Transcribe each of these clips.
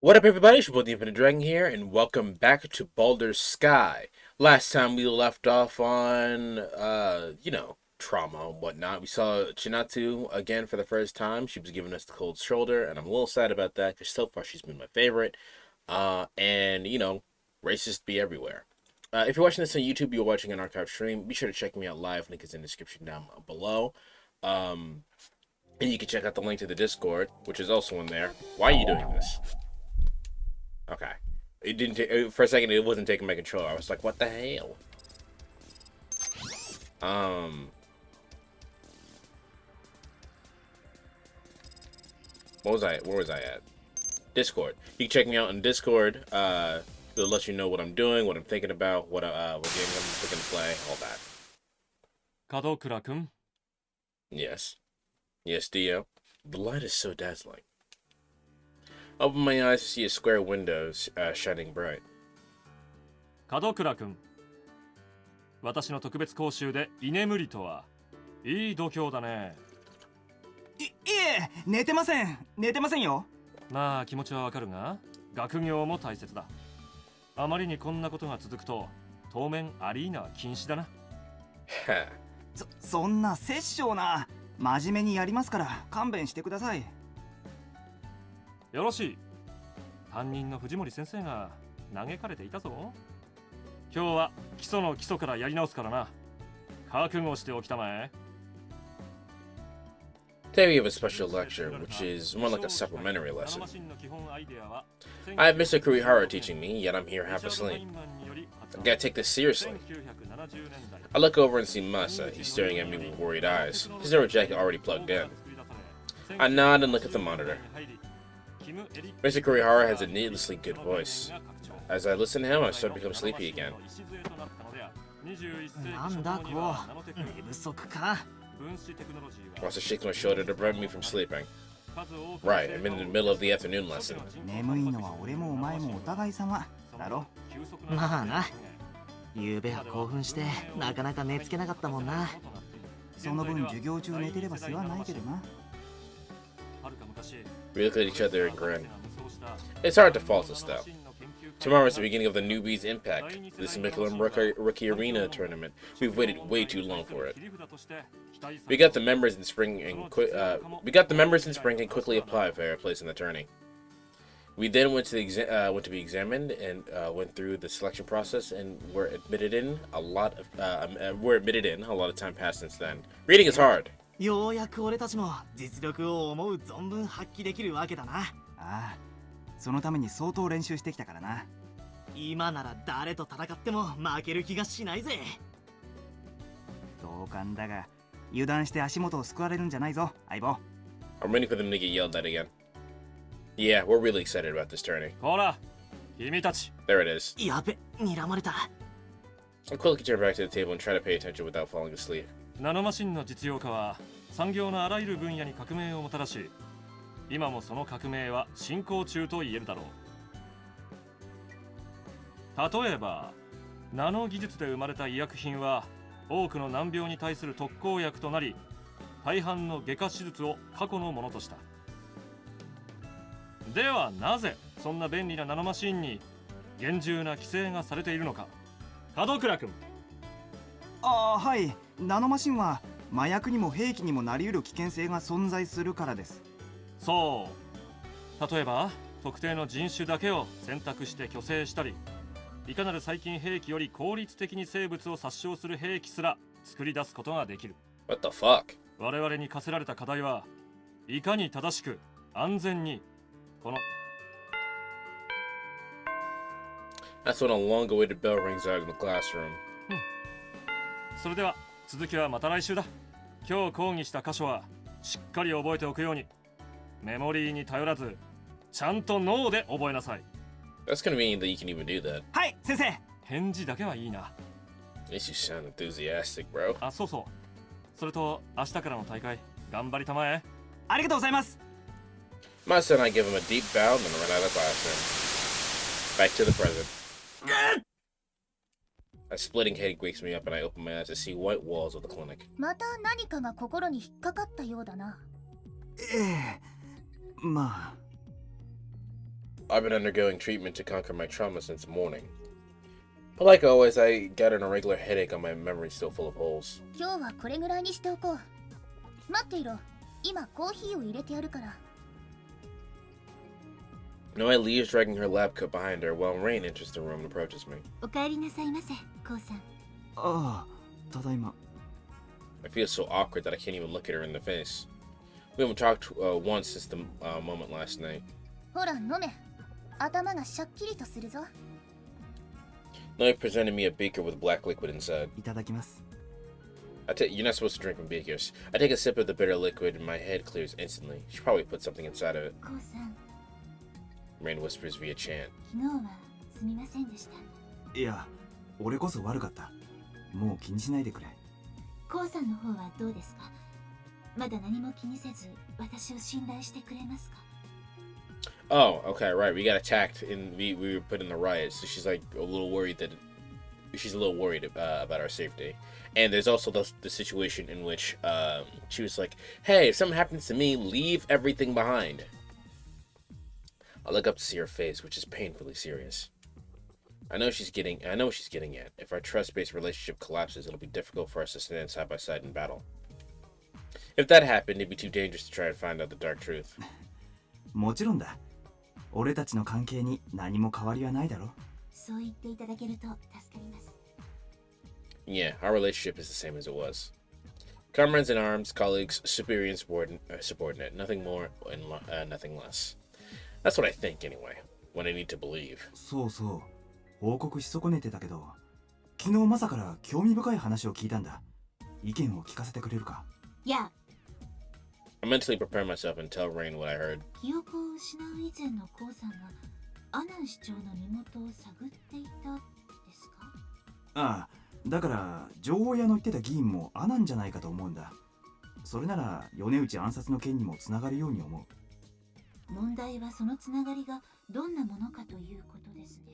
What up, everybody? It's your boy, the Infinite Dragon here, and welcome back to Baldur's Sky. Last time we left off on, trauma and whatnot. We saw Chinatu again for the first time. She was giving us the cold shoulder, and I'm a little sad about that because so far she's been my favorite. Racist be everywhere. If you're watching this on YouTube, you're watching an archive stream. Be sure to check me out live. Link is in the description down below. And you can check out the link to the Discord, which is also in there. Why are you doing this? Okay. It didn't for a second. It wasn't taking my control. I was like, "What the hell?" Um, Where was I at? Discord. You can check me out on Discord. It'll let you know what I'm doing, what I'm thinking about, what games I'm looking to play, all that. 門倉くん Yes, yes, Dio. The light is so dazzling. Open my eyes to see a square window shining bright. 門倉くん私の特別講習で居眠りとはいい度胸だね。いえ、寝てませんよ。まあ気持ちはわかるが学業も大切だ。あまりにこんなことが続くと当面アリーナは禁止だな。そんな殺生な、真面目にやりますから勘弁してください。よろしい。担任の藤森先生が嘆かれていたぞ。今日は基礎の基礎からやり直すからな。覚悟しておきたまえ。Today we have a special lecture, which is more like a supplementary lesson. I have Mr. Kurihara teaching me, yet I'm here half asleep. I gotta take this seriously. I look over and see Masa. He's staring at me with worried eyes. His nose jacket already plugged in. I nod and look at the monitor. Mr. Kurihara has a needlessly good voice. As I listen to him, I start to become sleepy again. なんだこう、寝不足か。Masa shakes my shoulder to prevent me from sleeping. Right, I'm in the middle of the afternoon lesson. 眠いのは俺もお前もお互い様だろ。まあな。昨べは興奮してなかなか寝つけなかったもんな。その分授業中寝てれば世話ないけどな。We look at each other and grin. It's hard to fault us, though. Tomorrow is the beginning of the Newbies Impact, this Michelin Rookie Arena tournament. We've waited way too long for it. We got the members in spring and quickly applied for our place in the tourney. We then went to be examined and went through the selection process and were admitted in. A lot of time passed since then. Reading is hard. ようやく俺たちも実力を思う存分発揮できるわけだな。ああ、そのために相当練習してきたからな。今なら誰と戦っても負ける気がしないぜ。同感だが、油断して足元を救われるんじゃないぞ、相棒。I'm waiting for them to get yelled at again. Yeah, we're really excited about this tourney. ほら、君たち。There it is. やべ、睨まれた。I quickly turn back to the table and try to pay attention without falling asleep. ナノマシンの実用化は産業のあらゆる分野に革命をもたらし、今もその革命は進行中と言えるだろう。例えば、ナノ技術で生まれた医薬品は多くの難病に対する特効薬となり、大半の外科手術を過去のものとした。ではなぜそんな便利なナノマシンに厳重な規制がされているのか。門倉君。ああ、はい。ナノマシンは麻薬にも兵器にもなり得る危険性が存在するからです。そう。例えば特定の人種だけを選択して虚勢したり、いかなる細菌兵器より効率的に生物を殺傷する兵器すら作り出すことができる。What the fuck? 我々に課せられた課題はいかに正しく安全にこの That's when a long-awaited bell rings out in the classroom. それでは続きはまた来週だ。今日講義した箇所はしっかり覚えておくように。メモリーに頼らずちゃんと脳で覚えなさい。That's gonna mean that you can even do that. はい、先生。返事だけはいいな。At least you sound enthusiastic, bro. あ、そうそう。それと明日からの大会頑張りたまえ。ありがとうございます。Masa and I give him a deep bow and then run out of the classroom. Back to the present. A splitting headache wakes me up and I open my eyes to see white walls of the clinic. また何かが心に引っかかったようだな。ええ、まあ。I've been undergoing treatment to conquer my trauma since morning. But like always, I get an irregular headache and my memory's still full of holes. 今日はこれぐらいにしておこう。待っていろ。今コーヒーを入れてやるから。Noe leaves, dragging her lab coat behind her, while Rain enters the room and approaches me. お帰りなさいませ、コウさん。ああ、ただいま。I feel so awkward that I can't even look at her in the face. We haven't talked once since the moment last night. ほら飲め。頭がシャッキリとするぞ。Noe presented me a beaker with black liquid inside. いただきます。You're not supposed to drink from beakers. I take a sip of the bitter liquid and my head clears instantly. She probably put something inside of it. コウさん、 Rain whispers via chant. 昨日はすみませんでした。いや、俺こそ悪かった。もう気にしないでくれ。コウさんの方はどうですか？まだ何も気にせず私を信頼してくれますか？ Oh, okay, right. We got attacked and we were put in the riot, so she's like a little worried about our safety. And there's also the situation in which she was like, "Hey, if something happens to me, leave everything behind." I look up to see her face, which is painfully serious. I know what she's getting at. If our trust-based relationship collapses, it'll be difficult for us to stand side by side in battle. If that happened, it'd be too dangerous to try and find out the dark truth. もちろんだ。俺たちの関係に何も変わりはないだろ。そう言っていただけると助かります。 Yeah, our relationship is the same as it was. Comrades in arms, colleagues, superior and subordinate. Nothing more and nothing less. That's what I think, anyway, when I need to believe. そうそう。報告し損ねてたけど、昨日まさから興味深い話を聞いたんだ。意見を聞かせてくれるか？いや、 I mentally prepare myself and tell Rain what I heard. 記憶を失う以前のコウさんがアナン市長の身元を探っていたですか？ああ、だから情報屋の言ってた議員もアナンじゃないかと思うんだ。それなら米内暗殺の件にもつながるように思う。問題はそのつながりがどんなものかということですね。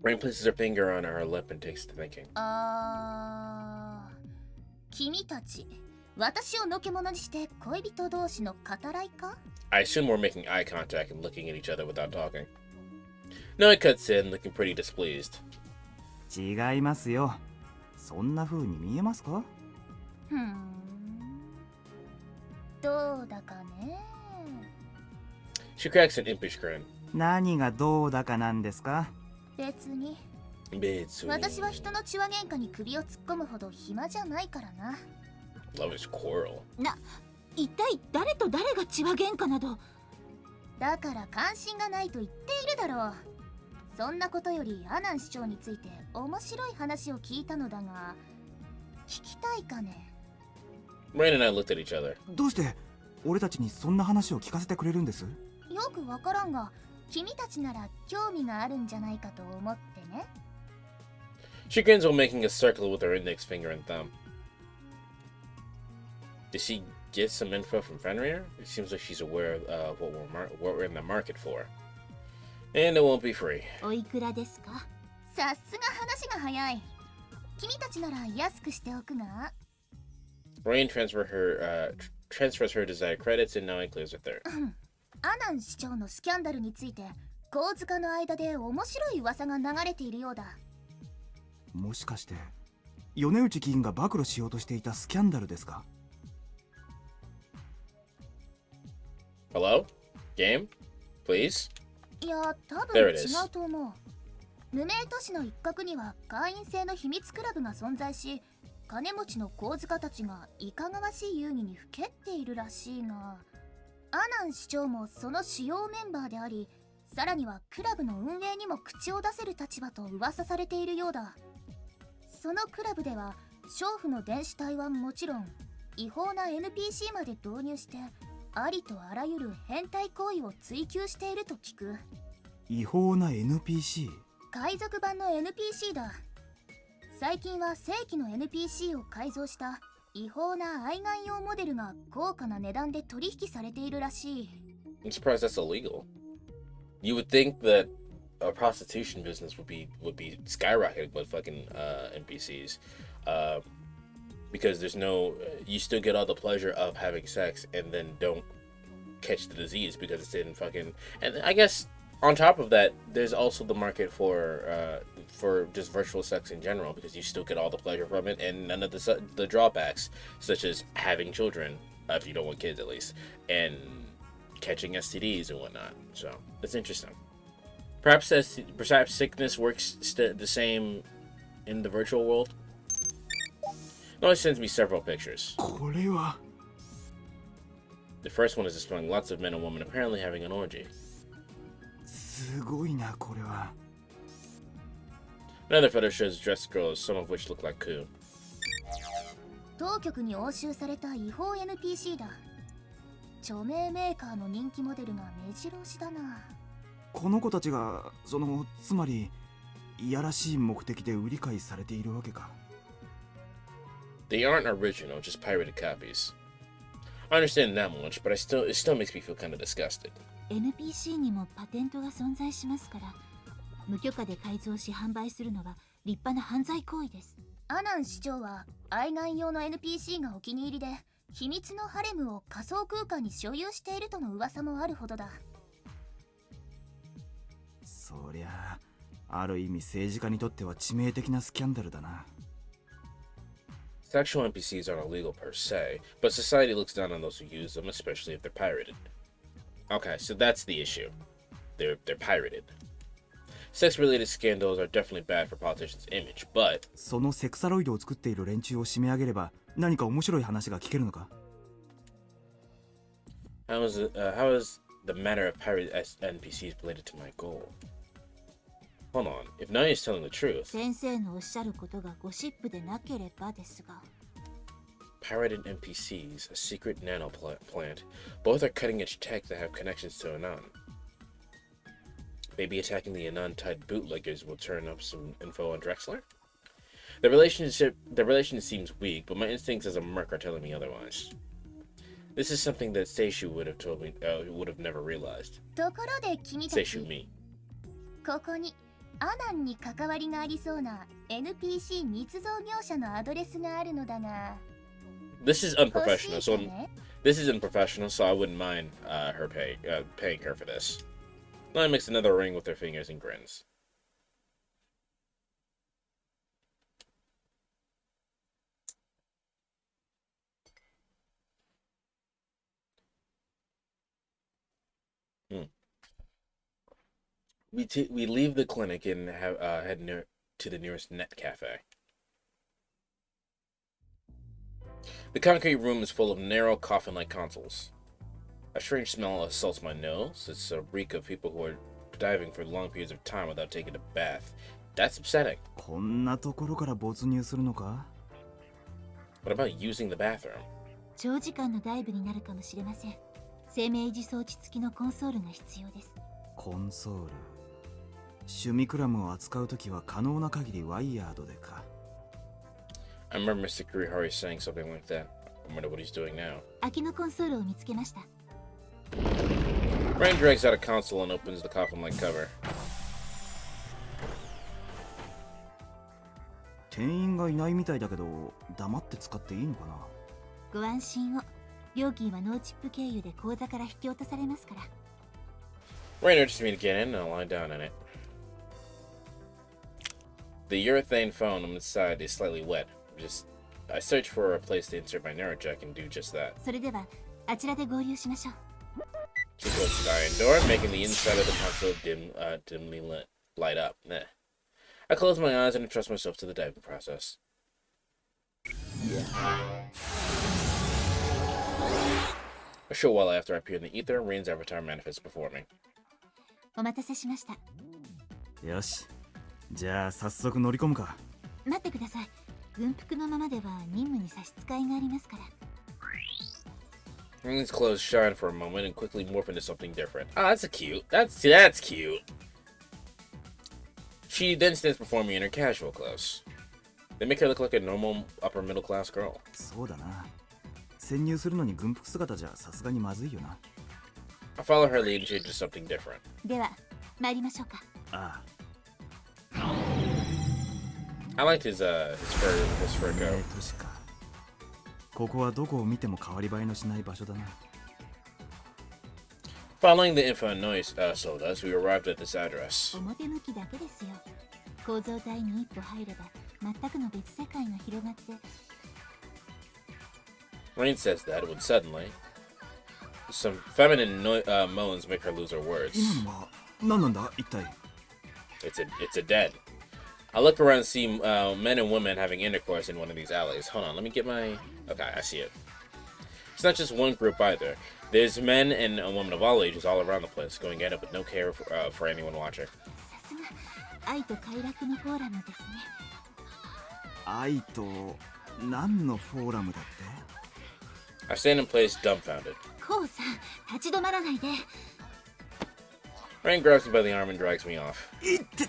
Rain places her finger on her lip and takes to thinking. 君たち、私をのけ者にして恋人同士の語らいか？ I assume we're making eye contact and looking at each other without talking. Noe cuts in, looking pretty displeased. 違いますよ。そんな風に見えますか？どうだかね。 She cracks an impish grin. 何がどうだかなんですか？別に。 Bitsuni. 私は人の血話喧嘩に首を突っ込むほど暇じゃないからな。 Love is quarrel. 一体誰と誰が血話喧嘩など。だから関心がないと言っているだろう。そんなことよりアナン市長について面白い話を聞いたのだが、聞きたいかね？ Rain and I looked at each other. どうして俺たちにそんな話を聞かせてくれるんです？よくわからんが、君たちなら興味があるんじゃないかと思ってね。 She grins while making a circle with her index finger and thumb. Did she get some info from Fenrir? It seems like she's aware of what we're in the market for. And it won't be free. おいくらですか？さすが話が早い。君たちなら安くしておくが。 Rain transfers her desired credits and now includes a third. アナン市長のスキャンダルについて、神塚の間で面白い噂が流れているようだ。もしかして米内議員が暴露しようとしていたスキャンダルですか？ Hello? Game? Please? いや、多分 There 違 it is. うと思う。無名都市の一角には会員制の秘密クラブが存在し、金持ちの神塚たちがいかがわしい遊戯にふけっているらしいが、アナン市長もその主要メンバーであり、さらにはクラブの運営にも口を出せる立場と噂されているようだ。そのクラブでは娼婦の電子体はもちろん、違法な NPC まで導入してありとあらゆる変態行為を追求していると聞く。違法な NPC？ 海賊版の NPC だ。最近は正規の NPC を改造した違法な愛玩用モデルが高価な値段で取引されているらしい。 I'm surprised that's illegal. You would think that a prostitution business would be skyrocketing with fucking NPCs, because there's no, you still get all the pleasure of having sex and then don't catch the disease because it's in fucking. And I guess on top of that, there's also the market for just virtual sex in general because you still get all the pleasure from it and none of the drawbacks, such as having children, if you don't want kids at least, and catching STDs and whatnot. So it's interesting. Perhaps sickness works the same in the virtual world. No, it sends me several pictures. これは The first one is displaying lots of men and women apparently having an orgy. すごいなこれは Another photo shows dressed girls, some of which look like Ku. 当局に押収された違法 NPC だ。著名メーカーの人気モデルが目白押しだな。この子たちがつまりいやらしい目的で売り買いされているわけか They aren't original, just pirated copies. I understand that much, but it still makes me feel kind of disgusted. NPC にもパテントが存在しますから、無許可で改造し販売するのは立派な犯罪行為です。アナン市長は愛玩用の NPC がお気に入りで、秘密のハレムを仮想空間に所有しているとの噂もあるほどだ。そりゃある意味政治家にとっては致命的なスキャンダルだな Sexual NPCs aren't illegal per se, but society looks down on those who use them, especially if they're pirated. Okay, so that's the issue. They're pirated. Sex-related scandals are definitely bad for politicians' image, but そのセクサロイドを作っている連中を締め上げれば何か面白い話が聞けるのか how is the matter of pirate NPCs related to my goal? Hold on, if Naya is telling the truth, 先生のおっしゃることがゴシップでなければですが。pirated NPCs, a secret nano plant, both are cutting-edge tech that have connections to Anon. Maybe attacking the Anon-tied bootleggers will turn up some info on Drexler? The relation seems weak, but my instincts as a merc are telling me otherwise. This is something that Seishu would have told me, would have never realized. ところで君た Seishu ち、 me. ここにアナンに関わりがありそうな NPC 密造業者のアドレスがあるのだが。This is unprofessional, 欲し so いかね this is unprofessional, so I wouldn't mind her paying her for this. Naya makes another ring with her fingers and grins. We leave the clinic and head to the nearest net cafe. The concrete room is full of narrow, coffin-like consoles. A strange smell assaults my nose. It's a reek of people who are diving for long periods of time without taking a bath. That's upsetting. こんなところから没入するのか What about using the bathroom? 長時間のダイブになるかもしれません。生命維持装置付きのコンソールが必要です。コンソールシュミクラムを扱うときは可能な限りワイヤードでか I remember Mr. Kurihari saying something like that. I wonder what he's doing now. 空きのコンソールを見つけました。Rain drags out a console and opens the coffin-like cover. 店員がいないみたいだけど黙って使っていいのかなご安心を。料金はノーチップ経由で口座から引き落とされますから。Rain urges me to get in and I'll lie down in it. The urethane phone on the side is slightly wet. I search for a place to insert my neurojack and do just that. それではあちらで合流しましょう。 She closes the iron door, making the inside of the console dimly light up. I close my eyes and entrust myself to the diving process. A short while after I appear in the ether, Rain's avatar manifests before me. お待たせしました。よしじゃあ早速乗り込むか待ってください。軍服のままでは任務に差し支えがありますから。Rain's clothes shine for a moment and quickly morph into something different. Ah, that's cute. That's cute. She then stands before me in her casual clothes. They make her look like a normal upper middle class girl. そうだな潜入するのに軍服姿じゃさすがにまずいよな I follow her lead and change to something different. では参りましょうか。あ I liked his fur coat. 都市かここはどこを見ても変わり映えのしない場所だな Following the info Noise sold us, we arrived at this address. 表向きだけですよ。構造体に一歩入れば全くの別世界が広がって。 Rain says that when suddenly, some feminine moans make her lose her words. 今のは何なんだ一体。 It's a dead. I look around and see men and women having intercourse in one of these alleys. Hold on, let me get my... Okay, I see it. It's not just one group either. There's men and women of all ages all around the place, going at it with no care for anyone watching. さすが愛と快楽のフォーラムですね。愛と何のフォーラムだって？ I stand in place, dumbfounded. コウさん、立ち止まらないで。 Rain grabs me by the arm and drags me off. いって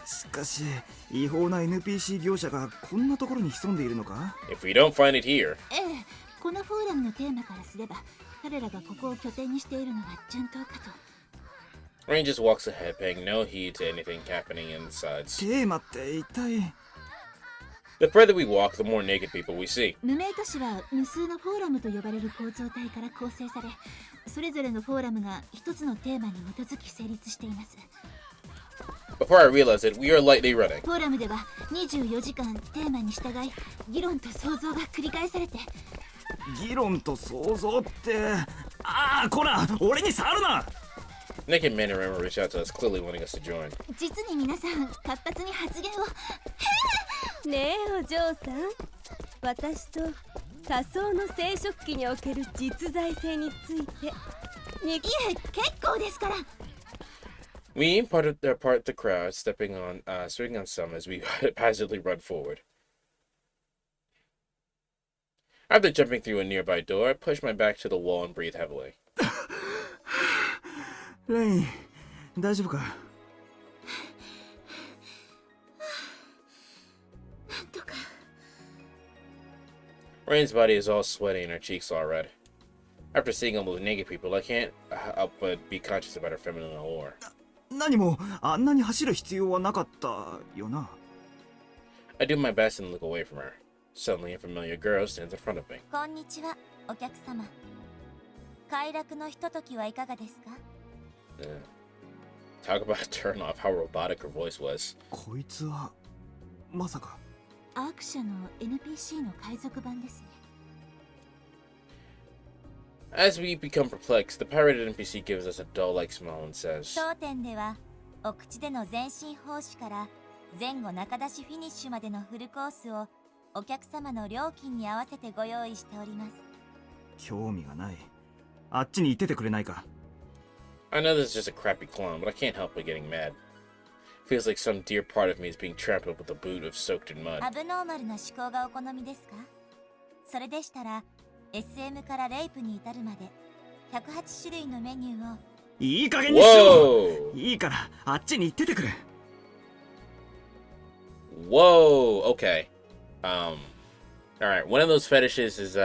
しかし違法な NPC 業者がこんなところに潜んでいるのか？ If we don't find it here, ええ、このフォーラムのテーマからすれば彼らがここを拠点にしているのは順当かと。 Rain just walks ahead, paying no heed to anything happening in the sides. テーマって一体？ The further we walk, the more naked people we see. 無名都市は無数のフォーラムと呼ばれる構造体から構成され、それぞれのフォーラムが一つのテーマに基づき成立しています。 Before I realize it, we are lightly running. フォーラムでは24時間テーマに従い、議論と想像が繰り返されて。議論と想像って、ああ、こら、俺に触るな。 Naked men and women reach out to us, clearly wanting us to join. 実に皆さん活発に発言を。ねえお嬢さん、私と仮想の生殖器における実在性について。いえ、結構ですから。 We part the crowd, stepping on some as we haphazardly run forward. After jumping through a nearby door, I push my back to the wall and breathe heavily. レイン、大丈夫か？ なんとか。 Rain's body is all sweaty and her cheeks all red. After seeing all those naked people, I can't help but be conscious about her feminine allure. 何もあんなに走る必要はなかったよな。 I do my best and look away from her. Suddenly, a familiar girl stands in front of me. こんにちは、お客様。快楽のひとときはいかがですか？ Talk about a turn off how robotic her voice was. こいつはまさか。アーク社の NPC の海賊版ですね。 As we become perplexed, the pirated NPC gives us a doll-like smile and says, 当店ではお口での前進奉仕から前後中出しフィニッシュまでのフルコースをお客様の料金に合わせてご用意しております。興味がない。あっちに行っててくれないか。 I know this is just a crappy clown, but I can't help but getting mad. Feels like some dear part of me is being trampled with a boot of soaked in mud. アブノーマルな思考がお好みですか？それでしたら SM からレイプに至るまで108種類のメニューを。いい加減にしろ。 Whoa! いいからあっちに行っててくれ。 Whoa! Okay. Alright, one of those fetishes is,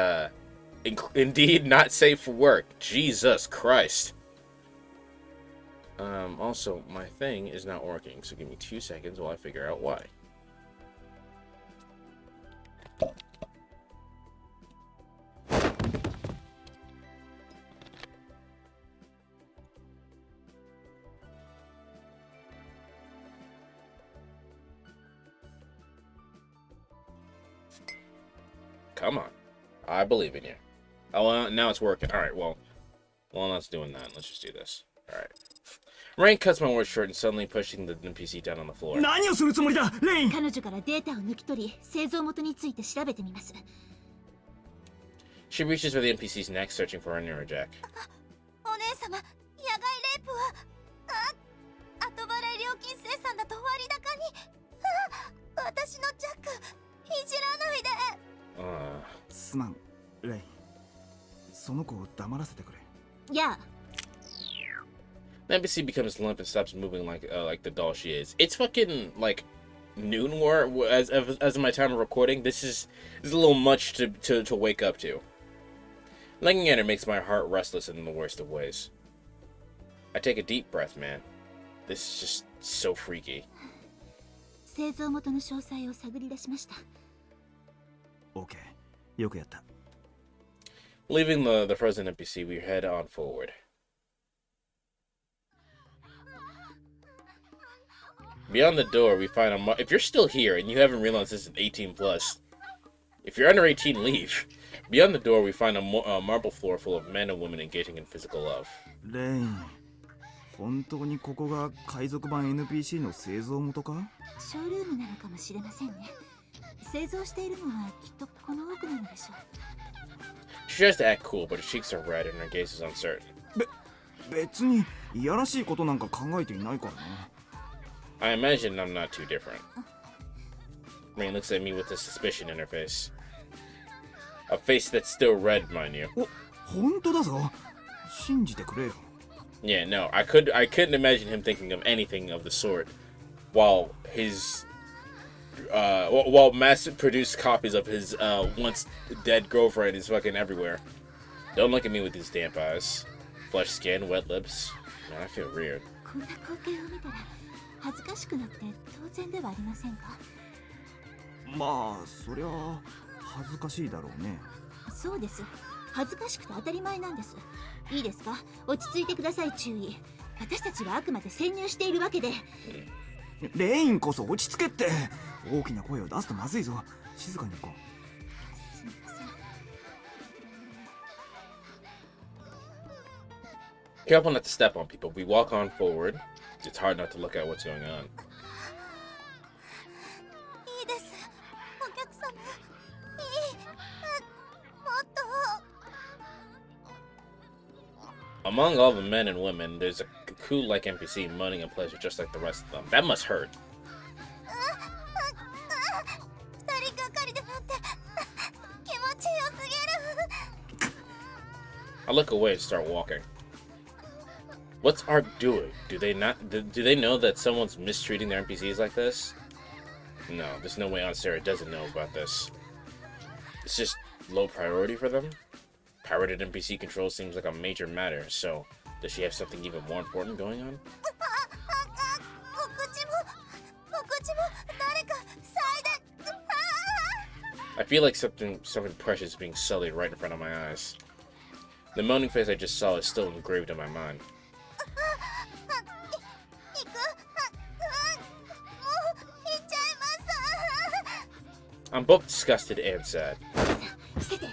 indeed not safe for work. Jesus Christ. Also, my thing is not working, so give me 2 seconds while I figure out why. Come on. I believe in you. Oh, well, now it's working. Alright, well, while not doing that, let's just do this. Alright. Rain cuts my words short and suddenly pushing the NPC down on the floor. 何をするつもりだ、レイン。彼女からデータを抜き取り、製造元について調べてみます。 She reaches for the NPC's neck, searching for a neurojack. お姉様、野外レイプは後払い料金生産だと割高に。私のジャックいじらないで。すまん、レイン。その子を黙らせてくれ。いや。 The NPC becomes limp and stops moving like the doll she is. It's fucking like noon war as of my time of recording. This is a little much to wake up to. Looking at her makes my heart restless in the worst of ways. I take a deep breath, man. This is just so freaky. 製造元の詳細を探り出しました。 OK、よくやった。 Leaving the frozen NPC, we head on forward. Beyond the door, we find if you're still here and you haven't realized this is 18 plus, if you're under 18, leave. Beyond the door, we find a marble floor full of men and women engaging in physical love. レイン、本当にここが海賊版 NPC の製造元か？ショールームなのかもしれませんね。製造しているのはきっとこの奥なのでしょう。She tries to act cool, but her cheeks are red and her gaze is uncertain. 別にいやらしいことなんか考えていないからな。I imagine I'm not too different. Rain looks at me with a suspicion in her face. A face that's still red, mind you. お、本当だぞ。信じてくれよ。Yeah, no, I couldn't imagine him thinking of anything of the sort, while mass-produced copies of his once dead girlfriend is fucking everywhere. Don't look at me with these damp eyes, flushed skin, wet lips. Man, I feel weird. こんな光景を見たら恥ずかしくなって当然ではありませんか？まあ、そりゃ恥ずかしいだろうね。そうです。恥ずかしくて当たり前なんです。いいですか？落ち着いてください、注意。私たちはあくまで潜入しているわけで。レインこそ落ち着けって。大きな声を出すとまずいぞ。静かに行こう。すみません。Careful not to step on people. We walk on forward. It's hard not to look at what's going on. いいです、お客様。いい、もっと。 Among all the men and women, there's a cool-like NPC moaning in pleasure just like the rest of them. That must hurt. 二人がかりでなんて気持ちよすぎる。 I look away and start walking. What's Ark doing? Do they know that someone's mistreating their NPCs like this? No, there's no way Aunt Sarah doesn't know about this. It's just low priority for them. Pirated NPC control seems like a major matter, so does she have something even more important going on? 告知も誰か騒いで。 I feel like something precious is being sullied right in front of my eyes. The moaning face I just saw is still engraved in my mind. 行く。もう行っちゃいます。 I'm both disgusted and sad. してて。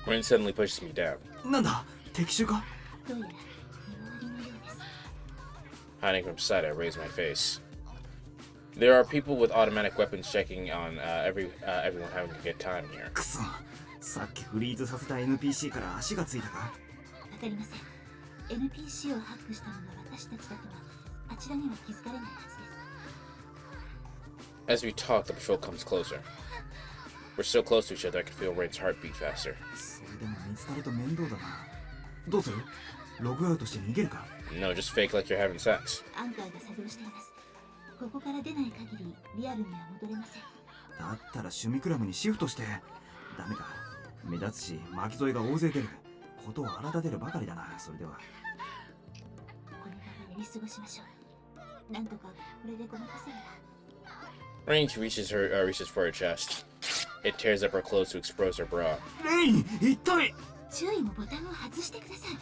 Rain suddenly pushes me down. なんだ、敵襲か？どうやら見回りのようです。 Hiding from sight, I raise my face. There are people with automatic weapons checking on everyone having a good time here. くそ、さっきフリーズさせた NPC から足がついたか？わかりません。NPC をハックしたのが私たちだとはあちらには気づかれないはずです。 As we talk, the patrol comes closer. We're so close to each other, I can feel Rain's heartbeat faster. それでも見つかると面倒だな。どうする？ログアウトして逃げるか？ No, just fake like you're having sex. アンカーが作動しています。ここから出ない限りリアルには戻れません。だったら趣味クラブにシフトして。ダメだ。目立つし巻き添えが大勢出る。ことを荒立てるばかりだな。それでは。このままやり過ごしましょう。なんとかこれでごまかせるな。 Rain reaches for her chest. It tears up her clothes to expose her bra. レイン、一体。注意もボタンを外してください。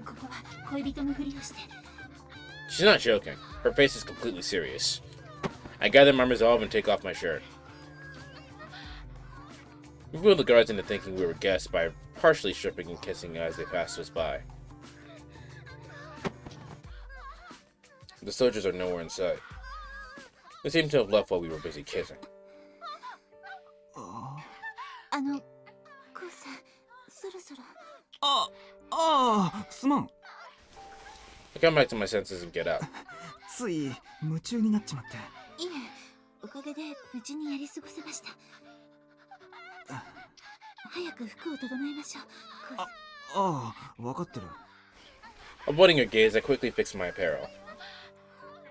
ここは恋人のふりをして。 She's not joking. Her face is completely serious. I gather my resolve and take off my shirt. We fooled the guards into thinking we were guests by partially stripping and kissing as they passed us by. The soldiers are nowhere in sight. They seem to have left while we were busy kissing. コウさん、そろそろ。すまん。I come back to my senses and get up. つい夢中になっちまって。いえ、おかげで無事にやり過ごせました。早く服を整えましょう。コウさん。ああ、わかってる。Avoiding her gaze, I quickly fix my apparel.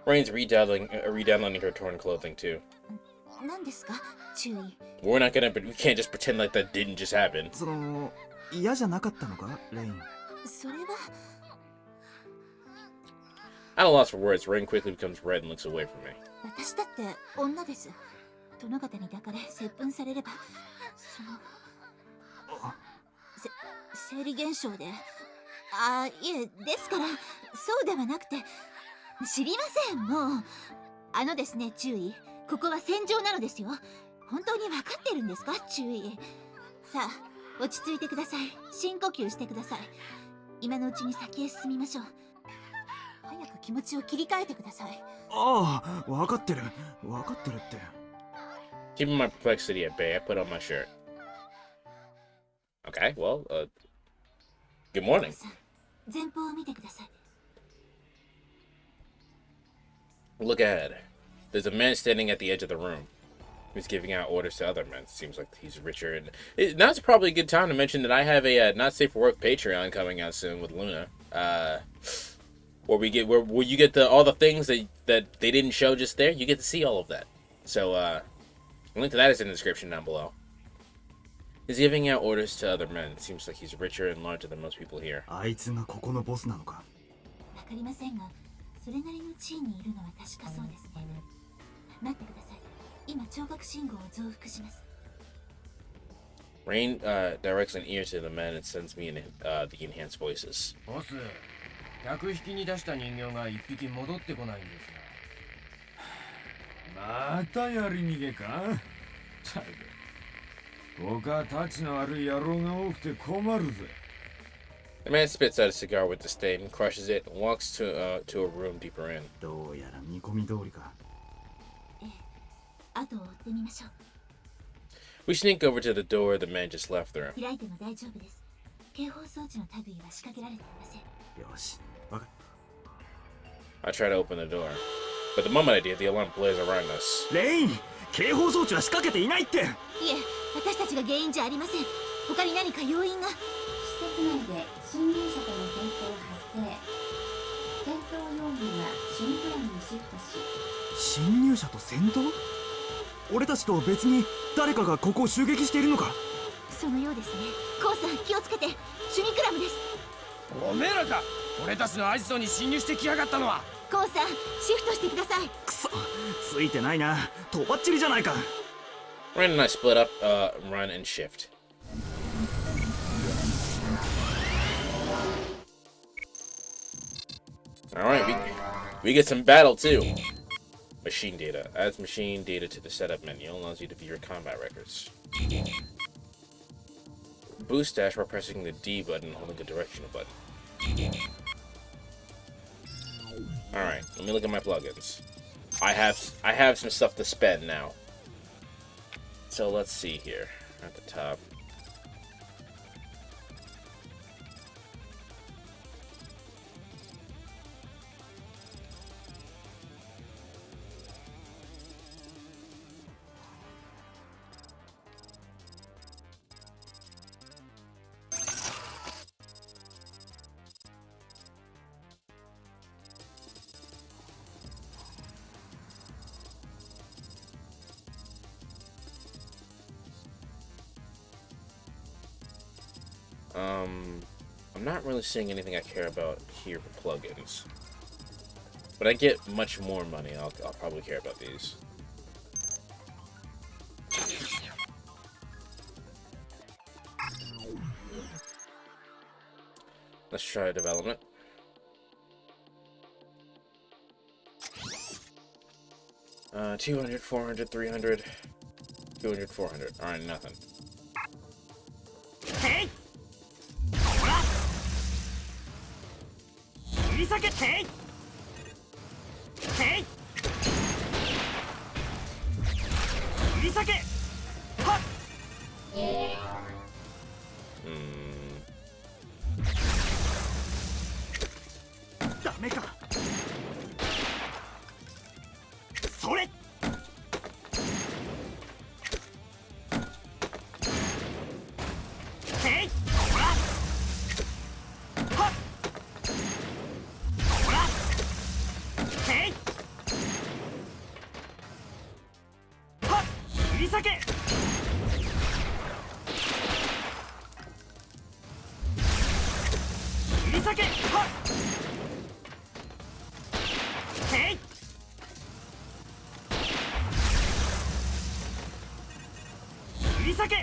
Rain's redownloading her torn clothing too. 何ですか？注意。We can't just pretend like that didn't just happen. その、嫌じゃなかったのか、レイン。それは。 At a loss for words, Rain quickly becomes red and looks away from me. 私だって女です。殿方に抱かれ接吻されれば、生理現象で。いえ、ですからそうではなくて、知りません。もうあのですね、注意。ここは戦場なのですよ。本当に分かってるんですか？注意。さあ、落ち着いてください。深呼吸してください。今のうちに先へ進みましょう。早く気持ちを切り替えてください。ああ、分かってる。分かってるって。Keeping my perplexity at bay, I put on my shirt. Okay, well, good morning. 前方を見てください。Look ahead. There's a man standing at the edge of the room. He's giving out orders to other men. Seems like he's richer. And now's probably a good time to mention that I have a Not Safe for Work Patreon coming out soon with Luna. Where you get all the things that they didn't show just there. You get to see all of that. So a link to that is in the description down below. He's giving out orders to other men. Seems like he's richer and larger than most people here. あいつがここのボスなのか。わかりませんが、それなりの地位にいるのは確かそうですね。待ってください。今聴覚信号を増幅します。Rain directs an ear to the men and sends me the enhanced voices. ボス、客引きに出した人形が一匹戻ってこないんですが。またやり逃げか？たく、他たちの悪い野郎が多くて困るぜ。The man spits out a cigar with disdain, crushes it, and walks to a room deeper in. どうやら見込み通りか。後を追ってみましょう。We sneak over to the door the man just left through. 開いても大丈夫です。警報装置の類は仕掛けられていません。よし、わかっ I try to open the door, but the moment I do, the alarm blares around us. レイン、警報装置は仕掛けていないって。いえ、私たちが原因じゃありません。他に何か要因が。施設内で侵入者との戦闘発生。戦闘用具が新プランにシフトし。侵入者と戦闘？俺たちと別に誰かがここを襲撃しているのか？そのようですね。コウさん、気をつけて。シュニクラムです。おめえらか。俺たちのアジトに侵入してきやがったのは。コウさん、シフトしてください。くそ、ついてないな。とばっちりじゃないか。Rain and I split up, run and shift. Alright, we get some battle too. Machine data. Adds machine data to the setup menu. Allows you to view your combat records. Boost dash by pressing the D button and holding the directional button. Alright, let me look at my plugins. I have some stuff to spend now. So let's see here. At the top. I'm not really seeing anything I care about here for plugins. But I get much more money, I'll probably care about these. Let's try development. Uh, 200, 400, 300, 200, 400. Alright, nothing. Hey! 切り裂けてい！てい！切り裂け！はっ！ダメか。それ！てい！ほら！はっ！Hey! はっ！切り裂け！切り裂け！はっ！Hey! 切り裂け！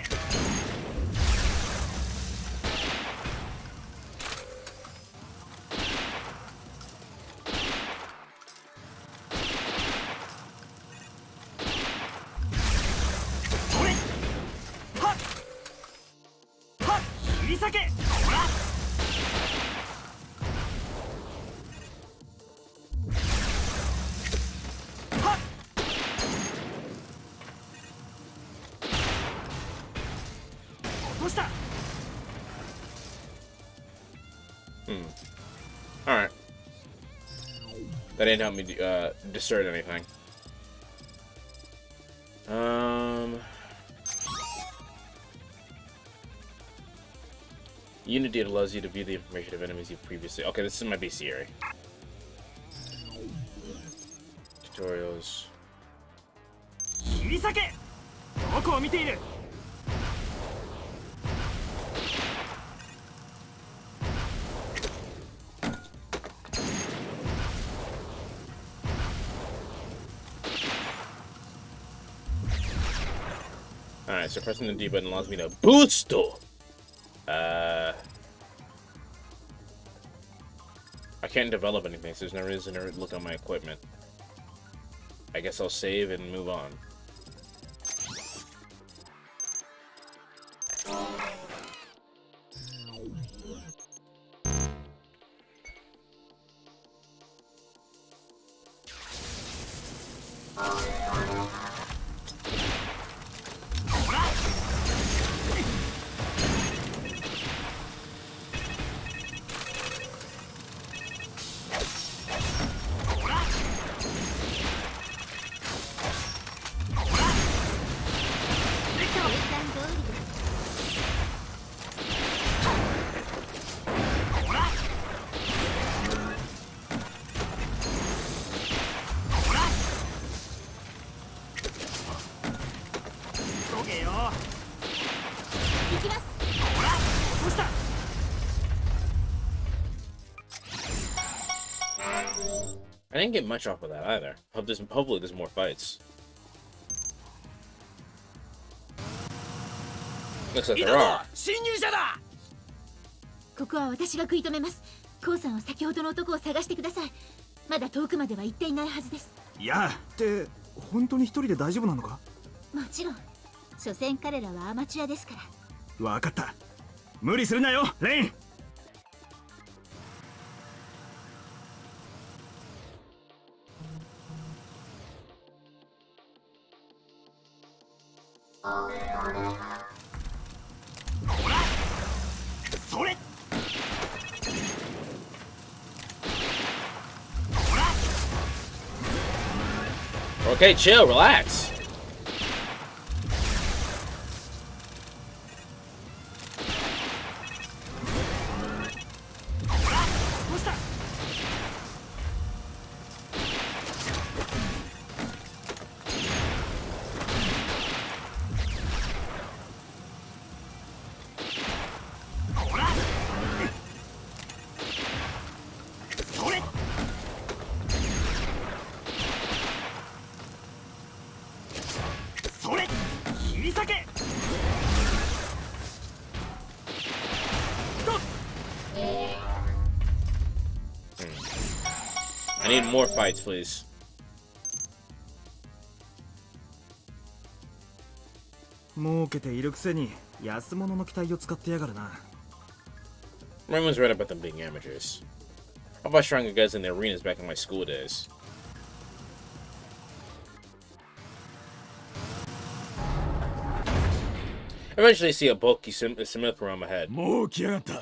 That didn't help me discern anything. Unity allows you to view the information of enemies you previously. Okay, this is my bestiary. Tutorials. Alright, so pressing the D button allows me to boost. I can't develop anything, so there's no reason to look at my equipment. I guess I'll save and move on. I didn't get much off of that either. Hopefully there's more fights. Looks like there are. ここは私が食い止めます。コウさんは先ほどの男を探してください。まだ遠くまでは行っていないはずです。いや、って本当に一人で大丈夫なのか？もちろん。所詮彼らはアマチュアですから。わかった。無理するなよ、レイン。それ。Okay, chill, relax. I need more fights, please. Everyone's right about them being amateurs. How about stronger guys in the arenas back in my school days? Eventually see a bulky Smith around my head. もう来やがった。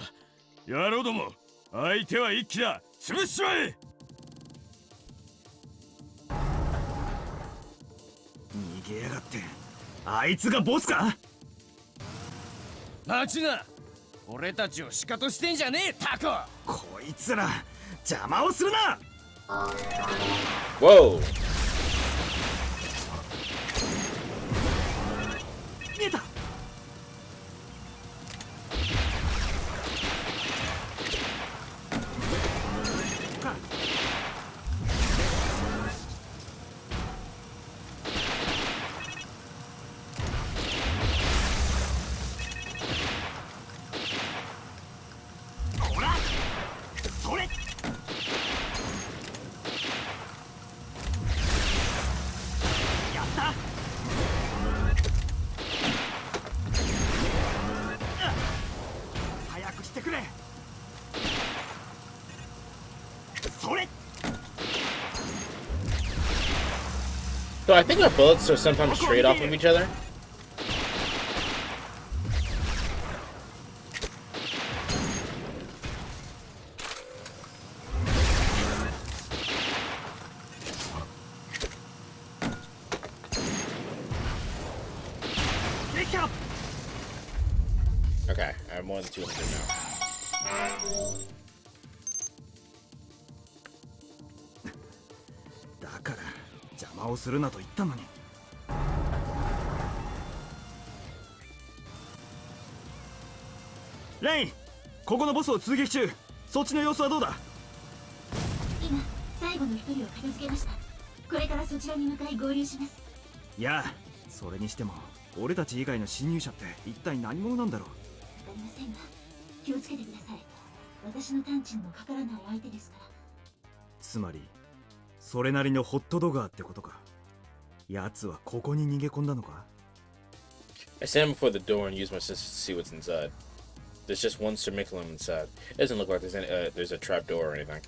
野郎ども、相手は一気だ。潰しちまえ。逃げやがって。あいつがボスか？待ちな。俺たちをシカとしてんじゃねえ、タコ。こいつら邪魔をするな。Whoa. 見えた。So I think our bullets are sometimes straight off of each other. have more than 200 now. だから邪魔をするなと言ったのに。レイン、ここのボスを追撃中。そっちの様子はどうだ？今最後の一人を片付けました。これからそちらに向かい合流します。いや、それにしても俺たち以外の侵入者って一体何者なんだろう。わかりませんが気をつけてください。私の探知にもかからない相手ですから。つまりそれなりのホットドガーってことか。奴はここに逃げ込んだのか？ I stand before the door and use my senses to see what's inside. There's just one cermiculum inside. It doesn't look like there's a trap door or anything.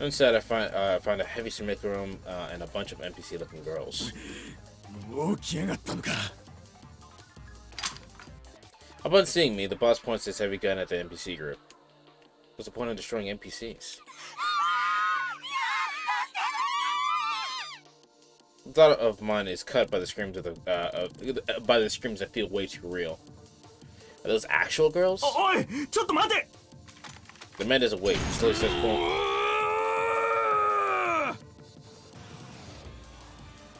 Inside, I find a heavy cermiculum and a bunch of NPC-looking girls. Upon seeing me, the boss points his heavy gun at the NPC group. What's the point of destroying NPCs? The thought of mine is cut by the screams of by the screams that feel way too real. Are those actual girls? Oi! The man doesn't wait. Slowly starts pulling.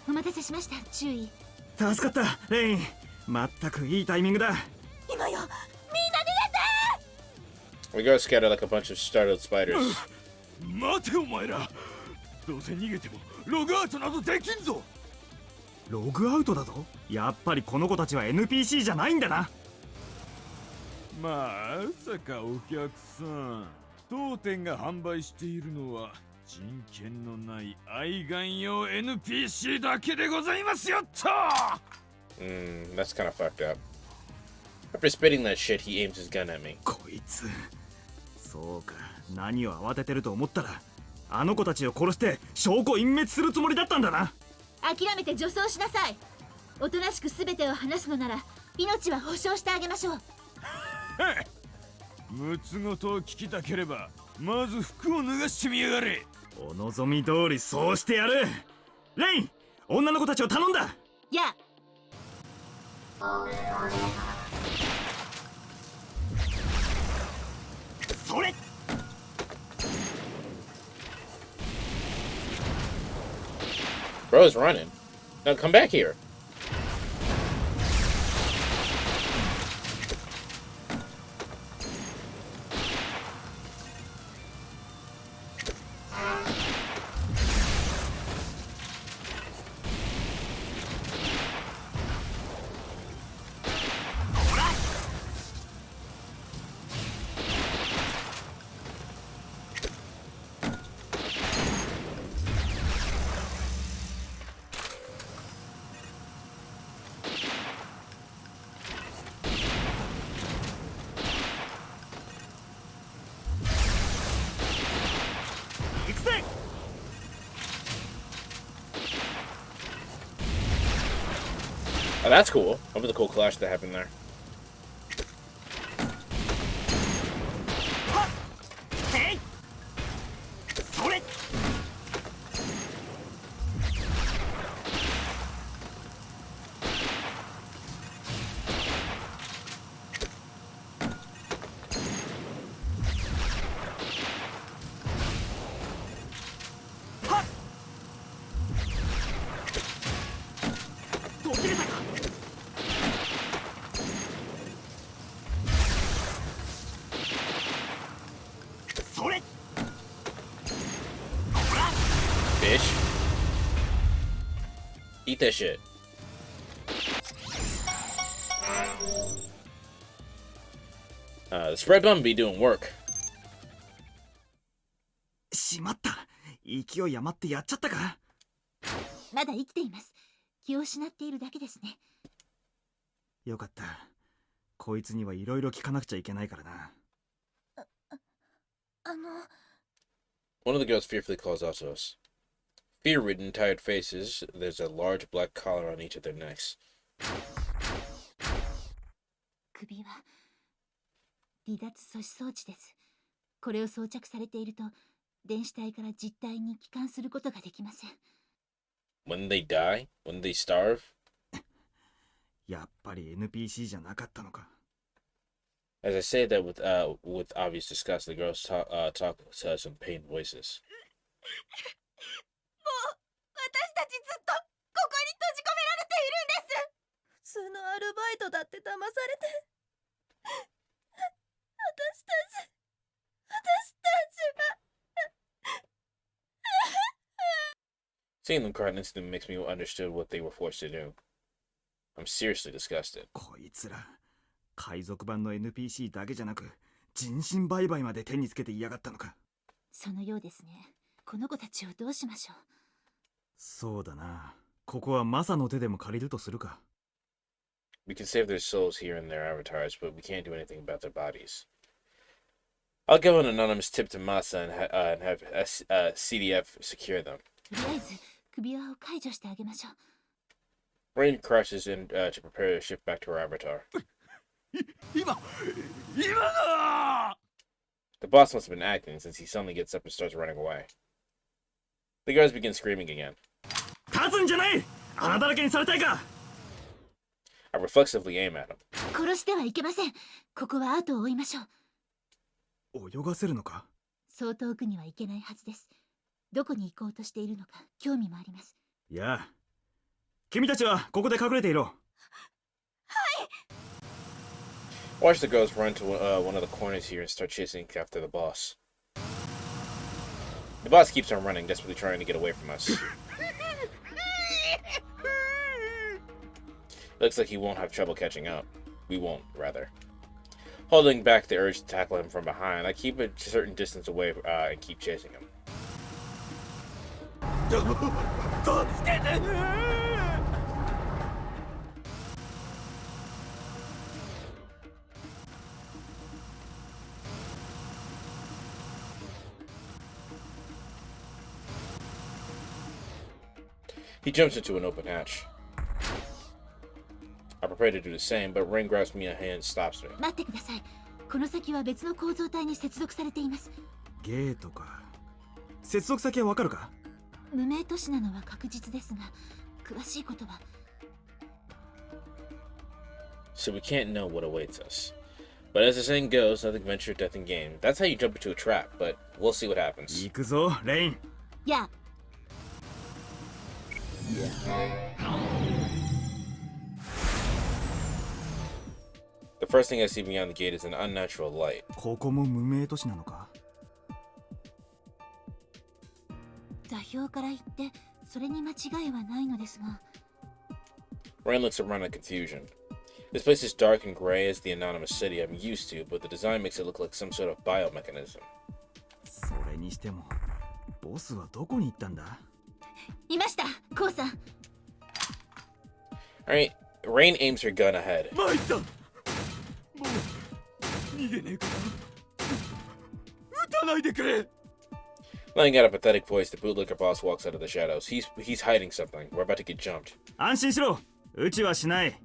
お待たせしました。注意。助かったレイン。まったくいいタイミングだ。今よ、みんな逃げて。 We go scatter like a bunch of startled spiders. 待てお前ら。どうせ逃げてもログアウトなどできんぞ。ログアウトだと？やっぱりこの子たちは NPC じゃないんだな。まさかお客さん、当店が販売しているのは人権のない愛玩用 NPC だけでございますよっと。That's kind of fucked up. After spitting that shit, he aims his gun at me. こいつ、そうか、何を慌ててると思ったら、あの子たちを殺して証拠隠滅するつもりだったんだな。諦めて女装しなさい。おとなしく全てを話すのなら命は保証してあげましょう。むつごとを聞きたければまず服を脱がしてみやがれ。お望み通りそうしてやる。レイン、女の子たちを頼んだ。いや。それ。Bro's running. Now come back here. Oh, that's cool. That was a cool clash that happened there. Fish. Eat that shit. The spread button be doing work. しまった。勢い余ってやっちゃったか。まだ生きています。気を失っているだけですね。よかった。こいつにはいろいろ聞かなくちゃいけないからな。One of the girls fearfully calls out to us. Fear-ridden, tired faces. There's a large black collar on each of their necks. 首は離脱阻止装置です。これを装着されていると電子体から実体に帰還することができません。When they die? When they starve? やっぱり NPC じゃなかったのか。As I say that with obvious disgust, the girls talk to us in pained voices. もう私たちずっとここに閉じ込められているんです。普通のアルバイトだって騙されて、私たちは Seeing them cry instantly makes me understood what they were forced to do. I'm seriously disgusted. こいつら、海賊版の NPC だけじゃなく、人身売買まで手につけていやがったのか。そのようですね。この子たちをどうしましょう。そうだな。ここはマサの手でも借りるとするか。We can save their souls here in their avatars, but we can't do anything about their bodies. I'll give an anonymous tip to Masa and have CDF secure them. とりあえず首輪を解除してあげましょう。Rain crashes in to prepare to shift back to her avatar. The boss must have been acting since he suddenly gets up and starts running away. The guards begin screaming again. 勝つんじゃない！穴だらけにされたいか！ I reflexively aim at him. 殺してはいけません。ここは後を追いましょう。泳がせるのか？そう遠くには行けないはずです。どこに行こうとしているのか興味もあります。いや、君たちはここで隠れていろ。Watch the girls run to one of the corners here and start chasing after the boss. The boss keeps on running, desperately trying to get away from us. Looks like he won't have trouble catching up. We won't, rather. Holding back the urge to tackle him from behind, I keep a certain distance away and keep chasing him. He jumps into an open hatch. I prepare to do the same, but Rain grabs me a hand and stops me. 待ってください。この先は別の構造体に接続されています。ゲートか。接続先はわかるか？無名都市なのは確実ですが、詳しいことは。So we can't know what awaits us. But as the saying goes, nothing ventured, nothing gained. That's how you jump into a trap, but we'll see what happens. 行くぞ、レイン。やあ。The first thing I see beyond the gate is an unnatural light. ここも無名都市なのか？座標から言ってそれに間違いはないのですが。Rain looks around in confusion. This place is dark and gray as the anonymous city I'm used to, but the design makes it look like some sort of biomechanism. それにしても、ボスはどこに行ったんだ？いました、コウさん。Alright, Rain aims her gun ahead. 参った。もう逃げねえかな。撃たないでくれ。Letting out a pathetic voice, the bootlicker boss walks out of the shadows. He's hiding something. We're about to get jumped. 安心しろ。うちはしない。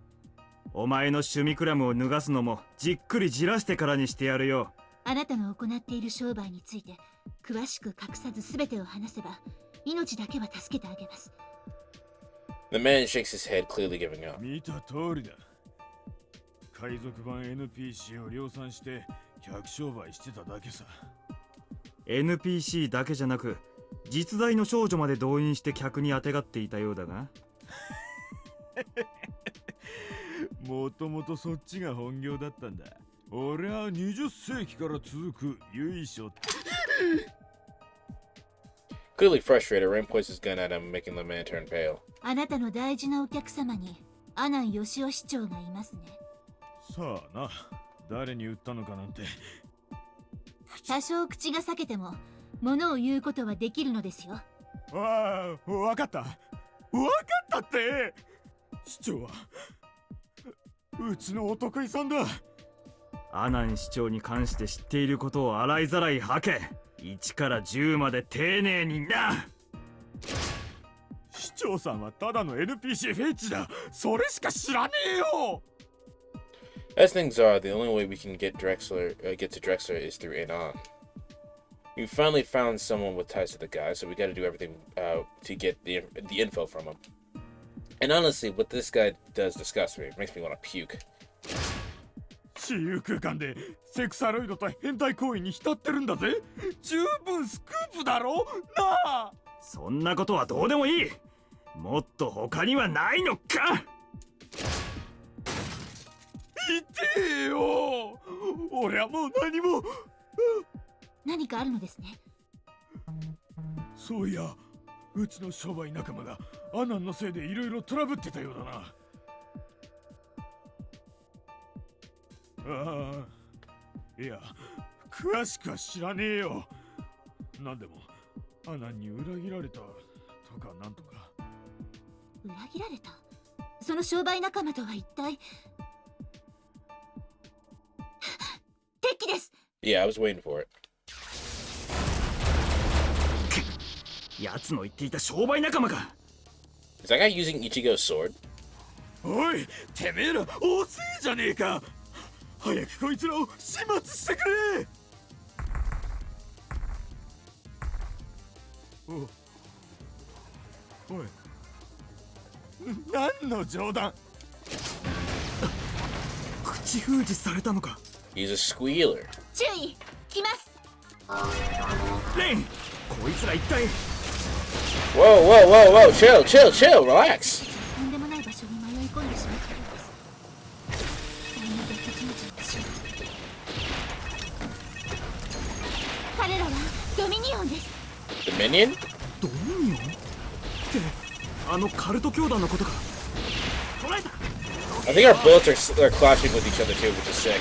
お前の趣味クラムを脱がすのもじっくりじらしてからにしてやるよ。あなたの行っている商売について詳しく隠さず全てを話せば命だけは助けてあげます。The man shakes his head, clearly giving up. 見た通りだ。海賊版 NPC を量産して客商売してただけさ。NPC だけじゃなく実在の少女まで動員して客にあてがっていたようだがもともとそっちが本業だったんだ。俺は20世紀から続く由緒。Clearly frustrated, Rain points his gun at him, making the man turn pale. あなたの大事なお客様に阿南義雄市長がいますね。さあな、誰に売ったのかなんて。多少口が裂けても物を言うことはできるのですよ。ああ、わかった。わかったって。市長はうちのお得意さんだ。阿南市長に関して知っていることを洗いざらい吐け。1から10まで丁寧にな。市長さんはただの NPC フェチだ。それしか知らねえよ。As things are, the only way we can get to Drexler is through Anon. We finally found someone with ties to the guy, so we got to do everything to get the info from him. And honestly, what this guy does disgusts me. It makes me want to puke. 私有空間でセクサロイドと変態行為に浸ってるんだぜ。十分スクープだろなあ。そんなことはどうでもいい。もっと他にはないのか。言ってよ。俺はもう何も。何かあるのですね。そういや、うちの商売仲間がアナンのせいでいろいろトラブってたようだな。ああ、いや、詳しくは知らねえよ。なんでも、アナンに裏切られたとかなんとか。裏切られた？その商売仲間とは一体。敵です。Yeah, I was waiting for it. 奴の言っていた商売仲間か。Is that guy using Ichigo's sword? おい、てめえら大勢じゃねえか。早くこいつらを始末してくれ。おい、何の冗談。口封じされたのか。He's a squealer. 注意、来ます。レン、こいつら一体。Whoa, whoa, whoa, whoa! Chill, chill, chill, relax. とんでもない場所に迷い込んでしまったようです。期待のデッドチムチの死。彼らはドミニオンです。Dominion? ドミニオンってあのカルト教団のことか。捉えた。 I think our bullets are clashing with each other too, which is sick.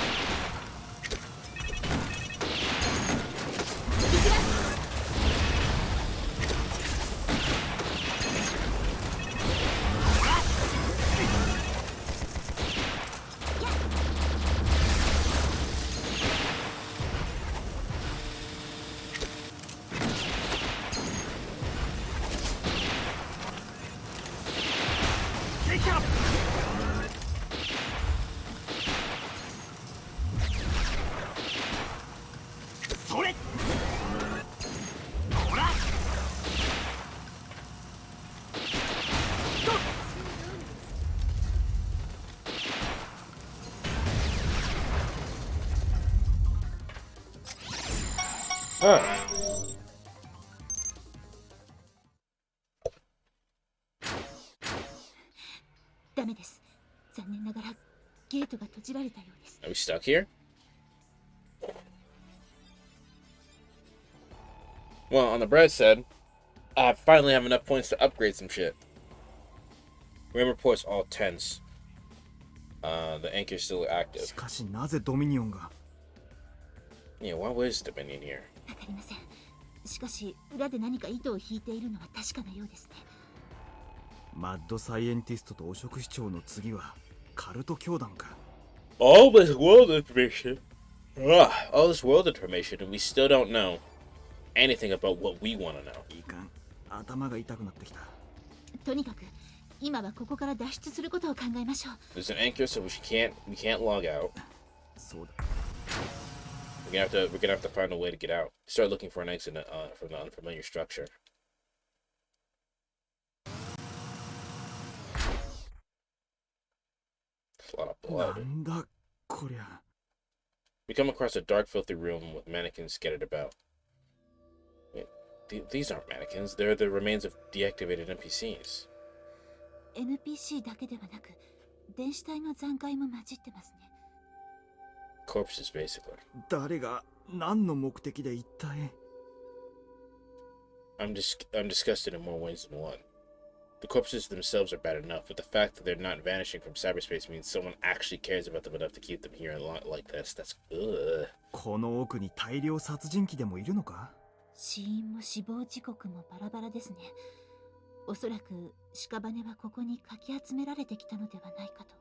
Huh. ダメです。残念ながらゲートが閉じられたようです。 Are we stuck here? Well, on the bright side, I finally have enough points to upgrade some shit. RAM reports all tense. The anchor's still active. しかしなぜドミニオンが。 Yeah, why was Dominion here? わかりません。しかし裏で何か糸を引いているのは確かなようですね。マッドサイエンティストと汚職市長の次はカルト教団か。All this world information. All this world information, and we still don't know anything about what we want to know. いかん。頭が痛くなってきた。とにかく今はここから脱出することを考えましょう。 There's an anchor, so we can't log out. そうだ。We're gonna have to find a way to get out. Start looking for an exit from the unfamiliar structure. There's a lot of blood. なんだこりゃ。 We come across a dark, filthy room with mannequins scattered about. Wait, these aren't mannequins. They're the remains of deactivated NPCs. NPC だけではなく電子体の残骸も混じってますね。Corpses, basically. 誰が何の目的で一体。 I'm disgusted in more ways than one. The corpses themselves are bad enough, but the fact that they're not vanishing from cyberspace means someone actually cares about them enough to keep them here like this. That's ugh. この奥に大量殺人鬼でもいるのか。死因も死亡時刻もバラバラですね。おそらく屍はここにかき集められてきたのではないかと。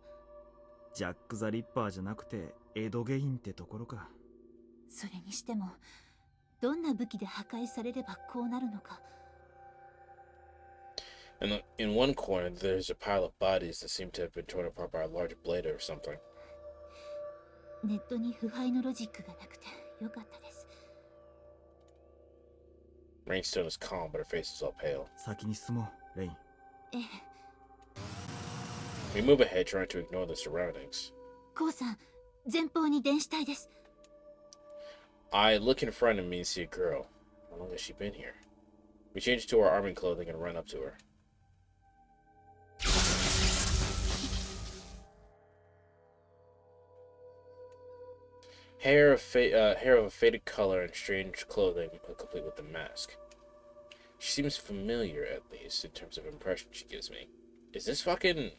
ジャック・ザ・リッパーじゃなくてエド・ゲインってところか。それにしてもどんな武器で破壊されればこうなるのか。And in one corner, there's a pile of bodies that seem to have been torn apart by a large blade or something. ネットに腐敗のロジックがなくてよかったです。Rainstone is calm, but her face is all pale. 先に進もう、レイン。ええ、 We move ahead, trying to ignore the surroundings. コウさん、前方に電子体です。 I look in front of me and see a girl. How long has she been here? We change to our army clothing and run up to her. Hair of a faded color and strange clothing, complete with the mask. She seems familiar, at least, in terms of impression she gives me. Is this fucking...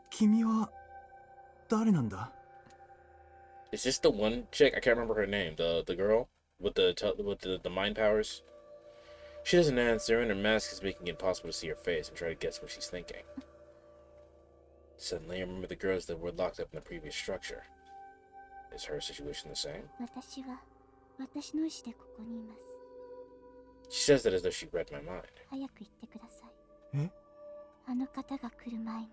君は誰なんだ？ Is this the one chick? I can't remember her name. The girl with the mind powers. She doesn't answer, and her mask is making it impossible to see her face and try to guess what she's thinking. Suddenly, I remember the girls that were locked up in the previous structure. Is her situation the same? 私は私の意志でここにいます。 She says that as though she read my mind. 早く言ってください。え？あの方が来る前に。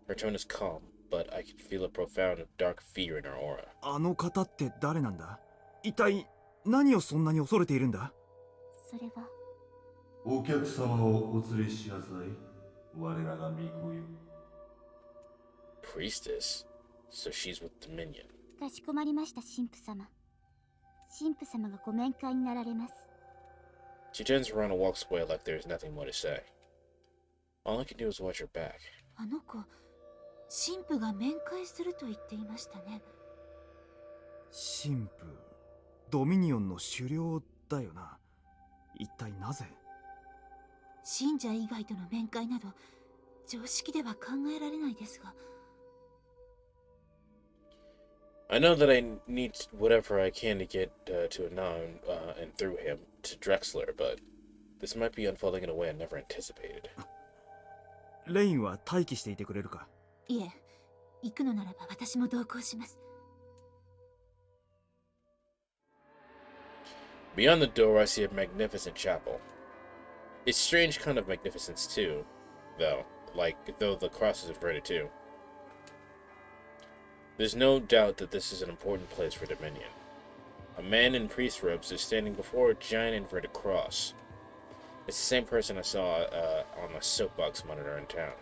Her tone is calm, but I can feel a profound dark fear in her aura. あの方って誰なんだ？一体何をそんなに恐れているんだ？それはお客様をお連れしなさい。我らが巫女よ。 Priestess? So she's with Dominion. かしこまりました、神父様。神父様がご面会になられます。 She turns around and walks away like there is nothing more to say. All I can do is watch her back. あの子、神父が面会すると言っていましたね。神父、ドミニオンの首領だよな。一体なぜ？信者以外との面会など常識では考えられないですが。 I know that I need whatever I can to get to Anon and through him to Drexler, but this might be unfolding in a way I never anticipated. レインは待機していてくれるか？いえ、行くのならば私も同行します。 Beyond the door, I see a magnificent chapel. It's strange kind of magnificence too, though the cross is inverted too. There's no doubt that this is an important place for Dominion. A man in priest robes is standing before a giant inverted cross. It's the same person I saw on a soapbox monitor in town.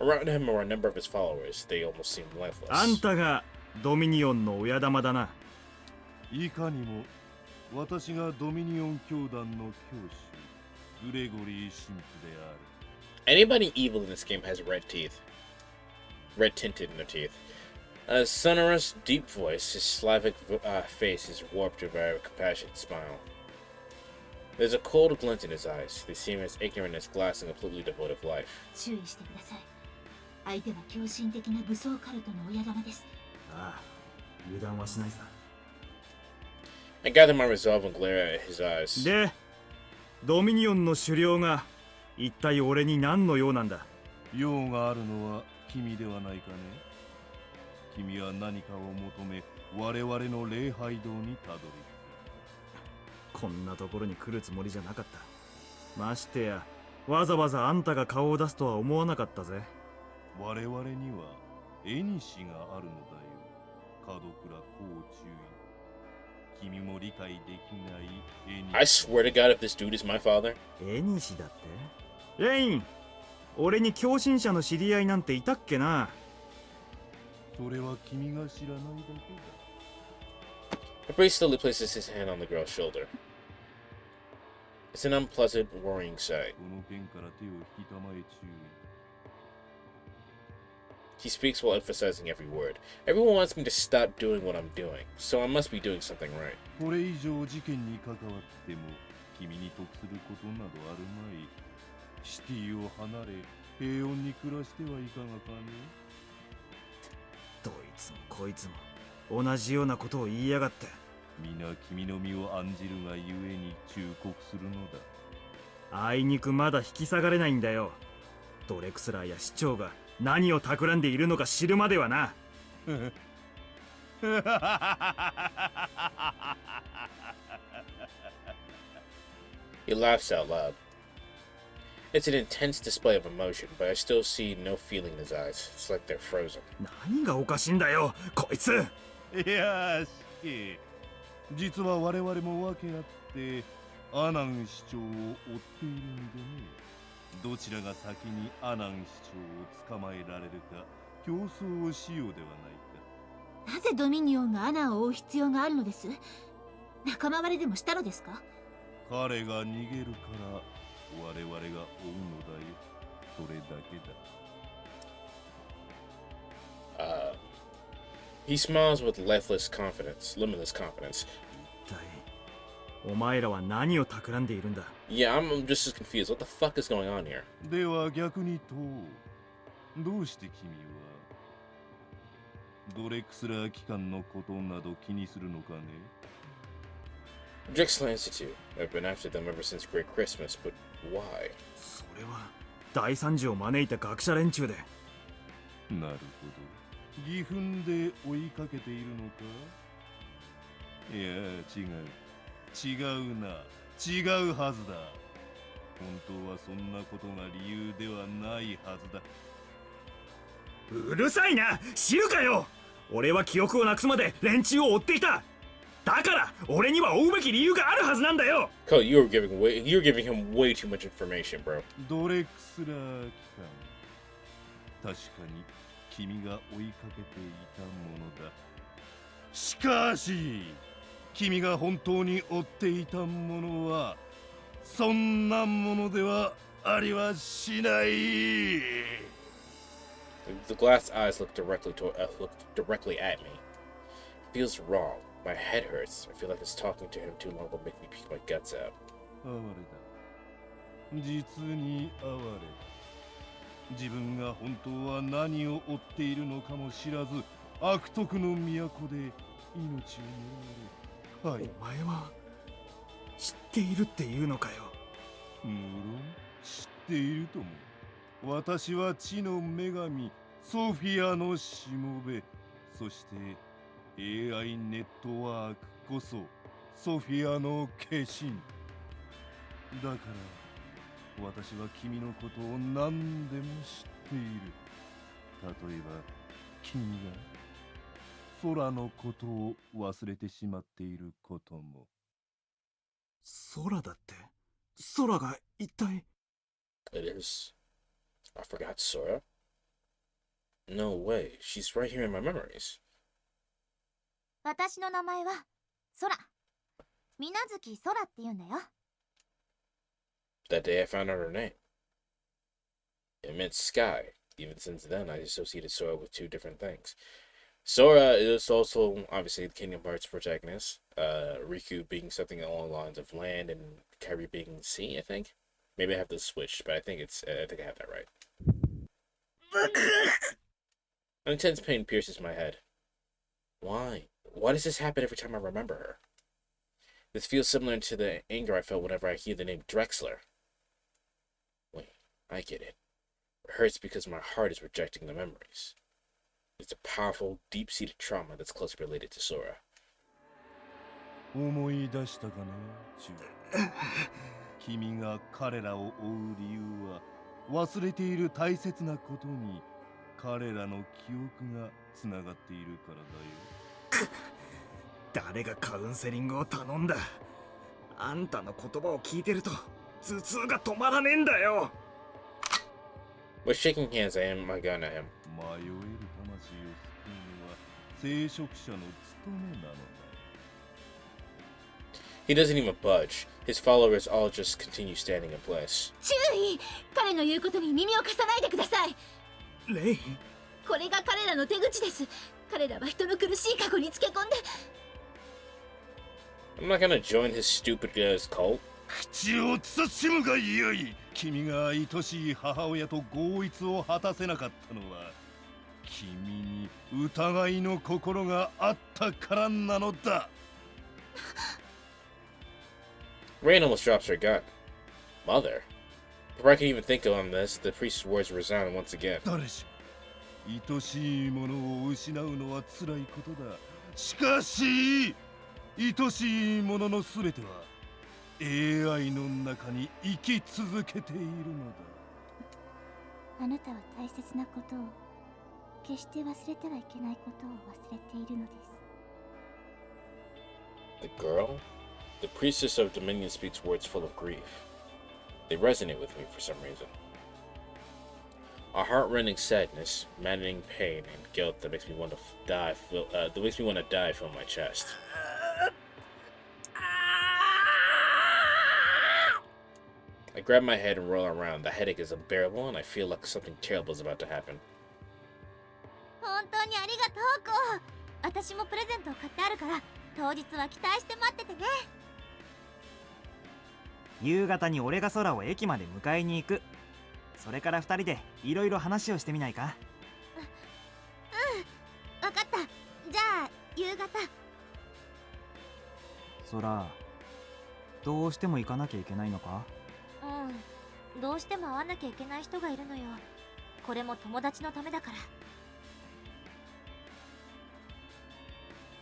Around him are a number of his followers. They almost seem lifeless. あんたがドミニオンの親玉だな。いかにも私がドミニオン教団の教師グレゴリー神父である。 Anybody evil in this game has red teeth. Red tinted in their teeth. A sonorous, deep voice, his Slavic face is warped by a compassionate smile. There's a cold glint in his eyes. They seem as ignorant as glass and completely devoid of life. 注意してください。相手は狂信的な武装カルトの親玉です。ああ、油断はしないさ。I gather my resolve and glare at his eyes. で、ドミニオンの首領が一体俺に何の用なんだ？用があるのは君ではないかね。君は何かを求め我々の礼拝堂にたどり着いた。こんなところに来るつもりじゃなかった。ましてやわざわざあんたが顔を出すとは思わなかったぜ。我々には縁があるのだよ。門倉公注意。君も理解できない縁。 I swear to God, if this dude is my father. 縁だって？レイン、俺に狂信者の知り合いなんていたっけな？それは君が知らないだけだ。 The priest slowly places his hand on the girl's shoulder. It's an unpleasant, worrying sight. この件から手を引きたまえ注意。 He speaks while emphasizing every word. Everyone wants me to stop doing what I'm doing, so I must be doing something right. これ以上事件に関わっても君に得することなどあるまい。シティを離れ平穏に暮らしてはいかがかね。どいつもこいつも同じようなことを言いやがって。皆君の身を案じるがゆえに忠告するのだ。あいにくまだ引き下がれないんだよ。ドレクスラーや市長が何を企んでいるのか知るまではな。He laughs out loud. It's an intense display of emotion, but I still see no feeling in his eyes. It's like they're frozen. 何がおかしいんだよ、こいつ。よし。実は我々も分け合ってアナン市長を追っているんでね。どちらが先にアナン市長を捕まえられるか競争をしようではないか。なぜドミニオンがアナを追う必要があるのです？仲間割れでもしたのですか？彼が逃げるから我々が追うのだよ。それだけだ。He smiles with limitless confidence. 一体お前らは何を企んでいるんだ？ Yeah, I'm just as confused. What the fuck is going on here? では逆にと、どうして君はドレクスラー機関のことなど気にするのかね？ Drexler Institute. I've been after them ever since Great Christmas, but why? それは大惨事を招いた学者連中で。なるほど。義憤で追いかけているのか？いや、違うな。違うはずだ。本当はそんなことが理由ではないはずだ。うるさいな、知るかよ。俺は記憶をなくすまで連中を追っていた。だから俺には追うべき理由があるはずなんだよ。Cole, you're giving him way too much information, bro. ドレクスラー機関。確かに君が追いかけていたものだ。しかし君が本当に追っていたものはそんなものではありはしない。 The glass eyes look directly at me. It feels wrong. My head hurts. I feel like it's talking to him too long will make me puke my guts out. 哀れだ。実に哀れだ。自分が本当は何を追っているのかも知らず、悪徳の都で命を狙われ。はい。お前は知っているっていうのかよ。無論知っているとも。私は地の女神ソフィアのしもべ、そして AI ネットワークこそソフィアの化身だから、私は君のことを何でも知っている。例えば君が空のことを忘れてしまっていることも。空だって？空が一体？ It is. I forgot Sora. No way. She's right here in my memories. 私の名前は空。水無月空って言うんだよ。That day I found out her name. It meant sky. Even since then, I associated Sora with two different things. Sora is also obviously the Kingdom Hearts protagonist. Riku being something along the lines of land, and Kairi being sea. I think. Maybe I have to switch, but I think I have that right. An intense pain pierces my head. Why? Why does this happen every time I remember her? This feels similar to the anger I felt whenever I hear the name Drexler. Wait, I get it. It hurts because my heart is rejecting the memories. It's a powerful, deep-seated trauma that's closely related to Sora. 思い出したかね、チュウ。君が彼らを追う理由は忘れている大切なことに彼らの記憶がつながっているからだよ。誰がカウンセリングを頼んだ？あんたの言葉を聞いてると頭痛が止まらねえんだよ。 With shaking hands, I aim my gun at him. 迷える魂を救うのは聖職者の務めなのだ。 He doesn't even budge. His followers all just continue standing in place. 注意！彼の言うことに耳を貸さないでください。レイ、これが彼らの手口です。彼らは人の苦しい過去につけ込んで。I'm not gonna join his stupid cult. 口を慎むがよい。君が愛しい母親と合一を果たせなかったのは君に疑いの心があったからなのだ。Rain almost drops her gun. Mother? Before I can even think on this, the priest's words resound once again. 誰しも愛しいものを失うのは辛いことだ。しかし愛しいもののすべてはAI の中に生き続けているのだ。あなたは大切なことを、決して忘れてはいけないことを忘れているのです。The girl? The priestess of Dominion speaks words full of grief. They resonate with me for some reason. A heart-rending sadness, maddening pain, and guilt that makes me want to die. Fill my chest. I grab my head and roll around. The headache is unbearable, and I feel like something terrible is about to happen. 本当にありがとうこう。私もプレゼントを買ってあるから当日は期待して待っててね。夕方に俺が空を駅まで迎えに行く。それから2人でいろいろ話をしてみないか。うん、わかった。じゃあ夕方。空、どうしても行かなきゃいけないのか？うん、どうしても会わなきゃいけない人がいるのよ。これも友達のためだから。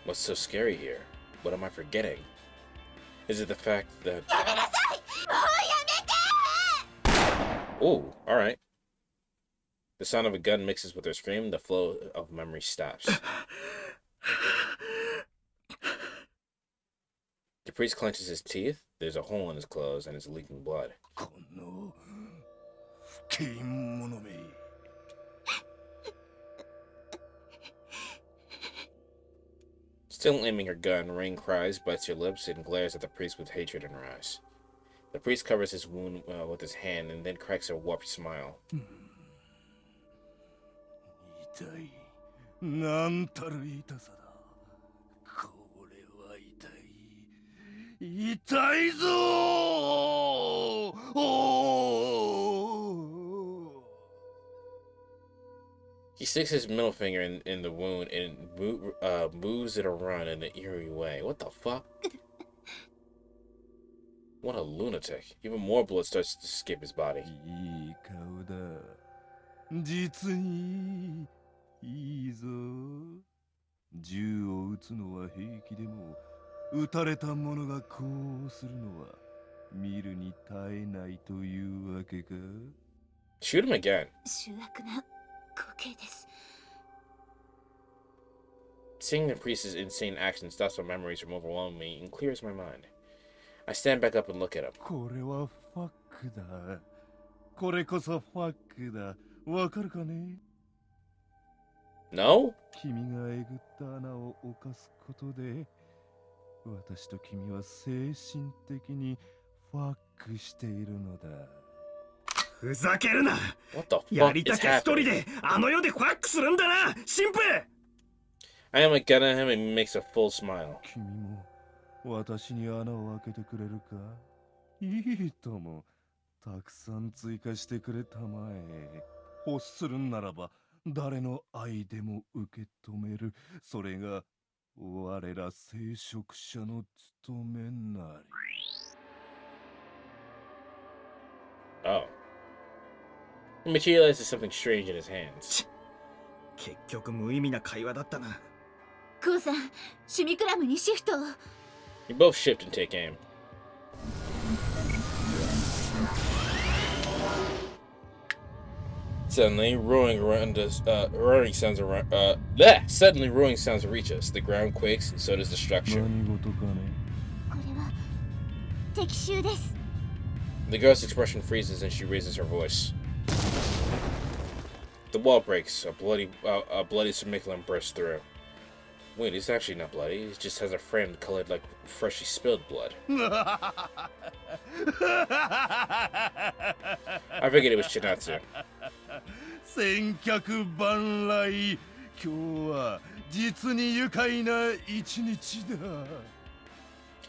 What's so scary here? What am I forgetting? Is it the fact that... やめなさい！もうやめて！ Oh, alright. The sound of a gun mixes with her scream. The flow of memory stops. The priest clenches his teeth. There's a hole in his clothes and it's leaking blood. Still aiming her gun, Rain cries, bites her lips, and glares at the priest with hatred in her eyes. The priest covers his wound with his hand and then cracks a warped smile. なんたる痛さだ。これは痛い。痛いぞー。He sticks his middle finger in the wound and moves it around in an eerie way. What the fuck? What a lunatic. Even more blood starts to escape his body. いい顔だ。実にいいぞ。銃を撃つのは平気でも、撃たれた者がこうするのは見るに耐えないというわけか。Shoot him again. 醜悪な光景です。 Seeing the priest's insane action stops my memories from overwhelming me and clears my mind. I stand back up and look at him. これはファックだ。これこそファックだ。わかるかね？ No? 君がえぐった穴を犯すことで、私と君は精神的にファックしているのだ。ふざけるな。 What the や fuck りた is きゃ一人 happening? であの世でファックするんだな、神父。 I am a gun at him and he makes a full smile. 君も私に穴を開けてくれるか？いいとも。たくさん追加してくれたまえ。欲するならば誰の愛でも受け止める。それが我ら聖職者の務めなり。 Oh. He materializes something strange in his hands. 結局無意味な会話だったな。コウさん、趣味クラブにシフトを。 You both shift and take aim. Suddenly, suddenly roaring sounds reach us. The ground quakes, and so does the structure. 何事かね。これは敵襲です。 The girl's expression freezes and she raises her voice. The wall breaks. A bloody semicolon bursts through. Wait, it's actually not bloody. It just has a frame colored like freshly spilled blood. I figured it was Chinatsu. 千客万来。今日は実に愉快な一日だ。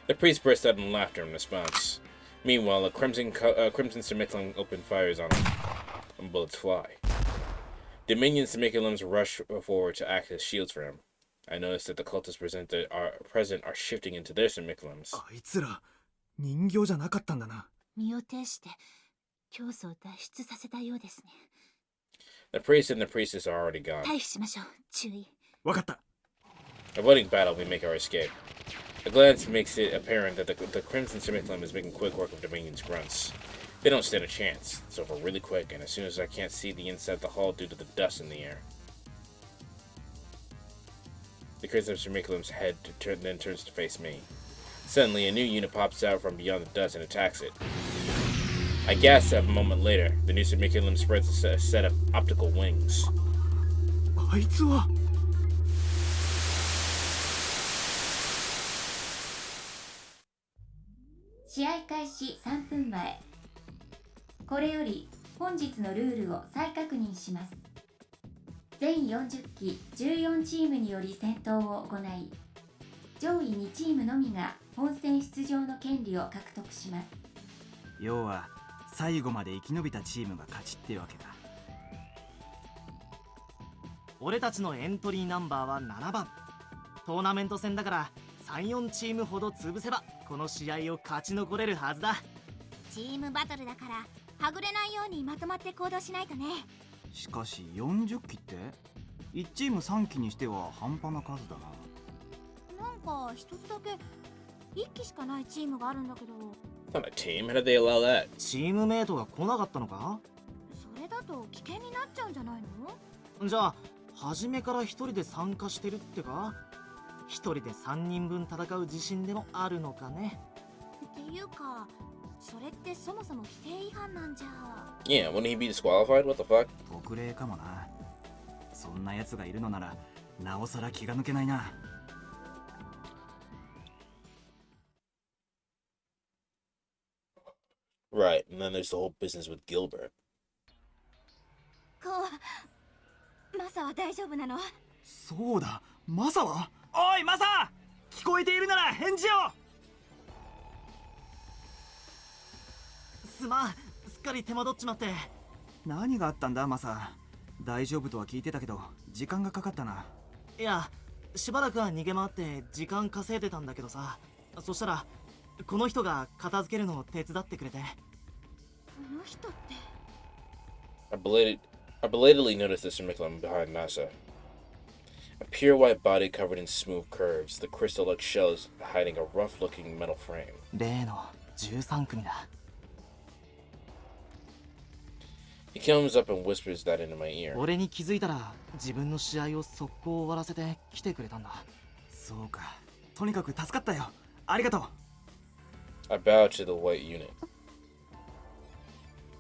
The priest bursts out in laughter in response. Meanwhile, a crimson semicolon open fires on him, and bullets fly. The minion semicolons rush forward to act as shields for him. I notice that the cultists present are shifting into their semicolons. あいつら人形じゃなかったんだな。身を挺して競争を脱出させたようですね。 The priest and the priestess are already gone. 退避しましょう。注意。わかった。 Avoiding battle, we make our escape. A glance makes it apparent that the Crimson Semicolon is making quick work of Dominion's grunts. They don't stand a chance. It's over really quick, and as soon as I can't see the inside of the hall due to the dust in the air. The Crimson Semicolon's head then turns to face me. Suddenly, a new unit pops out from beyond the dust and attacks it. I gasp a moment later. The new Semiculum spreads a set of optical wings. あいつは。試合開始3分前。これより本日のルールを再確認します。全40機14チームにより戦闘を行い、上位2チームのみが本戦出場の権利を獲得します。要は最後まで生き延びたチームが勝ちってわけか。俺たちのエントリーナンバーは7番。トーナメント戦だから3、4チームほど潰せばこの試合を勝ち残れるはずだ。チームバトルだからはぐれないようにまとまって行動しないとね。しかし40機って1チーム3機にしては半端な数だな。なんか一つだけ1機しかないチームがあるんだけど。 Not a team. How did they allow that? チームメイトが来なかったのか。それだと危険になっちゃうんじゃないの。じゃあ初めから1人で参加してるってか。1人で3人分戦う自信でもあるのかね。っていうかそれってそもそも規定違反なんじゃ。 Yeah, wouldn't he be disqualified? What the fuck? 特例かもな。そんな奴がいるのならなおさら気が抜けないな。Right, and then there's the whole business with Gilbert. こうマサは大丈夫なの。そうだ、マサは。おいマサ、聞こえているなら返事を。すまん、すっかり手間取っちまって。何があったんだマサ。大丈夫とは聞いてたけど時間がかかったな。いや、しばらくは逃げ回って時間稼いでたんだけどさ。そしたらこの人が片付けるのを手伝ってくれて。この人って。 I belatedly noticed the Semiculum behind NASA. A pure white body covered in smooth curves, the crystal-like shells hiding a rough-looking metal frame. 例の13組だ。He comes up and whispers that into my ear. 俺に気づいたら自分の試合を速攻終わらせて来てくれたんだ。そうか、とにかく助かったよ。ありがとう。I bow to the white unit.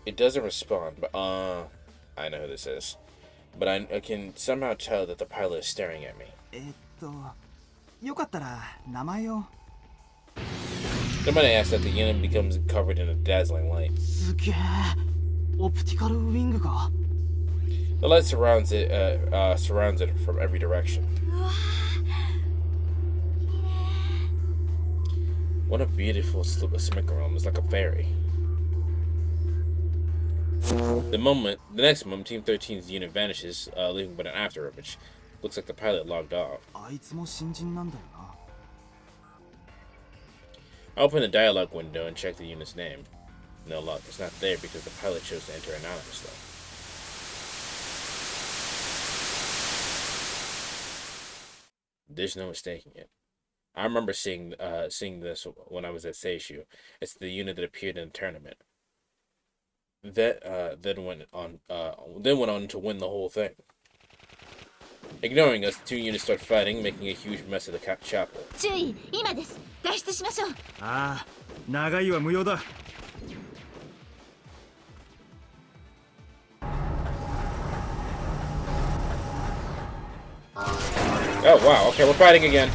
It doesn't respond, but I know who this is. But I can somehow tell that the pilot is staring at me. よかったら名前を。 Somebody asks that the unit becomes covered in a dazzling light. すげえ、オプティカルウィングか。 The light surrounds it from every direction. What a beautiful Semiculum. It's like a fairy. The next moment, Team 13's unit vanishes, leaving but an after image. Looks like the pilot logged off. あいつも新人なんだよな。 I open the dialogue window and check the unit's name. No luck, it's not there because the pilot chose to enter anonymously. There's no mistaking it. I remember seeing this when I was at Seishu. It's the unit that appeared in the tournament. That then went on to win the whole thing. Ignoring us, the two units start fighting, making a huge mess of the chapel. 注意、今です。脱出しましょう。ああ、長いは無用だ。 Oh wow, okay, we're fighting again.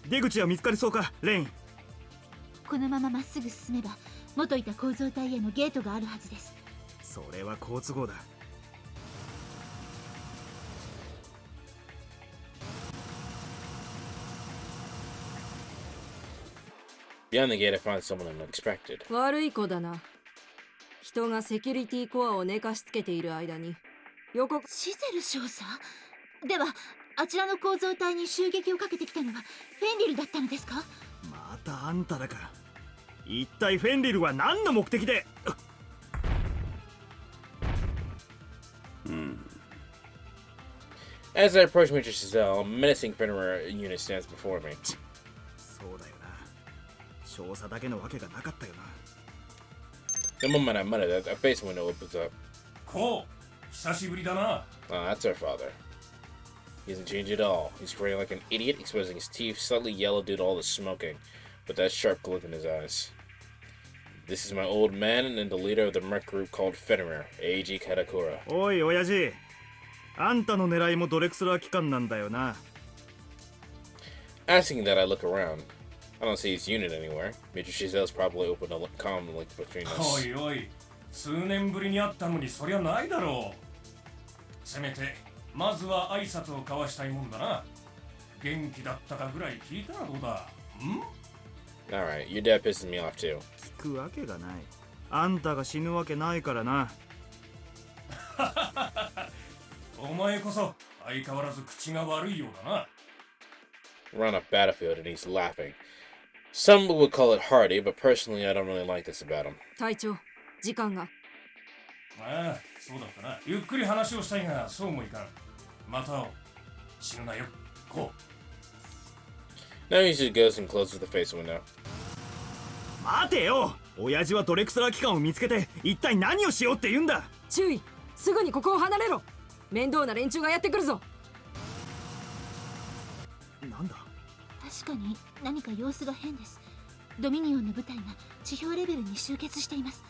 出口は見つかりそうか、レイン。このまままっすぐ進めば元いた構造体へのゲートがあるはずです。それは好都合だ。Beyond the gate, I find someone unexpected. 悪い子だな。人がセキュリティコアを寝かしつけている間に予告。シゼル少佐では、あちらの構造体に襲撃をかけてきたのはフェンリルだったのですか？またあんただか。一体フェンリルは何の目的で。As I approach Major Giselle, a menacing Fenrir unit stands before me. そうだよな。少佐だけのわけがなかったよな。The moment I mutter that, a face window opens up. こう、久しぶりだな。That's our father. He hasn't changed at all. He's grinning like an idiot, exposing his teeth, slightly yellow due to all the smoking, with that sharp glint in his eyes. This is my old man and the leader of the merc group called Fenrir, Eiji Katakura. おい親父、あんたの狙いもドレクスラー機関なんだよな。Asking that, I look around. I don't see his unit anywhere. Major Giselle's probably opened a common link between us. おいおい、数年ぶりに会ったのにそりゃないだろう。せめてまずは挨拶を交わしたいもんだな。元気だったかぐらい聞いたらどうだ。Alright, your dad pisses me off too. 聞くわけがない。あんたが死ぬわけないからな。お前こそ相変わらず口が悪いようだな。We're on a battlefield and he's laughing. Some would call it hardy, but personally I don't really like this about him. 隊長、時間が。ああ、そうだったな。ゆっくり話をしたいが、そうもいかん。また会おう。死ぬなよ。こう。Now he just goes and closes the face window. 待てよ。親父はドレクスラー機関を見つけて一体何をしようって言うんだ。注意、すぐにここを離れろ。面倒な連中がやってくるぞ。なんだ。確かに何か様子が変です。ドミニオンの部隊が地表レベルに集結しています。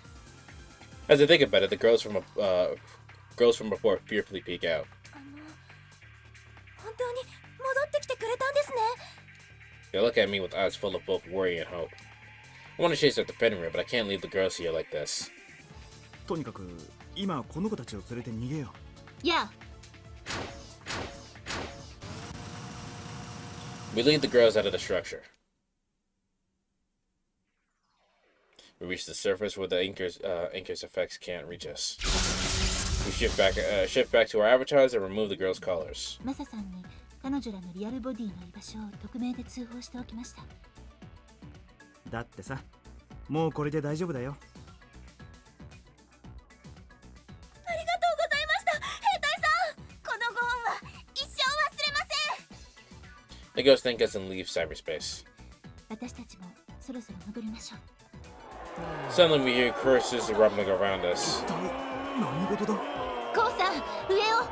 As I think about it, the girls from before fearfully peek out. 本当に戻ってきてくれたんですね。They look at me with eyes full of both worry and hope. I want to chase after Fenrir, but I can't leave the girls here like this. とにかく今この子たちを連れて逃げよう。やあ。We lead the girls out of the structure. We reach the surface where the anchor's effects can't reach us. We shift back to our avatars and remove the girls' collars. マサさんに彼女らのリアルボディの居場所を匿名で通報しておきました。だってさ、もうこれで大丈夫だよ。ありがとうございました、兵隊さん。このご恩は一生忘れません。 The ghosts thank us and leave cyberspace. 私たちもそろそろ戻りましょう。Suddenly we hear curses rumbling around us. 何事だ。コウさん、上を。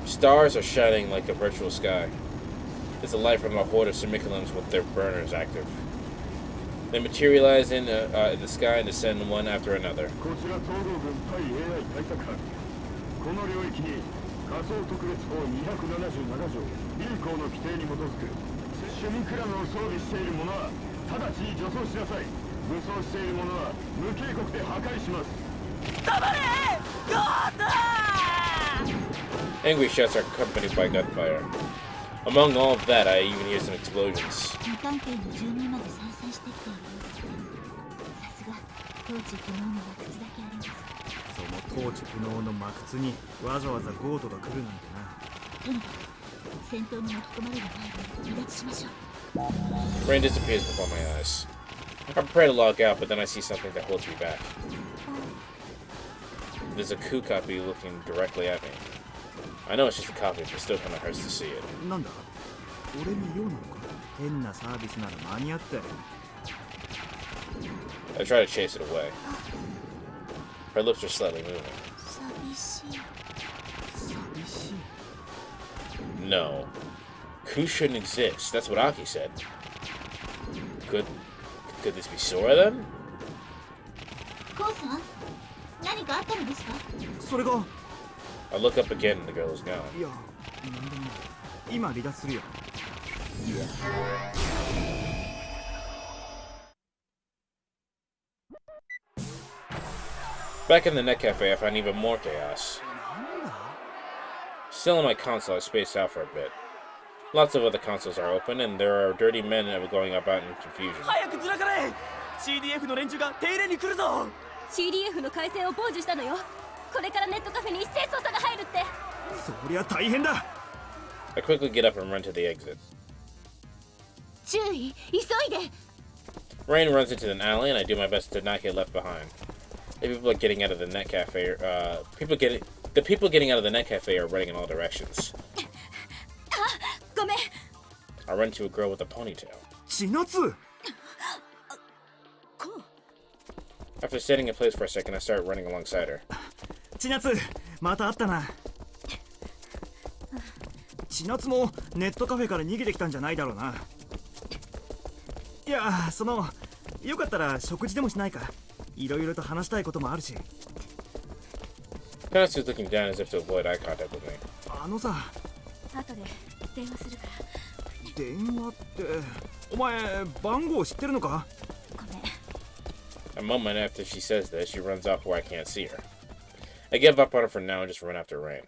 Stars are shining like a virtual sky. It's a light from a horde of semicolons with their burners active. They materialize in the sky and descend one after another. こちら東道軍対 AI 対策班。この領域に仮想特別法277条流行の規定に基づくシュミクラムを装備している者は直ちに除装しなさい。武装している者は無警告で破壊します。黙れ！ゴード！ Angry shots are accompanied by gunfire. Among all of that, I even hear some explosions. 無関係の住民まで参戦してきているようです。さすが統治不能の魔窟だけあります。その統治不能の魔窟にわざわざゴートが来るなんてな。とにかく戦闘に巻き込まれる前に離脱しましょう。Rain disappears before my eyes. I prepare to log out, but then I see something that holds me back. There's a coup copy looking directly at me. I know it's just a copy, but it still kind of hurts to see it. なんだ俺に用なのか。変なサービスなら間に合ったよ。I try to chase it away. Her lips are slightly moving. 寂しい。寂しい。 No. Coup shouldn't exist. That's what Aki said. Could this be Sora then? コウさん、何かあったのですか？それが。I look up again and the girl is gone. いや、なんでも今離脱するよ。Back in the net cafe, I find even more chaos. Still on my console, I spaced out for a bit. Lots of other consoles are open, and there are dirty men going about in confusion. 早くずらかれ CDF の連中が手入れに来るぞ CDF の回線を傍受したのよ。これからネットカフェに一斉捜査が入るって。そりゃ大変だ I quickly get up and run to the exit. 注意、急いで。 Rain runs into an alley, and I do my best to not get left behind. The people are getting out of the net cafe. The people getting out of the net cafe are running in all directions. ごめん。 I run to a girl with a ponytail. 千夏 After standing in place for a second, I start running alongside her. 千夏また会ったな千夏もネットカフェから逃げてきたんじゃないだろうないやよかったら食事でもしないかいろいろと話したいこともあるし Kana's looking down as if to avoid eye contact with me. あのさ後で電話するから。電話ってお前番号知ってるのか A moment after she says this, she runs off where I can't see her. I give up on her for now and just run after Rain.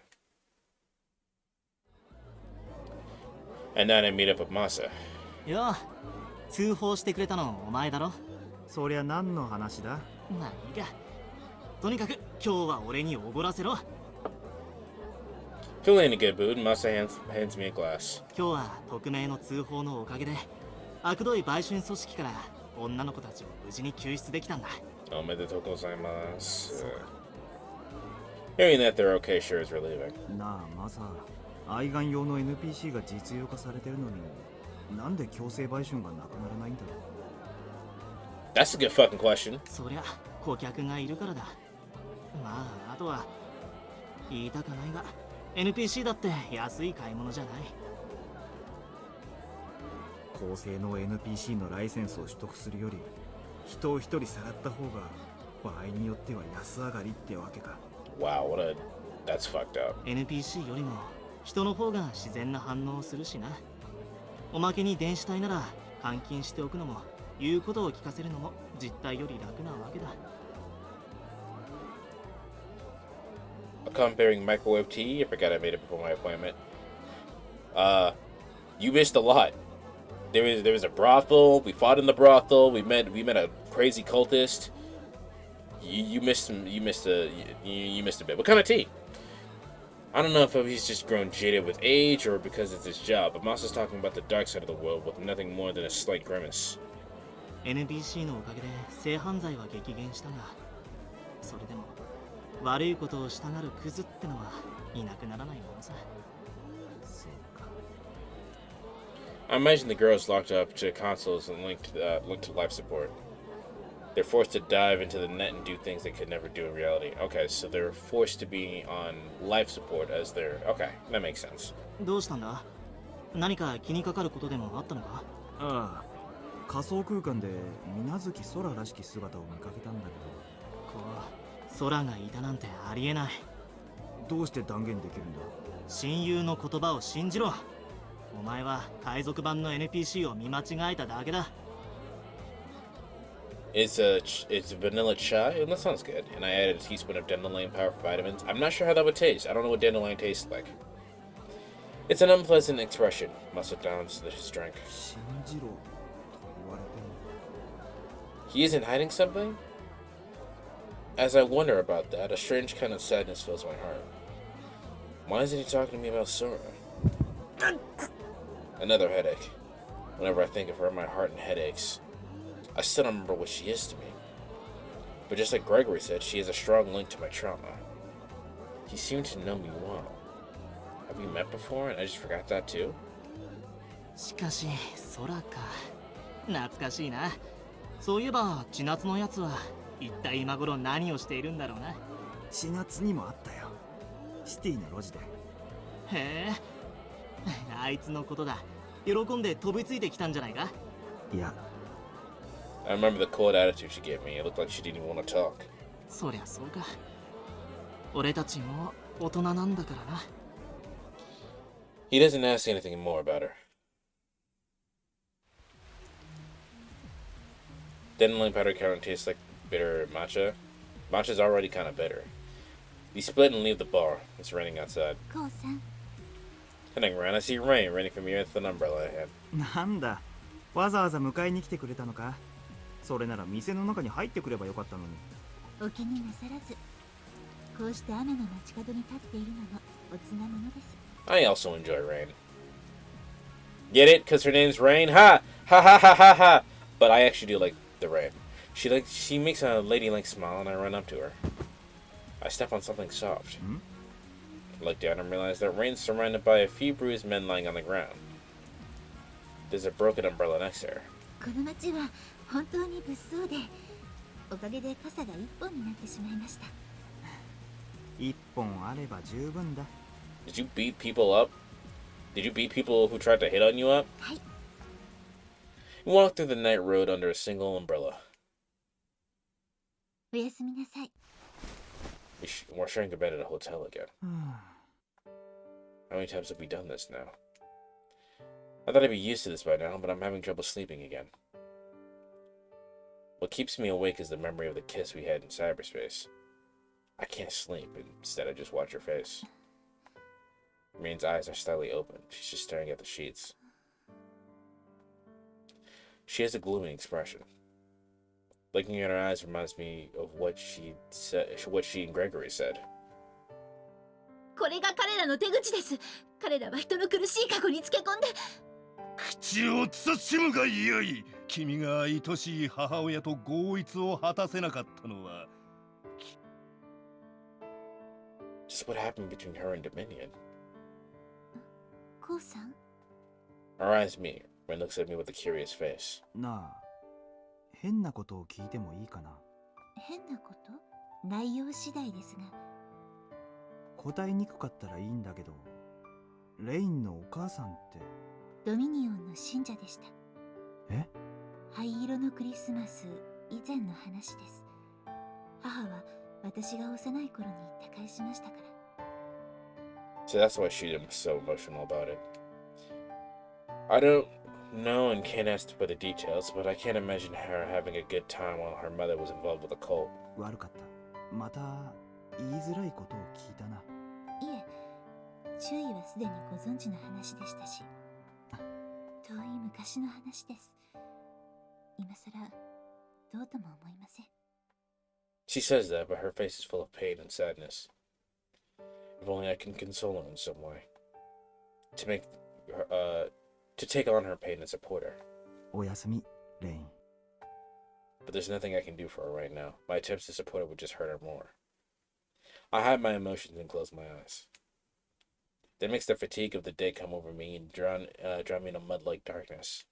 And then I meet up with Masa. よう通報してくれたのお前だろそりゃ何の話だまあいいかとにかく今日は俺におごらせろ Feeling in a good mood, Masa hands me a glass. 今日は匿名の通報のおかげで悪どい売春組織から女の子たちを無事に救出できたんだ Omedetou gozaimasu. Hearing that they're okay sure is relieving. なあマサ愛玩用の NPC が実用化されてるのになんで強制売春がなくならないんだろう That's a good fucking question. そりゃ顧客がいるからだまああとは言いたかないが NPC だって安い買い物じゃない高性能 NPC のライセンスを取得するより人を一人さらった方が場合によっては安上がりってわけか Wow, that's fucked up. NPC よりも人の方が自然な反応をするしなおまけに電子体なら監禁しておくのも言うことを聞かせるのも実体より楽なわけだ Comparing microwave tea, I forgot I made it before my appointment. You missed a lot. There was a brothel. We fought in the brothel. We met a crazy cultist. You missed a bit. What kind of tea? I don't know if he's just grown jaded with age or because it's his job, but Masa's talking about the dark side of the world with nothing more than a slight grimace. NPC のおかげで性犯罪は激減したがそれでも悪いことをしたがるクズってのはいなくならないものさ I imagine the girls locked up to consoles and linked to life support. They're forced to dive into the net and do things they could never do in reality. Okay, so they're forced to be on life support as their... Okay, that makes sense. どうしたんだ何か気にかかることでもあったのかああ仮想空間で水無月空らしき姿を見かけたんだけどこう空がいたなんてありえないどうして断言できるんだ親友の言葉を信じろお前は海賊版の NPC を見間違えただけだ It's vanilla chai. That sounds good. And I added a teaspoon of dandelion powder for vitamins. I'm not sure how that would taste. I don't know what dandelion tastes like. It's an unpleasant expression. Muscle downs his drink. He isn't hiding something? As I wonder about that, a strange kind of sadness fills my heart. Why isn't he talking to me about Sora? Another headache. Whenever I think of her, my heart and headaches. I still don't remember what she is to me. But just like Gregory said, she has a strong link to my trauma. He seemed to know me well. Have we met before and I just forgot that too? しかし、空か。懐かしいな。そういえば、千夏のやつは一体今頃何をしているんだろうな。千夏にもあったよ。シティの路地で。へえ。あいつのことだ。喜んで飛びついてきたんじゃないか？いや。I remember the cold attitude she gave me. It looked like she didn't even want to talk. そりゃそうか。俺たちも大人なんだからな。He doesn't ask anything more about her. Dandelion powder kind of tastes like bitter matcha. Matcha's already kind of bitter. We split and leave the bar. It's raining outside. Turning around, I see Rain running from me with an umbrella in hand. なんだ、わざわざ迎えに来てくれたのか。それなら店の中に入ってくればよかったのに。お気になさらず、こうして雨の街角に立っているのもおつなものです。 I also enjoy Rain. Get it? Cause her name's Rain? Ha! Ha ha ha ha ha! But I actually do like the Rain. She makes a ladylike smile and I run up to her. I step on something soft. I look down and realize that Rain's surrounded by a few bruised men lying on the ground. There's a broken umbrella next to her. この街は本当に物騒で、おかげで傘が一本になってしまいました。一本あれば十分だ。Did you beat people up? Did you beat people who tried to hit on you up? はい。We walked through the night road under a single umbrella. おやすみなさい。We're sharing a bed at a hotel again. How many times have we done this now? I thought I'd be used to this by now, but I'm having trouble sleeping again. What keeps me awake is the memory of the kiss we had in cyberspace. I can't sleep, instead I just watch her face. Rain's eyes are slightly open. She's just staring at the sheets. She has a gloomy expression. Looking at her eyes reminds me of what she and Gregory said. これが彼らの手口です。彼らは人の苦しい過去につけ込んで。口を慎むがよい。君が愛しい母親と合一を果たせなかったのは。Just what happened between her and Dominion? コウさん。 Her eyes meet. Rain looks at me with a curious face. なあ、変なことを聞いてもいいかな。変なこと？内容次第ですが。答えにくかったらいいんだけど、レインのお母さんって。ドミニオンの信者でした。え？灰色のクリスマス以前の話です。母は私が幼い頃に他界しましたから。So that's why she's so emotional about it. I don't know and can't ask for the details, but I can't imagine her having a good time while her mother was involved with a cult. 悪かった。また言いづらいことを聞いたな。いえ、周囲はすでにご存知の話でしたし、遠い昔の話です。今さらどうとも思いません。She says that, but her face is full of pain and sadness. If only I can console her in some way. To take on her pain and support her. おやすみ、レイン。But there's nothing I can do for her right now. My attempts to support her would just hurt her more. I hide my emotions and close my eyes. That makes the fatigue of the day come over me and drown me in a mud-like darkness.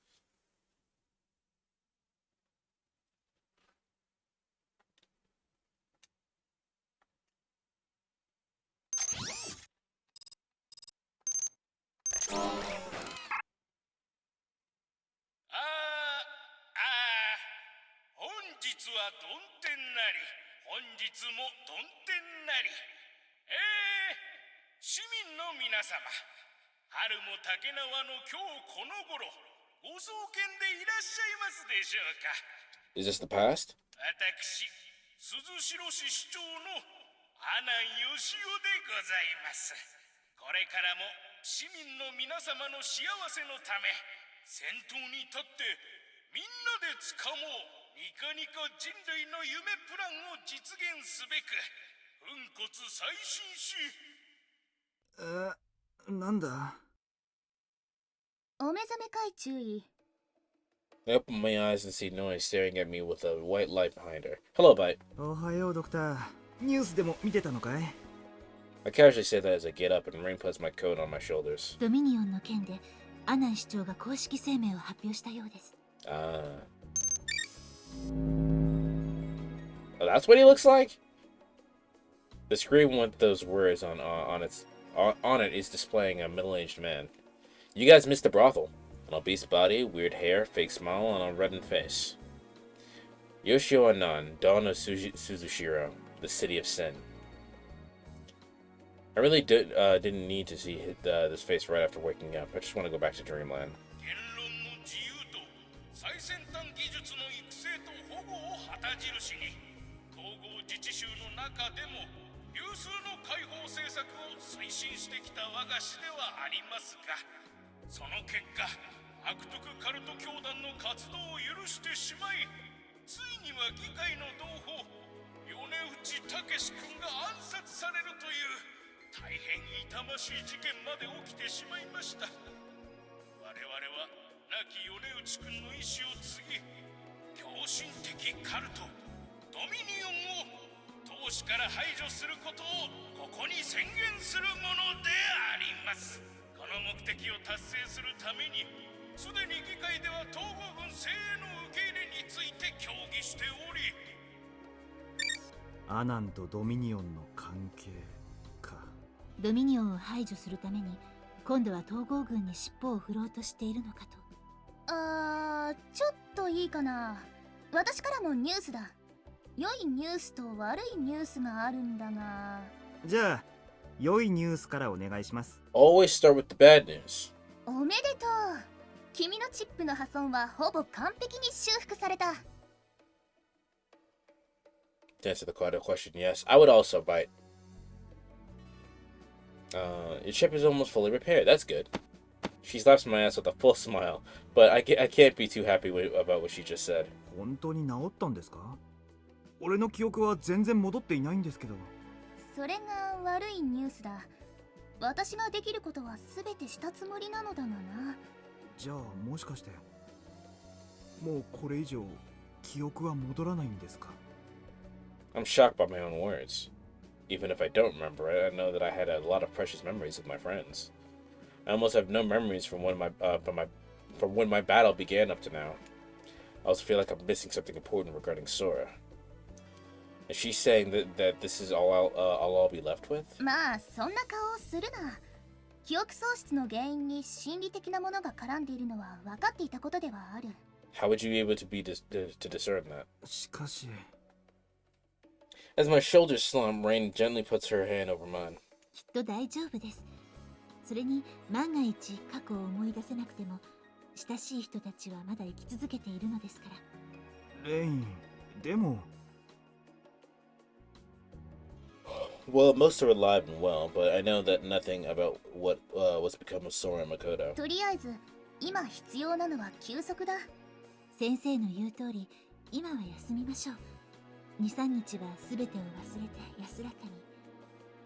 Is this the past? 私、鈴代市市長の阿南義雄でございます。これからも市民の皆様の幸せのため、先頭に立ってみんなでつかもうニコニコ人類の夢プランを実現すべく、粉骨再進し。なんだ。お目覚めかい注意。I open my eyes and see Noise staring at me with a white light behind her. Hello, Bite. おはよう、ドクター。ニュースでも見てたのかい？ I casually say that as I get up and Rain puts my coat on my shoulders. ドミニオンの件で阿南市長が公式声明を発表したようです。Oh, that's what he looks like? The screen with those words on it is displaying a middle-aged man. You guys missed the brothel. An obese body, weird hair, fake smile, and a reddened face. Yoshio Anan, Dawn of Suzushiro, the City of Sin. I really didn't need to see this face right after waking up. I just want to go back to Dreamland. 数の解放政策を推進してきた我が師ではありますが、その結果悪徳カルト教団の活動を許してしまい、ついには議会の同胞米内武君が暗殺されるという大変痛ましい事件まで起きてしまいました。我々は亡き米内君の意志を継ぎ、狂信的カルトドミニオンを当主から排除することをここに宣言するものであります。この目的を達成するために、すでに議会では統合軍精鋭の受け入れについて協議しており、アナンとドミニオンの関係か。ドミニオンを排除するために今度は統合軍に尻尾を振ろうとしているのかと。ちょっといいかな。私からもニュースだ。良いニュースと悪いニュースがあるんだが。じゃあ良いニュースからお願いします。 Always start with the bad news. おめでとう。君のチップの破損はほぼ完璧に修復された。To answer the question, yes, I would also bite. Your chip is almost fully repaired. That's good. She slaps my ass with a full smile, but I can't be too happy about what she just said. 本当に治ったんですか？俺の記憶は全然戻っていないんですけど。それが悪いニュースだ。私ができることは全てしたつもりなのだがな。じゃあもしかしてもうこれ以上記憶は戻らないんですか？ I'm shocked by my own words. Even if I don't remember it, I know that I had a lot of precious memories with my friends. I almost have no memories from when my battle began up to now. I also feel like I'm missing something important regarding Sora. Is she saying that this is all I'll be left with? まあそんな顔をするな。記憶喪失の原因に心理的なものが絡んでいるのは分かっていたことではある。How would you be able to discern that? しかし。As my shoulders slump, Rain gently puts her hand over mine. きっと大丈夫です。それに万が一過去を思い出せなくても、親しい人たちはまだ生き続けているのですから。レイン、でも。Well, most are alive and well, but I know that nothing about what's become of Sora and Makoto. とりあえず今必要なのは休息だ。先生の言う通り、今は休みましょう。2、3日は全てを忘れて安らかに。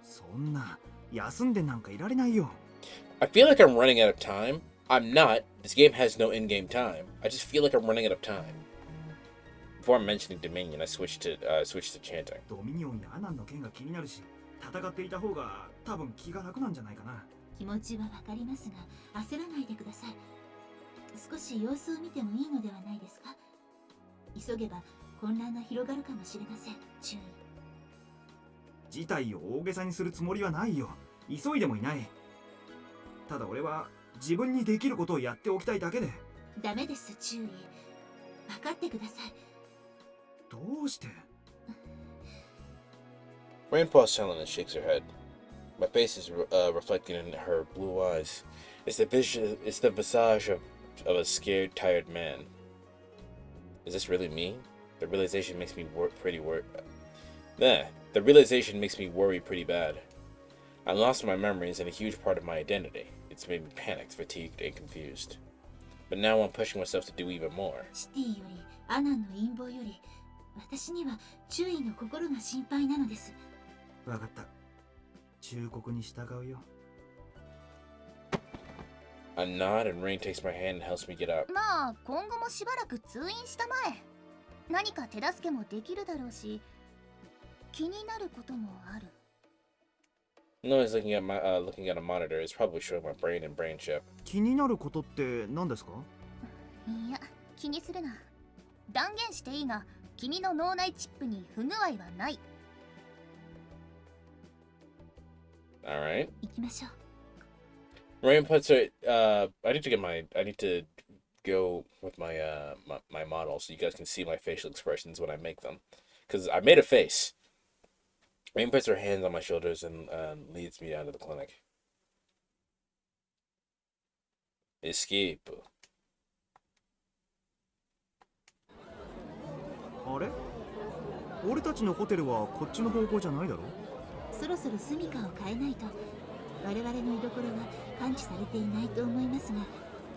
そんな休んでなんかいられないよ。I feel like I'm running out of time. I'm not. This game has no in-game time. I just feel like I'm running out of time. Before mentioning Dominion, I switched to chanting. ドミニオンやアナンの件が気になるし、戦っていた方が多分気が楽なんじゃないかな。気持ちはわかりますが、焦らないでください。少し様子を見てもいいのではないですか。急げば混乱が広がるかもしれません。注意。事態を大げさにするつもりはないよ。急いでもいない。ただ俺は自分にできることをやっておきたいだけで。ダメです、注意。分かってください。どうして？ Rain falls silent and shakes her head. My face is reflected in her blue eyes. It's the visage of a scared, tired man. Is this really me? The realization makes me The realization makes me worry pretty bad. I lost my memories and a huge part of my identity. It's made me panicked, fatigued, and confused. But now I'm pushing myself to do even more. シティよりアナンの陰謀より私には注意の心が心配なのです。わかった。忠告に従うよ。I nod and Rain takes my hand and helps me get up. まあ今後もしばらく通院したまえ。何か手助けもできるだろうし、気になることもある。No one's looking at a monitor. It's probably showing my brain and brain chip. 気になることって何ですか？いや、気にするな。断言していいが、君の脳内チップに不具合はない。Alright. 行きましょう。Rain puts her. I need to go with my my model so you guys can see my facial expressions when I make them, because I made a face. Rain puts her hands on my shoulders and leads me out of the clinic. Escape. あれ？俺たちのホテルはこっちの方向じゃないだろ？そろそろ住処を変えないと。我々の居所は感知されていないと思いますが、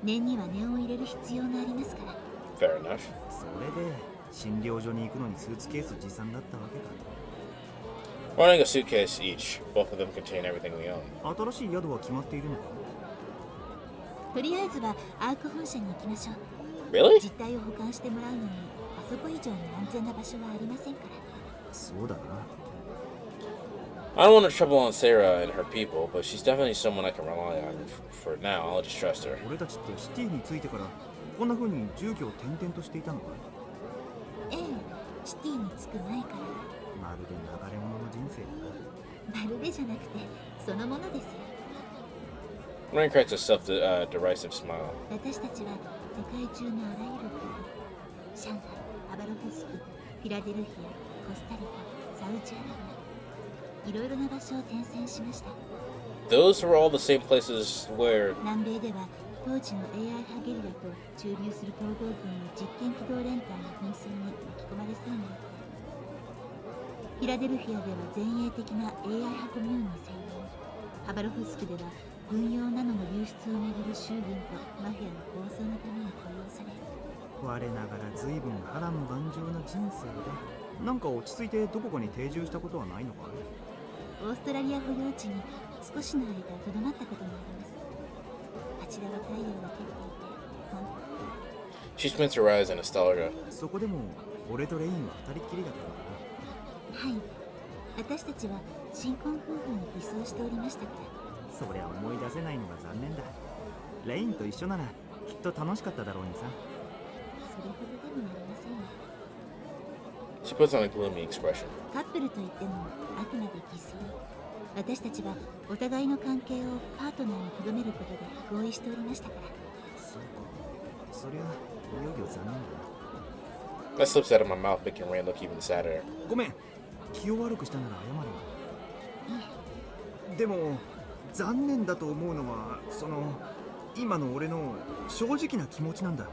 念には念を入れる必要がありますから。Fair enough. それで診療所に行くのにスーツケース持参だったわけか。Running a suitcase each. Both of them contain everything we own. 新しい宿は決まっているのか？とりあえずはアーク本社に行きましょう。 Really? 実態を保管してもらうのにあそこ以上に安全な場所はありませんから。そうだな。I don't want to trouble on Sarah and her people, but she's definitely someone I can rely on. For now, I'll just trust her. 俺たちってシティに着いてからこんな風に住居を転々としていたのか？ええ、シティに着く前から。まるで流れ物の人生だな。まるでじゃなくてそのものですよ。 Rain cracks a self-derisive smile. 私たちは世界中のあらゆる国、上海、ハバロフスク、フィラデルフィア、コスタリカ、サウジアラビア、いろいろな場所を転戦しました。 Those were all the same places where... 南米では当時の AI 派ゲリラと駐留する統合軍の実験機動連隊の紛争に巻き込まれそうになって、フィラデルフィアでは前衛的な AI 派コミューンに専用、ハバロフスクでは軍用ナノの流出をめぐる州軍とマフィアの抗争のために雇用され、我ながら随分波乱万丈な人生で、なんか落ち着いてどこかに定住したことはないのか？オーストラリア保養地に少しの間とどまったことがあります。あちらは太陽が照っていて、本当。 She squints her eyes in nostalgia. そこでも俺とレインは二人っきりだったのかな？はい、私たちは新婚夫婦に偽装しておりましたから。そりゃ思い出せないのが残念だ。レインと一緒ならきっと楽しかっただろうにさ。それほどでもありませんよ。 She puts on a gloomy expression. カップルといってもあくまで偽装。私たちはお互いの関係をパートナーに留めることで合意しておりましたから。そうか。そりゃいよいよ残念だな。 That slips out of my mouth, making Rain look even sadder. ごめん。気を悪くしたなら謝るよ。でも残念だと思うのは今の俺の正直な気持ちなんだ。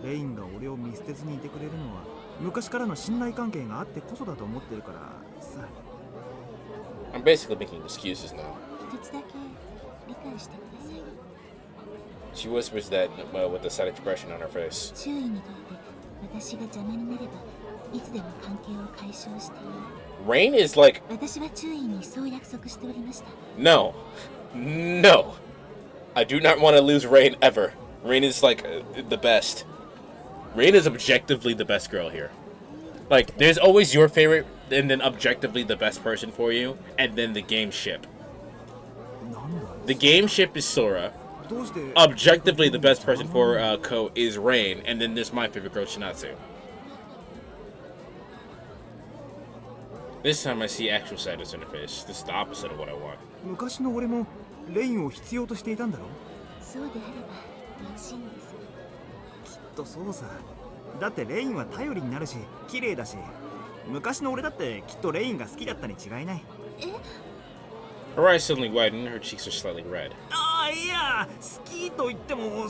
レインが俺を見捨てずにいてくれるのは昔からの信頼関係があってこそだと思ってるからさ。 I'm basically making excuses now. 一つだけ理解してください。 She whispers that with a sad expression on her face. 周囲にとって私が邪魔になればいつでも関係を解消している。 Rain is like... 私は注意にそう約束しておりました。 No. No. I do not want to lose Rain ever. Rain is like the best. Rain is objectively the best girl here. Like, there's always your favorite and then objectively the best person for you, and then the game ship. The game ship is Sora. Objectively the best person for Ko is Rain, and then there's my favorite girl, Shinatsu. This time I see actual sadness in her face. This is the opposite of what I want. 昔の俺もレインを必要としていたんだろ？そうであれば嬉しいんです。きっとそうさ。だってレインは頼りになるし綺麗だし、昔の俺だってきっとレインが好きだったに違いない。Her eyes suddenly widen, her cheeks are slightly red. ああ、いや、好きと言っても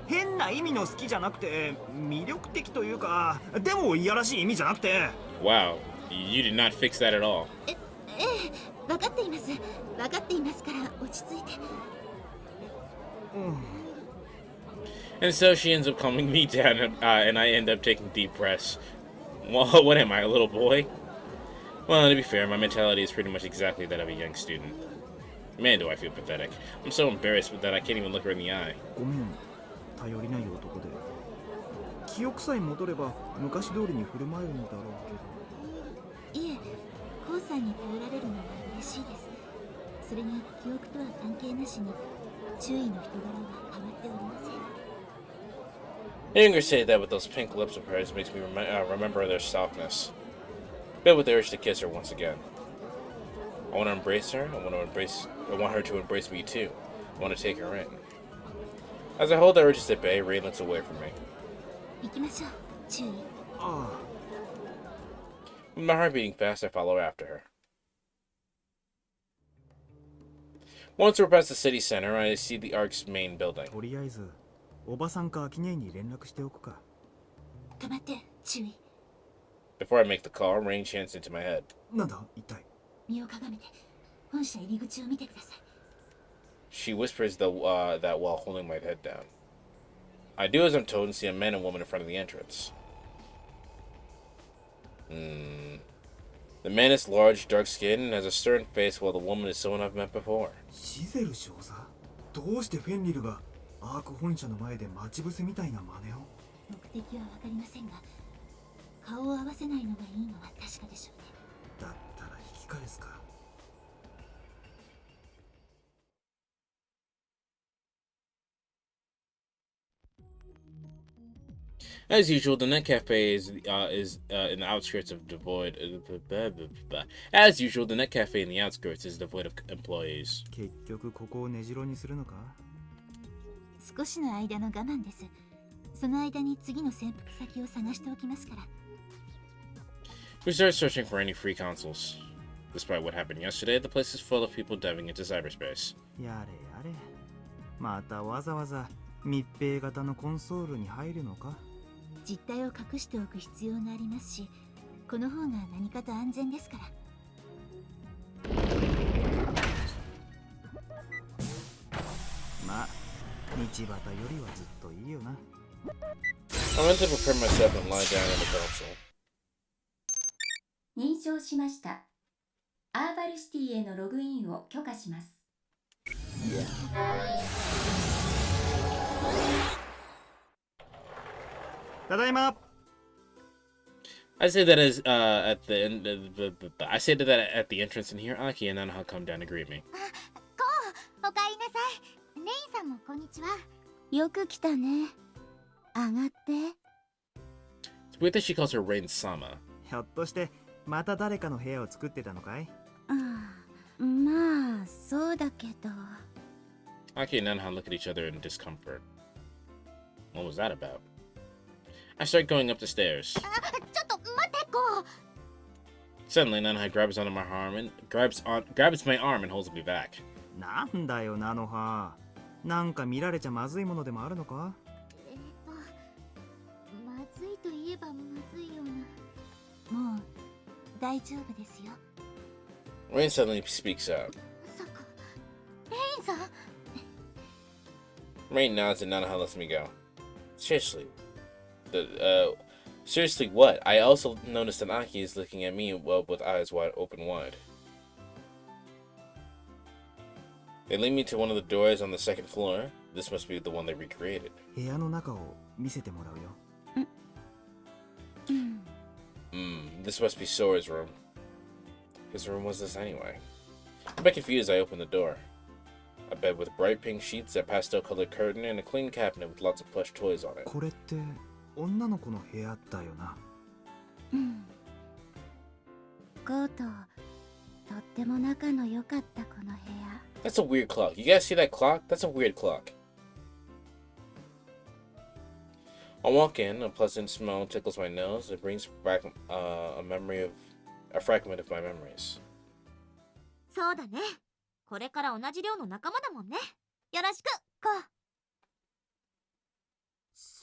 変な意味の好きじゃなくて魅力的というか、でもいやらしい意味じゃなくて。 Wow, you did not fix that at all. ええ、分かっています。分かっていますから落ち着いて。And so she ends up calming me down, and I end up taking deep breaths. Well, what am I, a little boy? Well, to be fair, my mentality is pretty much exactly that of a young student. Man, do I feel pathetic. I'm so embarrassed that I can't even look her in the eye. ごめん、頼りない男で。記憶さえ戻れば昔通りに振る舞えるんだろうけど。いえ、コウさんに頼られるのは嬉しいです。それに記憶とは関係なしに周囲の人柄は変わっておりません。 Hearing her say that with those pink lips of hers makes me remember their softness. Filled with the urge to kiss her once again. I want to embrace her. I want her to embrace me too. I want to take her in. As I hold the urges at bay, Rain looks away from me. 行きましょう、注意。ああ。 With my heart beating fast, I follow after her. Once we're past the city center, I see the Ark's main building. とりあえずおばさんかアキネに連絡しておくか。止まって、注意。 Before I make the call, Rain chants into my head. なんだ、一体。身をかがめて本社入り口を見てください。 She whispers that while holding my head down. I do as I'm told and see a man and woman in front of the entrance. The man is large, dark-skinned, and has a stern face, while the woman is someone I've met before. シゼル少佐、どうしてフェンリルがアーク本社の前で待ち伏せみたいな真似を？目的は分かりませんが、顔を合わせないのがいいのは確かでしょうね。だったら引き返すか。As usual, the net cafe is in the outskirts of devoid. As usual, the net cafe in the outskirts is devoid of employees. 結局ここを根城にするのか？少しの間の我慢です。その間に次の潜伏先を探しておきますから。We start searching for any free consoles. Despite what happened yesterday, the place is full of people diving into cyberspace. やれやれ。またわざわざ密閉型のコンソールに入るのか？実態を隠しておく必要がありますし、この方が何かと安全ですから。まあ、道端よりはずっといいよな。I went to prepare myself and lie down on the console. 認証しました。アーバルシティへのログインを許可します。ただいま。I say that as at the end. I say that at the entrance in here. Aki and Nanaha come down to greet me. おかえりなさい。レインさんもこんにちは。よく来たね。上がって。It's weird that she calls her Rain Sama. ひょっとしてまた誰かの部屋を作ってたのかい？まあ、そうだけど。Aki and Nanaha look at each other in discomfort. What was that about? I start going up the stairs. ちょっと待ってこう。 Suddenly, Nanaha grabs onto my arm and grabs my arm and holds me back. なんだよナノハ。なんか見られちゃまずいものでもあるのか？まずいといえばまずいような。もう大丈夫ですよ。Rain suddenly speaks up. まさかレインさん。 Rain nods and Nanaha lets me go. Seriously. Seriously, what? I also noticed that Aki is looking at me with eyes open wide. They lead me to one of the doors on the second floor. This must be the one they recreated. 部屋の中を見せてもらうよ。This must be Sora's room. Whose room was this anyway? A bit confused, I open the door. A bed with bright pink sheets, a pastel-colored curtain, and a clean cabinet with lots of plush toys on it. これって女の子の部屋だよな。ゴーととっても仲の良かったこの部屋。 That's a weird clock. You guys see that clock? That's a weird clock. I walk in, a pleasant smell tickles my nose. It brings back a fragment of my memories. そうだね。これから同じ寮の仲間だもんね。よろしく、ゴ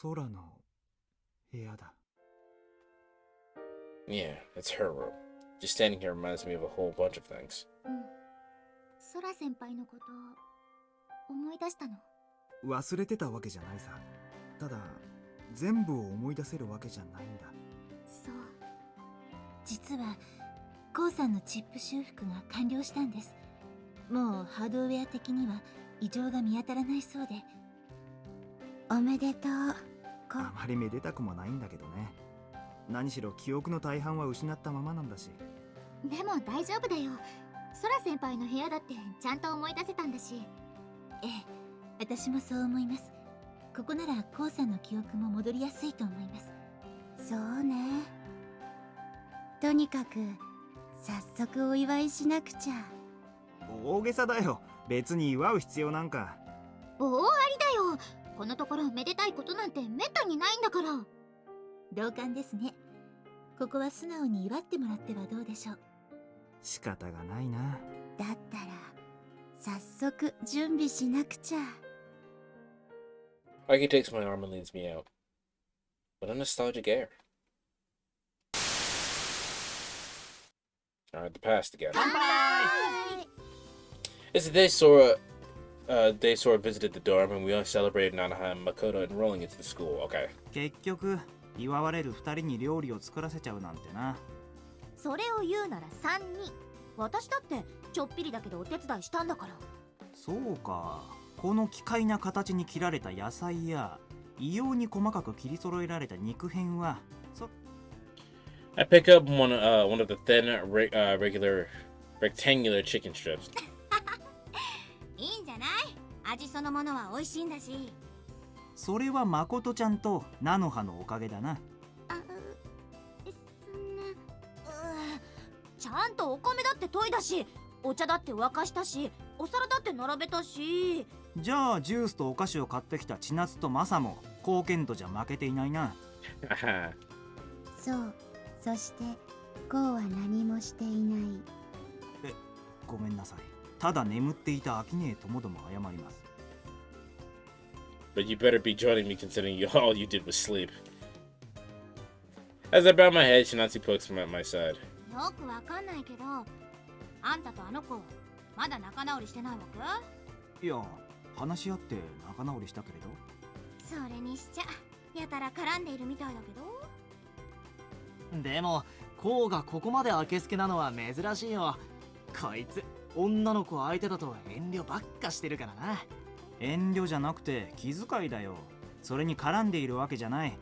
ー。空の部屋だ。Yeah, it's her room. Just standing here reminds me of a whole bunch of things. ソラ先輩のこと思い出したの？忘れてたわけじゃないさ。ただ全部を思い出せるわけじゃないんだ。そう。実はコウさんのチップ修復が完了したんです。もうハードウェア的には異常が見当たらないそうで。おめでとう。あまりめでたくもないんだけどね。何しろ記憶の大半は失ったままなんだし。でも大丈夫だよ。ソラ先輩の部屋だってちゃんと思い出せたんだし。ええ、私もそう思います。ここならコウさんの記憶も戻りやすいと思います。そうね。とにかく早速お祝いしなくちゃ。大げさだよ。別に祝う必要なんか。大ありだよ。このところめでたいことなんてめったにないんだから。同感ですね。ここは素直に祝ってもらってはどうでしょう。仕方がないな。だったら早速準備しなくちゃ。Aki takes my arm and leads me out. What a nostalgic air. Alright, the past again. 乾杯 It's the day Sora visited the dorm and we all celebrated Nanaha and Makoto enrolling into the school. Okay. 結局祝われる2人に料理を作らせちゃうなんてな。それを言うなら3人。私だってちょっぴりだけどお手伝いしたんだから。そうか。この奇怪な形に切られた野菜や異様に細かく切り揃えられた肉片は I pick up one of the thin, regular, rectangular chicken strips. いいんじゃない？味そのものは美味しいんだし。それは誠ちゃんと菜の葉のおかげだな。ちゃんとお米だって研いだし、お茶だって沸かしたし、お皿だって並べたし。じゃあジュースとお菓子を買ってきた千夏とマサも貢献度じゃ負けていないな。そう。そしてゴーは何もしていない。ごめんなさい。ただ眠っていた秋音ともども謝ります。But you better be joining me considering all you did was sleep. As I bow my head, Shinatsu pokes me at my side. よくわかんないけど、あんたとあの子、まだ仲直りしてないわけ？いや、話し合って仲直りしたけれど。それにしちゃ、やたら絡んでいるみたいだけど。でもコウがここまであけすけなのは珍しいよ。こいつ女の子相手だと遠慮ばっかしてるからな。遠慮じゃなくて気遣いだよ。それに絡んでいるわけじゃない。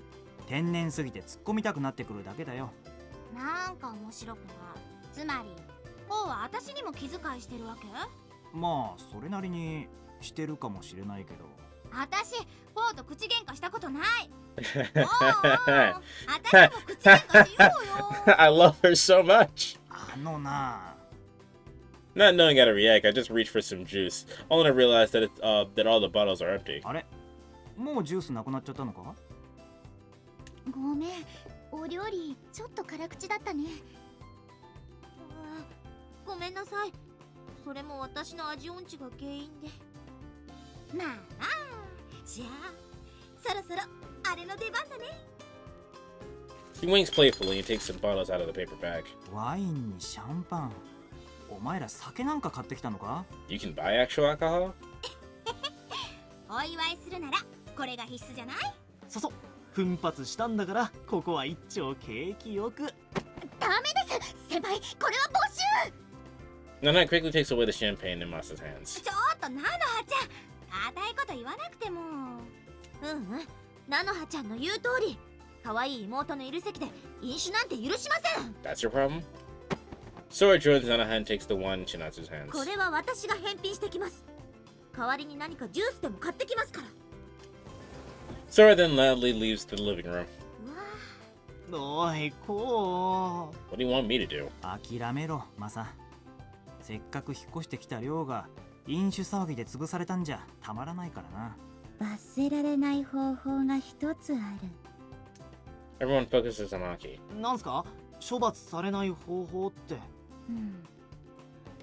天然すぎて突っ込みたくなってくるだけだよ。なんか面白くない。つまりコウは私にも気遣いしてるわけ？まあそれなりにしてるかもしれないけど。私コウと口喧嘩したことない。私も口喧嘩しようよ。I love her so much. あのな。Not knowing how to react, I just reached for some juice, only to realize that that all the bottles are empty. あれ？もうジュースなくなっちゃったのか？ごめん、お料理ちょっと辛口だったね。ごめんなさい。それも私の味音痴が原因で。まあまあ、じゃあそろそろあれの出番だね。He winks playfully and takes some bottles out of the paper bag. ワインにシャンパン。お前ら酒なんか買ってきたのか？ You can buy actual alcohol? お祝いするならこれが必須じゃない？そう奮発したんだからここは一丁景気よく。ダメです先輩、これは没収。Nana quickly takes away the champagne in Masa's hands. ちょっと菜の葉ちゃん、固いこと言わなくても。菜の葉ちゃんの言う通り、可愛い妹のいる席で飲酒なんて許しません。 That's your problem? Sora joins Nanaha and takes the wine in Chinatsu's hands. これは私が返品してきます。代わりに何かジュースでも買ってきますから。Sora then loudly leaves the living room. おいこう。 What do you want me to do? 諦めろマサ。せっかく引っ越してきた寮が飲酒騒ぎで潰されたんじゃたまらないからな。罰せられない方法が一つある。 Everyone focuses on Aki. なんすか？処罰されない方法って。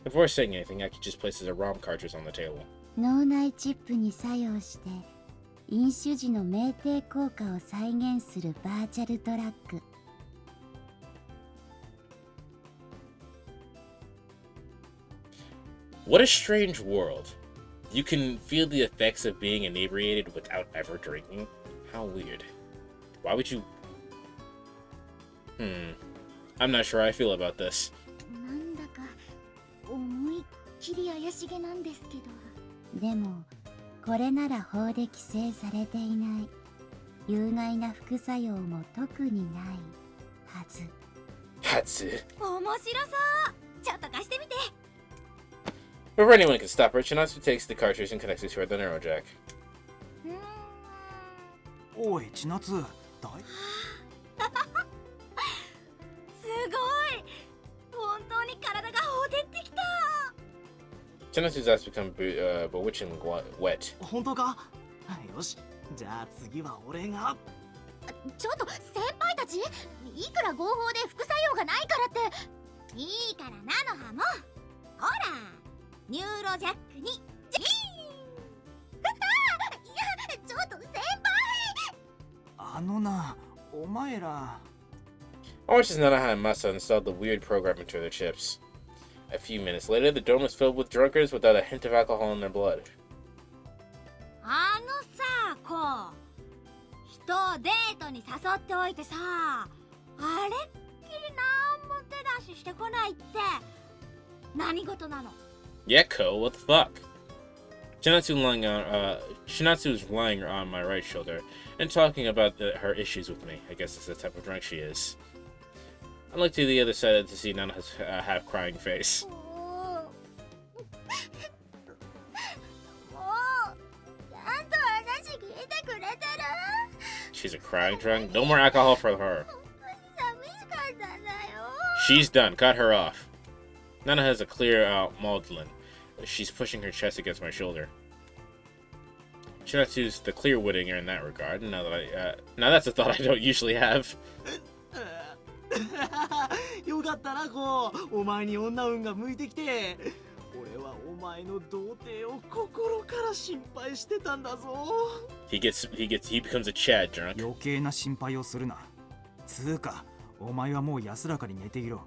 Before saying anything, Aki just places a ROM cartridge on the table. 脳内チップに作用して飲酒時の酩酊効果を再現するバーチャルドラッグ。What a strange world. You can feel the effects of being inebriated without ever drinking? How weird. Why would you... I'm not sure how I feel about this. なんだか思いっきり怪しげなんですけど。でもこれなら法で規制されていない。有害な副作用も特にないはず。はず。面白そう。ちょっと貸してみて。Before anyone can stop her, Chinatsu takes the cartridge and connects it to her neurojack. おい千夏、大すごい。本当に体がほてってきた。Chinatsu's eyes become bewitchingly wet. 本当か？よし、じゃあ次は俺が。ちょっと先輩たち、いくら合法で副作用がないからって。いいから菜の葉も。ほら、ニューロジャックにジャキーン。いや、ちょっと先輩。あのな、お前ら。I watched as Nanaha and Masa installed the weird program into their chips. A few minutes later, the dorm was filled with drunkards without a hint of alcohol in their blood. あのさ、こう人をデートに誘っておいてさ、あれっきりなんも手出ししてこないって何事なの？ Yeah, Ko, what the fuck? Shinatsu was lying on my right shoulder and talking about her issues with me. I guess that's the type of drunk she is. I looked to the other side to see Nana's half-crying face. もうちゃんと話聞いてくれてる？ She's a crying drunk? No more alcohol for her. 寂しかったんだよ。 She's done. Cut her off. Nana has a clear maudlin. She's pushing her chest against my shoulder. Shinatsu's the clear-witting in that regard. Now that's a thought I don't usually have. よかったな、こう。お前に女運が向いてきて。俺はお前の童貞を心から心配してたんだぞ。He becomes a Chad drunk. 余計な心配をするな。つうか、お前はもう安らかに寝ていろ。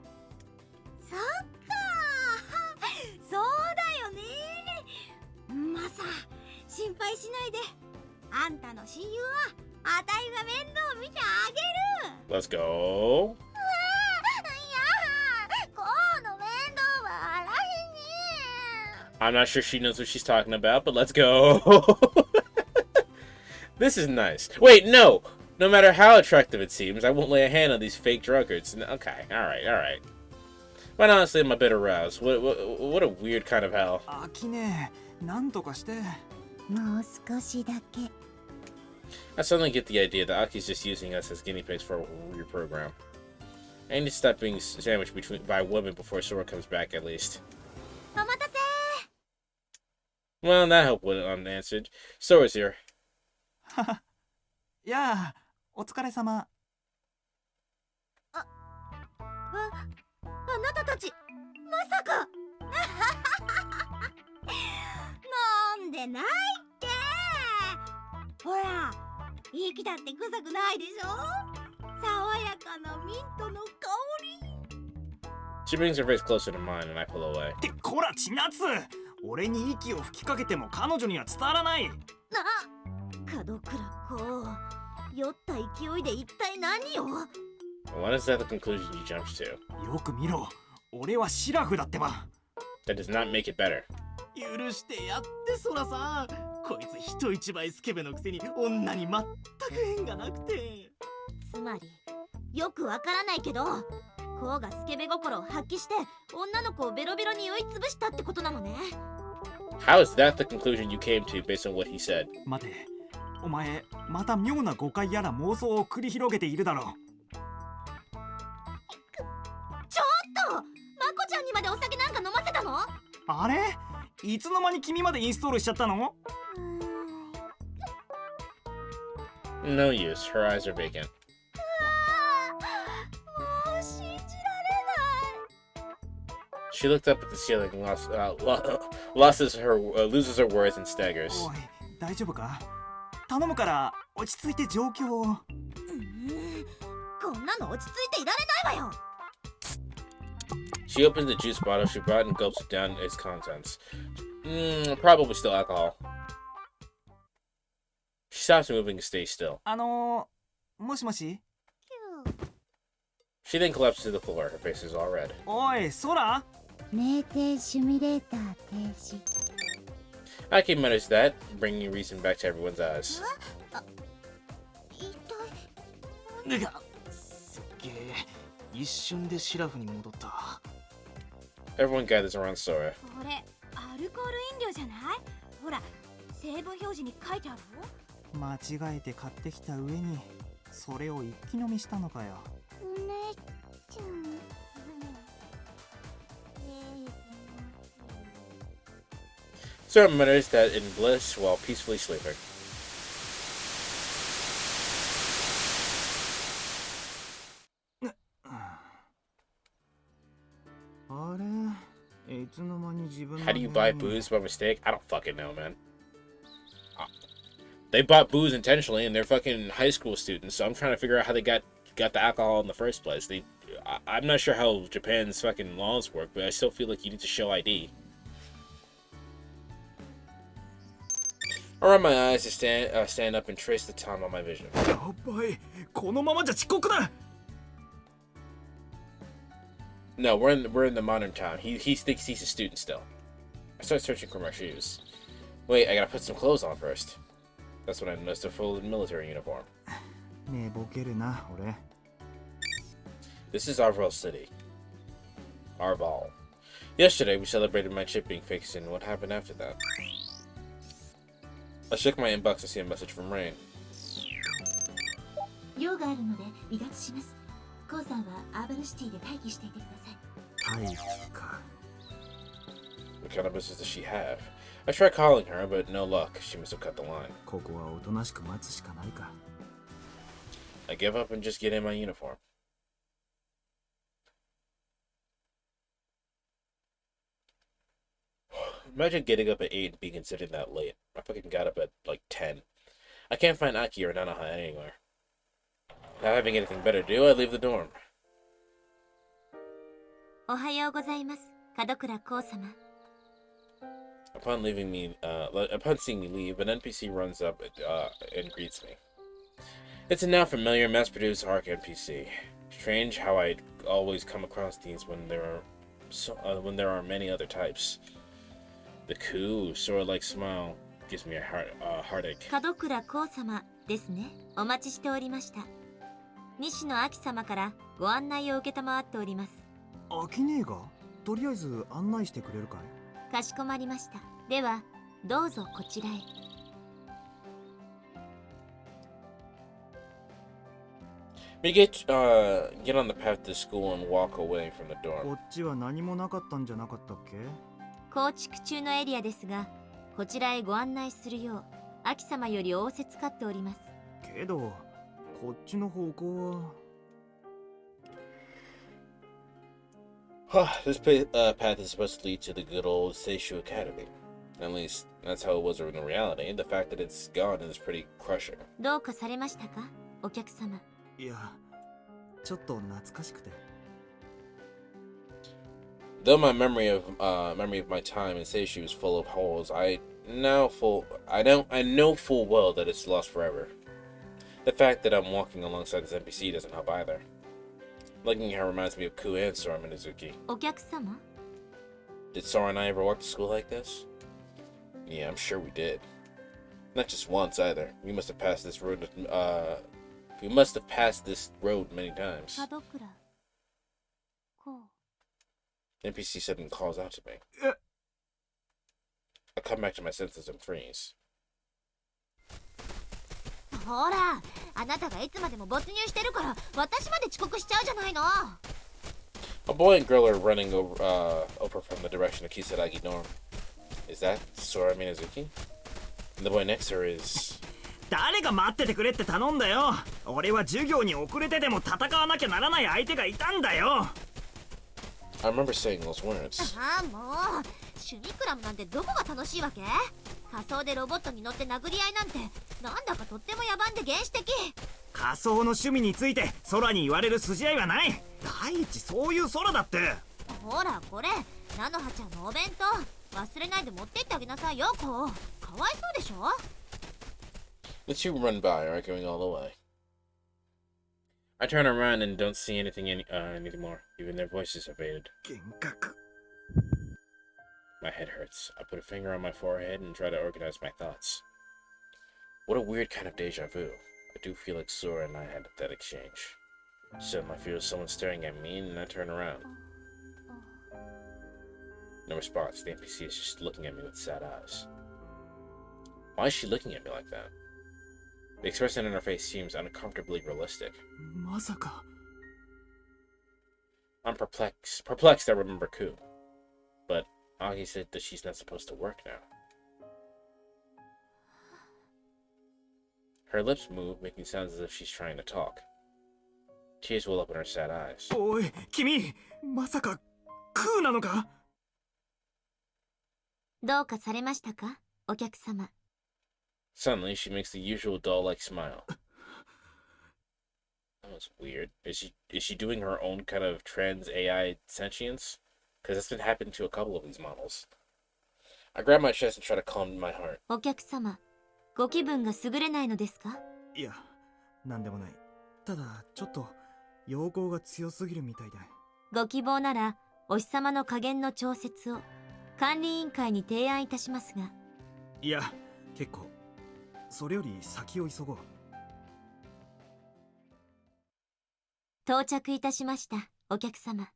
そっかー、そうだよね。マサ、心配しないで。あんたの親友はあたいが面倒見てあげる。 Let's go. この面倒はあらへんに。 I'm not sure she knows what she's talking about, but let's go. This is nice. Wait, no! No matter how attractive it seems, I won't lay a hand on these fake drunkards. Okay, alright. But honestly, I'm a bit aroused. What a weird kind of hell. アキネ、なんとかして。もう少しだけ。 I suddenly get the idea that Aki's just using us as guinea pigs for a weird program. I need to stop being sandwiched by women before Sora comes back, at least. お待たせ。 Well, that hope went unanswered. Sora's here. やあ、お疲れ様。あなたたち、まさか。飲んでないって。ほら、息だって臭くないでしょ。爽やかなミントの香り。 She brings her face closer to mine and I pull away. ってこら、千夏！俺に息を吹きかけても彼女には伝わらない。門倉こう、酔った勢いで一体何を？ What is that the conclusion you jumped to? よく見ろ。俺はシラフだってば。 That does not make it better. 許してやって、ソラさん。こいつ人一倍スケベのくせに女に全く縁がなくて。つまり、よくわからないけど、こうがスケベ心を発揮して女の子をベロベロに酔いつぶしたってことなのね。 How is that the conclusion you came to based on what he said? 待て、お前また妙な誤解やら妄想を繰り広げているだろう。ちょっと、まこちゃんにまでお酒なんか飲ませたの？あれ？いつの間に君までインストールしちゃったの？ No use. Her eyes are vacant. もう信じられない。 She looked up at the ceiling, loses her words and staggers. おい、大丈夫か？頼むから落ち着いて状況を。こんなの落ち着いていられないわよ。 She opens the juice bottle she brought and gulps it down its contents. Probably still alcohol. She stops moving and stays still. もしもし？ She then collapses to the floor. Her face is all red. おい、ソラ？酩酊シミュレーター停止。Aki mutters that, bringing reason back to everyone's eyes. すっげえ、一瞬でシラフに戻った。 Everyone gathers around Sora. これアルコール飲料じゃない？ほら、成分表示に書いてあるよ。間違えて買ってきた上にそれを一気飲みしたのかよ。お姉ちゃん。 Sora mutters that in bliss while peacefully sleeping. あれ、いつの間に自分の How do you buy booze by mistake? I don't fucking know, man. They bought booze intentionally and they're fucking high school students, so I'm trying to figure out how they got got the alcohol in the first place. I'm not sure how Japan's fucking laws work, but I still feel like you need to show ID. I rub my eyes to stand up and trace the time on my vision. やばい、このままじゃ遅刻だ。No, we're in the modern time. He thinks he's a student still. I start searching for my shoes. Wait, I gotta put some clothes on first. That's when I noticed a full military uniform. 寝ぼけるな、俺。This is Arval City. Arval. Yesterday, we celebrated my chip being fixed, and what happened after that? I checked my inbox to see a message from Rain. 用があるので離脱します。コウさんはアーバルシティで待機していてください。待機か。What kind of business does she have? I tried calling her, but no luck. She must have cut the line. ここはおとなしく待つしかないか。I give up and just get in my uniform. Imagine getting up at 8 and being considered that late. I fucking got up at like 10. I can't find Aki or Nanaha anywhere. Not having anything better to do, I leave the dorm. おはようございます、門倉こう様。Upon seeing me leave, an NPC runs up and greets me. It's a now familiar mass-produced ARC NPC. Strange how I always come across these when there are many other types. The cool, sword-like smile gives me a heartache. 門倉こう様ですね。お待ちしておりました。西野明様からご案内を受けたまわっております。飽きねえが、とりあえず案内してくれるかい？かしこまりました。ではどうぞこちらへ。We get on the path to school and walk away from the こ dorm. っちは何もなかったんじゃなかったっけ？構築中のエリアですが、こちらへご案内するよう秋様より仰せつかっております。けど、こっちの方向は。This path is supposed to lead to the good old Seishu Academy. At least, that's how it was in reality. The fact that it's gone is pretty crushing. どうかされましたか、お客様。いや、ちょっと懐かしくて。Though my memory of my time in Seishu is full of holes, I know full well that it's lost forever. The fact that I'm walking alongside this NPC doesn't help either. Looking at her reminds me of Ku and Sora Minazuki. お客様？ Did Sora and I ever walk to school like this? Yeah, I'm sure we did. Not just once either. We must have passed this road. Many times. 門倉こう。NPC suddenly calls out to me. I come back to my senses and freeze. ほら、あなたがいつまでも没入してるから私まで遅刻しちゃうじゃないの。 A boy and girl are running over from the direction of Kisaragi dorm. Is that Sora Minazuki? And the boy next to her is... 誰が待っててくれって頼んだよ。俺は授業に遅れてでも戦わなきゃならない相手がいたんだよ。I remember saying those words. ああ、もう趣味クラブなんてどこが楽しいわけ？仮想でロボットに乗って殴り合いなんてなんだかとっても野蛮で原始的。仮想の趣味について空に言われる筋合いはない。第一そういう空だって。ほらこれ菜の葉ちゃんのお弁当忘れないで持ってってあげなさいよ。こうかわいそうでしょ。 The two run by, arguing all the way. I turn around and don't see anything anymore. Even their voices have faded. My head hurts. I put a finger on my forehead and try to organize my thoughts. What a weird kind of deja vu. I do feel like Sora and I had that exchange. Suddenly I feel someone staring at me and I turn around. No response. The NPC is just looking at me with sad eyes. Why is she looking at me like that? The expression on her face seems uncomfortably realistic. まさか。 I'm perplexed I remember Ku. But Agi said that she's not supposed to work now. Her lips move, making sounds as if she's trying to talk. Tears well up in her sad eyes. おい、君、まさかクーなのか？どうかされましたか、お客様。 Suddenly, she makes the usual doll-like smile. That's weird. Is she doing her own kind of trans AI sentience? Because it's been happening to a couple of these models. I grab my chest and try to calm my heart. お客様、ご気分が優れないのですか？いや、なんでもない。ただ、ちょっと要望が強すぎるみたいで。ご希望なら、お日様の加減の調節を管理委員会に提案いたしますが。いや、結構。それより先を急ごう。到着いたしました、お客様。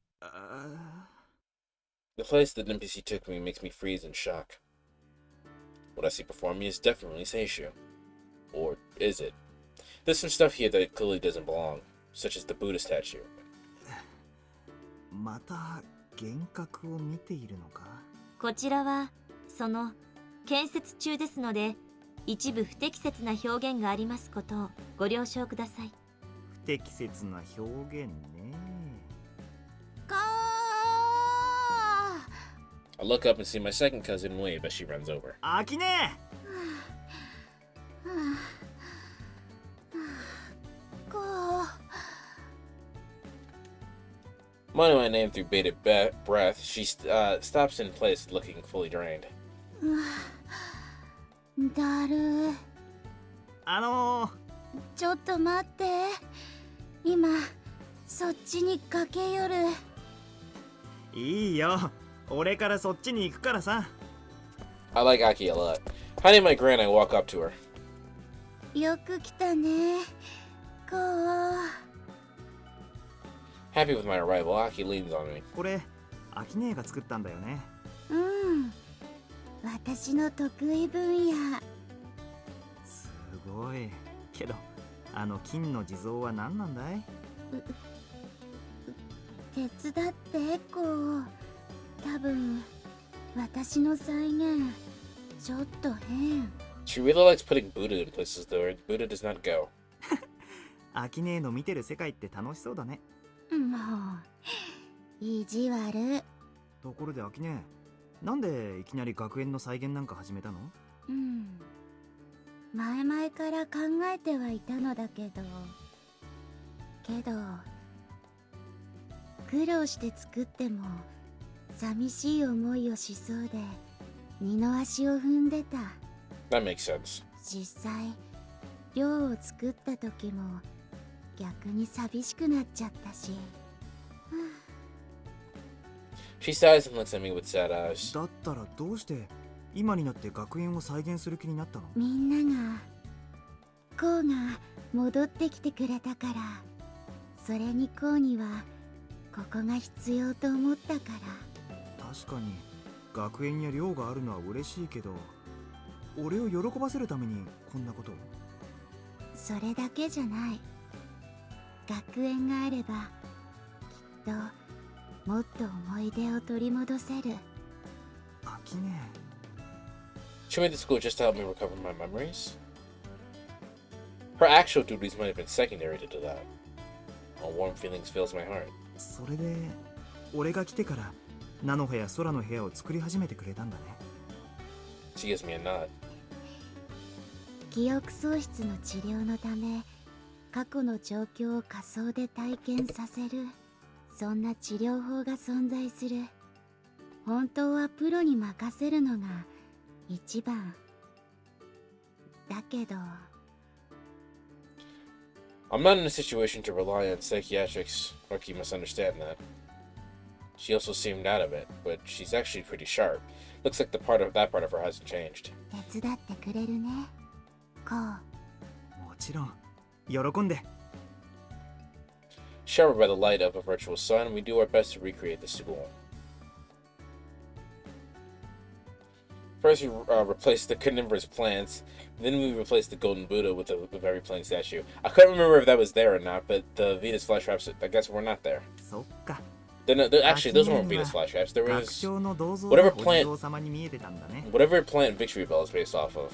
The place that NPC took me makes me freeze in shock. What I see before me is definitely Seishu. Or is it? There's some stuff here that clearly doesn't belong, such as the Buddha statue. また幻覚を見ているのか？こちらは、建設中ですので、一部不適切な表現がありますことをご了承ください。不適切な表現ね。I look up and see my second cousin wave as she runs over. アキネ！Moaning my name through bated breath, she stops in place looking fully drained. だる。ちょっと待って。今そっちに駆け寄る。いいよ。俺からそっちに行くからさ。I like Aki a lot. Hiding my grin, I walk up to her. よく来たね。こう。Happy with my arrival, Aki leans on me. これ、アキネが作ったんだよね。うん。私の得意分野。すごい。けど、金の地蔵は何なんだい？手伝ってこう。多分私の再現ちょっと変。 She really likes putting Buddha in places though Buddha does not go. アキネの見てる世界って楽しそうだね。もう意地悪。ところでアキネ、なんでいきなり学園の再現なんか始めたの？前々から考えてはいたのだけど苦労して作っても寂しい思いをしそうで二の足を踏んでた。 That makes sense. 実際寮を作った時も逆に寂しくなっちゃったし。She sighs and looks at me with sad eyes. だったらどうして今になって学園を再現する気になったの？みんながこうが戻ってきてくれたから、それにこうにはここが必要と思ったから。確かに学園や寮があるのは嬉しいけど、俺を喜ばせるためにこんなことを？それだけじゃない。学園があればきっともっと思い出を取り戻せる。アキネ。She made the school just to help me recover my memories? Her actual duties might have been secondary to that. A warm feelings fills my heart. それで俺が来てから菜の部屋空の部屋を作り始めてくれたんだね。 She gives me a nod. 記憶喪失の治療のため過去の状況を仮想で体験させる、そんな治療法が存在する。本当はプロに任せるのが一番だけど。 I'm not in a situation to rely on psychiatrics. Rocky must understand that. She also seemed out of it, but she's actually pretty sharp. Looks like that part of her hasn't changed. 手伝ってくれるね、こう。もちろん。喜んで。 Showered by the light of a virtual sun, we do our best to recreate the school. First, we replaced the carnivorous plants. Then we replaced the golden Buddha with a very plain statue. I couldn't remember if that was there or not, but the Venus flash wraps, I guess, were not there. そっか。Actually, those weren't Venus flash wraps. There was whatever plant Victory Bell is based off of.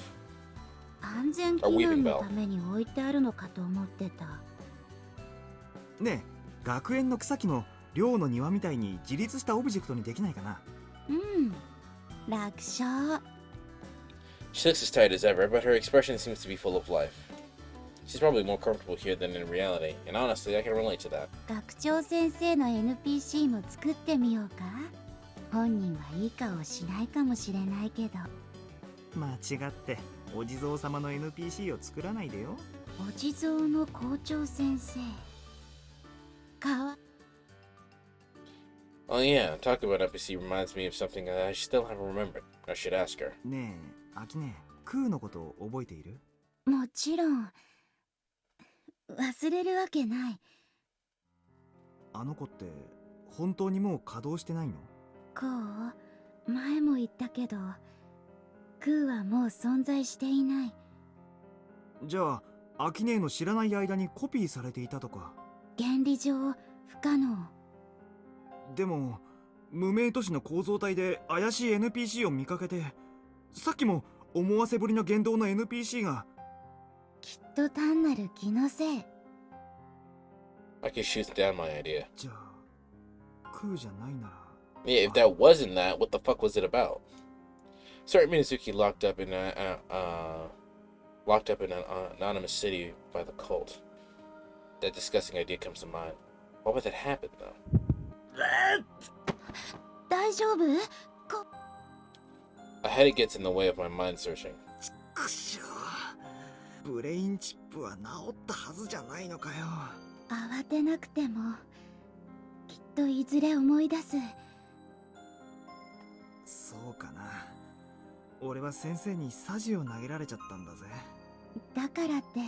安全祈願のために置いてあるのかと思ってた。ねえ、学園の草木も寮の庭みたいに自立したオブジェクトにできないかな？楽勝。 She looks as tired as ever, but her expression seems to be full of life. She's probably more comfortable here than in reality, and honestly, I can relate to that. 学長先生の NPC も作ってみようか。本人はいい顔しないかもしれないけど。間違ってお地蔵様の NPC を作らないでよ。お地蔵の校長先生。かわ。Oh yeah, talking about NPC reminds me of something that I still haven't remembered. I should ask her. ねえ、アキネ、クーのこと覚えている？もちろん。忘れるわけない。あの子って本当にもう稼働してないの？こう、前も言ったけど、クーはもう存在していない。じゃあ、アキネの知らない間にコピーされていたとか？原理上不可能。でも無名都市の構造体で怪しい NPC を見かけて、さっきも思わせぶりの言動の NPC が。きっと単なる気のせい。I can shoot down my idea. じゃあクーじゃないなら。Yeah, if that wasn't that, what the fuck was it about? Start Minazuki locked up in an anonymous city by the cult. That disgusting idea comes to mind. Why would that happen, though? 大丈夫？ A headache gets in the way of my mind searching. くしょー。ブレインチップは治ったはずじゃないのかよ。慌てなくてもきっといずれ思い出す。そうかな。俺は先生にサジを投げられちゃったんだぜ。だからって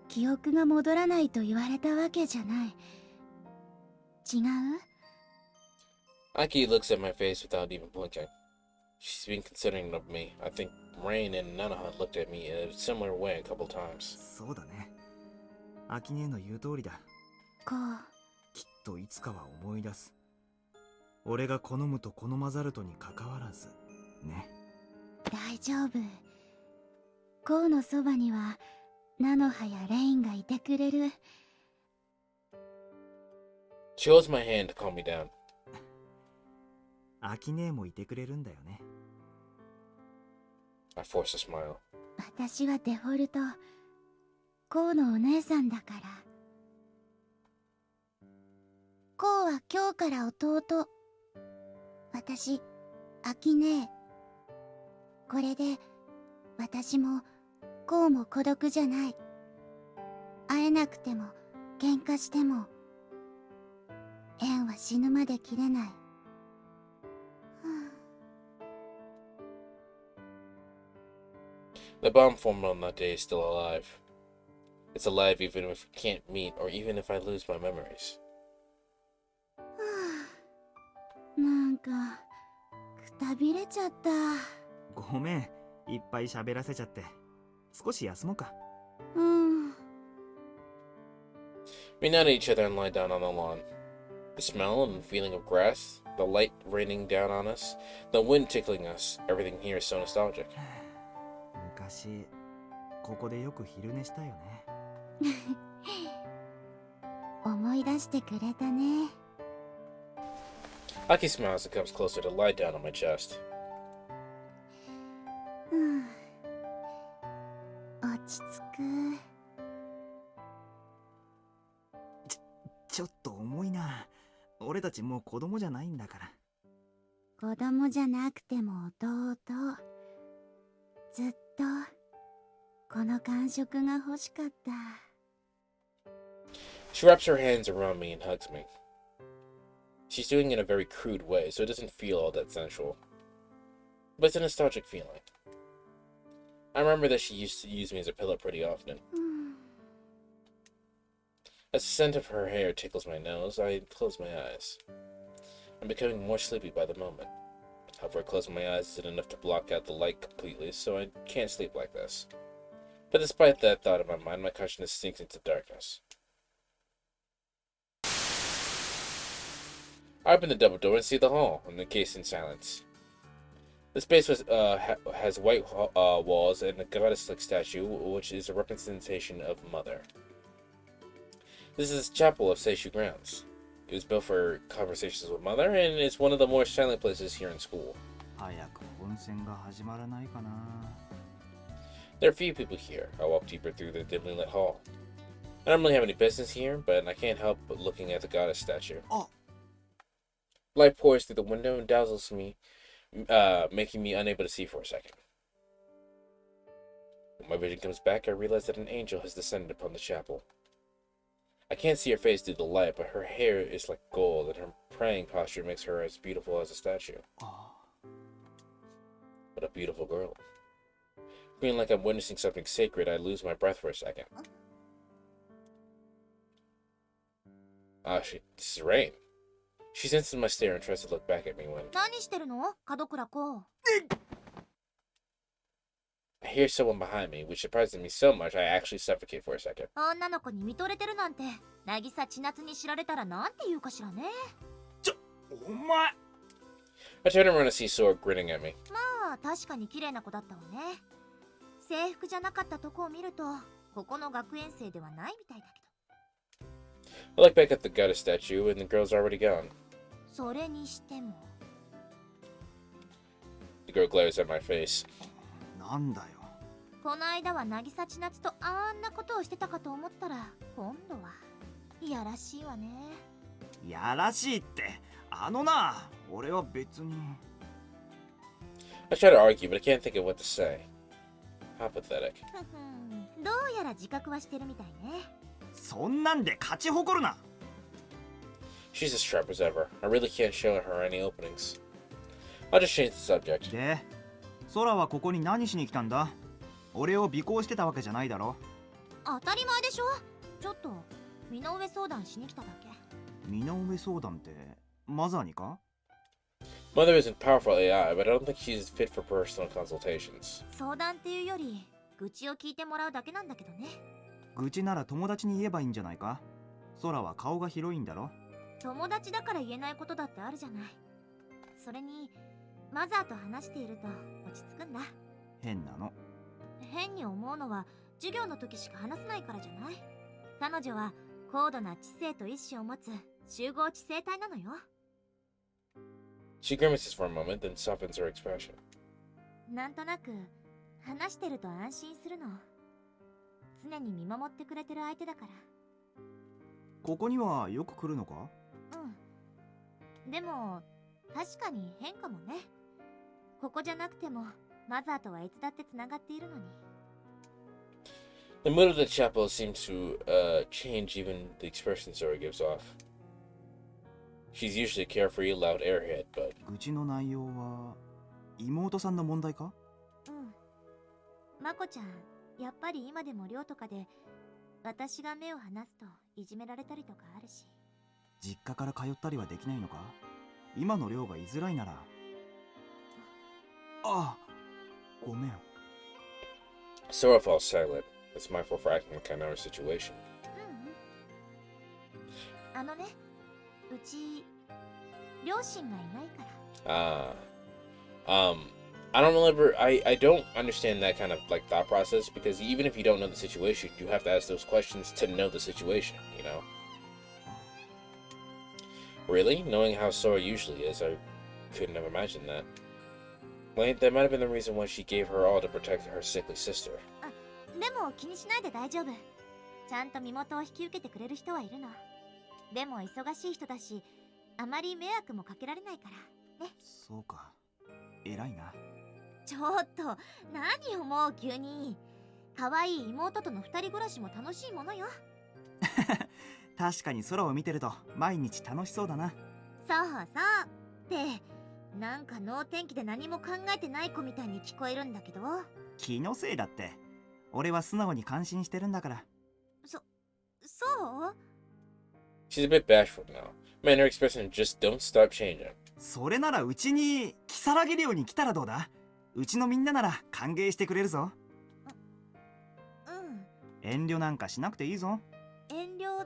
記憶が戻らないと言われたわけじゃない。違う？ Aki looks at my face without even blinking. She's been considering of me. I think Rain and Nanaha looked at me in a similar way a couple times. そうだね。アキネの言う通りだ。こう。きっといつかは思い出す。俺が好むと好まざるとに関わらずね。大丈夫。こうのそばにはナノハやレインがいてくれる。She holds my hand to calm me down. アキネもいてくれるんだよね。I force a smile. 私はデフォルト。こうのお姉さんだから。こうは今日から弟。私、アキネ。これで私もこうも孤独じゃない。会えなくても喧嘩しても縁は死ぬまで切れない。The bomb formed on that day is still alive. It's alive even if we can't meet or even if I lose my memories. なんかくたびれちゃった。ごめん、いっぱい喋らせちゃって。少し休もうか。うん。We nod at each other and lie down on the lawn. The smell and feeling of grass, the light raining down on us, the wind tickling us, everything here is so nostalgic. 昔、ここでよく昼寝したよね。思い出してくれたね。Aki smiles and comes closer to lie down on my chest. 落ち着く。ちょっと重いな。俺たちもう子供じゃないんだから。子供じゃなくても弟。ずっとこの感触が欲しかった。She wraps her hands around me and hugs me. She's doing it in a very crude way, so it doesn't feel all that sensual. But it's a nostalgic feeling. I remember that she used to use me as a pillow pretty often. As the scent of her hair tickles my nose, I close my eyes. I'm becoming more sleepy by the moment. However, closing my eyes isn't enough to block out the light completely, so I can't sleep like this. But despite that thought in my mind, my consciousness sinks into darkness. I open the double door and see the hall, and encased in silence. The space has white walls and a goddess-like statue, which is a representation of Mother. This is the chapel of Seishu grounds. It was built for conversations with Mother, and it's one of the more silent places here in school. There are few people here. I walk deeper through the dimly lit hall. I don't really have any business here, but I can't help but looking at the goddess statue. Oh. Light pours through the window and dazzles me, making me unable to see for a second. When my vision comes back, I realize that an angel has descended upon the chapel. I can't see her face through the light, but her hair is like gold, and her praying posture makes her as beautiful as a statue. Oh. What a beautiful girl. Feeling like I'm witnessing something sacred, I lose my breath for a second. This is Rain. She senses my stare and tries to look back at me when... 何してるの門倉子。 I hear someone behind me, which surprises me so much I actually suffocate for a second. 女の子に見とれてるなんて、渚千夏に知られたらなんて言うかしらね。お前。 I turn around and see Sora grinning at me. まあ、確かに綺麗な子だったわね。制服じゃなかったとこを見ると、ここの学園生ではないみたいだけど。 I look back at the goddess statue, and the girl's already gone. それにしても。 The girl glares at my face. なんだよ。この間は渚千夏とあんなことをしてたかと思ったら、今度はいやらしいわね。いやらしいって、あのな、俺は別に。I try to argue, but I can't think of what to say. How pathetic. どうやら自覚はしてるみたいね。そんなんで勝ち誇るな。She's as sharp as ever. I really can't show her any openings. I'll just change the subject. で、空はここに何しに来たんだ？俺を尾行してたわけじゃないだろ。当たり前でしょ。ちょっと身の上相談しに来ただけ。身の上相談ってマザーにか？ Mother isn't powerful AI, but I don't think she's fit for personal consultations. 相談っていうより愚痴を聞いてもらうだけなんだけどね。愚痴なら友達に言えばいいんじゃないか？空は顔が広いんだろ。友達だから言えないことだってあるじゃない。それにマザーと話していると落ち着くんだ。変なの。変に思うのは授業の時しか話せないからじゃない。彼女は高度な知性と意志を持つ集合知性体なのよ。She grimaces for a moment, then softens her expression. なんとなく話してると安心するの。常に見守ってくれてる相手だから。ここにはよく来るのか？うん。でも確かに変かもね。ここじゃなくてもマザーとはいつだってつながっているのに。The mood of the chapel seems to change even the expression Sora gives off. She's usually a carefree, loud airhead, but... 愚痴の内容は妹さんの問題か？うん。まこちゃん、やっぱり今でも寮とかで私が目を離すといじめられたりとかあるし。実家から通ったりはできないのか？今の寮が居づらいなら。ああ、ごめん。Sora falls silent. It's my fault for acting like I know her situation. あのね、うち両親がいないから。I don't understand that kind of like thought process, because even if you don't know the situation, you have to ask those questions to know the situation, you know? Really? Knowing how Sora usually is, I couldn't have imagined that. Like, that might have been the reason why she gave her all to protect her sickly sister. でも気にしないで大丈夫。ちゃんと身元を引き受けてくれる人はいるの。でも忙しい人だし、あまり迷惑もかけられないからね。そうか。偉いな。ちょっと何をもう急に。可愛い妹との二人暮らしも楽しいものよ。確かに空を見てると毎日楽しそうだな。そうそうってなんか能天気で何も考えてない子みたいに聞こえるんだけど。気のせいだって。俺は素直に感心してるんだから。そう？ She's a bit bashful now. Man, her expression just don't stop changing. それならうちに如月寮に来たらどうだ？うちのみんななら歓迎してくれるぞ。遠慮なんかしなくていいぞ。遠慮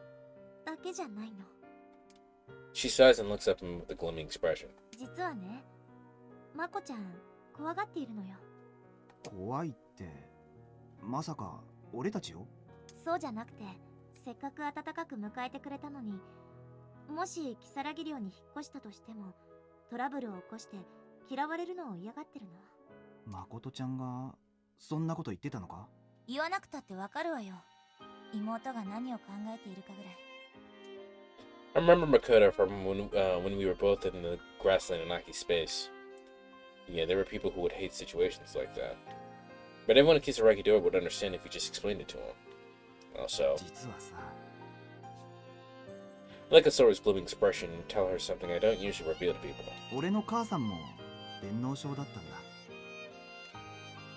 だけじゃないの。She sighs and looks up at him with a gloomy expression. 実はね、まこちゃん怖がっているのよ。怖いって、まさか俺たちを？そうじゃなくて、せっかく温かく迎えてくれたのに、もし如月寮に引っ越したとしてもトラブルを起こして嫌われるのを嫌がってるの。誠ちゃんがそんなこと言ってたのか？言わなくたってわかるわよ。妹が何を考えているかぐらい。I remember Makoto from when we were both in the grassland in Aki space. Yeah, there were people who would hate situations like that. But everyone in Kisaragi Dora would understand if you just explained it to him. Also, 実はさ、 like a Sora's gloomy expression, tell her something I don't usually reveal to people. 俺の母さんも電脳症だったんだ。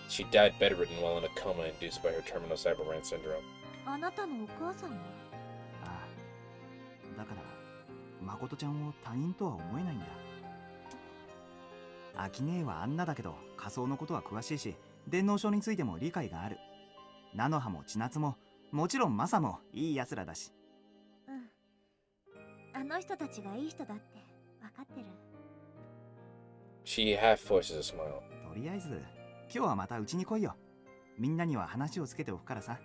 She died bedridden while in a coma induced by her terminal cyberman syndrome. あなたのお母さんは？ああ。だから、誠ちゃんを他人とは思えないんだ。秋姉はあんなだけど、仮想のことは詳しいし、電脳症についても理解がある。菜の葉も千夏も、もちろんマサもいい奴らだし。うん。あの人たちがいい人だって分かってる。She half forces a smile. とりあえず、今日はまたうちに来いよ。みんなには話をつけておくからさ。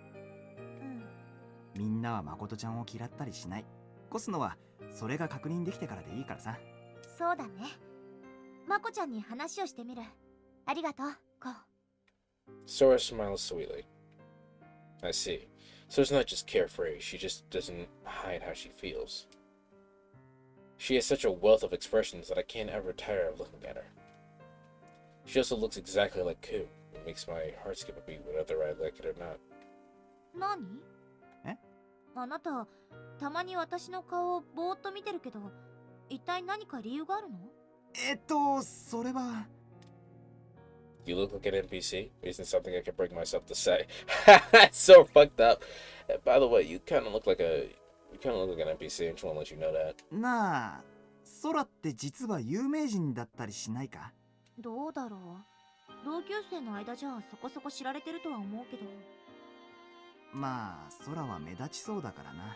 うん。みんなは誠ちゃんを嫌ったりしない。コスノはそれが確認できてからでいいからさ。そうだね。まこちゃんに話をしてみる。ありがとう、コウ。Sora smiles sweetly. I see. So it's not just carefree, she just doesn't hide how she feels. She has such a wealth of expressions that I can't ever tire of looking at her. She also looks exactly like Ku. It makes my heart skip a beat whether I like it or not. 何？え？あなた、たまに私の顔をぼーっと見てるけど、一体何か理由があるの？それは。You look like an NPC? Isn't something I can bring myself to say. That's so fucked up. By the way, you kind of look like an NPC. I just want to let you know that. なあ、空って実は有名人だったりしないか？どうだろう。同級生の間じゃそこそこ知られてるとは思うけど。まあ、空は目立ちそうだからな。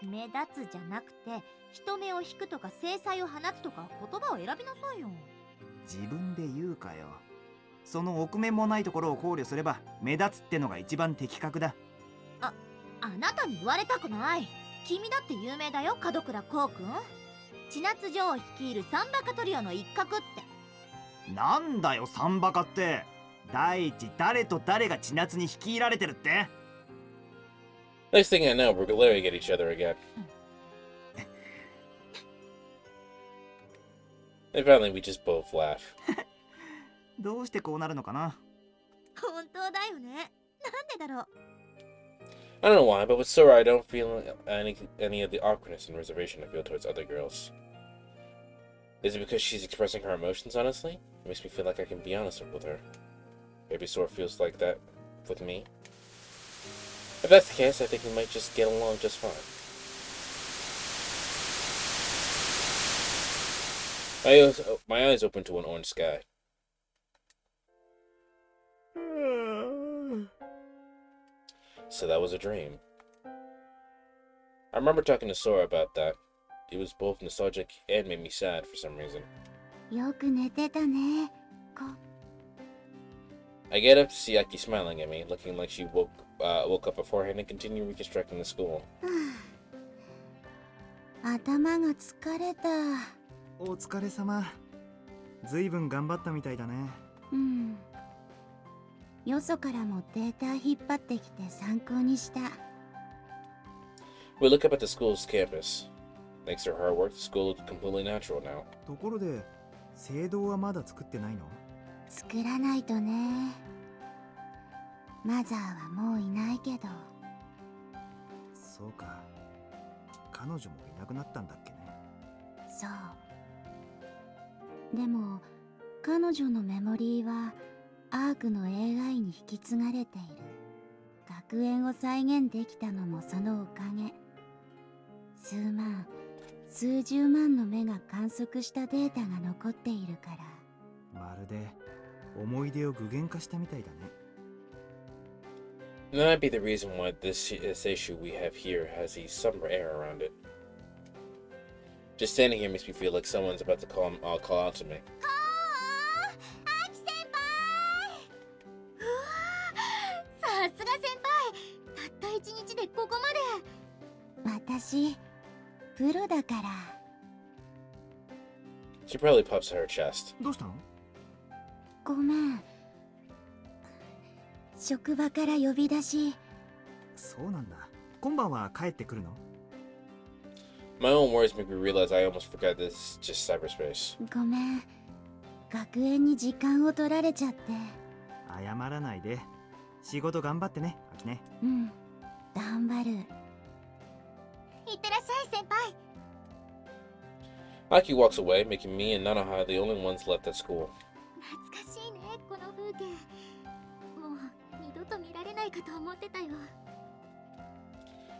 目立つじゃなくて、人目を引くとか制裁を放つとか言葉を選びなさいよ。自分で言うかよ。その臆面もないところを考慮すれば目立つってのが一番的確だ。あなたに言われたくない。君だって有名だよ、門倉こうくん。千夏女王率いるサンバカトリオの一角って。なんだよサンバカって。第一誰と誰が千夏に率いられてるって？ Next thing I know, we're glaring at each other again. And finally, we just both laugh. どうしてこうなるのかな？本当だよね。なんでだろう。I don't know why, but with Sora, I don't feel any of the awkwardness and reservation I feel towards other girls. Is it because she's expressing her emotions honestly? It makes me feel like I can be honest with her. Maybe Sora feels like that with me. If that's the case, I think we might just get along just fine. My eyes open to an orange sky. So that was a dream. I remember talking to Sora about that. It was both nostalgic and made me sad for some reason. よく寝てたね。I get up to see Aki smiling at me, looking like she woke up beforehand and continued reconstructing the school. 頭が疲れた。お疲れ様。ずいぶん頑張ったみたいだね。うん。よそからもデータ引っ張ってきて参考にした。We look up at the school's campus. Thanks to her hard work, the school looks completely natural now. ところで、聖堂はまだ作ってないの？作らないとね。マザーはもういないけど。そうか。彼女もいなくなったんだっけね。そう。でも、彼女のメモリーはアークの AI に引き継がれている。学園を再現できたのもそのおかげ。数万、数十万の目が観測したデータが残っているから。まるで思い出を具現化したみたいだね。And that might be the reason why this issue we have here has a somber air around it. Just standing here makes me feel like someone's about to call out to me. さすが先輩。たった一日でここまで。私、プロだから。She probably puffs her chest. どうしたの？ごめん。職場から呼び出し。そうなんだ。今晩は帰ってくるの？ My own words make me realize I almost forgot this is just cyberspace. ごめん。学園に時間を取られちゃって。謝らないで。仕事頑張ってね、アキネ。うん、頑張る。いってらっしゃい先輩。 Aki walks away, making me and Nanoha the only ones left at school. 懐かしいねこの風景。もう二度と見られないかと思ってたよ。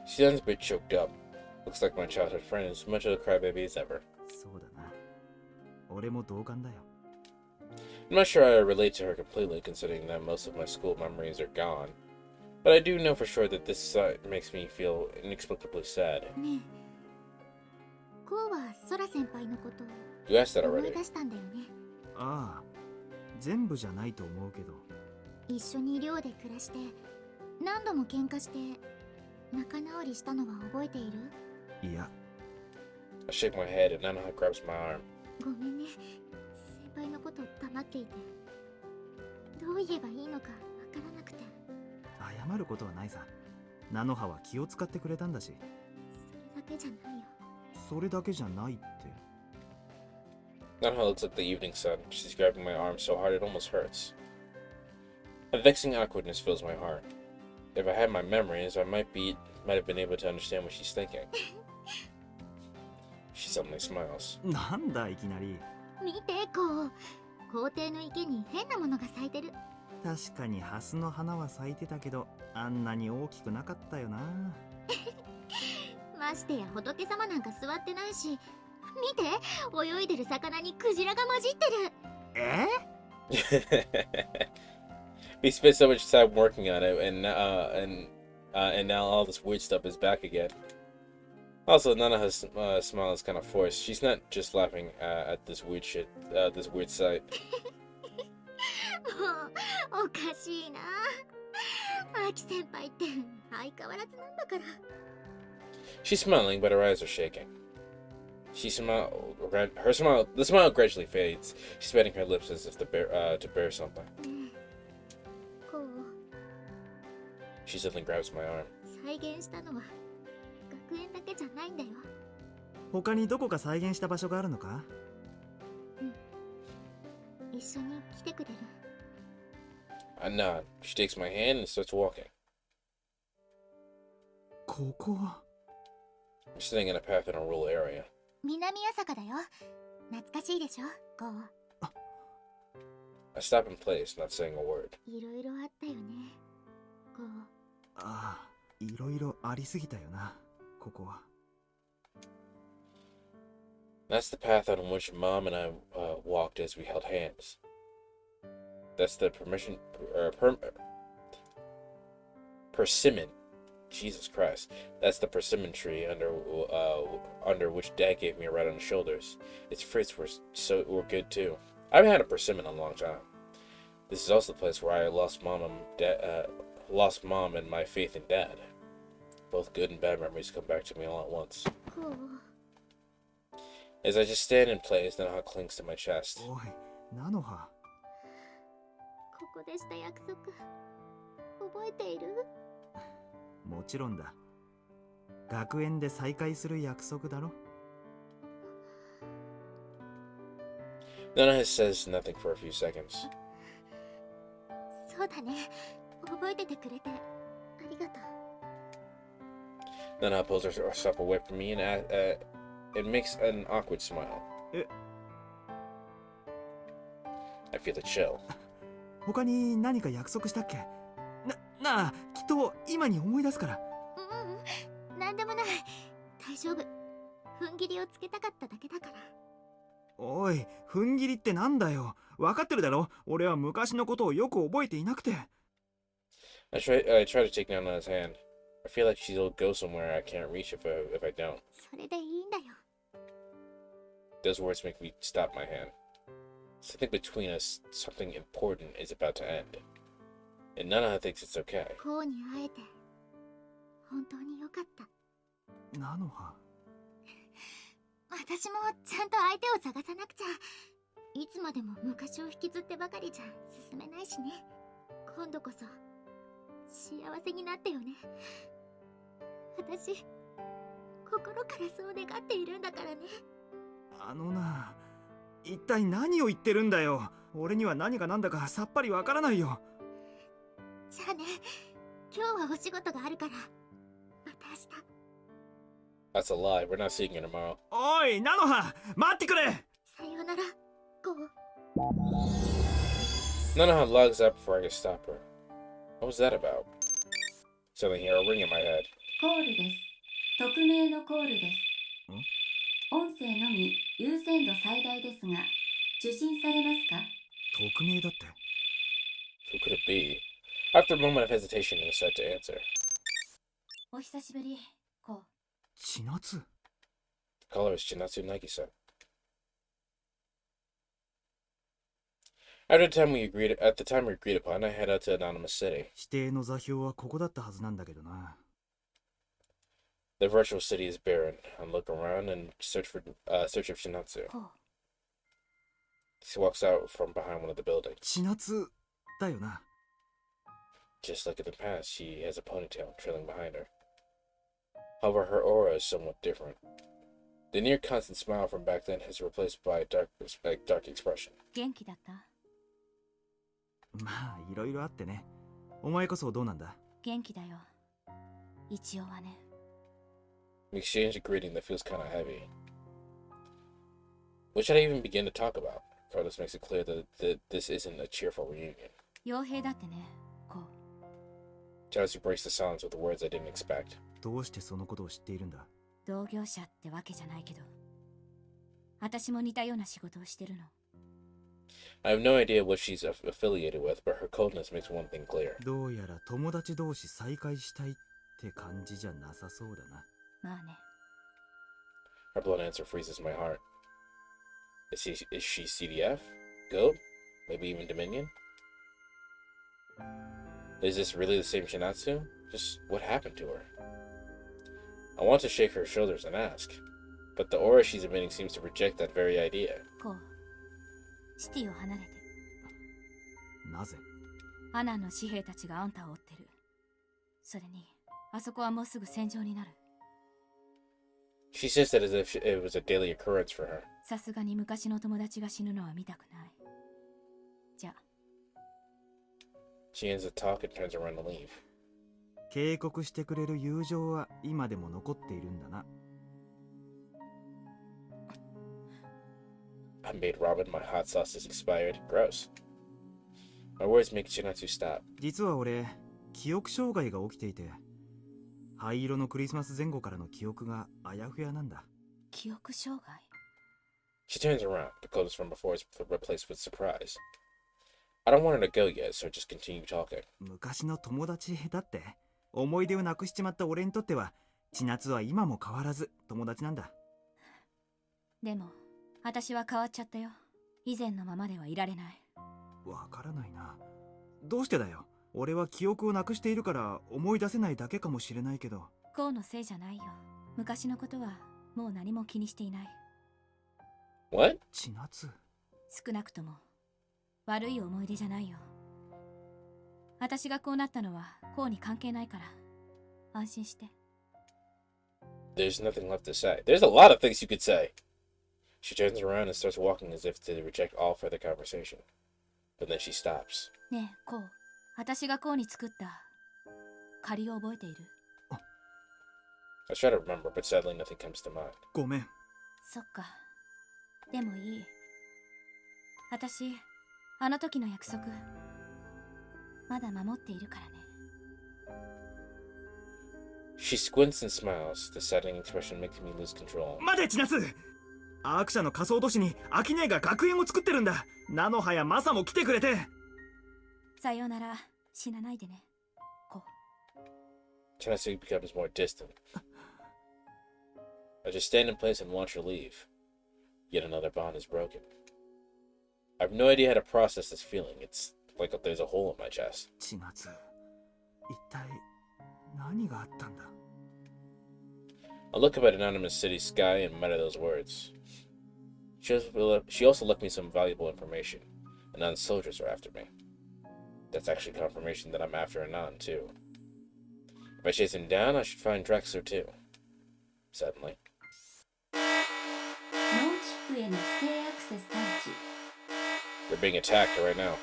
She sounds a bit choked up. Looks like my childhood friend is as much of a crybaby as ever. そうだな。俺も同感だよ。I'm not sure I relate to her completely, considering that most of my school memories are gone. But I do know for sure that this makes me feel inexplicably sad. ねえ、こうはソラ先輩のこと You asked that 思 already. い出したんだよね。ああ、全部じゃないと思うけど。一緒に寮で暮らして何度も喧嘩して仲直りしたのは覚えている？いや。I shake my head and Nanoha grabs my arm. ごめんね、先輩のこと黙っていて。どう言えばいいのかわからなくて。謝ることはないさ。ナノハは気を使ってくれたんだし。それだけじゃないよ。それだけじゃないって。Nanoha looks like the evening sun. She's grabbing my arm so hard it almost hurts. A vexing awkwardness fills my heart. If I had my memories, I might have been able to understand what she's thinking. She suddenly smiles. なんだいきなり。見てこう、校庭の池に変なものが咲いてる。確かにハスの花は咲いてたけど、あんなに大きくなかったよな。ましてや仏様なんか座ってないし、見て泳いでる魚にクジラが混じってる。We spent so much time working on it, and now all this weird stuff is back again. Also, Nanaha's smile is kind of forced. She's not just laughing at this weird shit, this weird sight. もうおかしいな。アキ先輩って相変わらずなんだから。She's smiling, but her eyes are shaking. The smile gradually fades. She's biting her lips as if to bear something. こう She suddenly grabs my arm. 再現したのは学園だけじゃないんだよ。他にどこか再現した場所があるのか？一緒に来てくれる？ I nod. She takes my hand and starts walking. ここは We're sitting in a path in a rural area. 南朝霞だよ。懐かしいでしょこう。I stop in place, not saying a word. いろいろあったよねこう。ああ、いろいろありすぎたよな、ここは。That's the path on which Mom and I walked as we held hands. That's the persimmon. Jesus Christ. That's the persimmon tree under which Dad gave me a ride on the shoulders. Its fruits were good too. I haven't had a persimmon in a long time. This is also the place where I lost Mom and my faith in Dad. Both good and bad memories come back to me all at once. こう。 As I just stand in place, Nanoha clings to my chest. おい、ナノハ。ここでした約束覚えている？もちろんだ。学園で再会する約束だろ。Nanoha says nothing for a few seconds. そうだね。覚えててくれてありがとう。 Nanoha pulls herself away from me and makes an awkward smile. I feel a chill. 他に何か約束したっけ？なあ、きっと今に思い出すから。なんでもない。大丈夫。踏ん切りをつけたかっただけだから。おい、踏ん切りってなんだよ。分かってるだろ。俺は昔のことをよく覚えていなくて。I try to take Nanoha's hand. I feel like she'll go somewhere I can't reach if I don't. それでいいんだよ。 Those words make me stop my hand. Something between us, something important is about to end. And Nanoha thinks it's okay. こうに会えて本当によかった。ナノハ。私もちゃんと相手を探さなくちゃ。いつまでも昔を引きずってばかりじゃ進めないしね。今度こそ幸せになってよね。私心からそう願っているんだからね。あのな、一体何を言ってるんだよ。俺には何が何だかさっぱりわからないよ。じゃあね、今日はお仕事があるからまた明日。 That's a lie. We're not seeing you tomorrow. おい、ナノハ、待ってくれ。さようなら、ゴー。 Nanoha logs up before I can stop her. What was that about? Suddenly hear a ring in my head. コールです。匿名のコールです。音声のみ優先度最大ですが、受信されますか？匿名だって。Who could it be? After a moment of hesitation, I decided to answer. お久しぶり、こう。千夏。 The caller is Chinatsu Nagisa. At the time we agreed upon, I head out to Anonymous City. 指定の座標はここだったはずなんだけどな。The virtual city is barren. I look around and search of Shinatsu. She walks out from behind one of the buildings. 千夏だよな。 Just like in the past, she has a ponytail trailing behind her. However, her aura is somewhat different. The near constant smile from back then is replaced by a dark expression. 元気だった？まあ、いろいろあってね。お前こそどうなんだ？元気だよ。一応はね。We exchange a greeting that feels kind of heavy. What should I even begin to talk about? Carlos makes it clear that this isn't a cheerful reunion. 傭兵だってね、こう。Chelsea breaks the silence with the words I didn't expect. どうしてそのことを知っているんだ？同業者ってわけじゃないけど、私も似たような仕事をしてるの。I have no idea what she's affiliated with, but her coldness makes one thing clear. どうやら友達同士再会したいって感じじゃなさそうだな。まあね。Her blunt answer freezes my heart. Is she CDF? Goat? Maybe even Dominion? Is this really the same Shinatsu? Just what happened to her? I want to shake her shoulders and ask, but the aura she's emitting seems to reject that very idea. こう、シティを離れて。なぜ？アナンの紙兵たちがあんたを追ってる。それに、あそこはもうすぐ戦場になる。She says that as if it was a daily occurrence for her. さすがに昔の友達が死ぬのは見たくない。じゃあ。She ends the talk and turns around to leave. 警告してくれる友情は今でも残っているんだな。I made ramen, my hot sauce is expired. Gross. My words make Chinatsu stop. 実は俺、記憶障害が起きていて、灰色のクリスマス前後からの記憶があやふやなんだ。記憶障害？ She turns around. The coldness from before is replaced with surprise. I don't want her to go yet, so I just continue talking. 昔の友達だって、思い出をなくしちまった俺にとっては、千夏は今も変わらず友達なんだ。でも、私は変わっちゃったよ。以前のままではいられない。わからないな。どうしてだよ。俺は記憶をなくしているから思い出せないだけかもしれないけど。こうのせいじゃないよ。昔のことはもう何も気にしていない。What? 千夏。少なくとも悪い思い出じゃないよ。私がこうなったのはこうに関係ないから安心して。There's nothing left to say. There's a lot of things you could say. She turns around and starts walking as if to reject all further conversation. But then she stops. ねえ、こう。私がこうに作った借りを覚えている？ I try to remember, but sadly nothing comes to mind. ごめん。そっか。でもいい。私、あの時の約束、まだ守っているからね。She squints and smiles. The saddening expression makes me lose control. 待て、千夏。アーク社の仮想都市にアキネが学園を作ってるんだ。ナノハやマサも来てくれて。さようなら、死なないでね。こう。Chinatsu becomes more distant. I just stand in place and watch her leave. Yet another bond is broken. I have no idea how to process this feeling. It's like there's a hole in my chest. 千夏、一体何があったんだ？ I look up at Anonymous City's sky and mutter those words. She also left me some valuable information. And soldiers are after me. That's actually confirmation that I'm after Anon, too. If I chase him down, I should find Drexler, too. Suddenly. We're being attacked right now.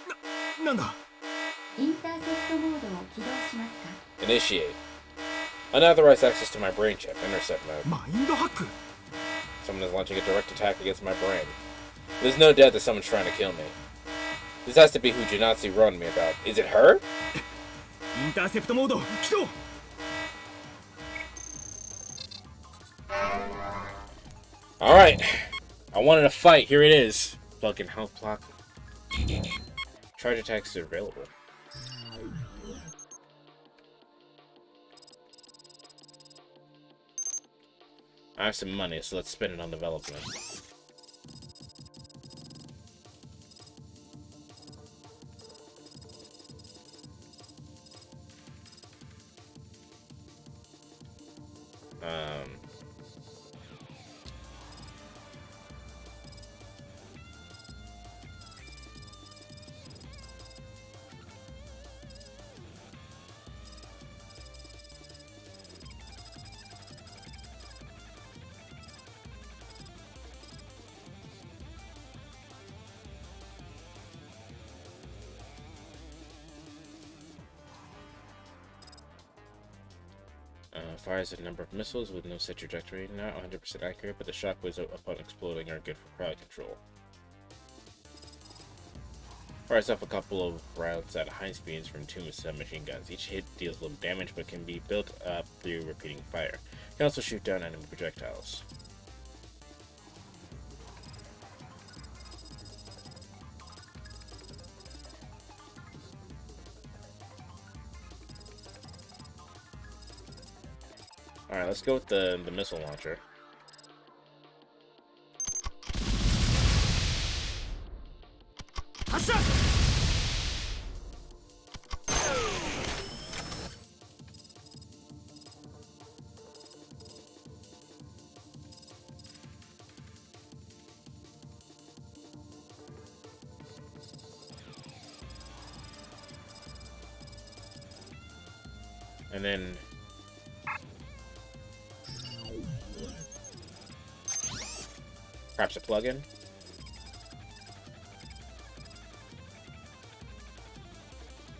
Initiate. Unauthorized access to my brain chip. Intercept mode. Someone is launching a direct attack against my brain. There's no doubt that someone's trying to kill me. This has to be who Janatsu warned me about. Is it her? Alright. I wanted a fight. Here it is. Fucking health block. Charge attacks are available. I have some money, so let's spend it on development. Fires a number of missiles with no set trajectory. Not 100% accurate, but the shockwaves upon exploding are good for crowd control. Fires off a couple of rounds at high speeds from 2 submachine guns. Each hit deals little damage, but can be built up through repeating fire. Can also shoot down enemy projectiles. Alright, let's go with the missile launcher. And then perhaps a plug-in.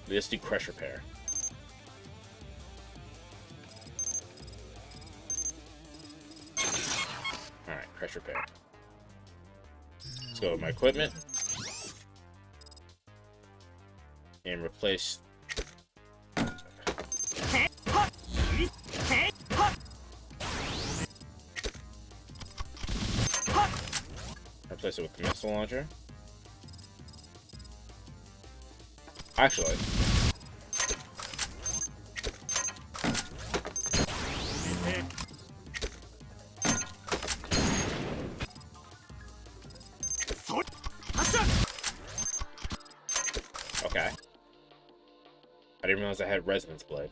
Let's do crush repair. Alright, crush repair. Let's go with my equipment. And replace replace it with the missile launcher. Actually, okay. I didn't realize I had Resonance Blade.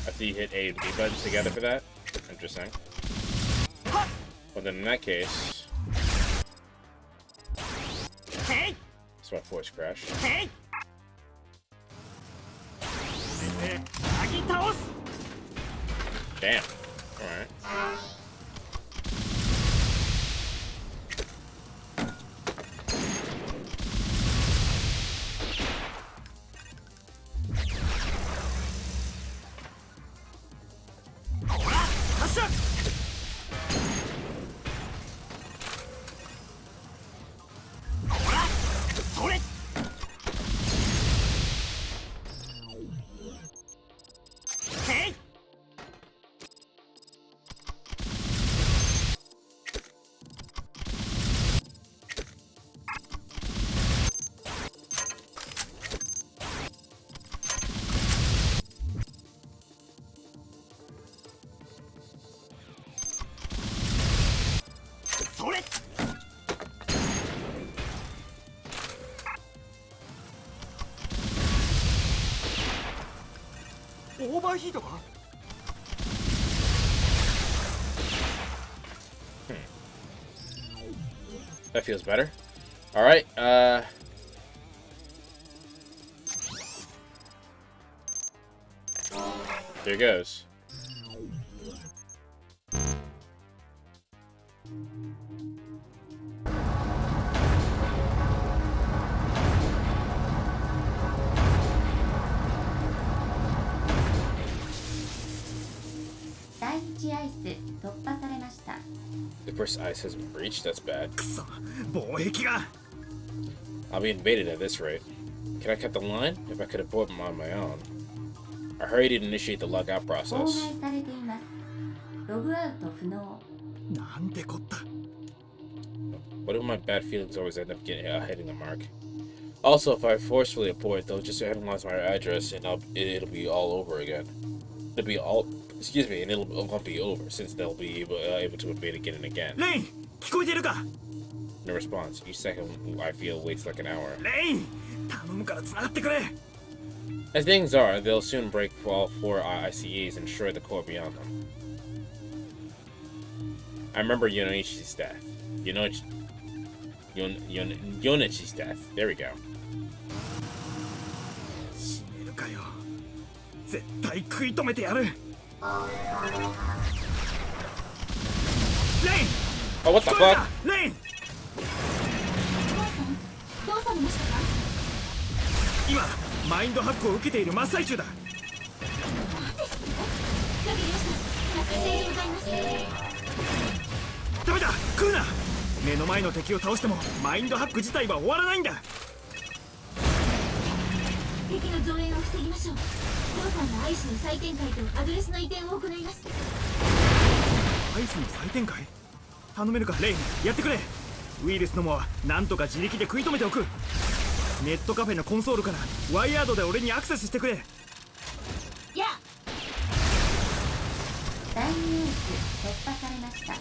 After you hit A and B buttons together for that? Interesting. Well then in that case... That's my force crash. Damn. Alright. それ。オーバーヒートか。That feels better. All right. There goes. The first ice has been breached? That's bad. I'll be invaded at this rate. Can I cut the line? If I could avoid them on my own. I hurried to initiate the logout process. What if my bad feelings always end up hitting the mark? Also, if I forcefully abort, they'll just analyze my address and it'll be all over again. It'll be all... Excuse me, and it won't be over, since they'll be able to invade again and again. Lane! No response. Each second I feel waits like an hour. Lane! As things are, they'll soon break all 4 ICEs and destroy the core beyond them. I remember Yonichi's death. Yonichi's death. There we go. Oh, what the fuck? Lane! 今マインドハックを受けている真っ最中だ。ダメだ、来るな。目の前の敵を倒してもマインドハック自体は終わらないんだ。敵の増援を防ぎましょう。父さんがアイスの再展開とアドレスの移転を行います。アイスの再展開？頼めるか、レイン、やってくれ。ウイルスどもはなんとか自力で食い止めておく。ネットカフェのコンソールからワイヤードで俺にアクセスしてくれ。やあ。第2エース突破されました。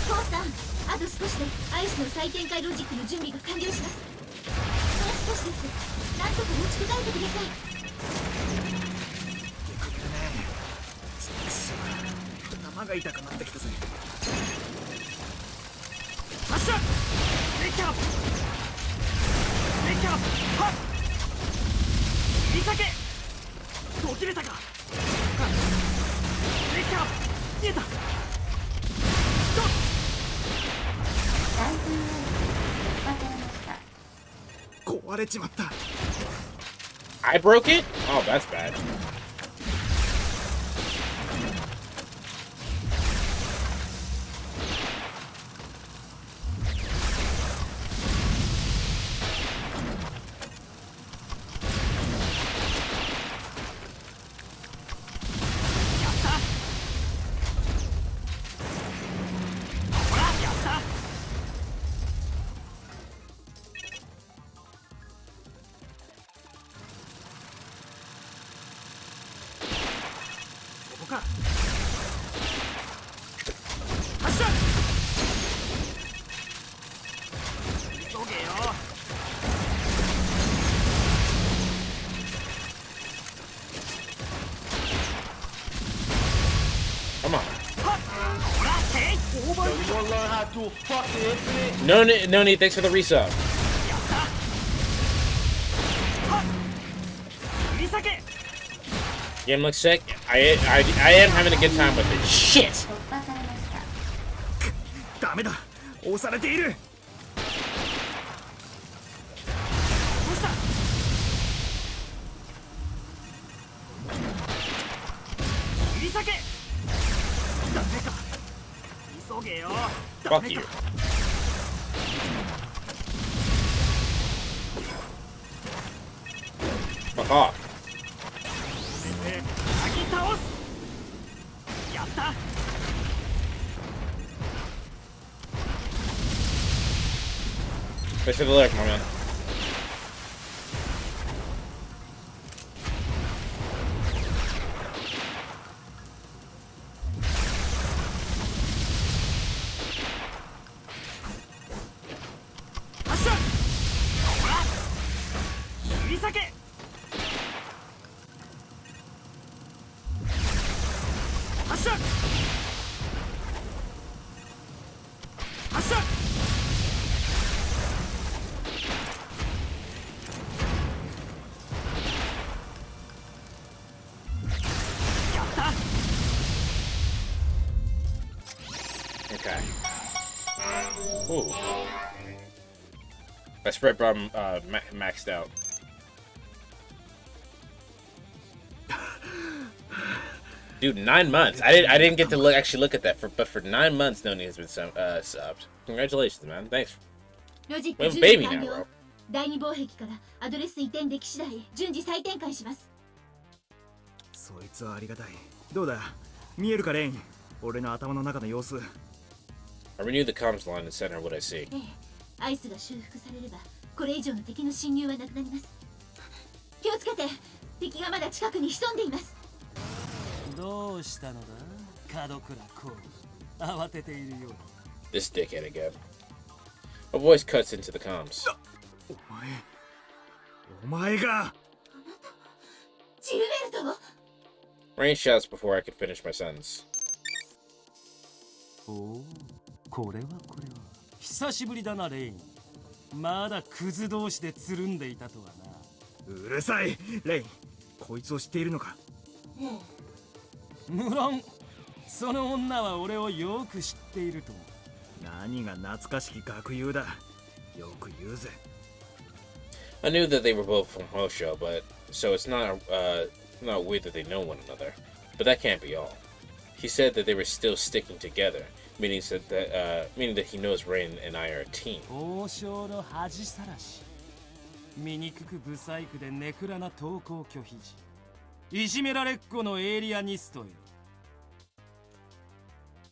父さん、あと少しでアイスの再展開ロジックの準備が完了します。もう少しです。なんとか持ちこたえてください。頭が痛くなってきたぜ。発射！レキャップ！レキャップ！はっ！見避け！途切れたか！レキャップ！見えた！壊れちまった。I broke it? Oh, that's bad. No need, thanks for the resub. Game looks sick. I am having a good time with it. Shit! ダメだ、押されている。どうした？切り裂け！ダメか。急げよ。ダメか。Fuck off. 倒す。やった。Thanks for the lyric, my man. 射。やった。 Okay. Ooh. My spread problem maxed out. Dude, 9 months. I didn't get to actually look at that. But for 9 months, Noni has been subbed. Congratulations, man. Thanks. We have a baby now, bro. 第二防壁からアドレス移転でき次第順次再展開します。そいつはありがたい。どうだ、見えるかレイン、俺の頭の中の様子。 I renewed the comms line and sent her what I see. ええ、アイスが修復されればこれ以上の敵の侵入はなくなります。気をつけて、敵がまだ近くに潜んでいます。どうしたのだ、門倉公。慌てているようだ。 This dickhead again. A voice cuts into the comms. お前が。ジルベルト。 Rain shouts before I could finish my sentence. おお、これは久しぶりだなレイン。まだクズ同士でつるんでいたとはな。うるさいレイン、こいつを知っているのか。ええ、無論その女は俺をよく知っていると。何が懐かしき学友だ。よく言うぜ。 I knew that they were both from Hosho, but so it's not weird that they know one another. But that can't be all. He said that they were still sticking together, meaning that he knows Rain and I are a team. 王将の恥さらし。醜く不細工でネクラな登校拒否時。いじめられっ子のエイリアニストよ。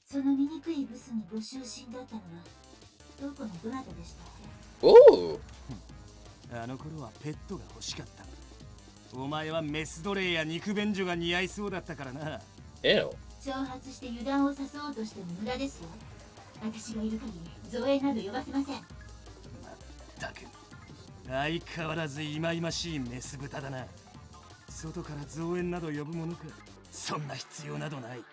その醜いブスにご就寝だったのはどこのどなたでしたっけ。おお。あの頃はペットが欲しかった。お前はメス奴隷や肉便所が似合いそうだったからな。Ew. 挑発して油断を誘おうとしても無駄ですよ。私がいる限り造営など呼ばせません。まったく相変わらず忌々しいメス豚だな。外から造園など呼ぶものか。そんな必要などない。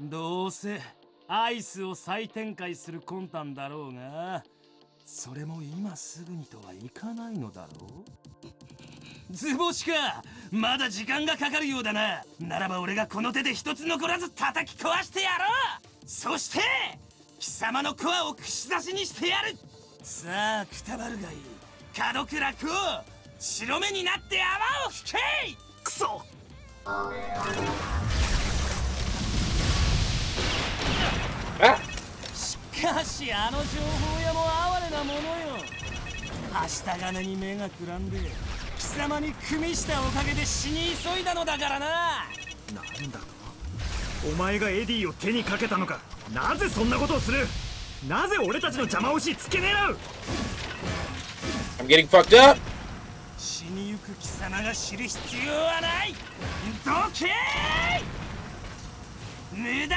どうせアイスを再展開する魂胆だろうが、それも今すぐにとはいかないのだろう。図星か、まだ時間がかかるようだな。ならば俺がこの手で一つ残らず叩き壊してやろう。そして貴様のコアを串刺しにしてやる。さあくたばるがいい。門倉公、白目になって泡を吹け。クソ。しかしあの情報屋も哀れなものよ。はした金に目がくらんで貴様に組みしたおかげで死に急いだのだからな。なんだと。お前がエディを手にかけたのか。なぜそんなことをする。なぜ俺たちの邪魔をし付け狙う。 I'm getting fucked up. 死にゆく貴様が知る必要はない。どけー。無駄だ。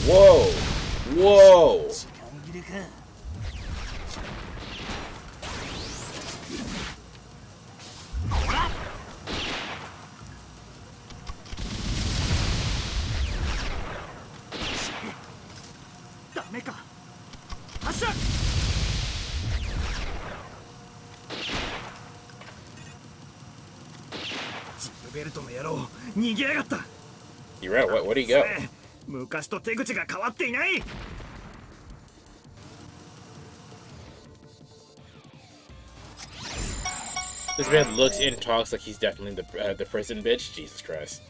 Whoa! Whoa! 時間切れか。ほら。ダメか。発射。ジルベルトの野郎、逃げやがった。You're right. Where'd he go? 昔と手口が変わっていない。 This man looks and talks like he's definitely the prison bitch. Jesus Christ.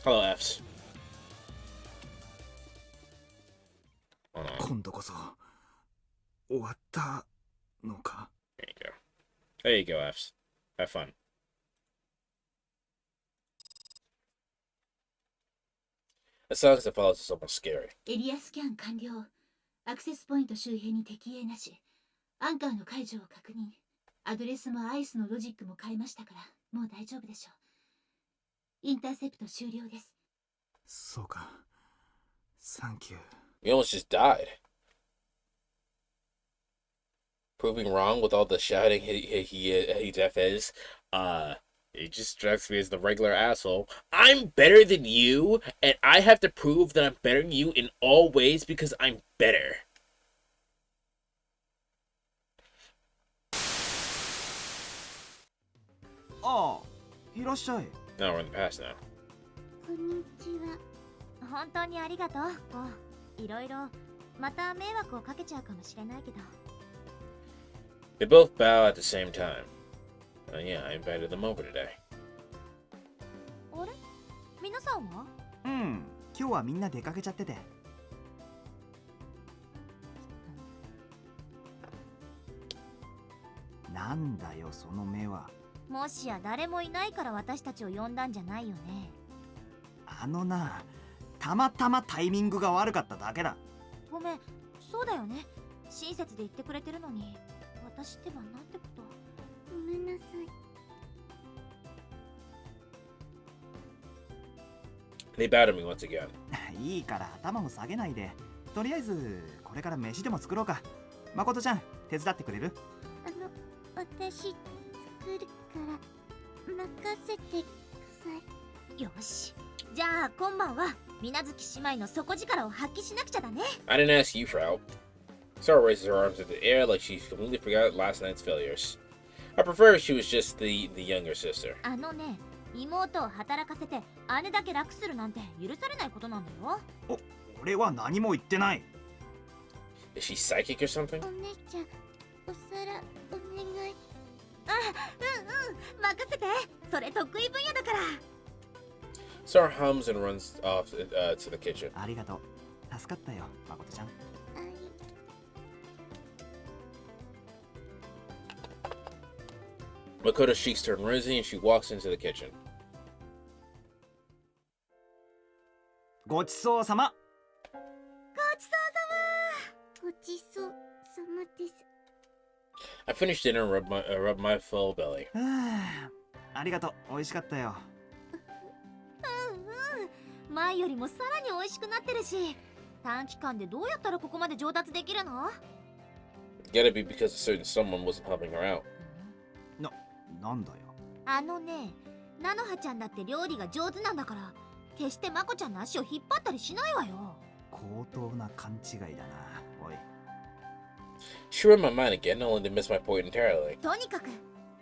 Hello, Fs. Hold on. 今度こそ終わったのか。 There you go. There you go, Fs. Have fun. The silence that follows is almost scary. エリアスキャン完了。アクセスポイント周辺に敵影なし。アンカーの解除を確認。アドレスもアイスのロジックも変えましたから、もう大丈夫でしょう。インターセプト終了です。そうか。サンキュー。 We almost just died. Proving wrong with all the shouting he deaf is. He just strikes me as the regular asshole. I'm better than you, and I have to prove that I'm better than you in all ways because I'm better. Oh, いらっしゃい。 No, we're in the past now. こんにちは。本当にありがとう。いろいろまた迷惑をかけちゃうかもしれないけど。They both bow at the same time. Yeah, I invited them over today. あれ？皆さんは？うん、今日はみんな出かけちゃってて。なんだよ、その目は。もしや誰もいないから私たちを呼んだんじゃないよね。あのな、たまたまタイミングが悪かっただけだ。ごめん、そうだよね。親切で言ってくれてるのに、私ってばなんてこと。ごめんなさい。They bowed at me once again. いいから頭も下げないで。とりあえずこれから飯でも作ろうか。誠ちゃん、手伝ってくれる？私作るから任せてください。よし。じゃあ今晩は水月姉妹の底力を発揮しなくちゃだね。I didn't ask you for help. Sarah raises her arms in the air like she completely forgot last night's failures. I prefer if she was just the younger sister. あのね、妹を働かせて姉だけ楽するなんて許されないことなんだよ。俺は何も言ってない。Is she psychic or something? お姉ちゃん、お皿お願い。あ、うん、任せて。それ得意分野だから。Sarah hums and runs off to the kitchen. ありがとう。助かったよ、誠ちゃん。Makoto's cheeks turn rosy and she walks into the kitchen. ごちそうさま。ごちそうさまです。I finished dinner and rubbed my full belly. ありがとう、美味しかったよ。前よりもさらに美味しくなってるし、短期間でどうやったらここまで上達できるの？ Gotta be because a certain someone wasn't helping her out. なんだよ。あのね、菜の葉ちゃんだって料理が上手なんだから、決してまこちゃんの足を引っ張ったりしないわよ。高等な勘違いだな、おい。She read my mind again, only to miss my point entirely. とにかく、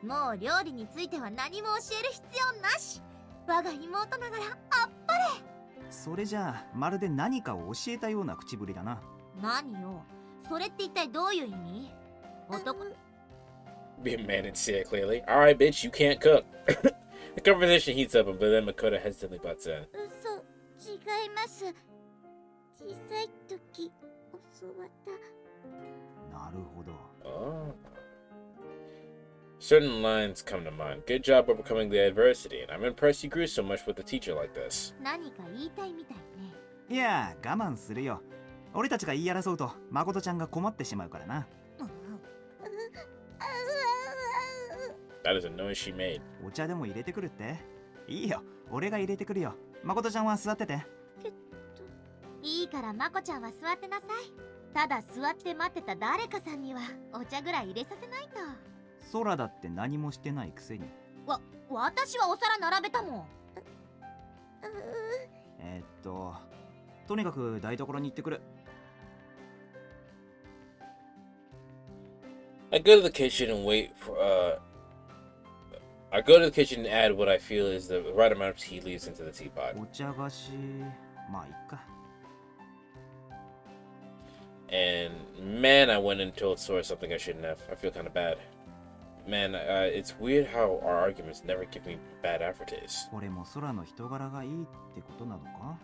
もう料理については何も教える必要なし。我が妹ながらあっぱれ。それじゃあまるで何かを教えたような口ぶりだな。何よ、それって一体どういう意味？男。Be a man and say it clearly. Alright, bitch, you can't cook. The conversation heats up, but then Makoto hesitantly butts in. 嘘、違います。小さい時教わった。なるほど。Oh. Certain lines come to mind. Good job overcoming the adversity, and I'm impressed you grew so much with a teacher like this. 何か言いたいみたいね。いや、我慢するよ。俺たちが言い争うと誠ちゃんが困ってしまうからな。That is a noise she made. お茶でも入れてくるって？いいよ、俺が入れてくるよ。誠ちゃんは座ってて。いいからまこちゃんは座ってなさい。ただ座って待ってた誰かさんにはお茶ぐらい入れさせないと。空だって何もしてないくせに。私はお皿並べたもん。とにかく台所に行ってくる。I go to the kitchen and wait for, I go to the kitchen and add what I feel is the right amount of tea leaves into the teapot. お茶菓子、まあいっか。And man, I went and told Sora something I shouldn't have. I feel kind of bad. Man, it's weird how our arguments never give me bad aftertaste. 俺も空の人柄がいいってことなのか？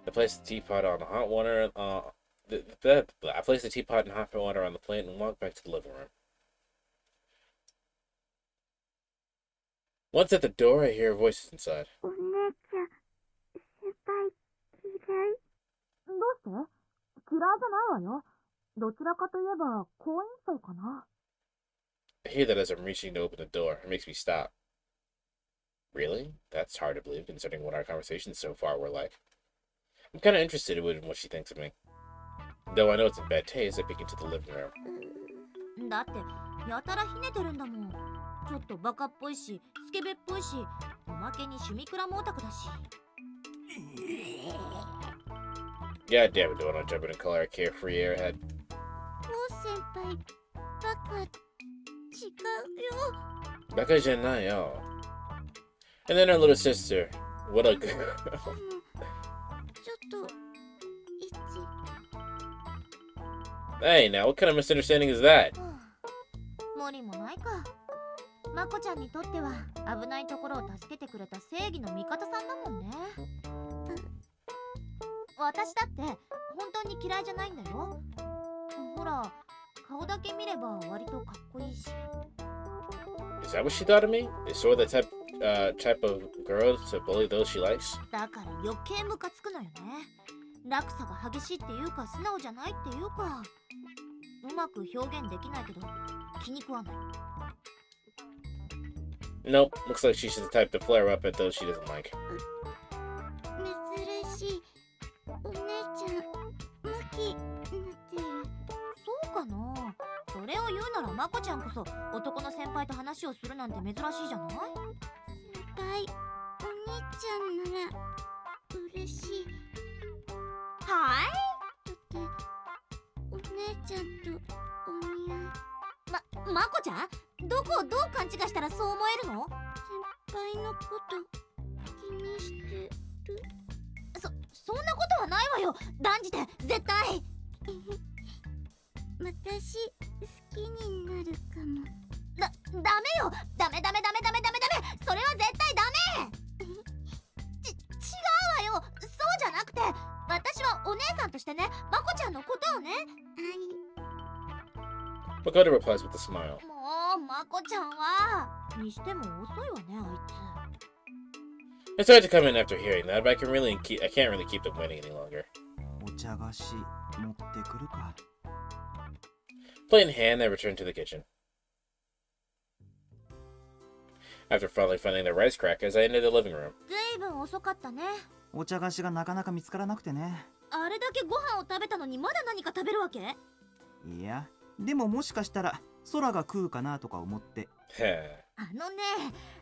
I placed the teapot on the hot water. I placed the teapot and hot water on the plate and walked back to the living room. Once at the door, I hear voices inside. お姉ちゃん、先輩嫌い。どうして？嫌いじゃないわよ。どちらかといえば好印象かな。I hear that as I'm reaching to open the door. It makes me stop. Really? That's hard to believe considering what our conversations so far were like. I'm kind of interested in what she thinks of me. Though I know it's in bad taste, I peek into the living room. だってやたらひねてるんだもん。ちょっとバカっぽいしスケベっぽいし、おまけに趣味クラもオタクだし。God damn it, don't want to jump in and call her a carefree airhead. もう先輩バカ違うよ。バカじゃないよ. And then her little sister. What a girl. ちょっとHey, now, what kind of misunderstanding is that? 無理もないか。まこちゃんにとっては危ないところを助けてくれた正義の味方さんだもんね。私だって本当に嫌いじゃないんだよ。ほら、顔だけ見れば割とかっこいいし。Is that what she thought of me? Is Sora the type of girl to bully those she likes? だから余計ムカつくのよね。落差が激しいっていうか素直じゃないっていうか、うまく表現できないけど気に食わない。Nope, looks like she's the type to flare up at those she doesn't like. 珍しい。お姉ちゃん好きになってる。そうかな。それを言うならまこちゃんこそ男の先輩と話をするなんて珍しいじゃない。先輩、お兄ちゃんなら嬉しい。はい。だってお姉ちゃんとお似合い。まこちゃん、どこをどう勘違いしたらそう思えるの？先輩のこと気にしてる。そんなことはないわよ。断じて絶対。私好きになるかも。ダメよ。ダメ。それは絶対ダメ。違うわよ。そうじゃなくて、私はお姉さんとしてね、まこちゃんのことをね。Makoto replies with a smile. もうまこちゃんはにしても遅いわね、あいつ。It's hard to come in after hearing that, but I can't really keep them waiting any longer. お茶菓子持ってくるか。Plate in hand, they return to the kitchen. After finally finding the rice crackers, I entered the living room. ずいぶん遅かったね。お茶菓子がなかなか見つからなくてね。あれだけご飯を食べたのにまだ何か食べるわけ？いや、でももしかしたら空が食うかなとか思って。あのね、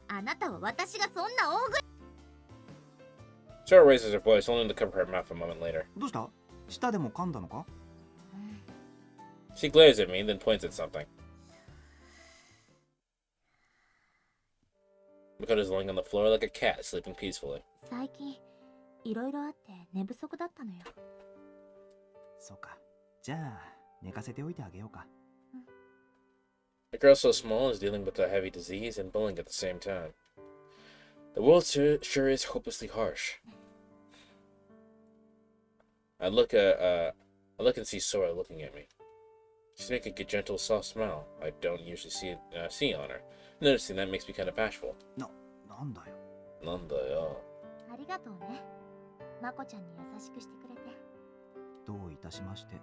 あなたは私がそんな大食い。Sora raises her voice, only to cover her mouth a moment later. どうした？舌でも噛んだのか？ She glares at me, then points at something. Makoto's lying on the floor like a cat, sleeping peacefully. 最近いろいろあって寝不足だったのよ。そうか。じゃあ寝かせておいてあげようか。A girl so small is dealing with a heavy disease and bullying at the same time. The world sure is hopelessly harsh. I look and see Sora looking at me. She's making a gentle, soft smile I don't usually see on her. Noticing that makes me kind of bashful. なんだよ。なんだよ。ありがとうね。まこちゃんに優しくしてくれて。どういたしまして。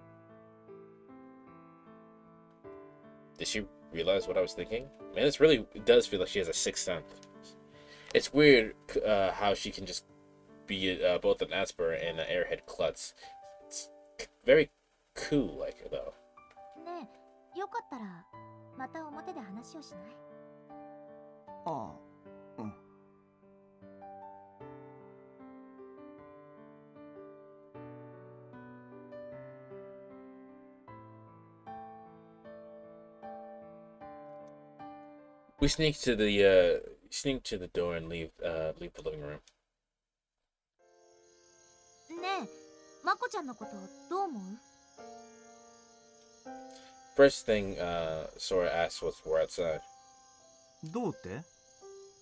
Did she realize what I was thinking? Man, it does feel like she has a sixth sense. It's weird how she can just be both an Asper and an Airhead Klutz. It's very cool like her, though. ねえ、よかったらまた表で話をしない？ああ、うん。We sneak to the door and leave the living room. ねえ、まこちゃんのことどう思う？ First thing Sora asks was we're outside. どうって？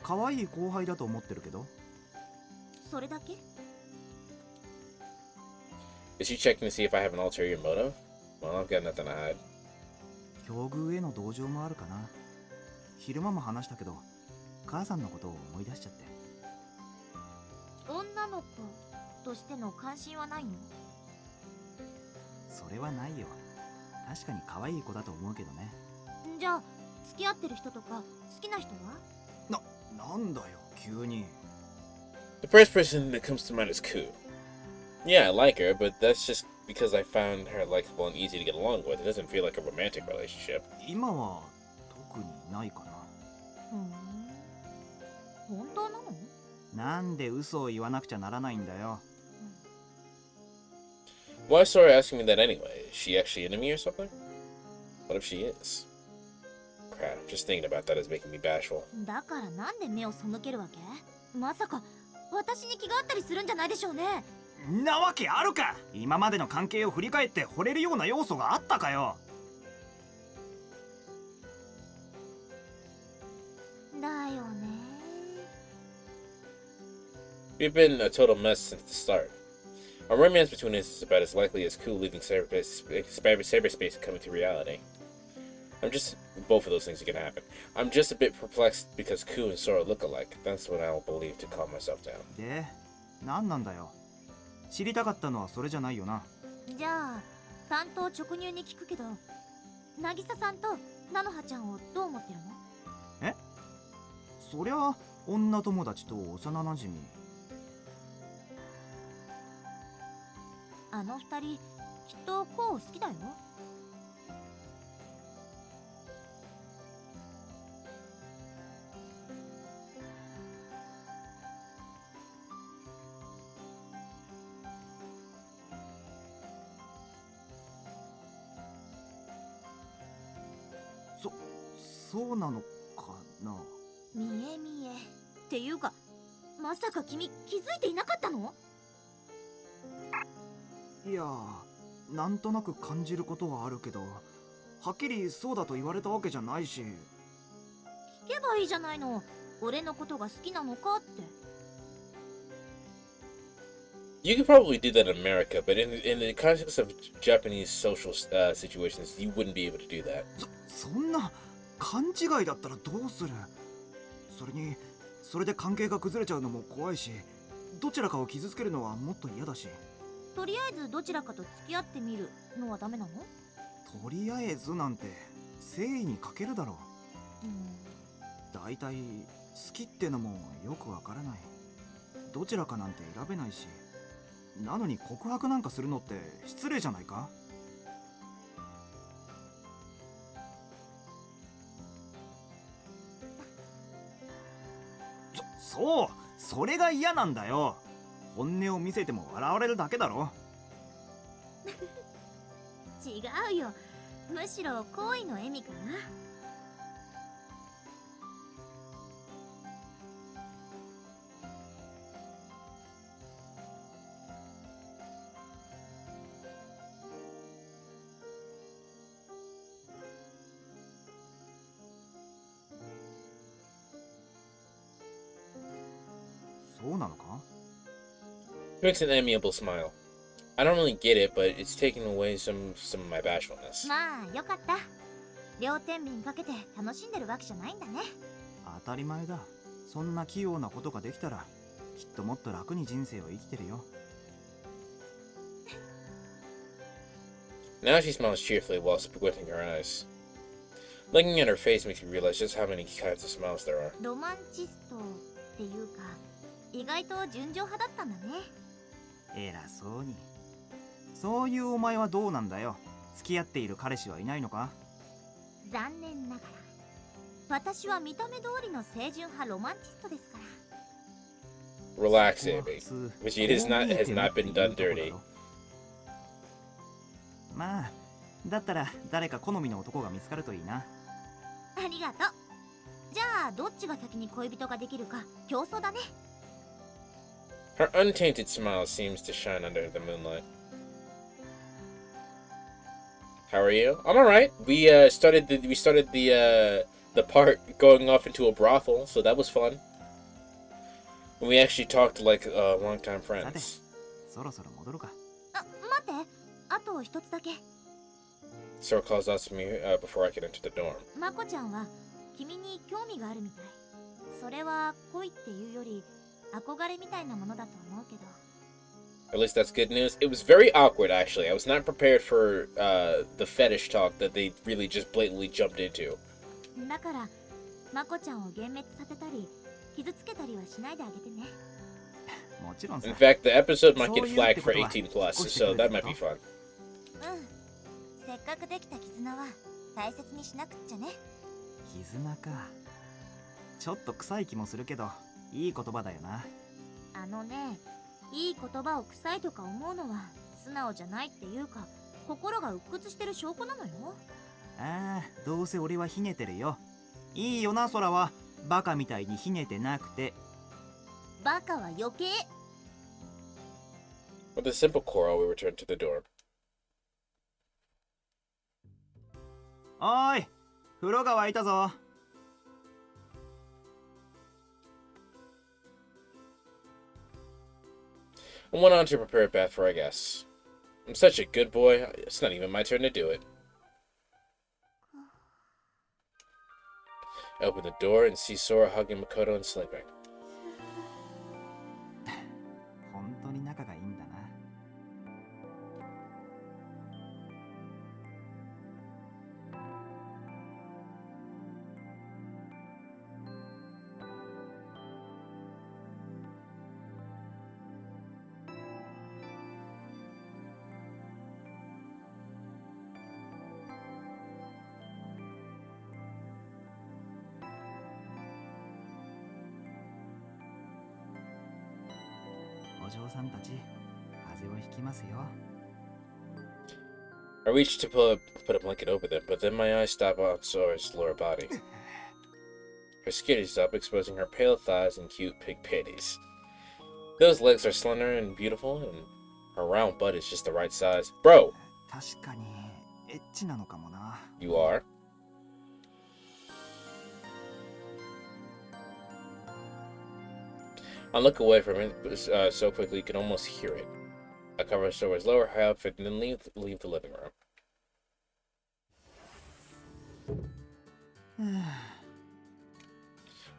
可愛い後輩だと思ってるけど。それだけ？ Is she checking to see if I have an ulterior motive? Well, I've got nothing to hide. 境遇への同情もあるかな。昼間も話したけど、母さんのことを思い出しちゃって。女の子としての関心はないの？それはないよ。確かに可愛い子だと思うけどね。じゃあ付き合ってる人とか好きな人は？なんだよ急に。 The first person that comes to mind is Ku. Yeah, I like her, but that's just because I found her likable and easy to get along with. It doesn't feel like a romantic relationship. 今は特にないかな。本当なの？なんで嘘を言わなくちゃならないんだよ。Why is Sora asking me that anyway? Is she actually into me or something? What if she is? Crap, just thinking about that is making me bashful. だからなんで目を背けるわけ？まさか私に気があったりするんじゃないでしょうね。なわけあるか。今までの関係を振り返って惚れるような要素があったかよ。だよね。We've been a total mess since the start. Our romance between us is about as likely as Ku leaving cyberspace and coming to reality. Both of those things are gonna happen. I'm just a bit perplexed because Ku and Sora look alike. That's what I'll believe to calm myself down. で、何なんだよ。知りたかったのはそれじゃないよな。じゃあ担当直入に聞くけど、渚さんと菜の葉ちゃんをどう思ってるの？え？そりゃ女友達と幼馴染。あの二人きっとコウ好きだよ。そうなのかな。見え見えっていうか、まさか君気づいていなかったの？いやー、なんとなく感じることはあるけど、はっきりそうだと言われたわけじゃないし。聞けばいいじゃないの。俺のことが好きなのかって。You could probably do that in America, but in the context of Japanese social situations, you wouldn't be able to do that. そんな勘違いだったらどうする？それにそれで関係が崩れちゃうのも怖いし、どちらかを傷つけるのはもっと嫌だし。とりあえずどちらかと付き合ってみるのはダメなの？とりあえずなんて誠意に欠けるだろう。だいたい好きってのもよくわからない。どちらかなんて選べないし、なのに告白なんかするのって失礼じゃないか？そう、それが嫌なんだよ。本音を見せても笑われるだけだろ。違うよ、むしろ好意の笑みかな。そうなのか？ He makes an amiable smile. I don't really get it, but it's taking away some of my bashfulness. まあよかった。両天秤かけて楽しんでるわけじゃないんだね。当たり前だ。そんな器用なことができたら、きっともっと楽に人生を生きてるよ。Now she smiles cheerfully while squinting her eyes. Looking at her face makes me realize just how many kinds of smiles there are. ロマンチストっていうか、意外と純情派だったんだね。偉そうに。そういうお前はどうなんだよ。付き合っている彼氏はいないのか？残念ながら私は見た目通りの清純派ロマンチストですから。 Relax, Amy. Which it has not been done dirty. まあ、だったら誰か好みの男が見つかるといいな。ありがとう。じゃあどっちが先に恋人ができるか競争だね。 Her untainted smile seems to shine under the moonlight. How are you? I'm alright. We started the part going off into a brothel, so that was fun. And we actually talked like longtime friends. そろそろ戻るか。待って、あと一つだけ。 Sora calls out to me before I can enter the dorm. まこちゃんは君に興味があるみたい。それは恋っていうより憧れみたいなものだと思うけど。 At least that's good news. It was very awkward, actually. I was not prepared for the fetish talk that they really just blatantly jumped into. だからまこちゃんを幻滅させたり傷つけたりはしないであげてね。もちろんさ。 In fact, the episode might get flagged for 18 plus, so that might be fun. せっかくできた絆は大切にしなくっちゃね。絆か。ちょっと臭い気もするけど、いい言葉だよな。あのね、いい言葉を臭いとか思うのは素直じゃないっていうか、心が鬱屈してる証拠なのよ。ああ、どうせ俺はひねてるよ。いいよな、空は。バカみたいにひねてなくて。バカは余計。With a simple quarrel, we return to the dorm. おーい、風呂が沸いたぞ。I went on to prepare a bath for our guests. I'm such a good boy, it's not even my turn to do it. I open the door and see Sora hugging Makoto and sleeping. 本当に仲がいいんだな。お嬢さんたち、風邪をひきますよ。I reached to put a blanket over them, but then my eyes stop on Sora's lower body. Her skin is up, exposing her pale thighs and cute pig panties. Those legs are slender and beautiful, and her round butt is just the right size. Bro! 確かにエッチなのかもな。You are? I look away from it so quickly you can almost hear it. I cover Sora's lower half and then leave the living room.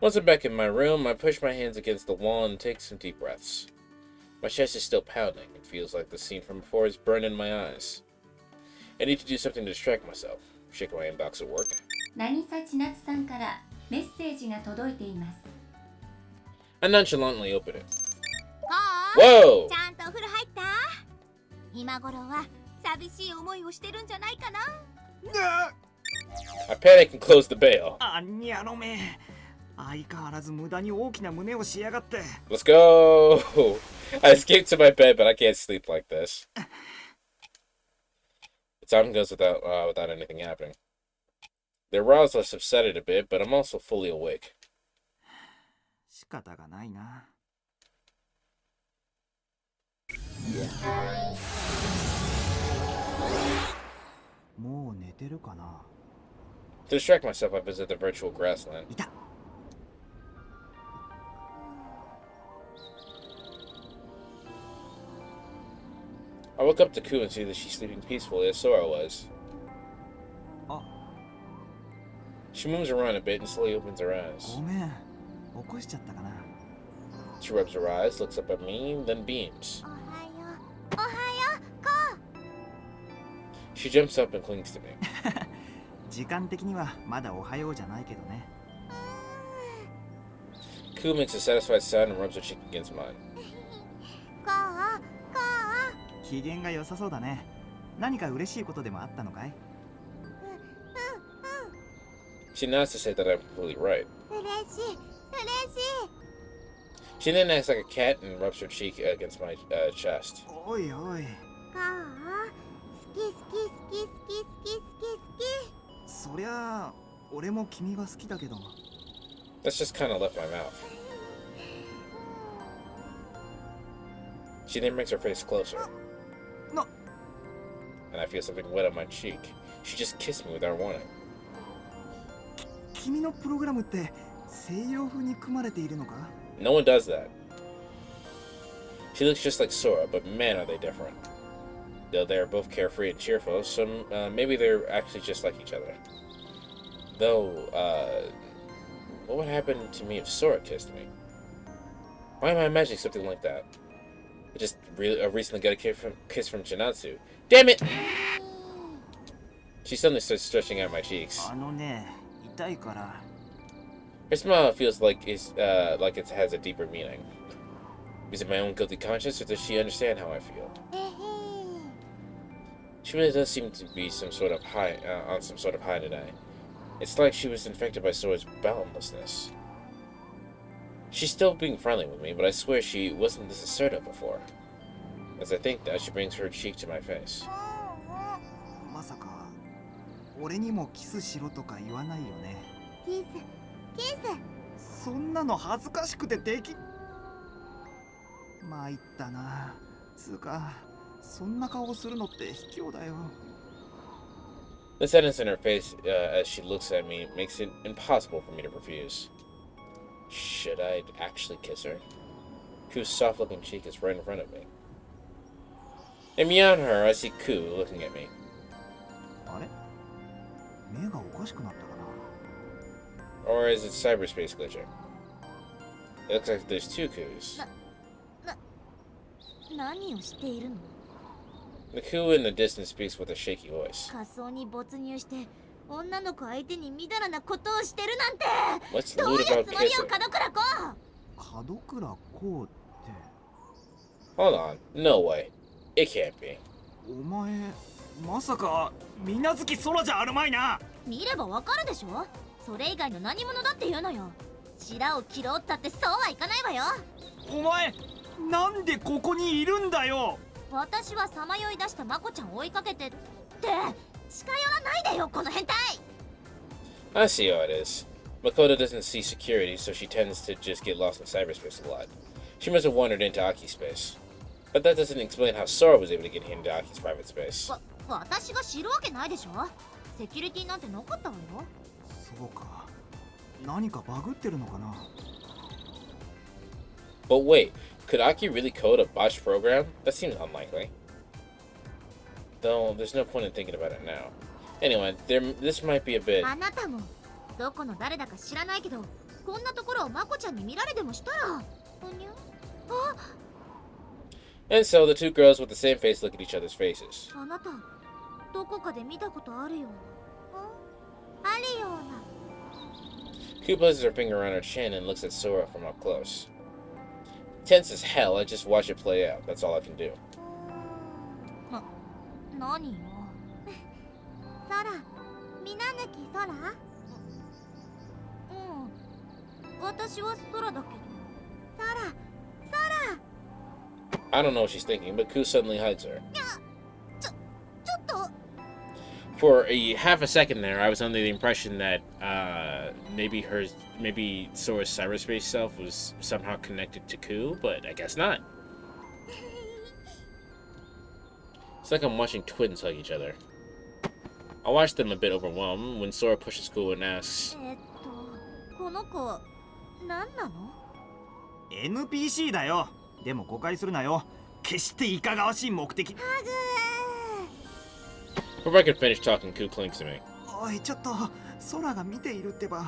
Once I'm back in my room, I push my hands against the wall and take some deep breaths. My chest is still pounding. It feels like the scene from before is burned in my eyes. I need to do something to distract myself. Shake my inbox at work. 渚千夏さんからメッセージが届いています。I nonchalantly open it. ち Whoa! ゃんとお風呂入った？今頃は寂しい思いをしてるんじゃないかな。I panic and close the bail. あにゃのめ。相変わらず無駄に大きな胸をしやがって。Let's go! I escaped to my bed, but I can't sleep like this. The time goes without anything happening. The arousal has subsided a bit, but I'm also fully awake. 仕方がないな。もう寝てるかな。To distract myself, I visit the virtual grassland. いた。I woke up to Ku and see that she's sleeping peacefully as Sora was. She moves around a bit and slowly opens her eyes. ごめん。起こしちゃったかな。She rubs her eyes, looks up at me, then beams. おはよう、こう。She jumps up and clings to me. 時間的にはまだおはようじゃないけどね。Ku makes a satisfied sound and rubs her cheek against mine. 機嫌が良さそうだね。何か嬉しいことでもあったのかい？ She nods to say that I'm completely right. 嬉しい。She then acts like a cat and rubs her cheek against my chest. おいおい。好き。そりゃあ俺も君が好きだけど。 That's just kind of left my mouth. She then brings her face closer. No. And I feel something wet on my cheek. She just kissed me without warning. 君のプログラムって西洋風に組まれているのか？ No one does that. She looks just like Sora, but man, are they different. Though they're both carefree and cheerful, so maybe they're actually just like each other. Though, what would happen to me if Sora kissed me? Why am I imagining something like that? I just recently got a kiss from Janatsu. Damn it! She suddenly starts stretching out my cheeks. あのね、痛いから。Her smile feels like it has a deeper meaning. Is it my own guilty conscience, or does she understand how I feel? She really does seem to be on some sort of high today. It's like she was infected by Sora's boundlessness. She's still being friendly with me, but I swear she wasn't this assertive before. As I think that, she brings her cheek to my face. まさか俺にもキスしろとか言わないよね。キスそんなの恥ずかしくてでき参ったな。つうかそんな顔するのって卑怯だよ。 The sadness in her face as she looks at me makes it impossible for me to refuse. Should I actually kiss her? Ku's soft-looking cheek is right in front of me. And beyond her, I see Ku looking at me. あれ目がおかしくなったかな。 Or is it cyberspace glitching? It looks like there's two Kus. 何をしているの？ The Ku in the distance speaks with a shaky voice. 仮想に没入して女の子相手にみだらなことをしてるなんて What's どう lewd いう about つもりよ kissing? 門倉子。門倉こうって Hold on. No way. It can't be. お前まさか水無月空じゃあるまいな。見ればわかるでしょ。それ以外の何者だって言うのよ。白を切ろうったってそうはいかないわよ。お前なんでここにいるんだよ。私はさまよい出したまこちゃんを追いかけてって近寄らないでよこの変態。 I see how it is. Makoto doesn't see security, so she tends to just get lost in cyberspace a lot. She must have wandered into Aki's space. But that doesn't explain how Sora was able to get into Aki's private space. 私が知るわけないでしょ。セキュリティなんてなかったわよ。そうか何かバグってるのかな。 But wait, could Aki really code a botched program? That seems unlikely. Though, there's no point in thinking about it now. Anyway, this might be a bit... あなたもどこの誰だか知らないけどこんなところをまこちゃんに見られでもしたらうにゃあ And so, the two girls with the same face look at each other's faces. あなたどこかで見たことあるようなあるような Ku places her finger on her chin and looks at Sora from up close. Tense as hell, I just watch it play out. That's all I can do. 何よ空水無月空私は空だけど空 I don't know what she's thinking, but Ku suddenly hides her. ちょっと For half a second there, I was under the impression that maybe Sora's cyberspace self was somehow connected to Ku, but I guess not. It's like I'm watching twins hug each other. I watch them a bit overwhelmed when Sora pushes Ku and asks, この子何なの？ NPC だよ。でも誤解するなよ。決していかがわしい目的。 Before I could finish talking, Ku clings to me. おいちょっと空が見ているってば。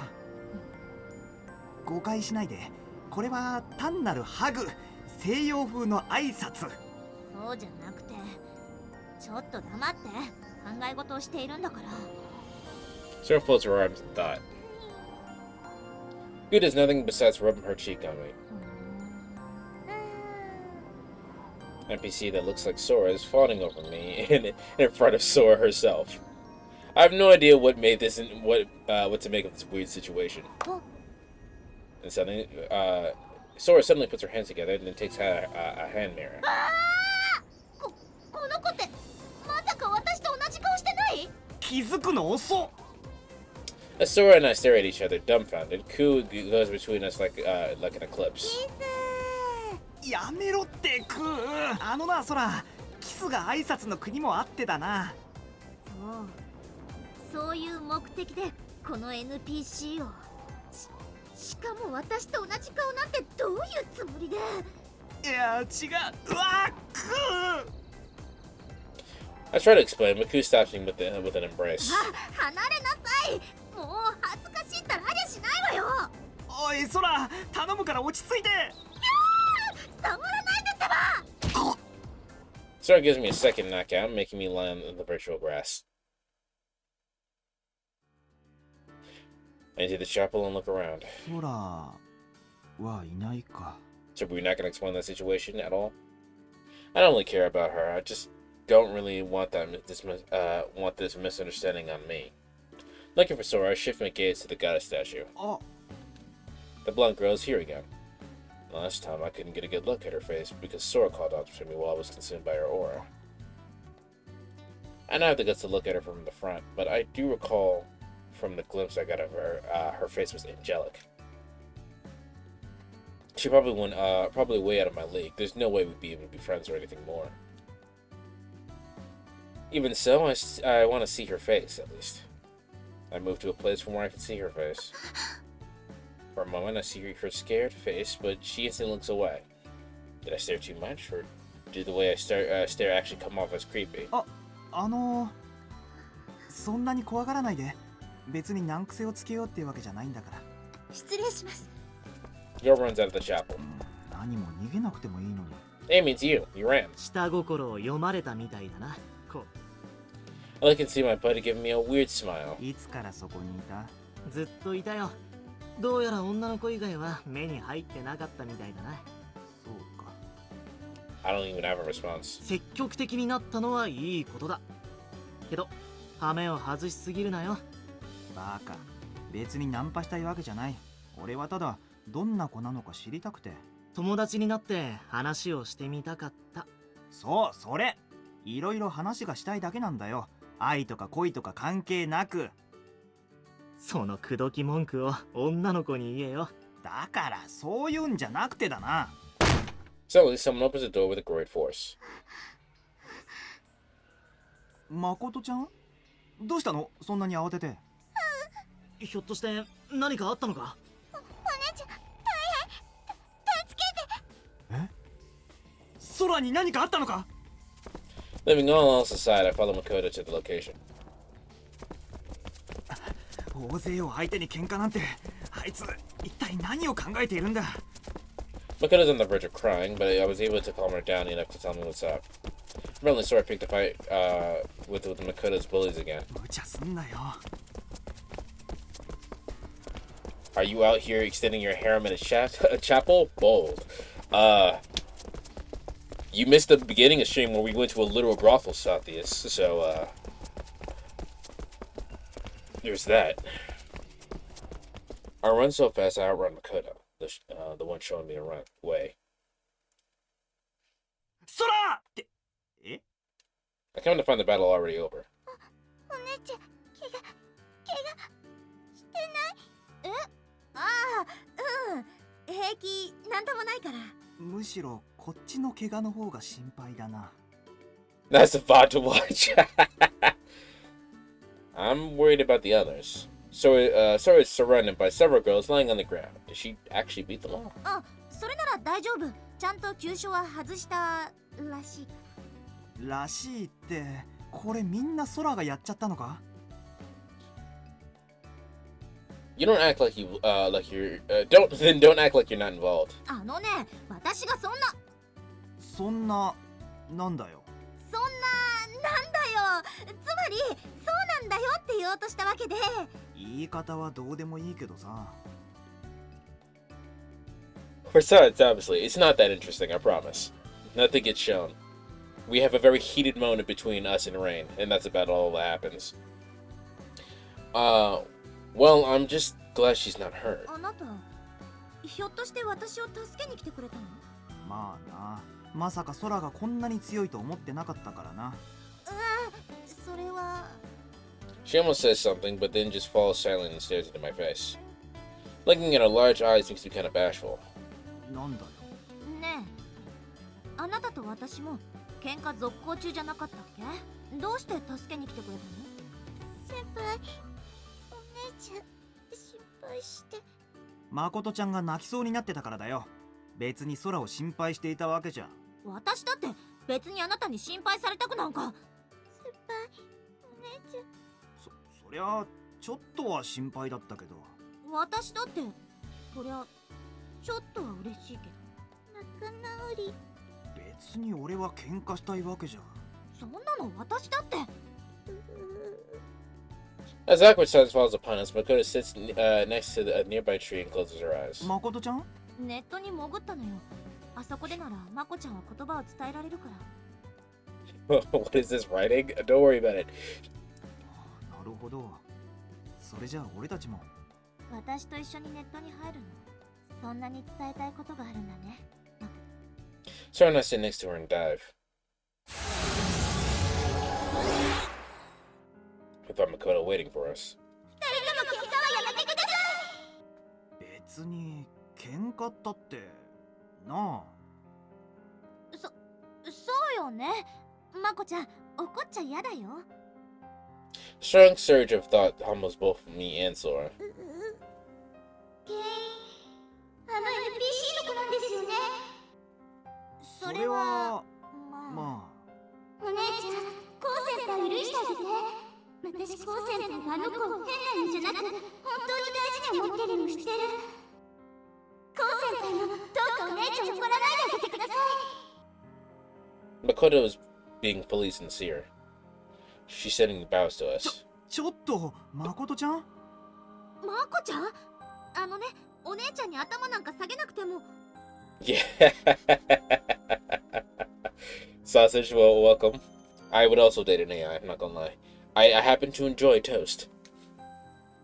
誤解しないで。これは単なるハグ、西洋風の挨拶。そうじゃなくてちょっと黙って考え事をしているんだから。 Sora folds her arms in thought. Ku does nothing besides rubbing her cheek on me. NPC that looks like Sora is fawning over me in front of Sora herself. I have no idea what made this and what to make of this weird situation. And suddenly, Sora suddenly puts her hands together and then takes a hand mirror. この子ってまさか私と同じ顔してない？気づくの遅っ。 As Sora and I stare at each other, dumbfounded, Ku goes between us like an eclipse. やめろってクー。あのな空、キスが挨拶の国もあってだな。そういう目的でこの NPC をしかも私と同じ顔なんてどういうつもりで。いや違う。うわクー。 I try to explain, but Ku stops me with an embrace. 離れなさい。もう恥ずかしいったらありゃしないわよ。おい空、頼むから落ち着いて。 Sora gives me a second knockout, making me lie on the virtual grass. I enter the chapel and look around. 空はいないか。 So we're not gonna explain that situation at all? I don't really care about her. I just don't really want this misunderstanding on me. Looking for Sora, I shift my gaze to the goddess statue. Oh. The blonde girl is here again. Last time I couldn't get a good look at her face because Sora called out to me while I was consumed by her aura. I don't have the guts to look at her from the front, but I do recall from the glimpse I got of her, her face was angelic. She probably went probably way out of my league. There's no way we'd be able to be friends or anything more. Even so, I want to see her face, at least. I moved to a place from where I can see her face. For a moment, I see her scared face, but she instantly looks away. Did I stare too much, or did the way I stare actually come off as creepy? そんなに怖がらないで。別に難癖をつけようっていうわけじゃないんだから。失礼します。 Yo runs out of the chapel. 何も逃げなくてもいいのに。It means you. You ran. 下心を読まれたみたいだな。こう。I can see my buddy giving me a weird smile. いつからそこにいた？ずっといたよ。どうやら女の子以外は目に入ってなかったみたいだな。そうか。I don't even have a response. 積極的になったのはいいことだ。けど、羽目を外しすぎるなよ。バカ。別にナンパしたいわけじゃない。俺はただどんな子なのか知りたくて。友達になって話をしてみたかった。そう、それ。いろいろ話がしたいだけなんだよ。愛とか恋とか関係なく。その口説き文句を女の子に言えよ。だからそういうんじゃなくてだな。Suddenly, someone opens the door with a great force. 誠ちゃん？どうしたの？そんなに慌てて。ひょっとして何かあったのか？お姉ちゃん、大変。助けて。え？空に何かあったのか？ Leaving all else aside, I follow Makoto to the location. 大勢を相手に喧嘩なんて、あいつ一体何を考えているんだ？ Makoto's on the verge of crying, but I was able to calm her down enough to tell me what's up. Apparently, Sora picked a fight with Makoto's bullies again. 無茶すんなよ。Are you out here extending your harem in a chapel? Bold. You missed the beginning of stream where we went to a literal brothel, Sathius, so, there's that. I run so fast I outrun Makoto, the one showing me a run way. Sora! I come to find the battle already over. お姉ちゃん、怪我してない？ああ、平気、なんともないから。むしろこっちの怪我の方が心配だな。That's a vibe to watch. I'm worried about the others. Sora is surrounded by several girls lying on the ground. Did she actually beat them all? あ、それなら大丈夫。ちゃんと急所は外したらしい。らしいって、これみんな空がやっちゃったのか？ You don't act like you like you're don't act like you're not involved. あのね、私がそんななんだよ。なんだよ。つまりそうなんだよって言おうとしたわけで。言い方はどうでもいいけどさ。For sides, obviously, it's not that interesting. I promise. Nothing gets shown. We have a very heated moment between us and Rain, and that's about all that happens. Well, I'm just glad she's not hurt. あなた、ひょっとして私を助けに来てくれたの？まあな、まさか空がこんなに強いと思ってなかったからな。それは。She almost says something, but then just falls silent and stares into my face. Looking at her large eyes makes me kind of bashful. なんだよ。ねえ、あなたと私も喧嘩続行中じゃなかったっけ？どうして助けに来てくれたの？先輩、お姉ちゃん心配して。誠ちゃんが泣きそうになってたからだよ。別に空を心配していたわけじゃ。私だって別にあなたに心配されたくなんか。先輩、お姉ちゃん。そりゃちょっとは心配だったけど。私だってそりゃちょっとは嬉しいけど。仲直り。別に俺は喧嘩したいわけじゃ。そんなの私だって。As awkward silence falls upon us, Makoto sits next to a nearby tree and closes her eyes. 誠ちゃん？ネットに潜ったのよ。あそこでならまこちゃんは言葉を伝えられるから。What is this writing? Don't worry about it. なるほど。それじゃあ俺たちも。私と一緒にネットに入るの？そんなに伝えたいことがあるんだね。So I'm not sitting next to her and dive. I thought Makoto waiting for us. 二人とも喧嘩はやめてください。別に喧嘩ったってなあ。そうよね。まこちゃん、怒っちゃ嫌だよ。Strong surge of thought almost both me and Sora. NPC の子なんですよね。それはまお姉ちゃん、コウ先輩許してあげて。私コウ先輩があの子を変な意味じゃなく本当に大事に思ってるの知ってる。コウ先輩もどうかお姉ちゃんを怒らないであげてください。Makoto is being fully sincere. She's sending bows to us. ちょっと誠ちゃん。まこちゃん、お姉ちゃんに頭なんか下げなくても。Yeah. Sausage, well, welcome. I would also date an AI, I'm not gonna lie. I happen to enjoy toast.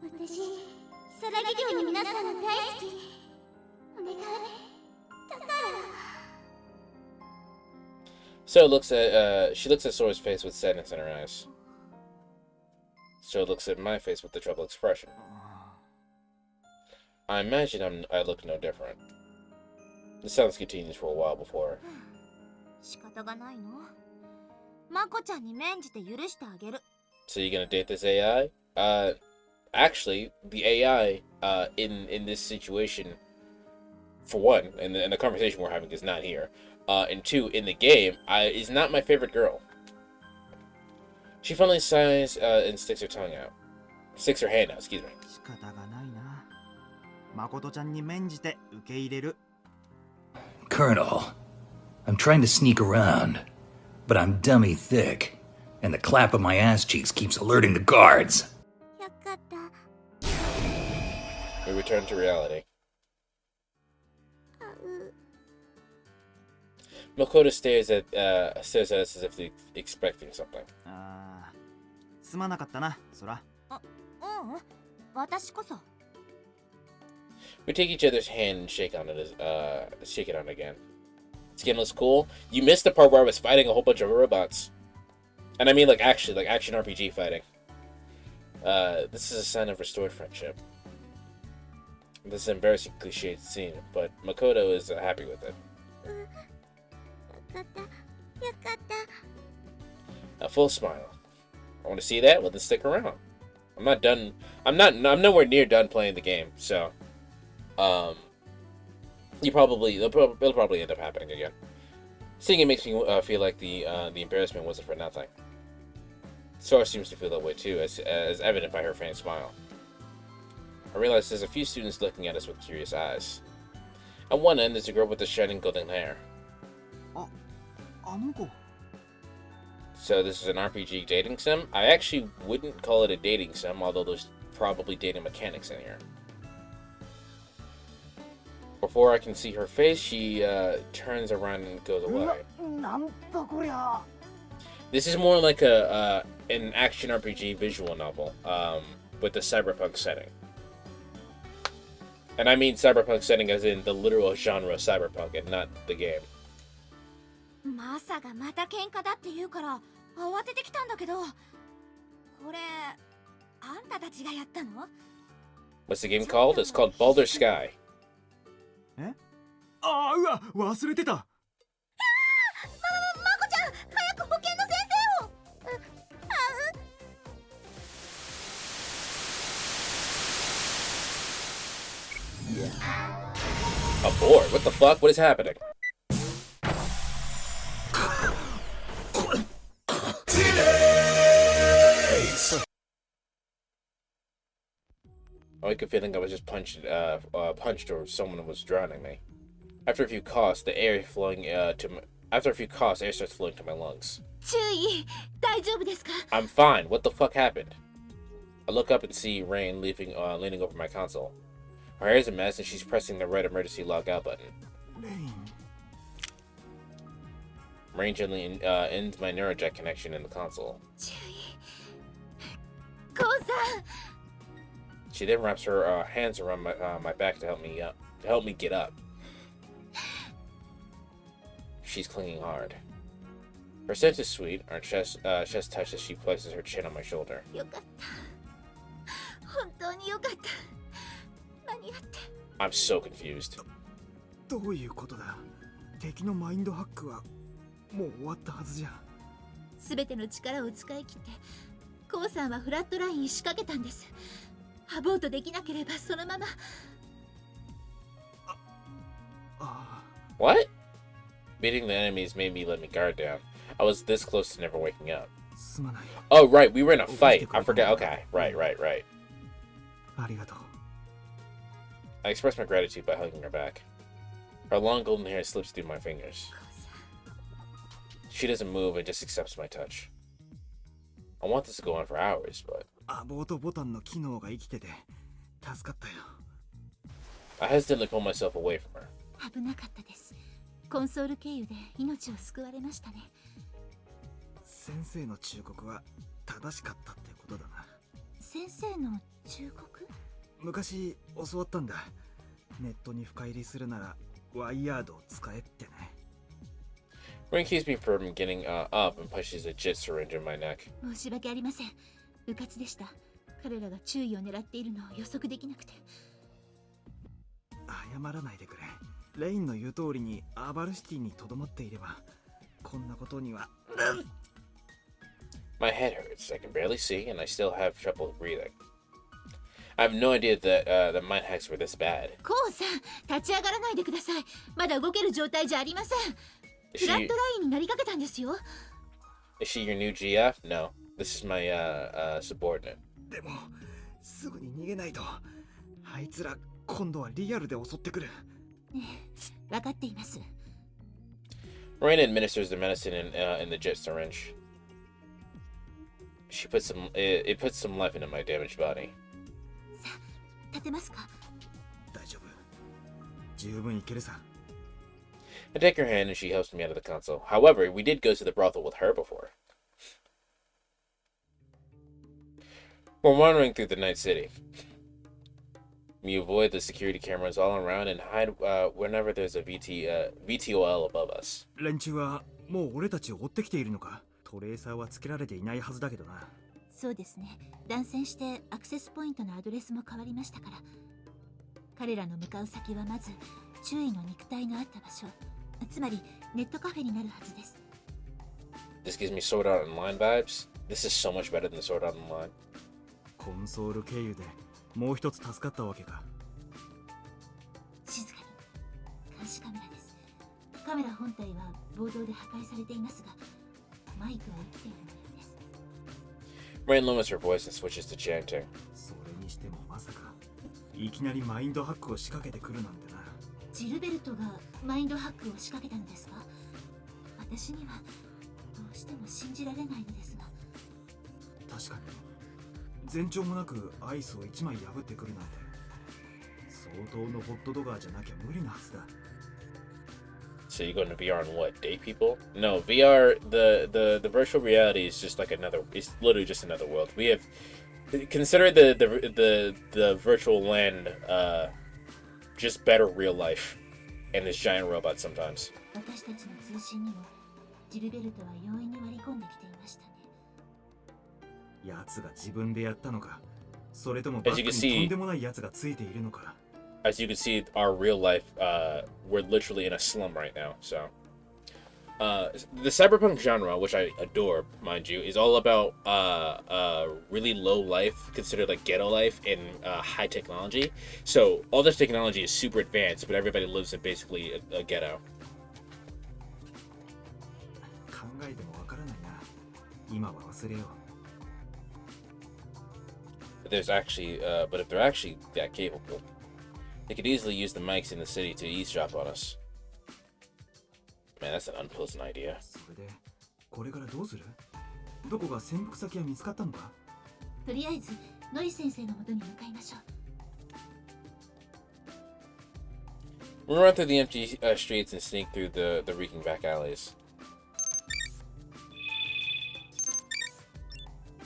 私、サラギ寮の皆さんが大好き。お願い。だから。So she looks at Sora's face with sadness in her eyes. So looks at my face with the troubled expression. I imagine I look no different. The silence continues for a while before. 仕方がないの。まこちゃんに免じて許してあげる。So you gonna date this AI? Actually, the AI in this situation, for one, and the conversation we're having is not here. And two, in the game, is not my favorite girl. She finally sighs and sticks her tongue out. Sticks her hand out, excuse me. 仕方がないな。誠ちゃんに免じて受け入れる。Colonel, I'm trying to sneak around, but I'm dummy thick, and the clap of my ass cheeks keeps alerting the guards. よかった。We return to reality. Makoto stares at us as if expecting something. すまなかったな、そら。私こそ。We take each other's hand and shake it on again. Skin looks cool. You missed the part where I was fighting a whole bunch of robots. And I mean like action RPG fighting. This is a sign of restored friendship. This is an embarrassing cliched scene, but Makoto is happy with it. A full smile. I want to see that? Well, then stick around. I'm not done. I'm nowhere near done playing the game, so it'll probably end up happening again. Seeing it makes me feel like the embarrassment wasn't for nothing. Sora seems to feel that way too, as evident by her faint smile. I realize there's a few students looking at us with curious eyes. At one end, there's a girl with the shining golden hair. So this is an RPG dating sim? I actually wouldn't call it a dating sim, although there's probably dating mechanics in here. Before I can see her face, she turns around and goes away. This is more like an action RPG visual novel with a cyberpunk setting. And I mean cyberpunk setting as in the literal genre cyberpunk and not the game. マサがまた喧嘩だって言うから慌ててきたんだけど、これあんたたちがやったの？ What's the game called? It's called Baldr Sky. え？うわ、忘れてた。まこちゃん、早く保健の先生を。Aboard? What the fuck? What is happening? I kept feeling I was just punched or someone was drowning me. After a few coughs, air starts flowing to my lungs. 注意、大丈夫ですか？ I'm fine. What the fuck happened? I look up and see Rain leaning over my console. Her hair is a mess and she's pressing the red emergency logout button. Rain gently ends my neurojet connection in the console. 注意。コウさん。 She then wraps her hands around my back to help me up. help me get up. She's clinging hard. Her scent is sweet, our chest touch as she places her chin on my shoulder. よかった。本当によかった。間に合って。I'm so confused. どういうことだ？敵のマインドハックはもう終わったはずじゃ。すべての力を使い切って、コウさんはフラットラインに仕掛けたんです。ハボートできなければそのまま。What? Beating the enemies made me let me guard down. I was this close to never waking up. Oh, right, we were in a fight. I forgot. Okay, right. ありがとう。I expressed my gratitude by hugging her back. Her long golden hair slips through my fingers. She doesn't move and just accepts my touch. I want this to go on for hours, but... アボートボタンの機能が生きてて助かったよ。I hesitantly pull myself away from her. 危なかったです。コンソール経由で命を救われましたね。先生の忠告は正しかったってことだな。先生の忠告？昔教わったんだ。ネットに深入りするならワイヤードを使えってね。Ring keeps me from getting up and pushes a jet syringe in my neck. 申し訳ありません。うかつでした。彼らが注意を狙っているのを予測できなくて。謝らないでくれ。レインの言う通りにアーバルシティにとどまっていればこんなことには。My head hurts. I can barely see, and I still have trouble breathing. I have no idea that the mind hacks were this bad. コウさん、立ち上がらないでください。まだ動ける状態じゃありません。フラットラインになりかけたんですよ。Is she your new GF? No. This is my subordinate. でもすぐに逃げないと。あいつら今度はリアルで襲ってくる。分かっています。Raina administers the medicine in the jet syringe. It puts some life into my damaged body. さあ、立てますか？大丈夫。十分いけるさ。I take her hand and she helps me out of the console. However, we did go to the brothel with her before. We're wandering through the night city. We avoid the security cameras all around and hide whenever there's a VTOL above us. 連中はもう俺たちを追ってきているのか？トレーサーはつけられていないはずだけどな。そうですね。断線してアクセスポイントのアドレスも変わりましたから。彼らの向かう先はまず注意の肉体のあった場所、つまりネットカフェになるはずです。This gives me Sword Art Online vibes. This is so much better than Sword Art Online. コンソール経由でもう一つ助かったわけか。静かに。監視カメラです。カメラ本体は暴動で破壊されていますが、マイクは生きている模様です。Rain lowers her voice and switches to chanting. それにしてもまさかいきなりマインドハックを仕掛けてくるなんてな。ジルベルトがマインドハックを仕掛けたのですか？私にはどうしても信じられないのですが。確かに前兆もなくアイスを一枚破ってくるなんて相当のホットドガーじゃなきゃ無理なはずだ。So you're going to VR on what? Date people? No, VR. The virtual reality is just like another. It's literally just another world. We have consider the virtual land just better real life, and this giant robot sometimes. 私たちの通信にもジルベルトは容易に割り込んできていましたね。奴が自分でやったのか、それともバックにとんでもない奴がついているのか。As you can see, our real life, we're literally in a slum right now. So, the cyberpunk genre, which I adore, mind you, is all about really low life, considered like ghetto life, and high technology. So, all this technology is super advanced, but everybody lives in basically a ghetto. 考えてもわからないな。今は忘れよう。But if they're actually that capable, they could easily use the mics in the city to eavesdrop on us. Man, that's an unpleasant idea. それでこれからどうする？どこか潜伏先は見つかったのか？とりあえずノリ先生の元に向かいましょう。We run through the empty streets and sneak through the reeking back alleys.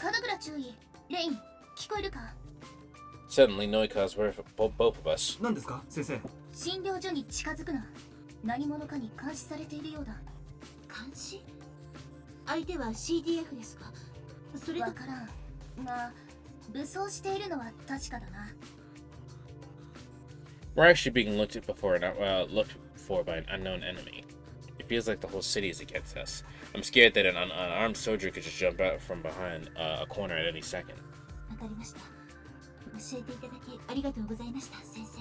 門倉注意。レイン、聞こえるか？ Suddenly, Noika's worried for both of us. 何ですか先生。診療所に近づくな。何者かに監視されているようだ。監視？相手は CDF ですか？それとわからんが、武装しているのは確かだな。We're actually being looked for by an unknown enemy. It feels like the whole city is against us. I'm scared that an unarmed soldier could just jump out from behind a corner at any second. わかりました。教えていただきありがとうございました、先生。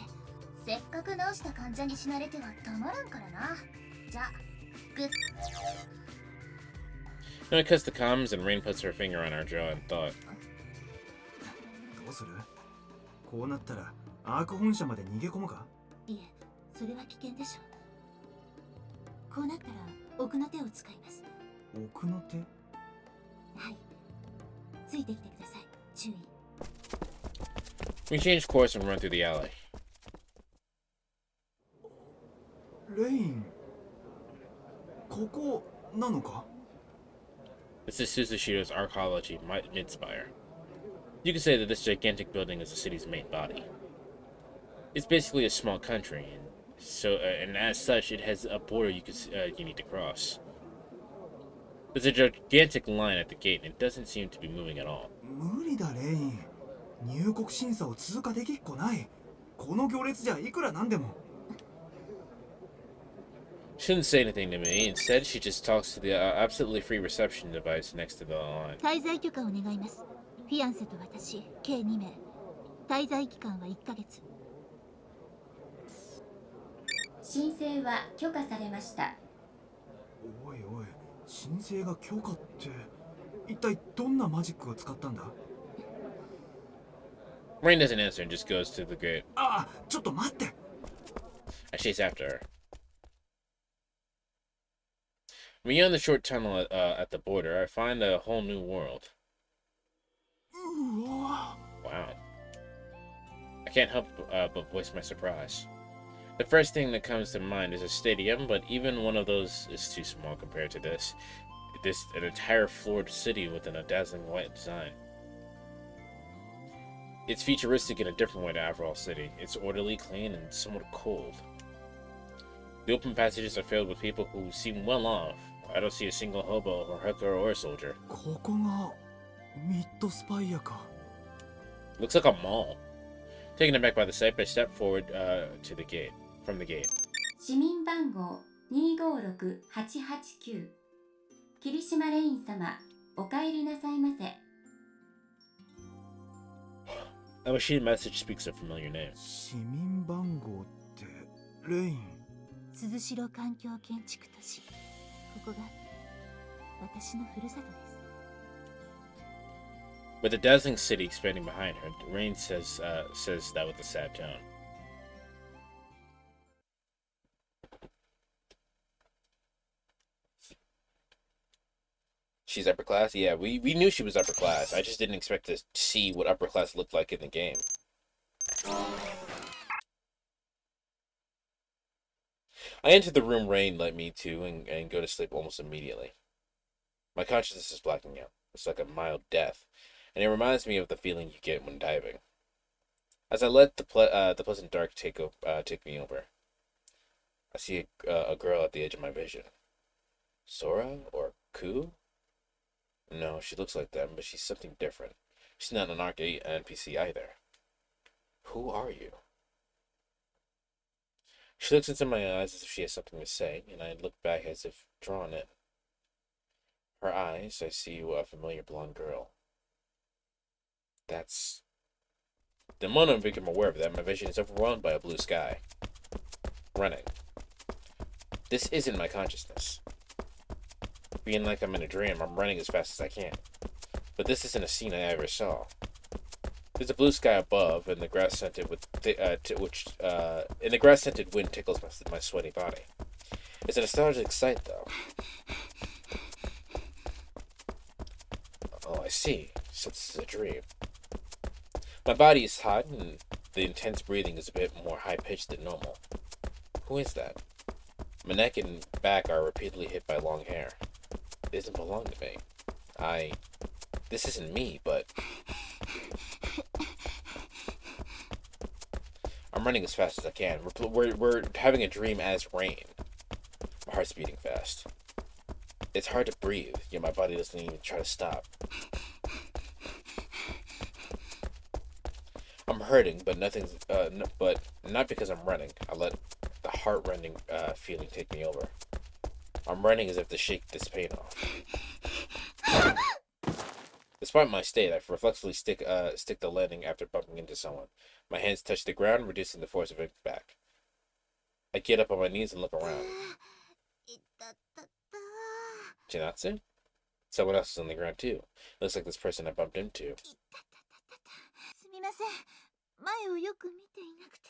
せっかく治した患者に死なれてはたまらんからな。じゃあ、グッ。Noe cuts the comms and Rain puts her finger on our jaw and thought. どうする？こうなったらアーク本社まで逃げ込むか？いえ、それは危険でしょう。こうなったら奥の手を使います。奥の手？はい。ついてきてください。注意。We change course and run through the alley. レイン、ここなのか？ This is Sushishido's archaeology mid-spire. You could say that this gigantic building is the city's main body. It's basically a small country, and as such, it has a border you need to cross. There's a gigantic line at the gate, and it doesn't seem to be moving at all. 無理だレイン。入国審査を通過できっこない。この行列じゃいくらなんでも。She didn't say anything to me. Instead, she just talks to the absolutely free reception device next to the line. 滞在許可を願います。フィアンセと私、計2名。滞在期間は1ヶ月。申請は許可されました。おいおい、申請が許可って、一体どんなマジックを使ったんだ？ Rain doesn't answer and just goes to the gate. ああ、ちょっと待って。I chase after her. Beyond the short tunnel at the border, I find a whole new world. Wow. I can't help but voice my surprise. The first thing that comes to mind is a stadium, but even one of those is too small compared to this. An entire floored city within a dazzling white design. It's futuristic in a different way to Averall City. It's orderly, clean, and somewhat cold. The open passages are filled with people who seem well off. I don't see a single hobo or hooker or soldier. ここがミッドスパイアか。 Looks like a mall. Taken aback by the sight, I step forward from the gate. 市民番号256889。霧島レイン様、お帰りなさいませ。A machine message speaks a familiar name. 市民番号ってレイン。鈴代環境建築都市。ここが私のふるさとです。With the dazzling city expanding behind her, Rain says that with a sad tone. She's upper class? Yeah, we knew she was upper class. I just didn't expect to see what upper class looked like in the game. I enter the room Rain led me to and go to sleep almost immediately. My consciousness is blacking out. It's like a mild death, and it reminds me of the feeling you get when diving. As I let the pleasant dark take me over, I see a girl at the edge of my vision. Sora or Ku? No, she looks like them, but she's something different. She's not an ARC NPC either. Who are you? She looks into my eyes as if she has something to say, and I look back as if drawn in. Her eyes, I see a familiar blonde girl. That's... The moment I become aware of that, my vision is overwhelmed by a blue sky. Running. This isn't my consciousness. Being like I'm in a dream, I'm running as fast as I can. But this isn't a scene I ever saw. There's a blue sky above, and the grass-scented wind tickles my sweaty body. It's a nostalgic sight, though. Oh, I see. So this is a dream. My body is hot, and the intense breathing is a bit more high-pitched than normal. Who is that? My neck and back are repeatedly hit by long hair. It doesn't belong to me. This isn't me, but... I'm running as fast as I can. We're having a dream as rain. My heart's beating fast. It's hard to breathe, yet my body doesn't even try to stop. I'm hurting, but but not because I'm running. I let the heart-rending feeling take me over. I'm running as if to shake this pain off. Despite my state, I reflexively stick the landing after bumping into someone. My hands touch the ground, reducing the force of impact. I get up on my knees and look around. Chinatsu? Someone else is on the ground too. Looks like this person I bumped into. すみません。前をよく見ていなくて。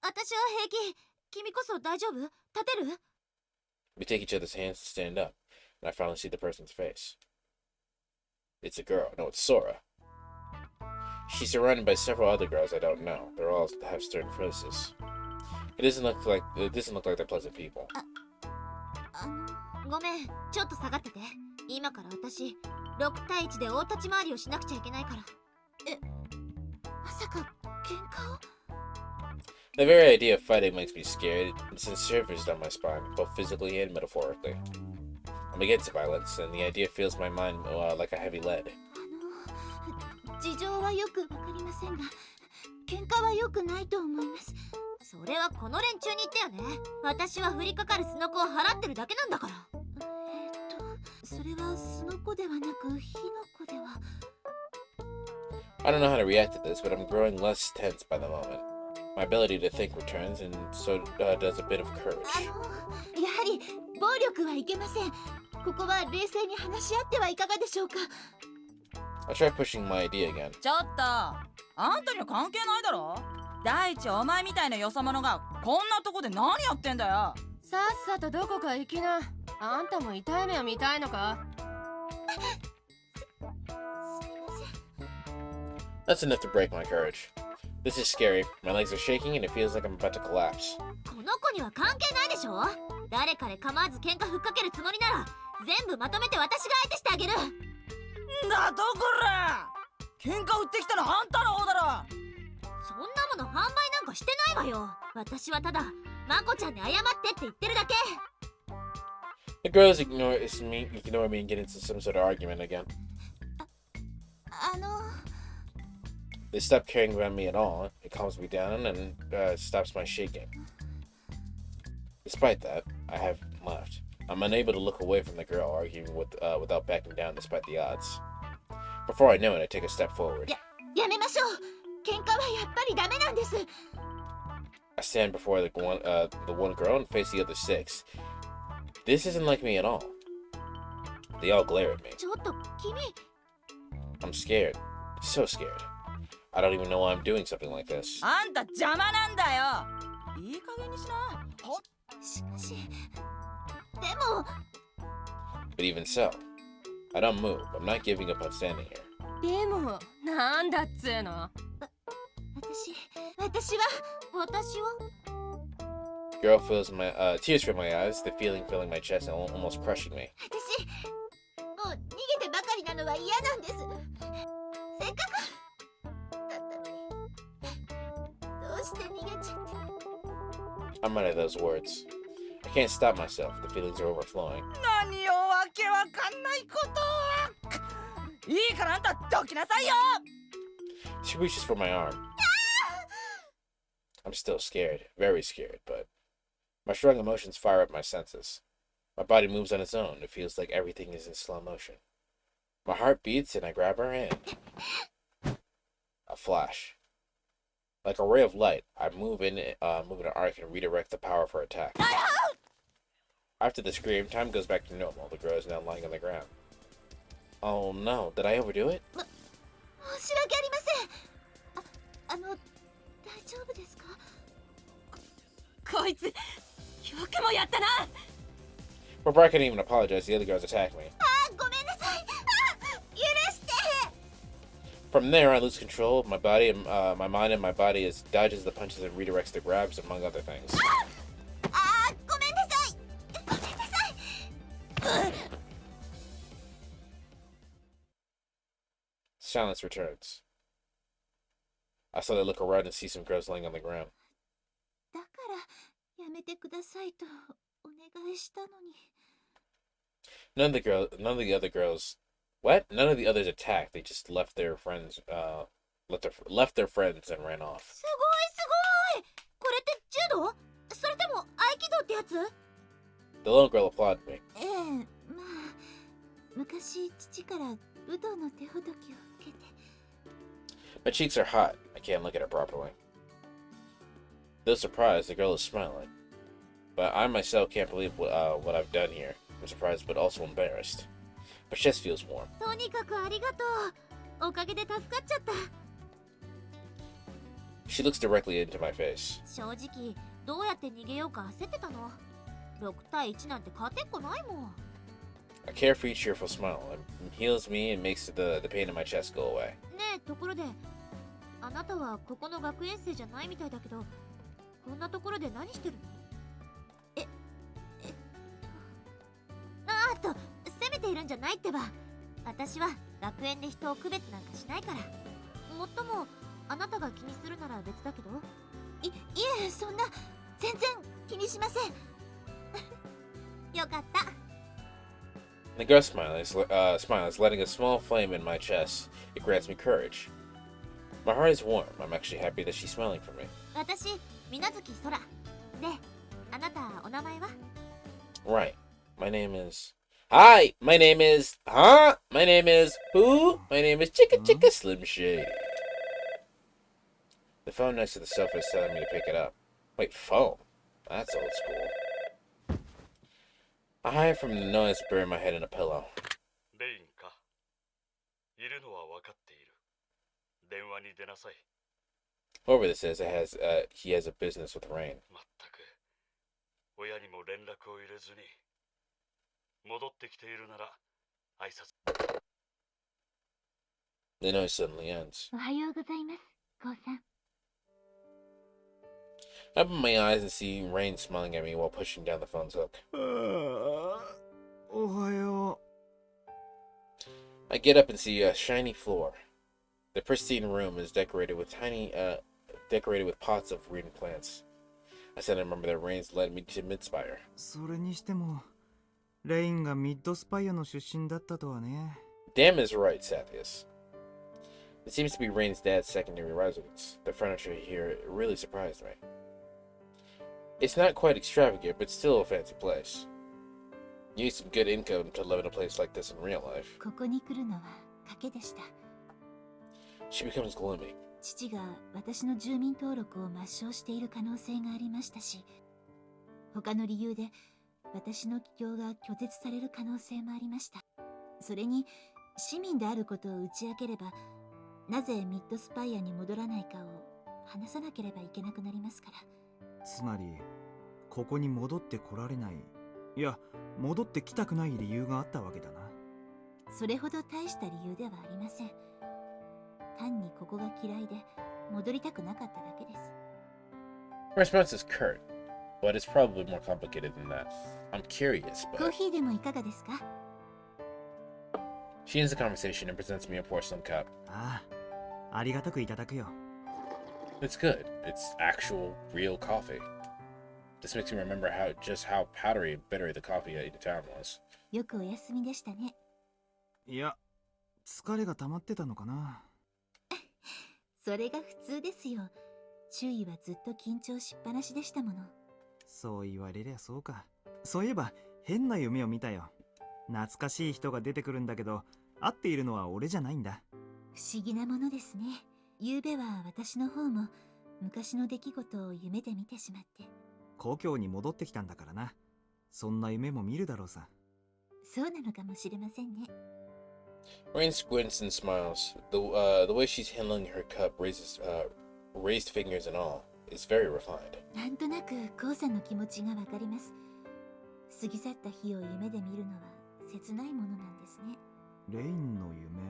私は平気。君こそ大丈夫？立てる？ We take each other's hands to stand up, and I finally see the person's face. It's a girl. No, it's Sora. She's surrounded by several other girls I don't know. They all have stern faces. It doesn't look like they're pleasant people. ごめん、ちょっと下がってて。今から私、6対1で大立ち回りをしなくちゃいけないから。まさか喧嘩を？ The very idea of fighting makes me scared and sends shivers down my spine, both physically and metaphorically. I'm against violence, and the idea fills my mind like a heavy lead. 事情はよくわかりませんが、喧嘩は良くないと思います。それはこの連中に言ったよね。私は降りかかるスノコを払ってるだけなんだから。それはスノコではなく火の粉では。 I don't know how to react to this, but I'm growing less tense by the moment. My ability to think returns, and so does a bit of courage. やはり暴力はいけません。ここは冷静に話し合ってはいかがでしょうか。 I'll try pushing my idea again. ちょっと、あんたには関係ないだろ。第一、お前みたいなよそ者がこんなとこで何やってんだよ。さっさとどこか行きな。あんたも痛い目を見たいのか？ That's enough to break my courage. This is scary. My legs are shaking and it feels like I'm about to collapse. この子には関係ないでしょ。誰かで構わず喧嘩ふっかけるつもりなら全部まとめて私が相手してあげる。だとこら、喧嘩売ってきたらあんたの方だろ。そんなもの販売なんかしてないわよ。私はただまこちゃんに謝ってって言ってるだけ。 The girls ignore me and get into some sort of argument again. They stop caring about me at all. It calms me down and stops my shaking. Despite that, I have left. I'm unable to look away from the girl arguing without backing down despite the odds. Before I know it, I take a step forward. やめましょう。喧嘩はやっぱりダメなんです。 I stand before the one girl and face the other 6. This isn't like me at all. They all glare at me. ちょっと君。 I'm scared. So scared. I don't even know why I'm doing something like this. あんた邪魔なんだよ。いい加減にしな。しかし、でも。 But even so, I don't move. I'm not giving up on standing here. でも、なんだっつーの？私は Girl feels my tears fill my eyes, the feeling filling my chest and almost crushing me. 私もう逃げてばかりなのは嫌なんです。せっかくだったのにどうして逃げちゃって。 I'm out of those words. I can't stop myself. The feelings are overflowing. 何よ、わけわかんないこと。いいからあんたどきなさいよ。 She reaches for my arm. I'm still scared, very scared, but my strong emotions fire up my senses. My body moves on its own. It feels like everything is in slow motion. My heart beats and I grab her hand. A flash. Like a ray of light, I move in an arc and redirect the power of her attack. After the scream, time goes back to normal. The girl is now lying on the ground. Oh no, did I overdo it? 申し訳ありません。大丈夫ですか？こいつ、よくもやったな。 Before I can even apologize, the other girls attack me. ごめんなさい。許して。 From there, I lose control of my body and my mind and my body as dodges the punches and redirects the grabs, among other things. ごめんなさい。ごめんなさい。 Silence returns. I saw they look around and see some girls laying on the ground. だからやめてくださいとお願いしたのに。None of the other girls, what? None of the others attacked. They just left their friends, left their friends and ran off. すごいすごい。これって柔道？それとも合気道ってやつ？ The little girl applauded me. ええ、まあ昔父から武道の手ほどきを受けて。My cheeks are hot. I can't look at her properly. Though surprised, the girl is smiling. But I myself can't believe what I've done here. I'm surprised, but also embarrassed. My chest feels warm. とにかくありがとう。おかげで助かっちゃった。She looks directly into my face. 正直どうやって逃げようか焦ってたの。6対1なんて勝てっこないもん。A carefree, cheerful smile heals me and makes the pain in my chest go away. ねえ、ところであなたはここの学園生じゃないみたいだけど、こんなところで何してるの？責めているんじゃないってば。私は学園で人を区別なんかしないから。もっともあなたが気にするなら別だけど。いえ、そんな全然気にしません。よかった。The girl smiles, letting a small flame in my chest. It grants me courage. My heart is warm. I'm actually happy that she's smiling for me. 私、水無月空。で、あなたお名前は？ Right. My name is... Hi! My name is... Huh? My name is... Who? My name is Chicka Chicka Slim Shady. The phone next to the sofa is telling me to pick it up. Wait, phone? That's old school. I hide from the noise and bury my head in a pillow. レインか。いるのは分かっている。電話に出なさい。 Whoever this is, he has a business with Rain. まったく。親にも連絡を入れずに。戻ってきているなら挨拶。 The noise suddenly ends. おはようございます、コウさん。 I open my eyes and see Rain smiling at me while pushing down the phone's hook. おはよ I get up and see a shiny floor. The pristine room is decorated with pots of green plants. I suddenly remember that Rain's led me to Midspire. う。それにしてもレインがミッドスパイアの出身だったとはね。 Damn is right, Sathius. It seems to be Rain's dad's secondary residence. The furniture here really surprised me. It's not quite extravagant, but still a fancy place. You need some good income to live in a place like this in real life. ここに来るのは賭けでした。 She becomes gloomy. 父が私の住民登録を抹消している可能性がありましたし、他の理由で私の帰郷が拒絶される可能性もありました。それに市民であることを打ち明ければ、なぜミッドスパイアに戻らないかを話さなければいけなくなりますから。つまりここに戻ってこられない、いや戻ってきたくない理由があったわけだな。それほど大した理由ではありません。単にここが嫌いで戻りたくなかっただけです。 Her response is curt, but it's probably more complicated than that. I'm curious, コー but... ヒーでもいかがですか？ She ends the conversation and presents me a porcelain cup. ああ、ありがたくいただくよ。 It's good. It's actual, real coffee. This makes me remember just how powdery and bitter the coffee in town was. よくお休みでしたね。いや、疲れが溜まってたのかな。それが普通ですよ。周囲はずっと緊張しっぱなしでしたもの。そう言われりゃそうか。そういえば変な夢を見たよ。懐かしい人が出てくるんだけど、会っているのは俺じゃないんだ。不思議なものですね。昨べは私の方も昔の出来事を夢で見てしまって。故郷に戻ってきたんだからな。そんな夢も見るだろうさ。そうなのかもしれませんね。Rain squints and smiles. The way she's handling her cup raised fingers and all is very refined. なんとなくコウさんの気持ちがわかります。過ぎ去った日を夢で見るのは切ないものなんですね。レインの夢、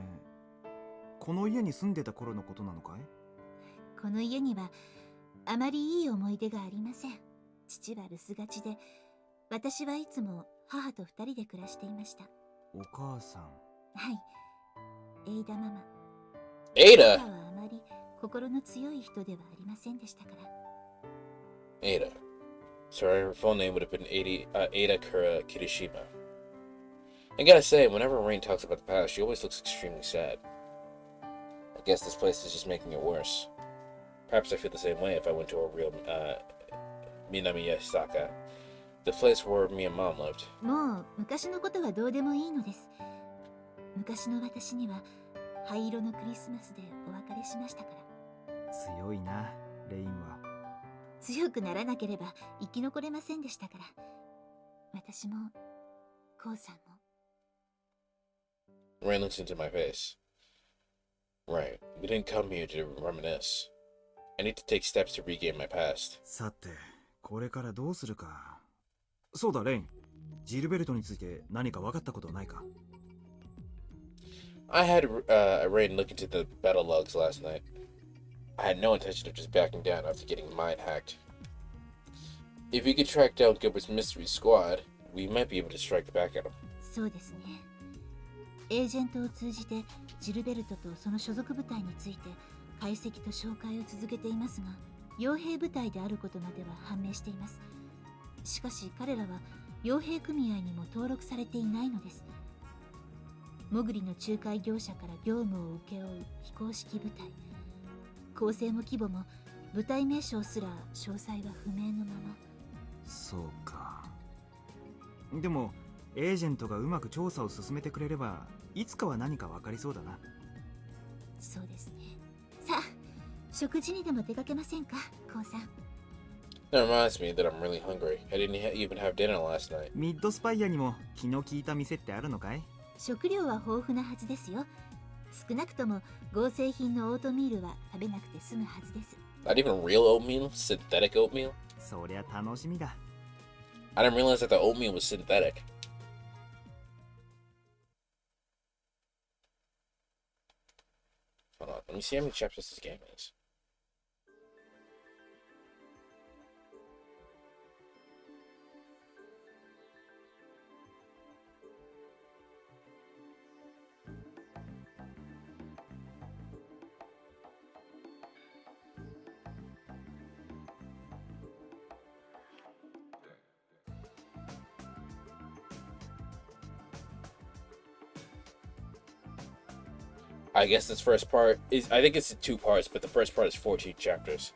この家に住んでた頃のことなのかい？この家にはあまりいい思い出がありません。父は留守がちで、私はいつも母と二人で暮らしていました。お母さん。はい、エイダママ。エイダ？母はあまり心の強い人ではありませんでしたから。 Ada. Sorry, her full name would have been Ada Kura Kirishima. I gotta say, whenever Rain talks about the past, she always looks extremely sad. I guess this place is just making it worse. Perhaps I feel the same way if I went to a real, Minamiyasaka, the place where me and Mom lived. もう昔のことはどうでもいいのです。昔の私には灰色のクリスマスでお別れしましたから。強いな、レインは。強くならなければ生き残れませんでしたから。私もコウさんも。 Rain looks into my face. Right, we didn't come here to reminisce. I need to take steps to regain my past. さて、これからどうするか。そうだ、レイン。ジルベルトについて何か分かったことないか？ I had Rain look into the battle logs last night. I had no intention of just backing down after getting mind hacked. If we could track down Gilbert's mystery squad, we might be able to strike back at him. そうですね。エージェントを通じてジルベルトとその所属部隊について解析と紹介を続けていますが、傭兵部隊であることまでは判明しています。しかし彼らは傭兵組合にも登録されていないのです。モグリの仲介業者から業務を請け負う非公式部隊。構成も規模も部隊名称すら詳細は不明のまま。そうか。でもエージェントがうまく調査を進めてくれればいつかは何か分かりそうだな。そうですね。さあ、食事にでも出かけませんか、コウさん。That reminds me that I'm really hungry. I didn't even have dinner last night. ミッドスパイアにも気の利いた店ってあるのかい？食料は豊富なはずですよ。少なくとも合成品のオートミールは食べなくて済むはずです。Not even real oatmeal? Synthetic oatmeal? そりゃ楽しみだ。I didn't realize that the oatmeal was synthetic. Hold on, let me see how many chapters this game is. I guess this first part is, I think it's in 2 parts, but the first part is 14 chapters.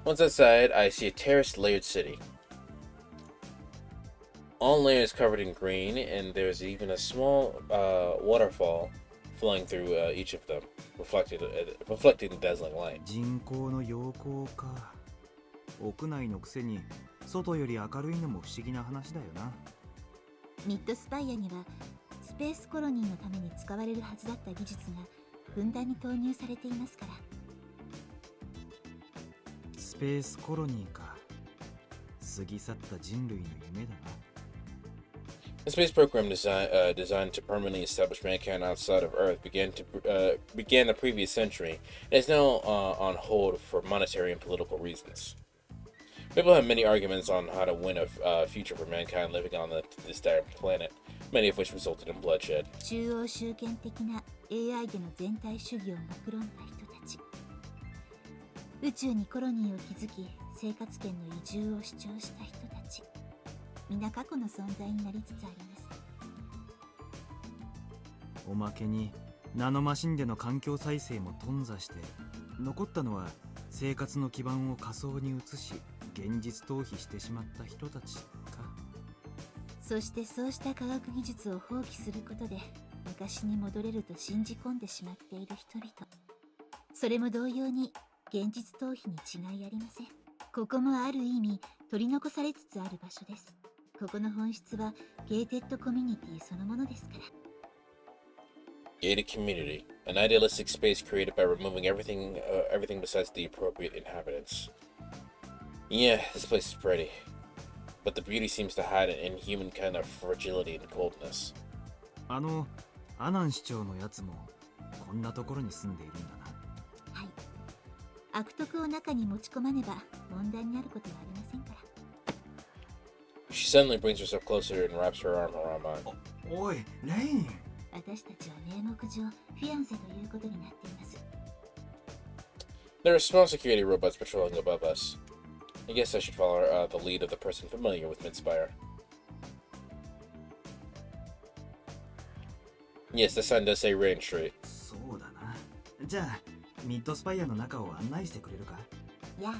Once outside, I see a terraced layered city. All layers covered in green, and there's even a small waterfall flowing through each of them, reflecting the dazzling light. 人工の陽光か。屋内のくせに外より明るいのも不思議な話だよな。ミッドスパイアにはスペースコロニーのために使われるはずだった技術がふんだんに投入されていますから。スペースコロニーか。過ぎ去った人類の夢だな。The space program designed to permanently establish mankind outside of Earth began the previous century and is now on hold for monetary and political reasons. People have many arguments on how to win a future for mankind living on this dire planet, many of which resulted in bloodshed. 中央集権的な AI での全体主義を目論んだ人たち。宇宙にコロニーを築き、生活圏の移住を主張した人たち。皆過去の存在になりつつあります。おまけにナノマシンでの環境再生も頓挫して、残ったのは生活の基盤を仮想に移し現実逃避してしまった人たちか。そしてそうした科学技術を放棄することで昔に戻れると信じ込んでしまっている人々。それも同様に現実逃避に違いありません。ここもある意味取り残されつつある場所です。ここの本質はゲーテッドコミュニティそのものですから。Gated community, an idealistic space created by removing everything besides the appropriate inhabitants. Yeah, this place is pretty, but the beauty seems to hide an inhuman kind of fragility and coldness. アナン市長のやつもこんなところに住んでいるんだな。はい。悪徳を中に持ち込まねば問題になることはありませんから。She suddenly brings herself closer and wraps her arm around mine. おい、レイン。私たちは名目上フィアンセということになっています。 There are small security robots patrolling above us. I guess I should follow the lead of the person familiar with Midspire. Yes, the sign does say Rain Street. そうだな。じゃあミッドスパイアの中を案内してくれるか？いや。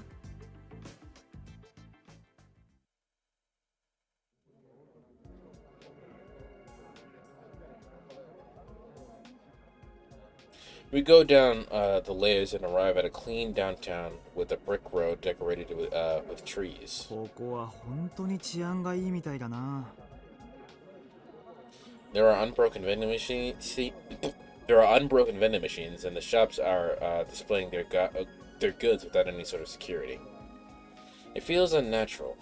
We go down the layers and arrive at a clean downtown with a brick road decorated with trees. ここは本当に治安がいいみたいだな。There are unbroken vending machines. There are unbroken vending machines, and the shops are displaying their goods without any sort of security. It feels unnatural.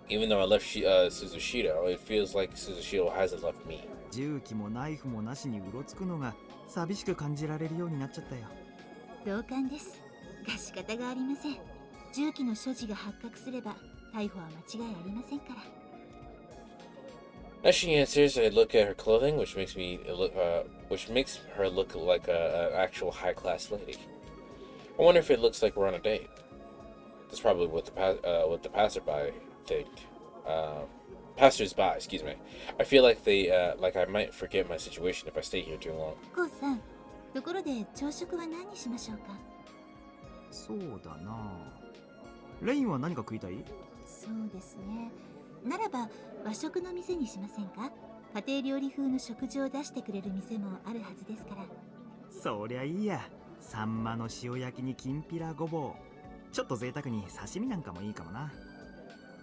Even though I left Suzushido, it feels like Suzushido hasn't left me. 銃器もナイフもなしにうろつくのが寂しく感じられるようになっちゃったよ。同感です。が仕方がありません。銃器の所持が発覚すれば逮捕は間違いありませんから。As she answers, I look at her clothing, which makes her look like an actual high-class lady. I wonder if it looks like we're on a date. That's probably what the passerby think. Passers-by, excuse me. I feel like I might forget my situation if I stay here too long. コウさん、ところで朝食は何にしましょうか？そうだな。レインは何か食いたい？そうですね。ならば和食の店にしませんか？家庭料理風の食事を出してくれる店もあるはずですから。そりゃいいや。サンマの塩焼きにきんぴらごぼう。ちょっと贅沢に刺身なんかもいいかもな。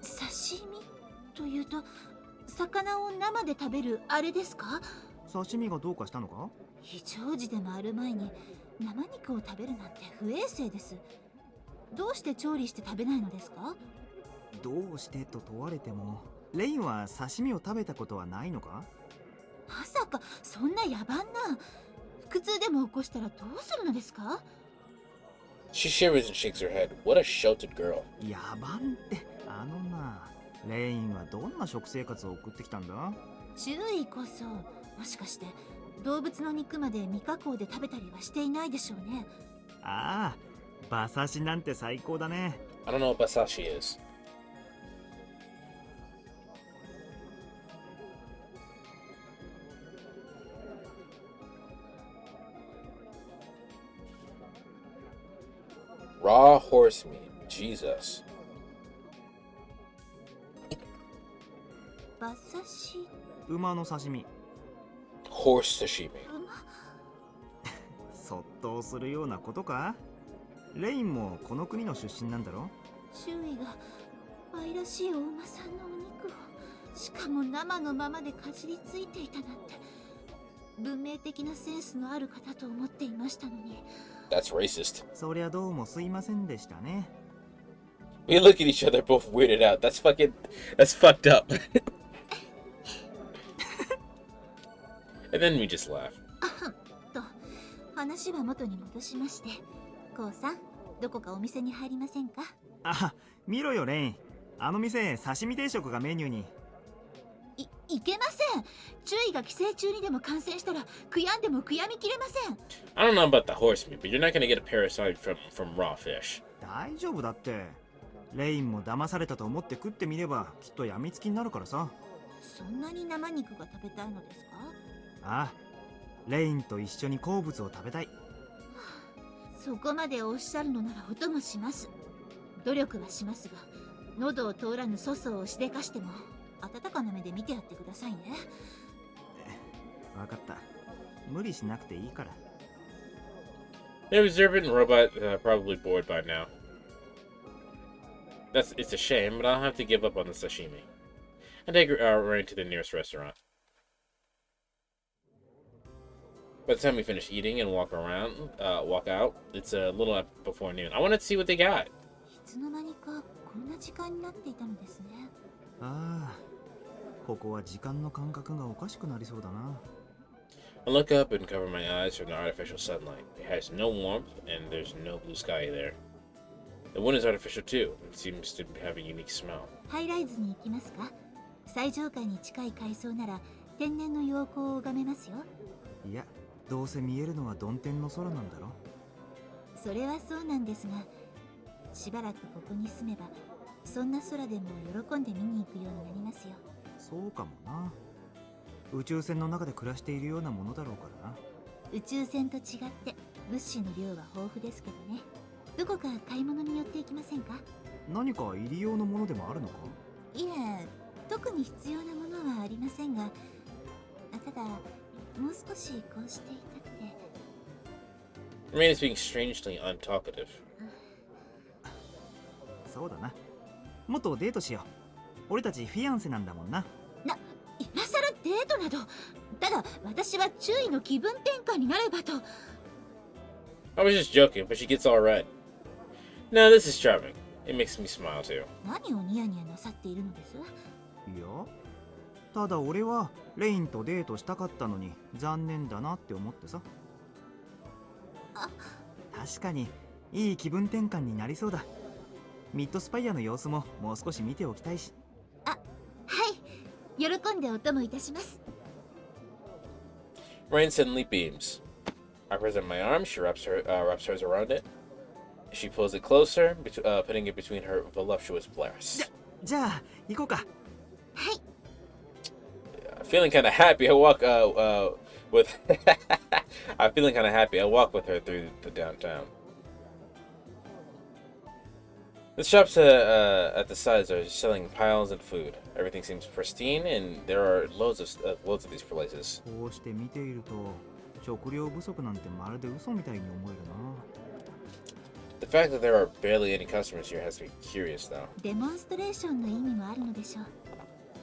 刺身というと魚を生で食べるあれですか？刺身がどうかしたのか？非常時でもある前に生肉を食べるなんて不衛生です。どうして調理して食べないのですか？どうしてと問われても、レインは刺身を食べたことはないのか？まさかそんな野蛮な。腹痛でも起こしたらどうするのですか？ She shivers and shakes her head. What a sheltered girl. 野蛮ってあのな。レインはどんな食生活を送ってきたんだ？注意こそ、もしかして動物の肉まで未加工で食べたりはしていないでしょうね。ああ、馬刺しなんて最高だね。I don't know what basashi is. Raw horse meat. Jesus. 馬刺し。馬の刺身。Horse sashimi. そっとするようなことか？レインもこの国の出身なんだろ？周囲が愛らしいお馬さんのお肉を、しかも生のままでかじりついていたなんて、文明的なセンスのある方と思っていましたのに。That's racist. そりゃどうもすいませんでしたね。We look at each other both weirded out. That's fucked up. And then we just laugh. と、話は元に戻しまして、コウさん、どこかお店に入りませんか？あ、見ろよレイン。あの店、刺身定食がメニューに。いけません。注意が寄生虫にでも感染したら悔やんでも悔やみきれません。I don't know about the horse meat, but you're not gonna get a parasite from raw fish. 大丈夫だって。レインも騙されたと思って食ってみればきっと病みつきになるからさ。そんなに生肉が食べたいのですか？ああ、レインと一緒に好物を食べたい。そこまでおっしゃるのならお供します。努力はしますが、喉を通らぬ粗相をしでかしても温かな目で見てやってくださいね。わかった。無理しなくていいから。The observant robot probably bored by now. It's a shame, but I'll have to give up on the sashimi. I take Rain to the nearest restaurant. By the time we finish eating and walk out, it's a little before noon. I wanted to see what they got. いつの間にかこんな時間になっていたのですね。ああ、ここは時間の感覚がおかしくなりそうだな。I look up and cover my eyes from the artificial sunlight. It has no warmth, and there's no blue sky there. The wind is artificial too. It seems to have a unique smell. ハイライズに行きますか？最上階に近い階層なら天然の陽光を拝めますよ。いや、どうせ見えるのは曇天の空なんだろ。それはそうなんですが、しばらくここに住めばそんな空でも喜んで見に行くようになりますよ。そうかもな。宇宙船の中で暮らしているようなものだろうからな。宇宙船と違って物資の量は豊富ですけどね。どこか買い物に寄っていきませんか？何か入り用のものでもあるのか？いえ、特に必要なものはありませんが、ただもう少しこうしていたくて。Rain is being strangely untalkative. そうだな。もっとデートしよう。俺たちフィアンセなんだもんな。今さらデートなど。ただ私は注意の気分転換になればと。I was just joking, but she gets all red. No, this is charming. It makes me smile too. 何をニヤニヤなさっているのです？いや、ただ俺はレインとデートしたかったのに残念だなって思ってさ。確かにいい気分転換になりそうだ。ミッドスパイアの様子ももう少し見ておきたいし。はい、喜んでお供いたします。Rain suddenly beams. I present my arm. She wraps hers around it. She pulls it closer, putting it between her voluptuous breasts. じゃあ行こうか。はい。Feeling kind of happy, I walk with. I'm feeling kind of happy. I walk with her through the downtown. The shops at the sides are selling piles of food. Everything seems pristine, and there are loads of these places. こうして見ていると食料不足なんてまるで嘘みたいに思えるな。The fact that there are barely any customers here has me curious, though. デモンストレーションの意味もあるのでしょう。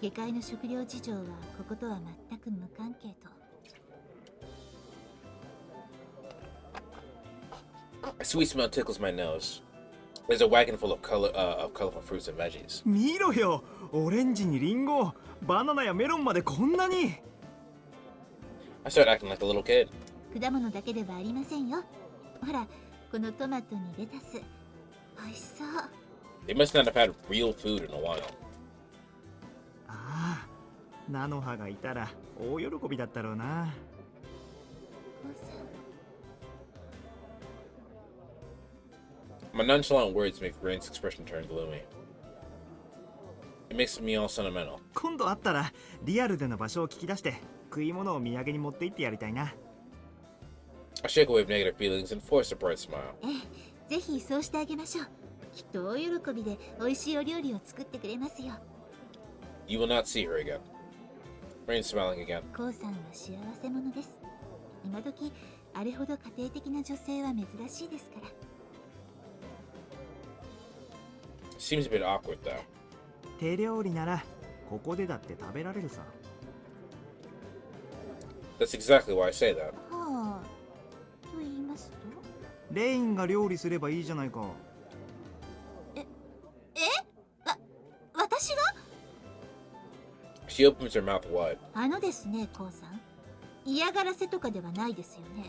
下界の食料事情はこことは全く無関係と。A sweet smell tickles my nose. There's a wagon full of colorful fruits and veggies. 見ろよ、オレンジにリンゴ、バナナやメロンまでこんなに。I start acting like a little kid. 果物だけではありませんよ。ほら、このトマトにレタス、美味しそう。They must not have had real food in a while. ああ、菜の葉がいたら大喜びだったろうな。My nonchalant words make Rain's expression turn gloomy. It makes me all sentimental. 今度会ったらリアルでの場所を聞き出して食い物を土産に持って行ってやりたいな。I shake away negative feelings and force a bright smile. ぜひそうしてあげましょう。きっと大喜びで美味しいお料理を作ってくれますよ。You will not see her again. Rain's smiling again. コウさんは幸せ者です。今時あれほど家庭的な女性は珍しいですから。Seems a bit awkward though. 手料理ならここでだって食べられるさ。That's exactly why I say that. はあ、と言いますと？レインが料理すればいいじゃないか。私が？ She opens her mouth wide. あのですね、コウさん。嫌がらせとかではないですよね。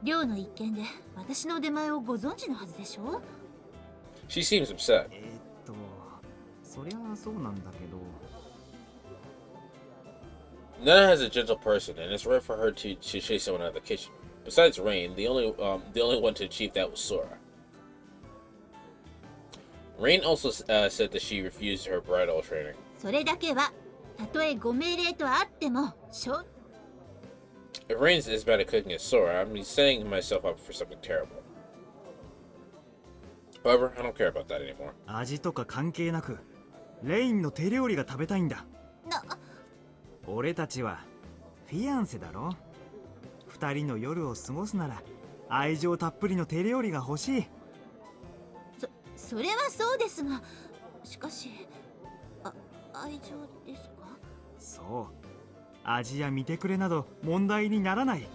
寮の一件で私の出前をご存知のはずでしょ？ She seems upset. そりゃそうなんだけど。Nana has a gentle person, and it's rare for her to chase someone out of the kitchen. Besides Rain, the only one to achieve that was Sora. Rain also said that she refused her bridal training. それだけは、たとえご命令とあっても、If Rain's as bad at cooking as Sora, I'm setting myself up for something terrible. However, I don't care about that anymore. 味とか関係なく、レインの手料理が食べたいんだ。俺たちはフィアンセだろ。二人の夜を過ごすなら愛情たっぷりの手料理が欲しい。それはそうですが、しかし愛情ですか？そう、味や見てくれなど問題にならない。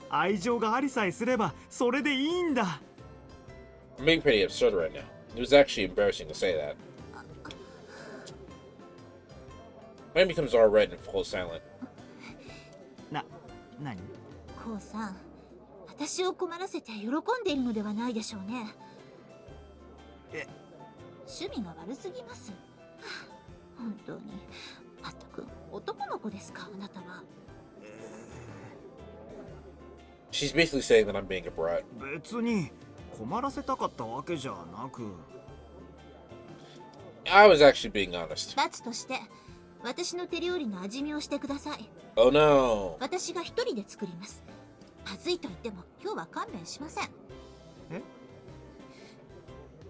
愛情がありさえすればそれでいいんだ。I'm being pretty absurd right now. It was actually embarrassing to say that. Rain becomes all red and falls silent. 何？コウさん、私を困らせて喜んでいるのではないでしょうね。趣味が悪すぎます。本当に、まったく男のの子ですか、あなたは。She's basically saying that I'm being a brat. 別に困らせたかったわけじゃなく。I was actually being honest. 罰として私の手料理の味見をしてください。 Oh no. 私が一人で作ります。まずいと言っても今日は勘弁しません。え？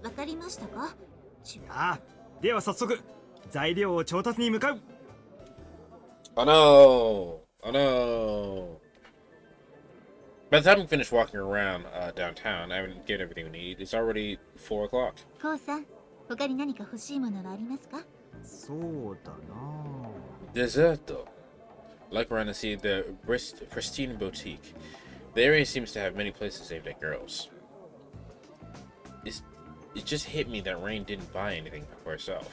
わかりましたか？ああ、では早速材料を調達に向かう。Oh no. Oh no. By the time we finish walking around downtown, I haven't get everything we need. It's already 4 o'clock. コウさん、他に何か欲しいものはありますか？そうだな。Dessert. Like around to see the pristine boutique. The area seems to have many places aimed at girls. It just hit me that Rain didn't buy anything for herself.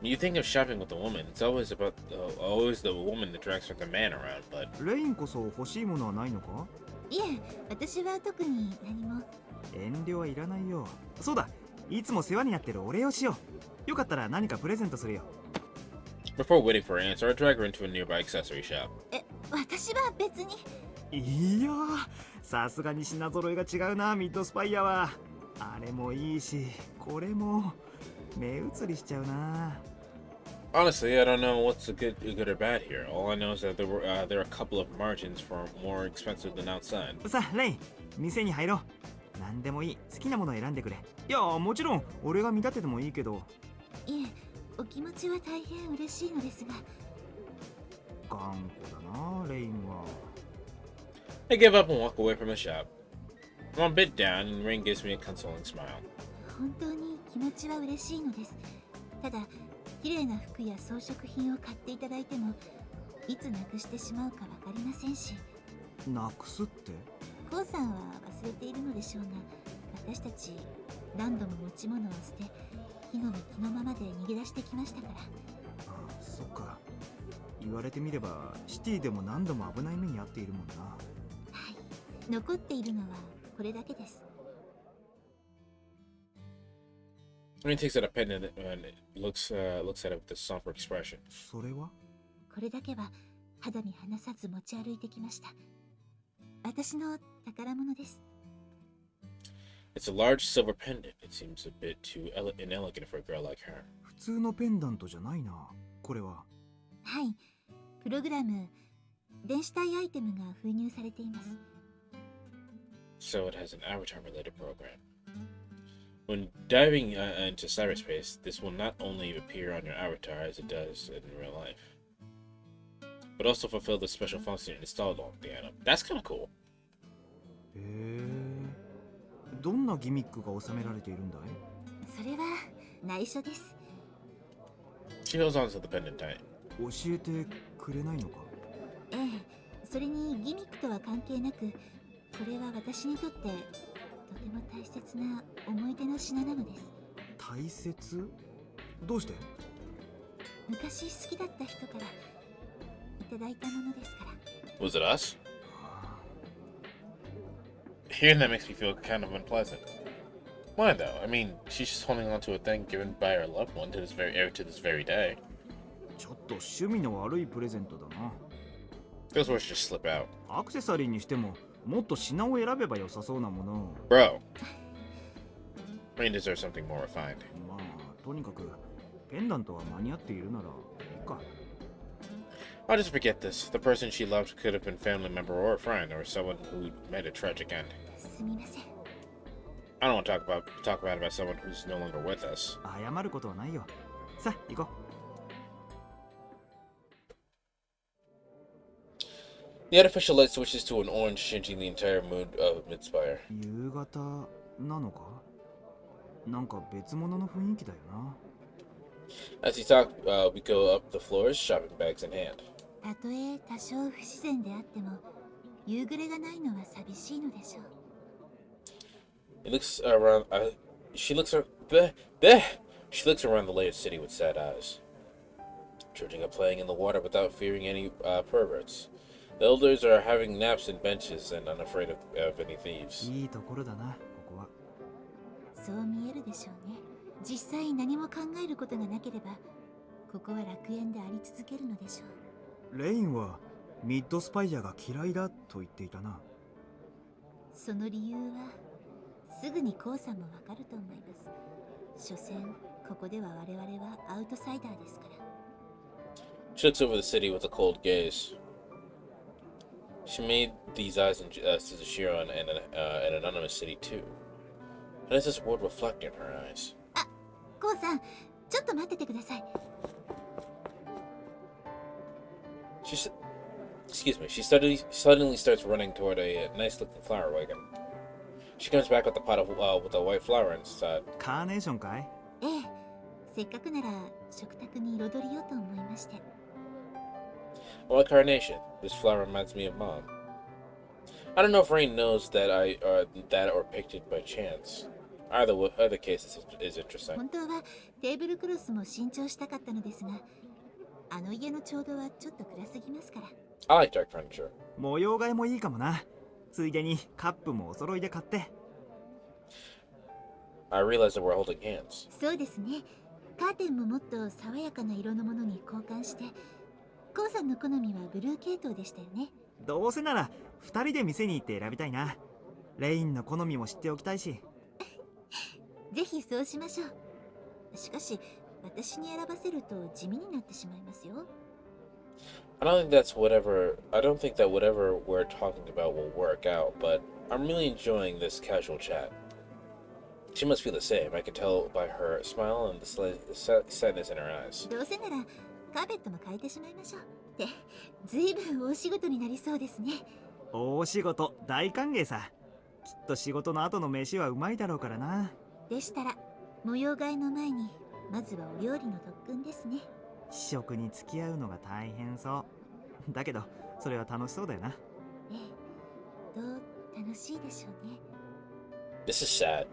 When you think of shopping with a woman, it's always the woman that drags the man around, but... レインこそ欲しいものはないのか？いえ、私は特に何も。遠慮はいらないよ。そうだ、いつも世話になってるお礼をしよう。よかったら何かプレゼントするよ。Before waiting for her answer, I drag her into a nearby accessory shop. 私は別に。いやー、さすがに品揃えが違うな、ミッドスパイアは。あれもいいし、これも目移りしちゃうな。Honestly, I don't know what's good or bad here. All I know is that there are a couple of margins for more expensive than outside. さあ、レイン、店に入ろう。何でもいい、好きなものを選んでくれ。いや、もちろん俺が見立ててもいいけど。いえ、お気持ちは大変嬉しいのですが。頑固だな、レインは。I give up and walk away from the shop. I'm a bit down, and Rain gives me a consoling smile. 本当に気持ちは嬉しいのです。ただ、綺麗な服や装飾品を買っていただいても、いつなくしてしまうかわかりませんし。なくすって？コウさんは忘れているのでしょうが、私たち何度も持ち物を捨て、火の気のままで逃げ出してきましたから。ああ、そっか。言われてみれば、シティでも何度も危ない目に遭っているもんな。はい、残っているのはこれだけです。Rain takes out a pen and looks at it with a somber expression. それは？これだけは肌身離さず持ち歩いてきました。私の宝物です。It's a large silver pendant. It seems a bit too inelegant for a girl like her. 普通のペンダントじゃないな、これは。はい、プログラム、電子体アイテムが封入されています。So it has an avatar-related program. When diving into cyberspace, this will not only appear on your avatar as it does in real life, but also fulfill the special function installed on the item. That's kind of cool. へえ。どんなギミックが収められているんだい？それは内緒です。She holds on to the pendant tight. 教えてくれないのか？ええ、それにギミックとは関係なく、これは私にとってとても大切な思い出の品なのです。大切？どうして？昔好きだった人からいただいたものですから。Was it us? Hearing that makes me feel kind of unpleasant. Why though? I mean, she's just holding on to a thing given by her loved one to this very day. ちょっと趣味の悪いプレゼントだな。Feels worse to just slip out. アクセサリーにしてももっと品を選べば良さそうなものを。Bro. Rain deserves something more refined. まあ、とにかくペンダントは間に合っているならいいか。I'll just forget this. The person she loved could have been family member or a friend or someone who met a tragic end. すみません。I don't want to talk bad about someone who's no longer with us. 謝ることはないよ。さあ、行こう。The artificial light switches to an orange, changing the entire mood of Midspire. 夕方なのか？なんか別物の雰囲気だよな。As he talks, we go up the floors, shopping bags in hand. たとえ多少不自然であっても、夕暮れがないのは寂しいのでしょう。He looks around. She looks around the layered city with sad eyes. Children are playing in the water without fearing any perverts. The elders are having naps in benches and unafraid of any thieves. いいところだな、ここは。そう見えるでしょうね。実際何も考えることがなければ、ここは楽園であり続けるのでしょう。レインはミッドスパイアが嫌いだと言っていたな。その理由はすぐにコウさんもわかると思います。所詮ここでは我々はアウトサイダーですから。 She looks over the city with a cold gaze. She made these eyes in Suzushiro and an anonymous city too. How does this world reflect in her eyes? コウさん、ちょっと待っててください。Excuse me. She suddenly starts running toward a nice-looking flower wagon. She comes back with a pot of with a white flower inside. カーネーションかい？ええ、せっかくなら食卓に彩りようと思いまして。Oh, a carnation. This flower reminds me of Mom. I don't know if Rain knows that that or picked it by chance. Either case is interesting. 本当はテーブルクロスも新調したかったのですが、あの家の調度はちょっと暗すぎますから。I like dark furniture. 模様替えもいいかもな。ついでにカップもお揃いで買って。I realize that we're holding hands. そうですね。カーテンももっと爽やかな色のものに交換して。コウさんの好みはブルー系統でしたよね。どうせなら2人で店に行って選びたいな。レインの好みも知っておきたいし。ぜひそうしましょう。しかし私に選ばせると地味になってしまいますよ。I don't think that whatever we're talking about will work out, but I'm really enjoying this casual chat. She must feel the same. I can tell by her smile and the sadness in her eyes. どうせならカーペットも変えてしまいましょう。って、ずいぶん大仕事になりそうですね。大仕事大歓迎さ。きっと仕事の後の飯はうまいだろうからな。でしたら模様替えの前にまずはお料理の特訓ですね。試食に付き合うのが大変そう。だけどそれは楽しそうだよな。ええ、どう楽しいでしょうね。This is sad.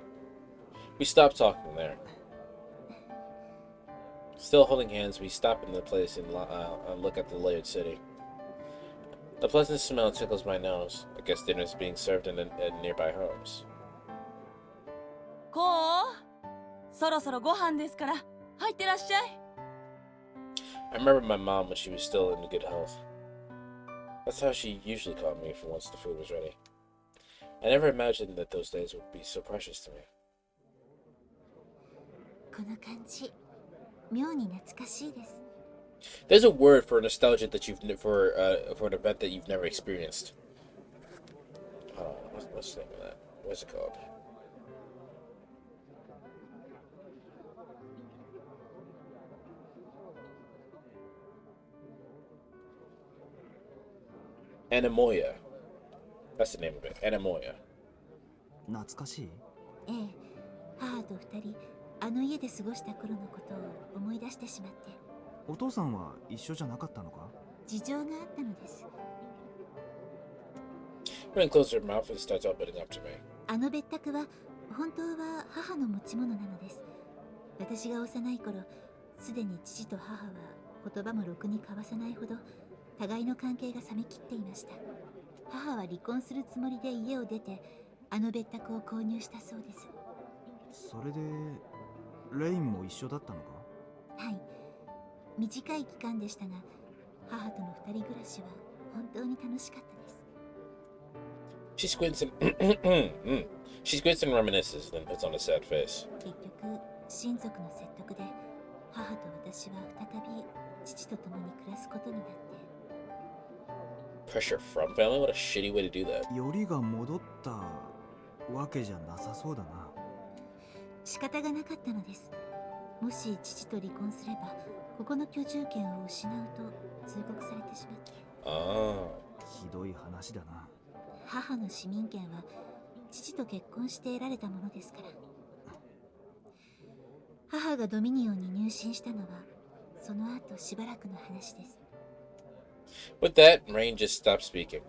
We stop talking there. Still holding hands, we stop in the place and look at the layered city. The pleasant smell tickles my nose. I guess dinner is being served in nearby homes. こう、そろそろご飯ですから入ってらっしゃい。I remember my mom when she was still in good health. That's how she usually called me for once the food was ready. I never imagined that those days would be so precious to me. この感じ、妙に懐かしいです。There's a word for nostalgia that for an event that you've never experienced. What's the name of that? What's it called? Anemoia. That's the name of it. Anemoia. 懐かしい？ええ、母と二人あの家で過ごした頃のことを思い出してしまって。お父さんは一緒じゃなかったのか？事情があったのです。Rain closes her mouth and starts opening up to me. あの別宅は本当は母の持ち物なのです。私が幼い頃、すでに父と母は言葉もろくに交わさないほど互いの関係が冷めきっていました。母は離婚するつもりで家を出て、あの別宅を購入したそうです。それでレインも一緒だったのか？はい、短い期間でしたが、母との二人暮らしは本当に楽しかったです。She squints and reminisces, then puts on a sad face. 結局、親族の説得で母と私は再び父と共に暮らすことになって。Pressure from family? What a shitty way to do that. よりが戻ったわけじゃなさそうだな。仕方がなかったのです。もし父と離婚すれば、ここの居住権を失うと通告されてしまって。ああ。ひどい話だな。母の市民権は父と結婚して得られたものですから。母がドミニオンに入信したのはその後しばらくの話です。With that, Rain just stops speaking.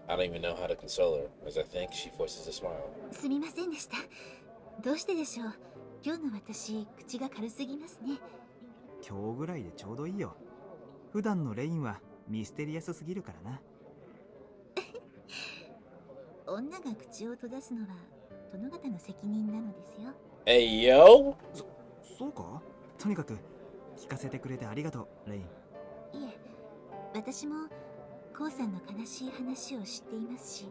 I don't even know how to console her, as I think she forces a smile. すみませんでした。どうしてでしょう。今日の私、口が軽すぎますね。今日ぐらいでちょうどいいよ。普段のレインはミステリアスすぎるからな。女が口を閉ざすのは殿方の責任なのですよ。Hey yo! そうか？とにかく聞かせてくれてありがとう、レイン。いえ、私もコウさんの悲しい話を知っていますし。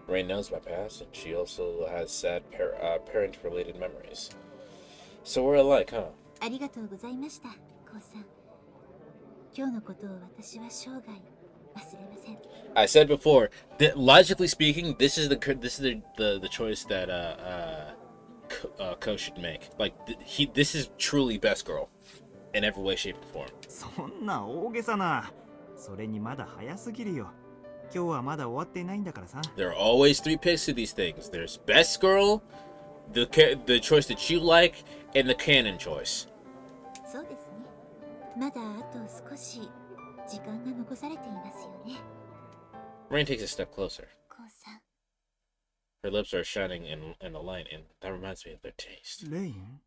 Rain knows my past, and she also has sad parent-related memories. So we're alike, huh? ありがとうございました、コウさん。今日のことを私は生涯忘れません。I said before that logically speaking, this is the choice that Ko should make. Like this is truly best girl in every way, shape, and form. そんな大げさな。それにまだ早すぎるよ。今日はまだ終わっていないんだからさ。There are always 3 picks to these things. There's best girl, the choice that you like, and the canon choice. そうですね。まだあと少し時間が残されていますよね。Rain takes a step closer. コウさん。Her lips are shining in the light, and that reminds me of their taste. レイン?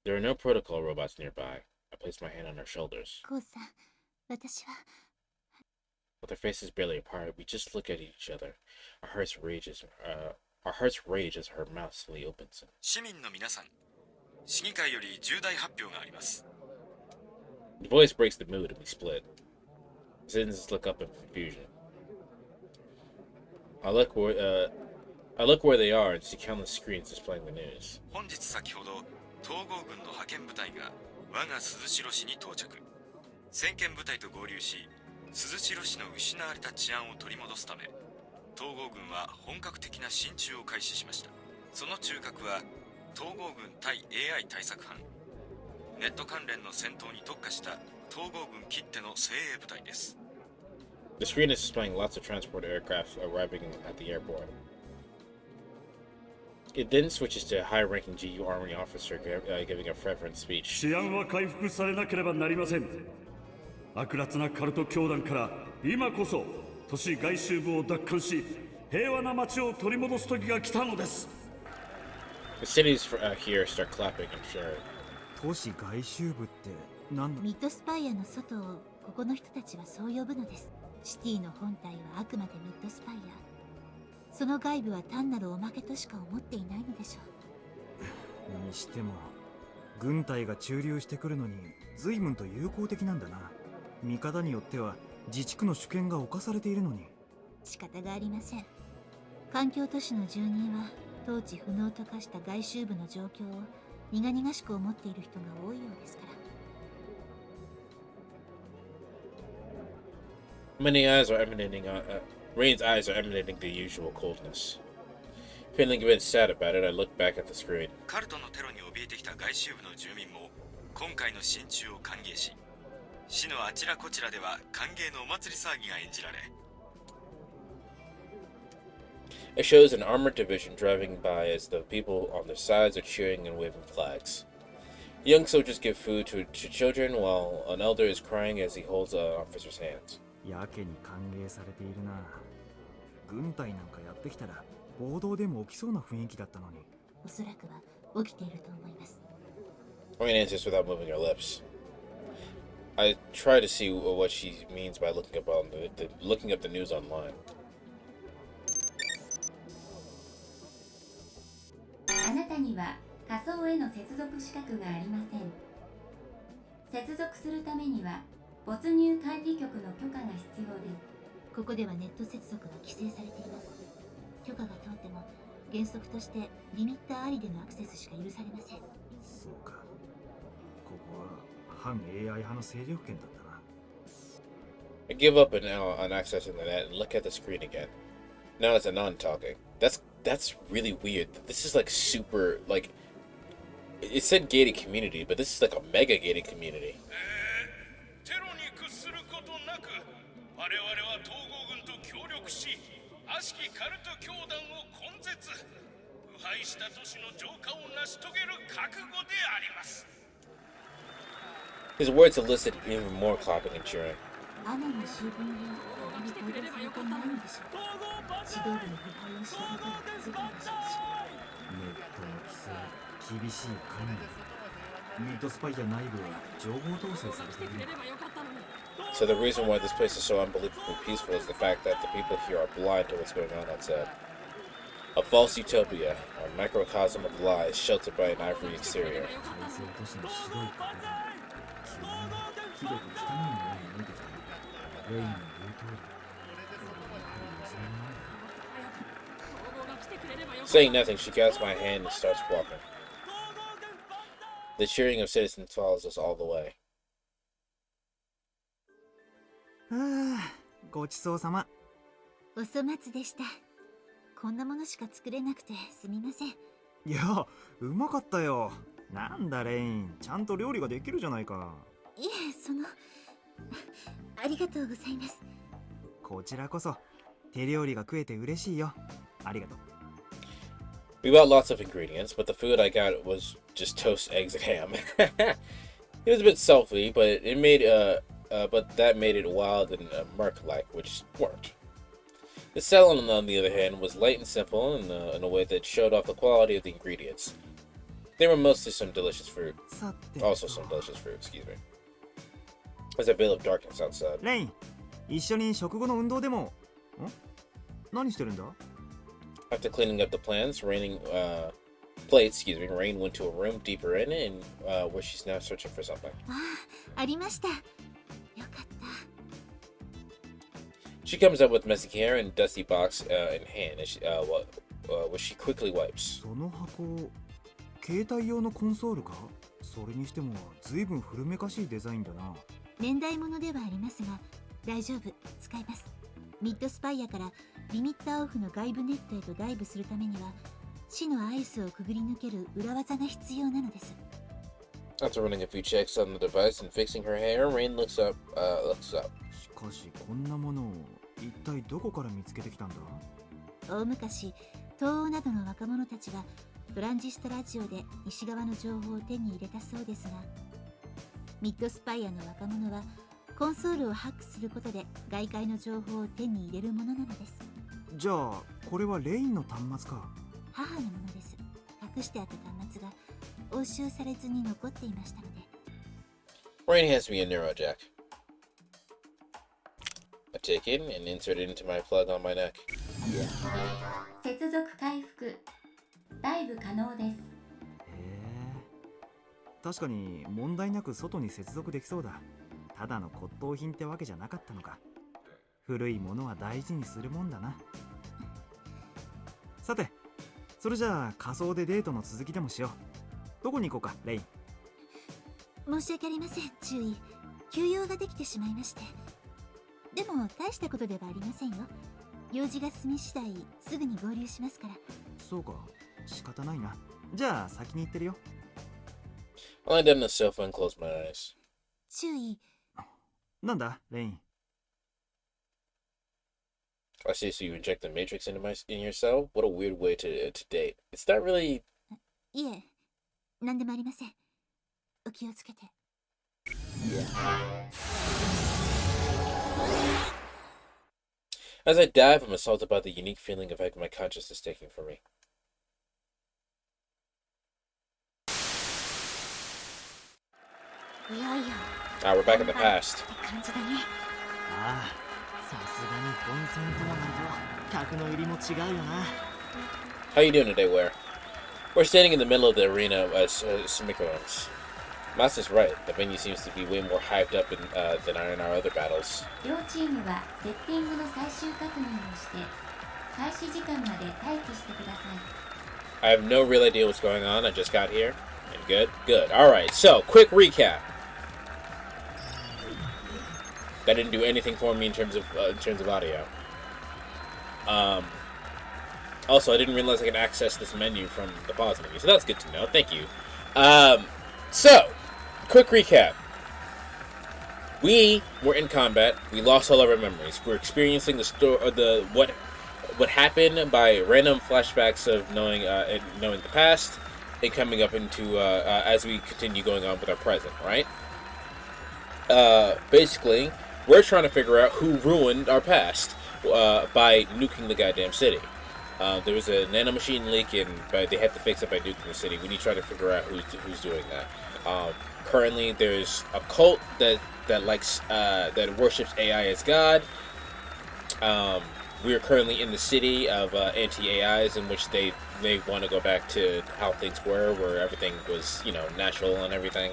There are no protocol robots nearby. I place my hand on her shoulders. コウさん、私は。With our faces barely apart, we just look at each other. Our hearts rage as her mouth slowly opens. 市民の皆さん、市議会より重大発表があります。 The voice breaks the mood, and we split. Citizens look up in confusion. I look where they are and see countless screens displaying the news. 本日先ほど、統合軍の派遣部隊が我が鈴代市に到着。先遣部隊と合流し、鈴代市の失われた治安を取り戻すため、統合軍は本格的な進駐を開始しました。その中核は統合軍対 AI 対策班、ネット関連の戦闘に特化した統合軍きっての精鋭部隊です。The screen is displaying lots of transport aircraft arriving at the airport. It then switches to a high-ranking GU Army officer giving a fervent speech. 治安は回復されなければなりません。悪辣なカルト教団から今こそ都市外周部を奪還し、平和な街を取り戻す時が来たのです。The cities here start clapping and cheering. 都市外周部って何だ？ミッドスパイアの外をここの人たちはそう呼ぶのです。シティの本体はあくまでミッドスパイア。その外部は単なるおまけとしか思っていないのでしょう。にしても軍隊が駐留してくるのに随分と友好的なんだな。見方によっては自治区の主権が侵されているのに。仕方がありません。環境都市の住人は統治不能と化した外周部の状況を苦々しく思っている人が多いようですから。Rain's eyes are emanating the usual coldness. Feeling a bit sad about it, I look back at the screen. カルトのテロに怯えてきた外周部の住民も今回の進駐を歓迎し、市のあちらこちらでは歓迎のお祭り騒ぎが演じられ。It shows an armored division driving by as the people on their sides are cheering and waving flags. Young soldiers give food to children while an elder is crying as he holds an officer's hands. やけに歓迎されているな。軍隊なんかやってきたら暴動でも起きそうな雰囲気だったのに。おそらくは起きていると思います。Rain answers without moving her lips. I try to see what she means by looking up the news online. あなたには仮想への接続資格がありません。接続するためには没入管理局の許可が必要です。ここではネット接続が規制されています。許可が通っても原則としてリミッターありでのアクセスしか許されません。そうか。ここは反 AI 派の勢力圏だったな。I give up on accessing the net and look at the screen again. Now it's Anon talking. That's really weird. This is like super, like, it said gated community, but this is like a mega gated community. テロに屈することなく我々は統合軍と協力し悪しきカルト教団を根絶腐敗した都市の浄化を成し遂げる覚悟であります。 His words elicited even more clapping and cheering. アナの囚分はあまり報道されていないのでしょうか。指導部の腐敗を知ることが不都合でしょうし。ネットの規制、厳しい管理。ミッドスパイア内部は情報統制されているのか。 So the reason why this place is so unbelievably peaceful is the fact that the people here are blind to what's going on outside. A false utopia, our a microcosm of lies sheltered by an ivory exterior. 海藻都市の白い壁が急にひどく汚いものに見えてきた。レインの言う通り、俺はやはり寄せられない。 Saying nothing, she grabs my hand and starts walking. The cheering of citizens follows us all the way. ごちそうさま。お粗末でした。こんなものしか作れなくてすみません。いや、うまかったよ。なんだレイン、ちゃんと料理ができるじゃないか。いえ、ありがとうございます。こちらこそ手料理が食えて嬉しいよ。ありがとう。We bought lots of ingredients, but the food I got was just toast, eggs, and ham. It was a bit selfie, but that made it wild and Merc-like, which worked. The salad, on the other hand, was light and simple in a way that showed off the quality of the ingredients. They were mostly some delicious fruit. Also some delicious fruit, excuse me. There's a veil of darkness outside. レイン、一緒に食後の運動でも。何してるんだ？ After cleaning up the plates, Rain went to a room deeper in and where she's now searching for something. ありました。よかった。 She comes up with messy hair and dusty box in hand, which she quickly wipes. その箱、携帯用のコンソールか？それにしても随分古めかしいデザインだな。年代物ではありますが、大丈夫、使います。ミッドスパイアからリミッターオフの外部ネットへとダイブするためには、死のアイスをくぐり抜ける裏技が必要なのです。After running a few checks on the device and fixing her hair, Rain looks up. しかしこんなものを一体どこから見つけてきたんだ？大昔、東欧などの若者たちがトランジスタラジオで西側の情報を手に入れたそうですが、ミッドスパイアの若者はコンソールをハックすることで外界の情報を手に入れるものなのです。じゃあこれはレインの端末か？母のものです。隠してあった端末が押収されずに残っていましたので。Rain hands me a Neuro Jack. I take it and insert it into my plug on my neck. 接続回復。ダイブ可能です。確かに問題なく外に接続できそうだ。ただの骨董品ってわけじゃなかったのか。古いものは大事にするもんだな。さて、それじゃあ仮想でデートの続きでもしよう。どこに行こうか、レイン。申し訳ありません、注意。休養ができてしまいまして。でも大したことではありませんよ。用事が済み次第すぐに合流しますから。そうか、仕方ないな。じゃあ先に行ってるよ。I lay down on the sofa and close my eyes. 注意。なんだ、レイン。I see, so you inject the matrix in your cell? What a weird way to date. It's not really... いえ、なんでもありません。お気をつけて。As I dive, I'm assaulted by the unique feeling of my consciousness taking from me. We're back in the past. ああ、さすがに本戦ともなると客の入りも違うよな。 How you doing today, Ware? We're standing in the middle of the arena as Smikrons. Master's right. The venue seems to be way more hyped up than in our other battles. 両チームはセッティングの最終確認をして開始時間まで待機してください。 I have no real idea what's going on. I just got here. And good? Good. Alright, so, quick recap. That didn't do anything for me in terms of audio. Also, I didn't realize I could access this menu from the pause menu, so that's good to know. Thank you. So, quick recap. We were in combat. We lost all of our memories. We're experiencing what happened by random flashbacks of knowing the past and coming up into as we continue going on with our present. Right? Basically, we're trying to figure out who ruined our past by nuking the goddamn city. There was a nanomachine leak, and they had to fix it by nuking the city. We need to try to figure out who's doing that. Currently, there's a cult that worships AI as God. we are currently in the city of anti-AIs, in which they want to go back to how things were, where everything was, you know, natural and everything.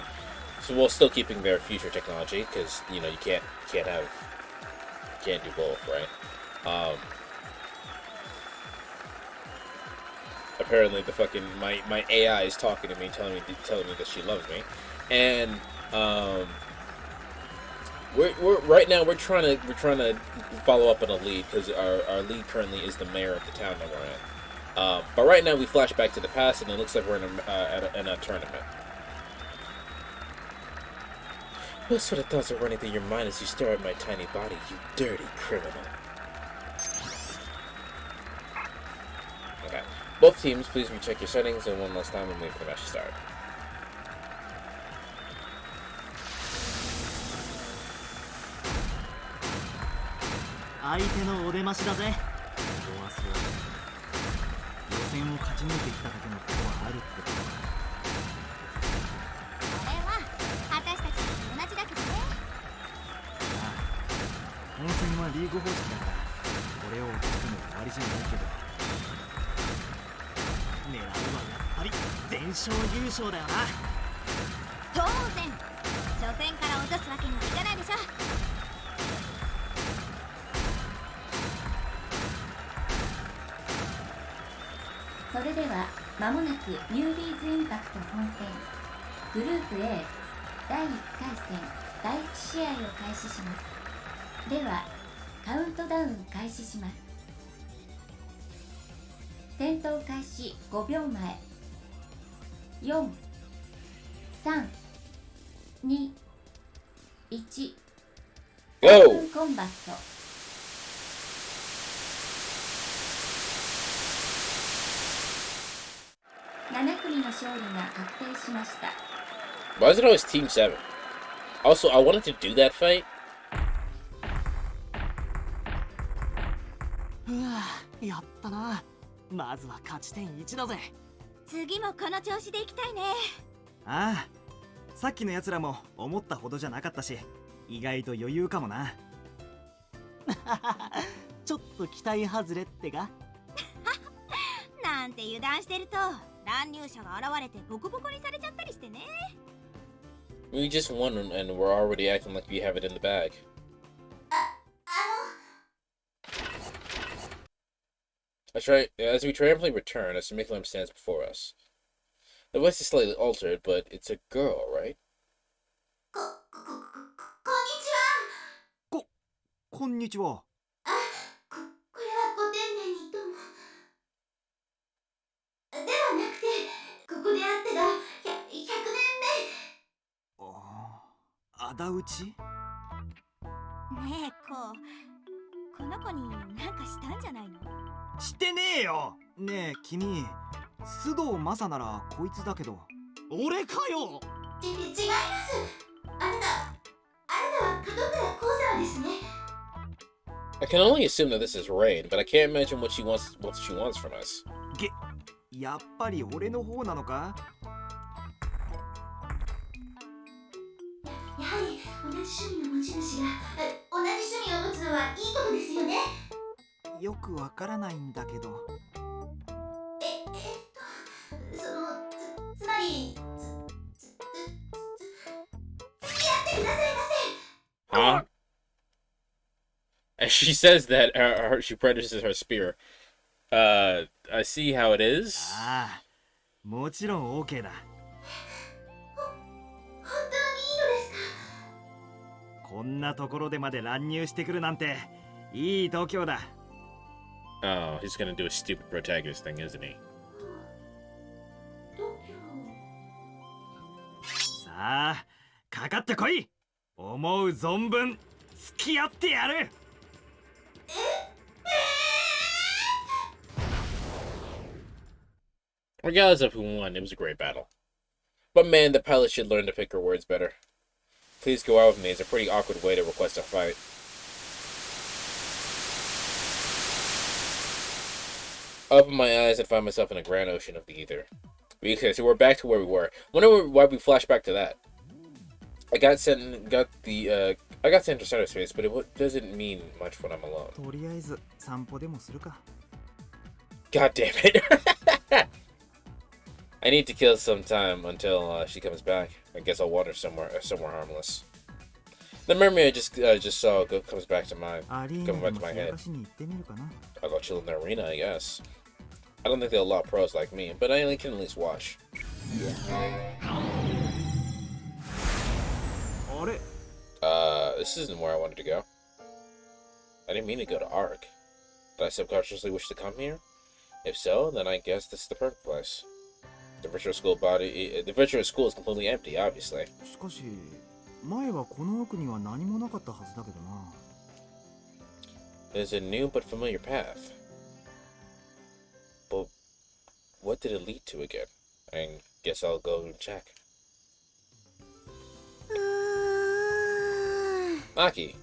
So while still keeping their future technology, because, you know, you can't do both, right? Apparently the fucking my AI is talking to me, telling me that she loves me, and we're right now we're trying to follow up on a lead, because our lead currently is the mayor of the town that we're in. But right now we flash back to the past, and it looks like we're in a tournament. What sort of thoughts are running through your mind as you stare at my tiny body, you dirty criminal? Okay. Both teams, please recheck your settings, and one last time and wait for the match to start.相手のお出ましだぜ。弱そう。予選を勝ち抜いてきただけのことはあるってことだ。これは私たちと同じだけどね。ああ、本戦はリーグ方式だからこれを落としても終わりじゃないけど、狙うはやっぱり全勝優勝だよな。当然初戦から落とすわけにはいかないでしょ。それでは間もなくニュービーズインパクト本戦グループ A 第1回戦第1試合を開始します。ではカウントダウン開始します。戦闘開始5秒前。4、3、2、1。オープンコンバット。7組の勝利が確定しました。Why is it always Team 7? Also, I wanted to do that fight. うわ、やったな。まずは勝ち点1だぜ。次もこの調子でいきたいね。ああ、さっきのやつらも思ったほどじゃなかったし、意外と余裕かもな。ちょっと期待外れってか。なんて油断してると乱入者が現れてボコボコにされちゃったりしてね。We just won and we're already acting like we have it in the bag. As we triumphantly return, a Smiklum stands before us. The voice is slightly altered, but it's a girl, right? こんにちは。これはご丁寧にとも。ではなくて、ここで会ってた100年目。あだ討ち？ねえ、この子になんかしたんじゃないの？してねえよ。ねえ君、須藤正ならこいつだけど。俺かよ。違います。あなたは門倉光沢ですね。I can only assume that this is Rain, but I can't imagine what she wants from us. やっぱり俺の方なのか？やはり同じ趣味の持ち主が同じ趣味を持つのはいいことですよね。よくわからないんだけど。つまり付き合ってくださいませ。Huh? And she says that she practices her spear. I see how it is. ああ、もちろん OK だ。本当にいいのですか？こんなところでまで乱入してくるなんていい度胸だ。Oh, he's gonna do a stupid protagonist thing, isn't he? さあ、かかってこい。思う存分付き合ってやる。Regardless of who won, it was a great battle. But man, the pilot should learn to pick her words better. Please go out with me is a pretty awkward way to request a fight. I open my eyes and find myself in a grand ocean of the ether. Okay, so we're back to where we were. Wonder why we flash back to that. I I got to enter center space, but it doesn't mean much when I'm alone. とりあえず散歩でもするか。 God damn it. I need to kill some time until she comes back. I guess I'll wander somewhere harmless. The mermaid I just saw comes back to my head. I'll go chill in the arena, I guess. I don't think they'll allow pros like me, but I can at least watch. This isn't where I wanted to go. I didn't mean to go to Ark. Did I subconsciously wish to come here? If so, then I guess this is the perfect place. The virtual school is completely empty, obviously. しかし、前はこの奥には何もなかったはずだけどな。There's a new but familiar path. But what did it lead to again? I guess I'll go and check. Aki,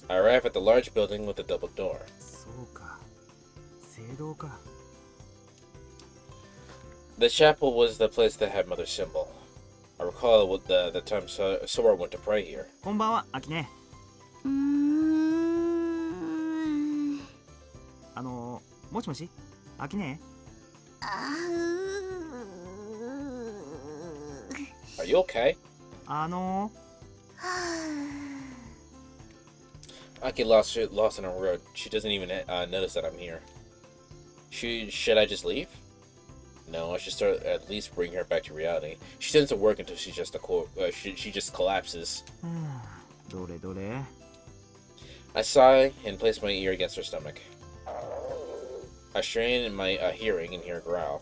I arrive at the large building with the double door. そうか。聖堂か。The chapel was the place that had Mother's symbol. I recall the time Sora went to pray here. こんばんは、アキネ。もしもし、アキネ。Are you okay? Aki lost in a road. She doesn't even notice that I'm here. Should I just leave? No, I should at least bring her back to reality. She doesn't work until she just collapses. どれどれ。I sigh and place my ear against her stomach. I strain my hearing and hear a growl.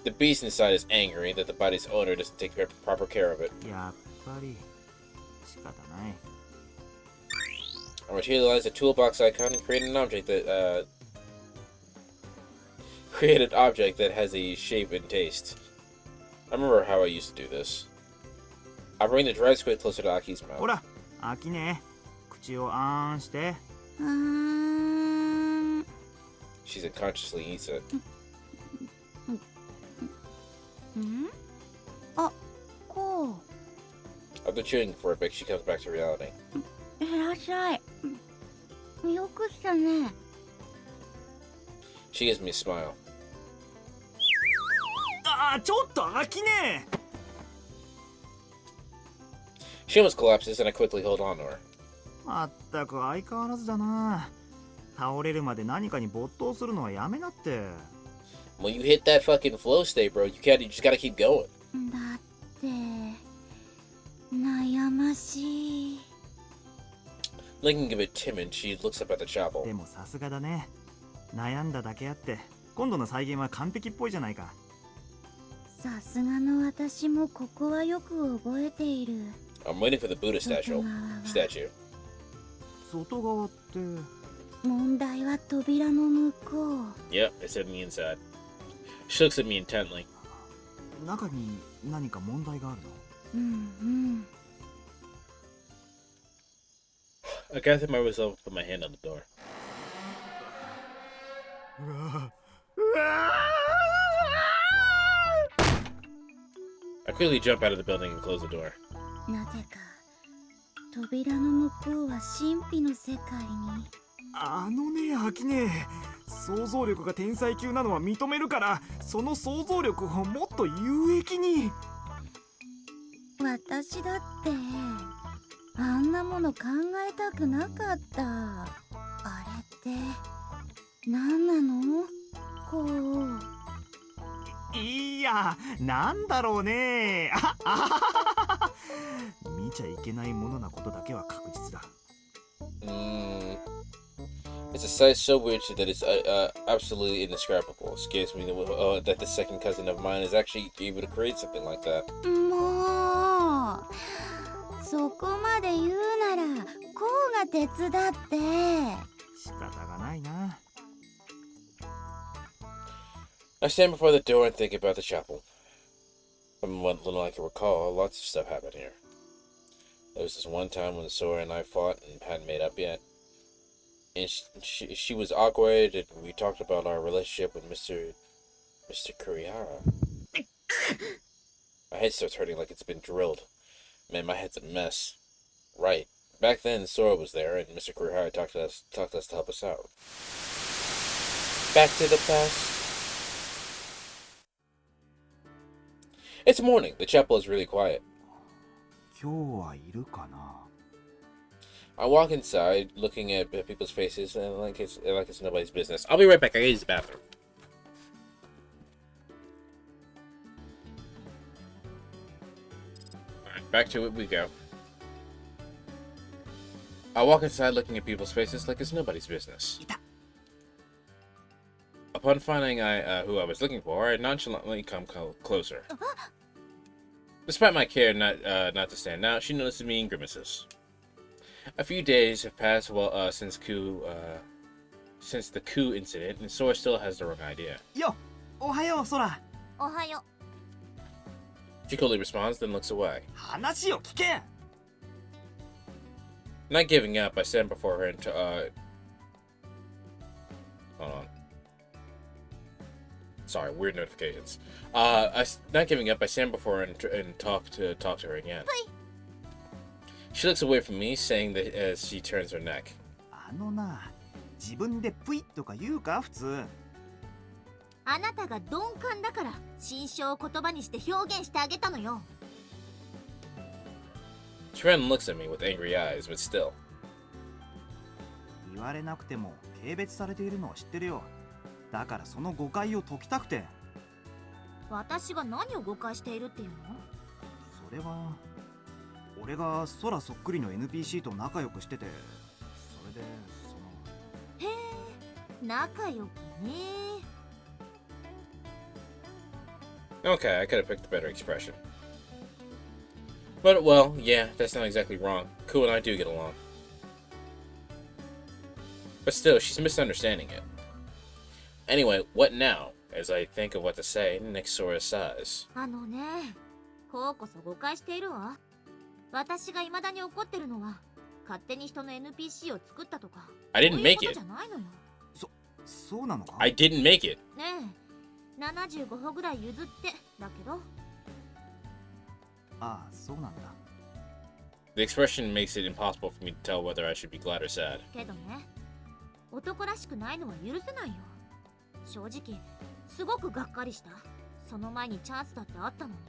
The beast inside is angry that the body's owner doesn't take proper care of it. やっぱり仕方ない。I materialize a toolbox icon and create an object that has a shape and taste. I remember how I used to do this. I bring the dried squid closer to Aki's mouth. ほら、アキネ、口をあーんして。She unconsciously eats it. あ、こう。 After chewing for a bit, she comes back to reality. いらっしゃい。よくしたね。She gives me a smile. ちょっとアキネ。 She almost collapses, and I quickly hold on to her. まったく相変わらずだな。倒れるまで何かに没頭するのはやめなって。When you hit that fucking flow state, bro, you just gotta keep going. だって悩ましい。 Looking a bit timid, she looks up at the chapel. でもさすがだね。悩んだだけあって、今度の再現は完璧っぽいじゃないか。さすがの私もここはよく覚えている。I'm waiting for the Buddha statue. 外側って。問題は扉の向こう。 Yep, it's in the inside. She looks at me intently. 中に何か問題があるの？うん。I gather myself and put my hand on the door. I quickly jump out of the building and close the door. なぜか扉の向こうは神秘の世界に。アキネ、想像力が天才級なのは認めるから、その想像力をもっと有益に。私だってあんなもの考えたくなかった。あれって何なの？こう。いや、なんだろうね。見ちゃいけないものなことだけは確実だ。It's a sight so weird that it's absolutely indescribable. It scares me that the second cousin of mine is actually able to create something like that. もうそこまで言うならこうが手伝って。仕方がないな。I stand before the door and think about the chapel. From what little I can recall, lots of stuff happened here. There was this one time when Sora and I fought and hadn't made up yet. And she was awkward, and we talked about our relationship with Mr. Kurihara. My head starts hurting like it's been drilled. Man, my head's a mess. Right. Back then, Sora was there, and Mr. Kurihara talked to us to help us out. Back to the past. It's morning. The chapel is really quiet. 今日はいるかな I walk inside, looking at people's faces, and like it's nobody's business. I'll be right back. I gotta use the bathroom. Alright, back to it we go. I walk inside, looking at people's faces like it's nobody's business. Upon finding who I was looking for, I nonchalantly come closer. Despite my care not to stand out, she notices me and grimaces. A few days have passed since the coup incident, and Sora still has the wrong idea. Yo, ohayo, Sora. Ohayo. She coolly responds, then looks away. 話を聞け Not giving up, I stand before her and hold on. Sorry, weird notifications. Not giving up, I stand before her and talk to her again. She looks away from me, saying that as she turns her neck. あのな、自分でプイとか言うか普通。あなたが鈍感だから心象を言葉にして表現してあげたのよ。She ran and looks at me with angry eyes, but still. 言われなくても軽蔑されているのは知ってるよ。だからその誤解を解きたくて。私が何を誤解しているっていうの？それは俺が空そっくりの NPC と仲良くしてて、それでその。へえ、仲良くね。Okay, I could have picked a better expression. But, well, yeah, that's not exactly wrong. Ku and I do get along. But still, she's misunderstanding it. Anyway, what now? As I think of what to say, next Sora says. あのね、こうこそ誤解しているわ。私が未だに怒ってるのは、勝手に人の NPC を作ったとか。I didn't make it. じゃないのよ。そうなのか I didn't make it. ねえ、75歩ぐらい譲ってだけど。ああ、そうなんだ。The expression makes it impossible for me to tell whether I should be glad or sad. けどね、男らしくないのは許せないよ。正直、すごくがっかりした。その前にチャンスだってあったのに。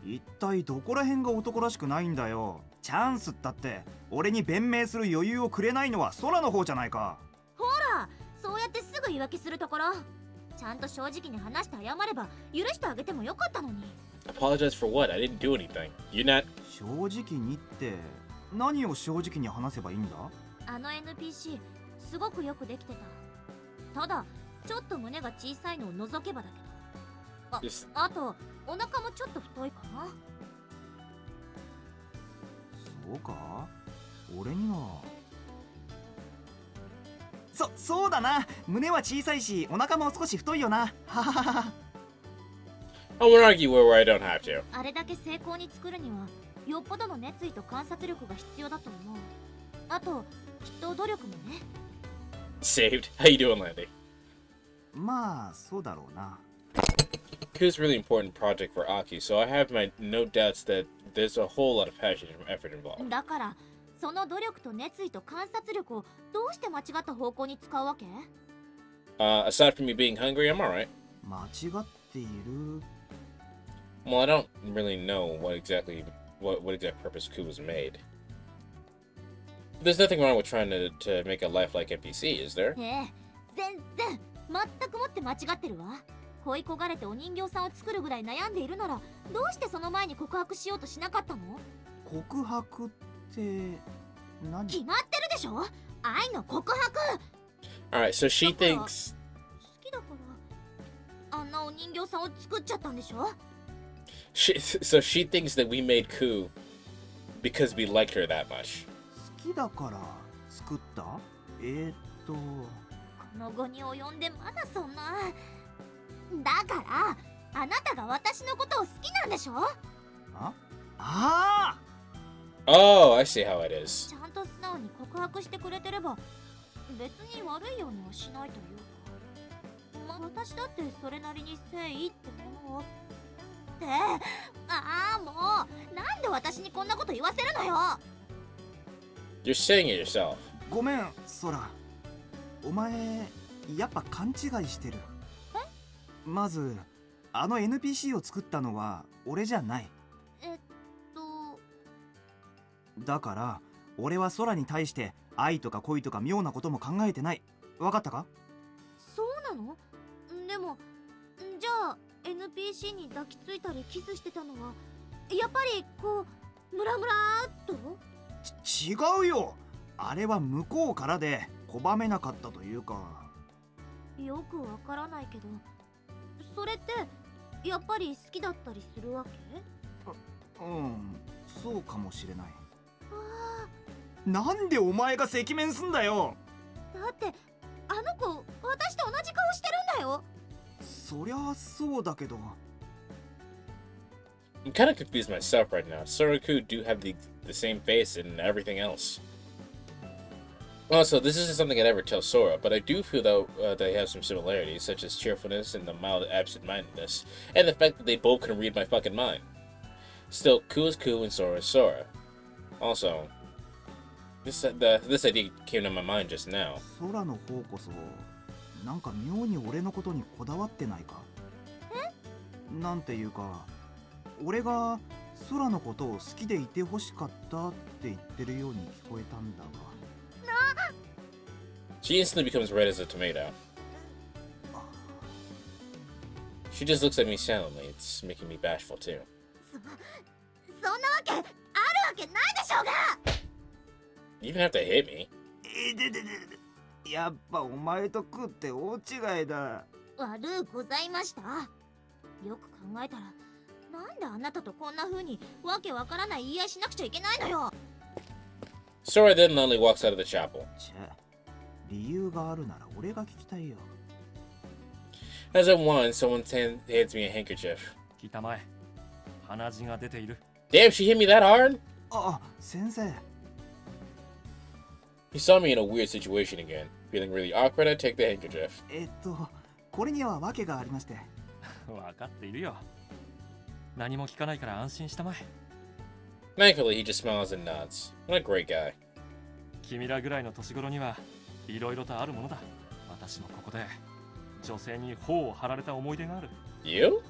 一体どこら辺が男らしくないんだよ。チャンスったって俺に弁明する余裕をくれないのは空の方じゃないか。ほら、そうやってすぐ言い訳するところ。ちゃんと正直に話して謝れば許してあげてもよかったのに。Apologize for what? I didn't do anything. You're not. 正直にって何を正直に話せばいいんだ？あの NPC すごくよくできてた。ただちょっと胸が小さいのを除けばだけど。あとお腹もちょっと太いかな。そうか？俺には。そうだな。胸は小さいしお腹も少し太いよな。はははは。I won't argue where I don't have to. あれだけ成功に作るにはよっぽどの熱意と観察力が必要だと思う。あときっと努力もね。Saved. How you doing, Landy? まあそうだろうな。Ku's a really important project for Aki, so I have my no doubts that there's a whole lot of passion and effort involved. だからその努力と熱意と観察力をどうして間違った方向に使うわけ？ Aside from me being hungry, I'm alright. 間違っている。Well, I don't really know what exact purpose Ku was made. There's nothing wrong with trying to make a lifelike NPC, is there? 全然全くもって間違ってるわ。恋焦がれてお人形さんを作るぐらい悩んでいるならどうしてその前に告白しようとしなかったの？告白って何？決まってるでしょ、愛の告白。 Alright, so she thinks 好きだからあんなお人形さんを作っちゃったんでしょ。So she thinks that we made Ku because we liked her that much. 好きだから作った？この後に及んでまだそんな。だからあなたが私のことを好きなんでしょ。Oh, I see how it is. ちゃんと素直に告白してくれてれば別に悪いようにはしないというか、私だってそれなりに誠意ってものをってああ、もうなんで私にこんなこと言わせるのよ。 You're saying it yourself. ごめん、ソラ。お前、やっぱ勘違いしてる。まず、あの NPC を作ったのは俺じゃない。だから、俺はソラに対して愛とか恋とか妙なことも考えてない。わかったか？そうなの？でもじゃあ NPC に抱きついたりキスしてたのはやっぱりこうムラムラーっと？違うよ。あれは向こうからで拒めなかったというか。よくわからないけど、それってやっぱり好きだったりするわけ？うん、そうかもしれない。なんでお前が赤面すんだよ。だってあの子私と同じ顔してるんだよ。そりゃそうだけど。 I'm kind of confused myself right now. Sora-ku do have the same face and everything else. Also, this isn't something I'd ever tell Sora, but I do feel that they have some similarities, such as cheerfulness and the mild absent-mindedness, and the fact that they both can read my fucking mind. Still, Ku is Ku and Sora is Sora. Also, this idea came to my mind just now. ソラの方こそなんか妙に俺のことにこだわってないか？なんていうか、俺がソラのことを好きでいてほしかったって言ってるように聞こえたんだが。She instantly becomes red as a tomato. She just looks at me silently. It's making me bashful too. そんなわけあるわけないでしょうが。 You didn't have to hit me. やっぱお前と食って大違いだ。悪うございました。よく考えたらなんであなたとこんな風にわけわからない言い合いしなくちゃいけないのよ。 Sora then lonely walks out of the chapel. 理由があるなら俺が聞きたいよ。 As at one, someone hands me a handkerchief. 聞いたまえ。鼻血が出ている。 Damn, she hit me that hard? あ、先生。 He saw me in a weird situation again. Feeling really awkward, I take the handkerchief. これには訳がありまして。わかっているよ。何も聞かないから安心したまえ。 Thankfully, he just smiles and nods. What a great guy. 君らぐらいの年頃にはいろいろとあるものだ。私もここで女性に頬を張られた思い出がある。You?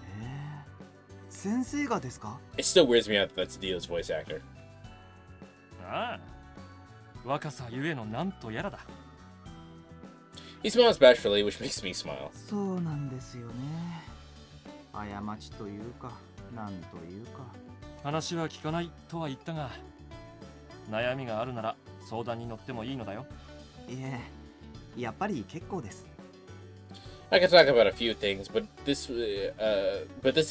先生がですか？ It still weirds me out that that's Dio's voice actor. ああ。若さゆえのなんとやらだ。He smiles bashfully, which makes me smile. そうなんですよね。過ちというか、なんというか。話は聞かないとは言ったが、悩みがあるなら相談に乗ってもいいのだよ。いえ、やっぱり結構です。I can talk about a few things, but this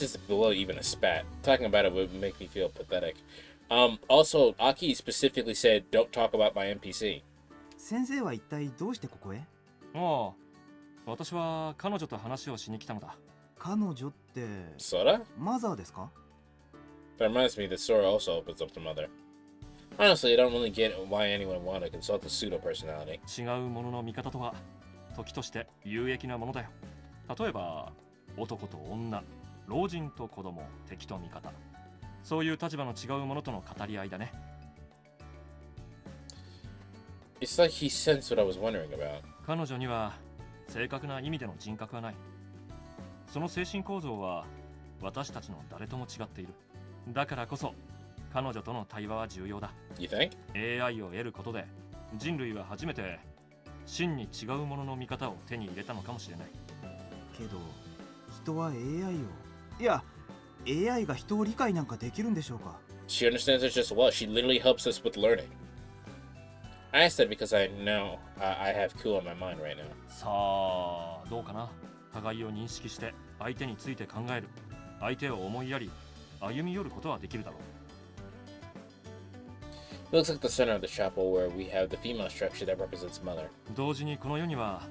is below even a spat. Talking about it would make me feel pathetic. Also, Aki specifically said, "Don't talk about my NPC." 先生は一体どうしてここへ？ああ、私は彼女と話をしに来たのだ。彼女って。Sora? マザーですか？ That reminds me that Sora also opens up to Mother. Honestly, I don't really get why anyone would want to consult a pseudo personality. 違うものの見方とは時として有益なものだよ。例えば男と女、老人と子供、敵と味方、そういう立場の違うものとの語り合いだね。It's like he sensed what I was wondering about. 彼女には正確な意味での人格はない。その精神構造は私たちの誰とも違っている。だからこそ彼女との対話は重要だ。You think? AI を得ることで人類は初めて真に違うものの見方を手に入れたのかもしれない。けど人は AI を、いや AI が人を理解なんかできるんでしょうか？ She understands us just well. She literally helps us with learning. I asked that because I know I have Ku on my mind right now. さあどうかな。互いを認識して相手について考える。相手を思いやり歩み寄ることはできるだろう。It looks like the center of the chapel where we have the female structure that represents Mother. 同時にこの世には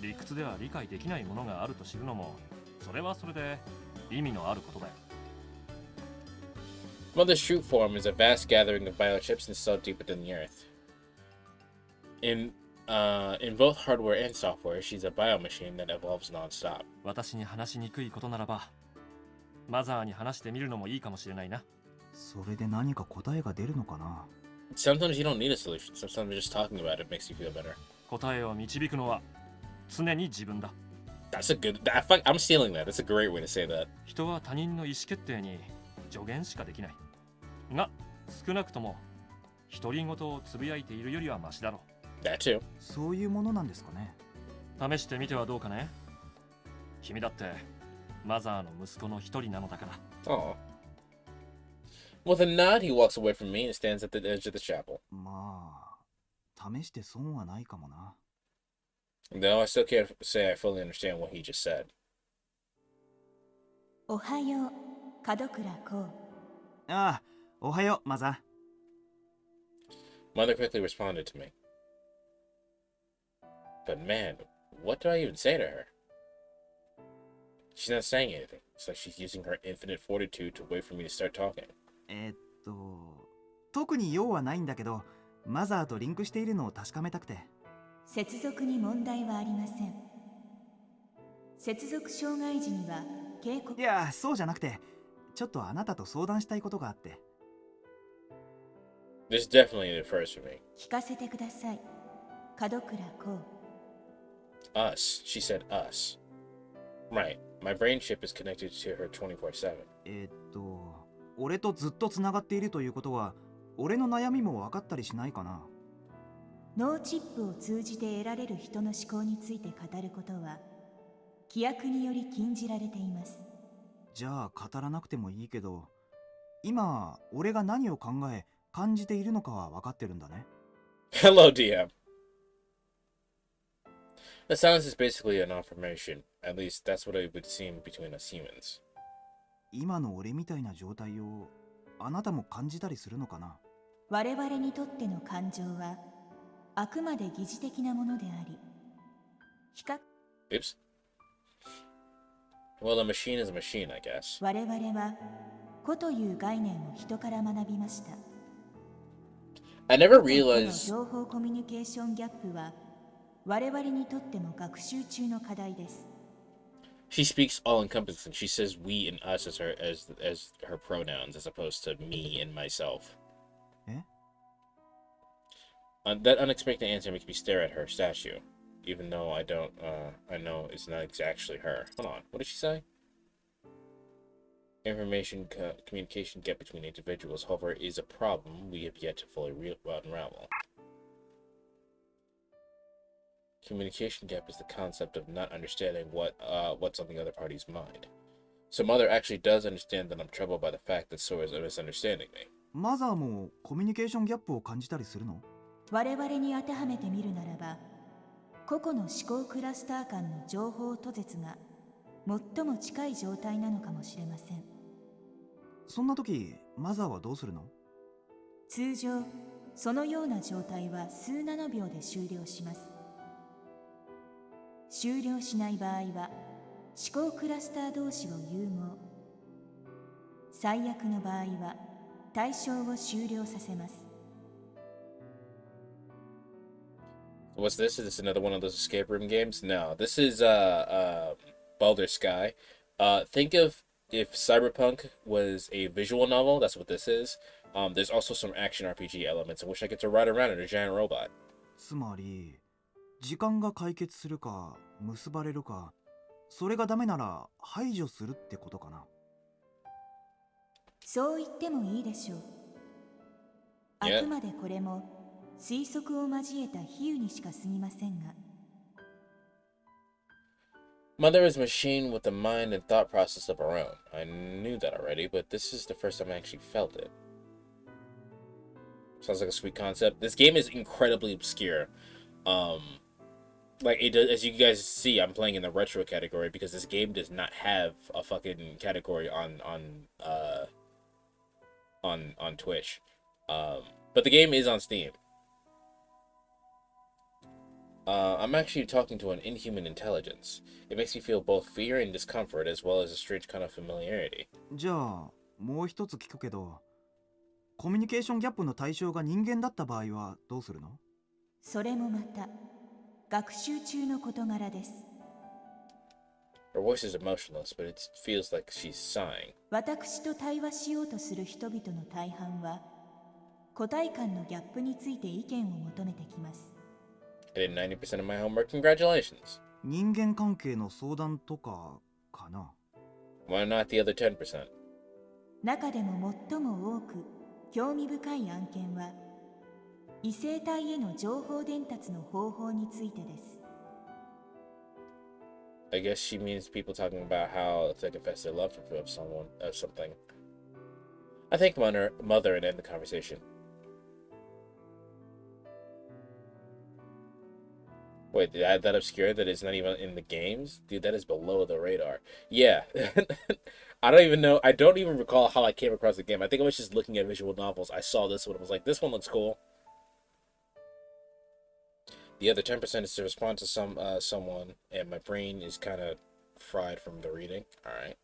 理屈では理解できないものがあると知るのも、それはそれで意味のあることだよ。Mother's true form is a vast gathering of biochips installed deep within the earth. In both hardware and software, she's a biomachine that evolves non-stop. 私に話しにくいことならば、マザーに話してみるのもいいかもしれないな。それで何か答えが出るのかな。 Sometimes you don't need a solution. Sometimes just talking about it makes you feel better. 答えを導くのは常に自分だ。That's a good. I'm stealing that. That's a great way to say that. 人は他人の意思決定に助言しかできない。が、少なくとも独り言をつぶやいているよりはマシだろう。That too. そういうものなんですかね。試してみてはどうかね。君だってマザーの息子の一人なのだから。Oh. With a nod, he walks away from me and stands at the edge of the chapel. まあ、試して損はないかもな。Though I still can't say I fully understand what he just said. おはよう、門倉こう。ああ、おはよう、マザー。Mother quickly responded to me. But man, what do I even say to her? She's not saying anything. It's like she's using her infinite fortitude to wait for me to start talking. 特に用はないんだけど、マザーとリンクしているのを確かめたくて。接続に問題はありません。接続障害時には警告。いや、そうじゃなくて、ちょっとあなたと相談したいことがあって。This is definitely the first for me. 聞かせてください。門倉こう。Us. She said us. Right. My brain chip is connected to her 24/7. 俺とずっとつながっているということは、俺の悩みも分かったりしないかな。脳チップを通じて得られる人の思考について語ることは規約により禁じられています。じゃあ語らなくてもいいけど、今俺が何を考え感じているのかは分かってるんだね。Hello, DM. The silence is basically an affirmation. At least that's what it would seem between us humans. 今の俺みたいな状態をあなたも感じたりするのかな。我々にとっての感情はあくまで疑似的なものであり、比較。Oops. Well, a machine is a machine, I guess. 我々は個という概念を人から学びました。I never realized. 情報コミュニケーションギャップは我々にとっても学習中の課題です。She speaks all-encompassing. She says "we" and "us" as her pronouns, as opposed to "me" and "myself." That unexpected answer makes me stare at her statue, even though I know it's not actually her. Hold on, what did she say? Information communication gap between individuals, however, is a problem we have yet to fully unravel. Communication gap is the concept of not understanding what's on the other party's mind. So Mother actually does understand that I'm troubled by the fact that Sora is misunderstanding me. マザーもコミュニケーションギャップを感じたりするの？我々に当てはめてみるならば、個々の思考クラスター間の情報途絶が最も近い状態なのかもしれません。そんな時、マザーはどうするの？通常、そのような状態は数ナノ秒で終了します。終了しない場合は思考クラスター同士を融合。最悪の場合は対象を終了させます。What's this? Is this another one of those escape room games? No, this is Baldr Sky. Think of if Cyberpunk was a visual novel, that's what this is. There's also some action RPG elements in which I get to ride around in a giant robot. つまり時間が解決するか結ばれるか、それがダメなら排除するってことかな。そう言ってもいいでしょう。あくまでこれも推測を交えた比喩にしか過ぎませんが。Mother is a machine with a mind and thought process of her own. I knew that already, but this is the first time I actually felt it. Sounds like a sweet concept. This game is incredibly obscure. Like it does, as you guys see, I'm playing in the retro category because this game does not have a fucking category on Twitch. But the game is on Steam. I'm actually talking to an inhuman intelligence. It makes me feel both fear and discomfort as well as a strange kind of familiarity. じゃあもう一つ聞くけど、コミュニケーションギャップの対象が人間だった場合はどうするの？それもまた学習中の事柄です。Her voice is emotionless, but it feels like she's sighing. 私と対話しようとする人々の大半は個体間のギャップについて意見を求めてきます。 I did 90% of my homework. Congratulations. 人間関係の相談とかかな。 Why not the other 10%? 中でも最も多く興味深い案件は異性体への情報伝達の方法についてです。 I guess she means people talking about how to confess their love of someone or something. I thank mother and end the conversation. Wait, did I add that obscure that is not even in the games? Dude, that is below the radar. Yeah. I don't even recall how I came across the game. I think I was just looking at visual novels. I saw this one and was like, this one looks cool. The other 10% is to respond to someone, and my brain is kind of fried from the reading. Alright.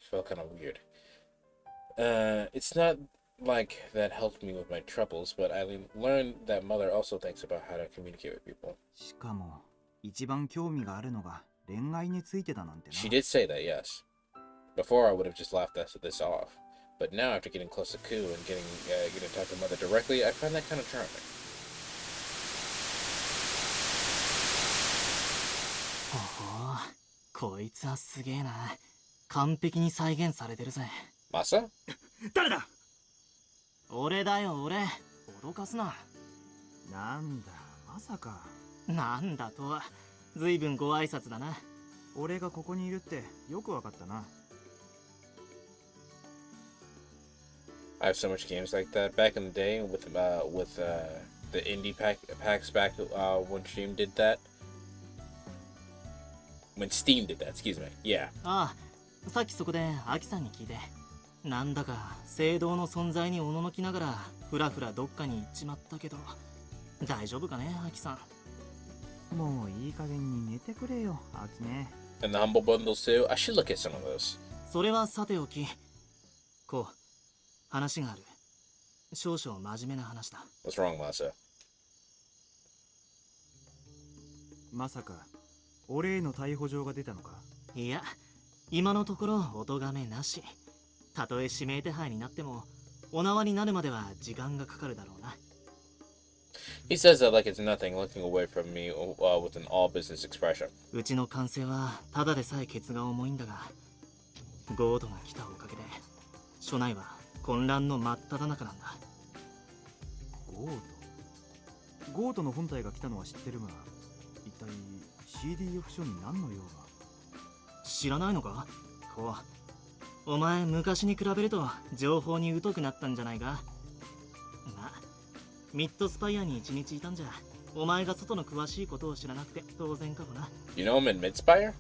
Felt kind of weird. It's not like that helped me with my troubles, but I learned that mother also thinks about how to communicate with people. しかも一番興味があるのが恋愛についてだなんてな。 She did say that, yes. Before I would have just laughed this off, but now after getting close to Ku and getting to talk to mother directly, I find that kind of charming. ほほう、こいつはすげえな。完璧に再現されてるぜ。マサ？誰だ？俺だよ、俺。脅かすな。なんだ、まさか。なんだとは、ずいぶんご挨拶だな。俺がここにいるってよくわかったな。I have so much games like that. Back in the day with the indie packs back when Steam did that. When Steam did that, excuse me. Yeah. ああ、さっきそこでアキさんに聞いて、なんだか聖堂の存在におののきながらふらふらどっかに行っちまったけど、大丈夫かね、アキさん。もういい加減に寝てくれよ、アキね。And the humble bundles too. I should look at some of those. それはさておき、こう話がある。少々真面目な話だ。What's wrong, Masa? まさか俺への逮捕状が出たのか？いや、今のところお咎めなし。たとえ指名手配になっても、お縄になるまでは時間がかかるだろうな。He says that like it's nothing, looking away from me with an all business expression. うちの管制はただでさえケツが重いんだが、ゴードが来たおかげで、署内は混乱の真っ只中なんだ。ゴートの本体が来たのは知ってるが、一体 CDF 署に何の用が？知らないのか？こう、お前昔に比べると情報に疎くなったんじゃないか？まあ、ミッドスパイアに一日いたんじゃ、お前が外の詳しいことを知らなくて当然かもな。You know him in Midspire?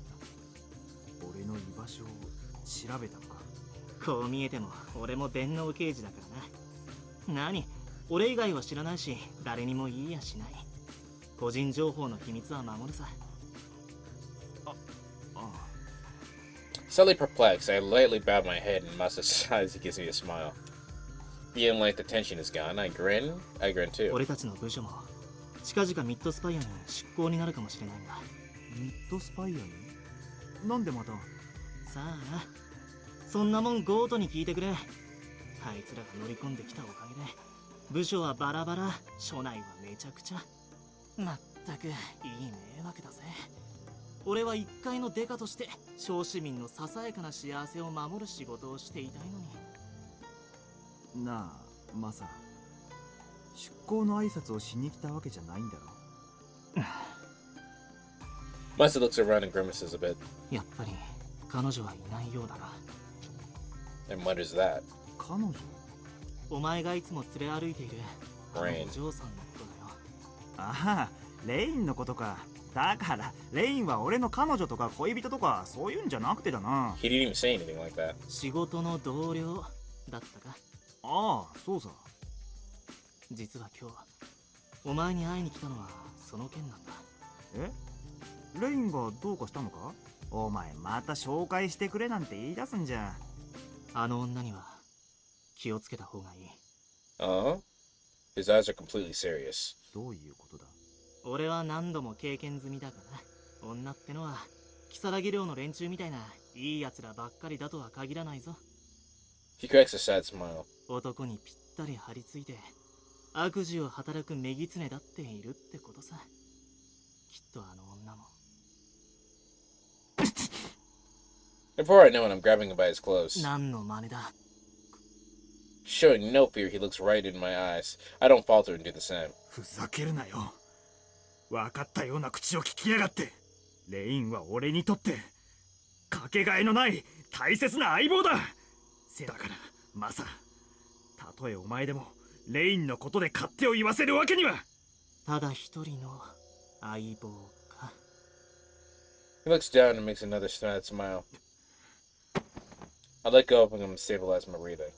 俺の居場所を調べたのか？こう見えても俺も電脳刑事だからな。何？俺以外は知らないし、誰にも言いやしない。個人情報の秘密は守るさ。Slightly perplexed, I lightly bowed my head and Masa sighs. He gives me a smile. Feeling like the tension is gone, I grin too. 俺たちの部署も近々ミッドスパイアに出向になるかもしれないんだ。ミッドスパイアに？なんでまた？さあな、そんなもんゴートに聞いてくれ。あいつらが乗り込んできたおかげで部署はバラバラ、署内はめちゃくちゃ。まったくいい迷惑だぜ。俺は一階のデカとして小市民のささやかな幸せを守る仕事をしていたいのに。なあ、マサ、出向の挨拶をしに来たわけじゃないんだろ。Masa looks around and grimaces a bit. やっぱり彼女はいないようだな。And what is that? 彼女？お前がいつも連れ歩いているお嬢さんのことだよ。ああ、レインのことか。だからレインは俺の彼女とか恋人とかそういうんじゃなくてだな。 He didn't even say anything like that. 仕事の同僚だったか？ああ、そうさ。実は今日お前に会いに来たのはその件なんだ。え？レインがどうかしたのか？お前また紹介してくれなんて言い出すんじゃ。あの女には気をつけた方がいい。His eyes are completely serious. どういうことだ？俺は何度も経験済みだから、女ってのは如寮の連中みたいないい奴らばっかりだとは限らないぞ。 He cracks a sad smile. 男にぴったり張り付いて悪事を働く女狐だっているってことさ。きっとあの女も。 Before I know it, I'm grabbing him by his clothes. 何の真似だ。 Showing no fear, he looks right in my eyes. I don't falter and do the same. ふざけるなよ。分かったような口を聞きやがって。レインは俺にとってかけがえのない大切な相棒だ。だからマサ、たとえお前でもレインのことで勝手を言わせるわけには。ただ一人の相棒か。 He looks down and makes another sad smile. I let go of him and stabilize my breathing.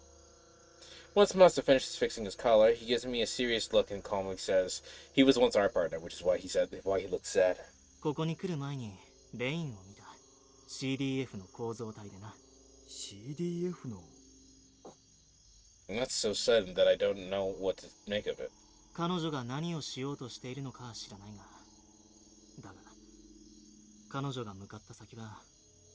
Once Masa finishes fixing his collar, he gives me a serious look and calmly says, "He was once our partner," which is why he looked sad. ここに来る前にレインを見た。 CDF の構造体でな。 CDF の And that's so sudden that I don't know what to make of it. 彼女が何をしようとしているのかは知らないが、だが彼女が向かった先は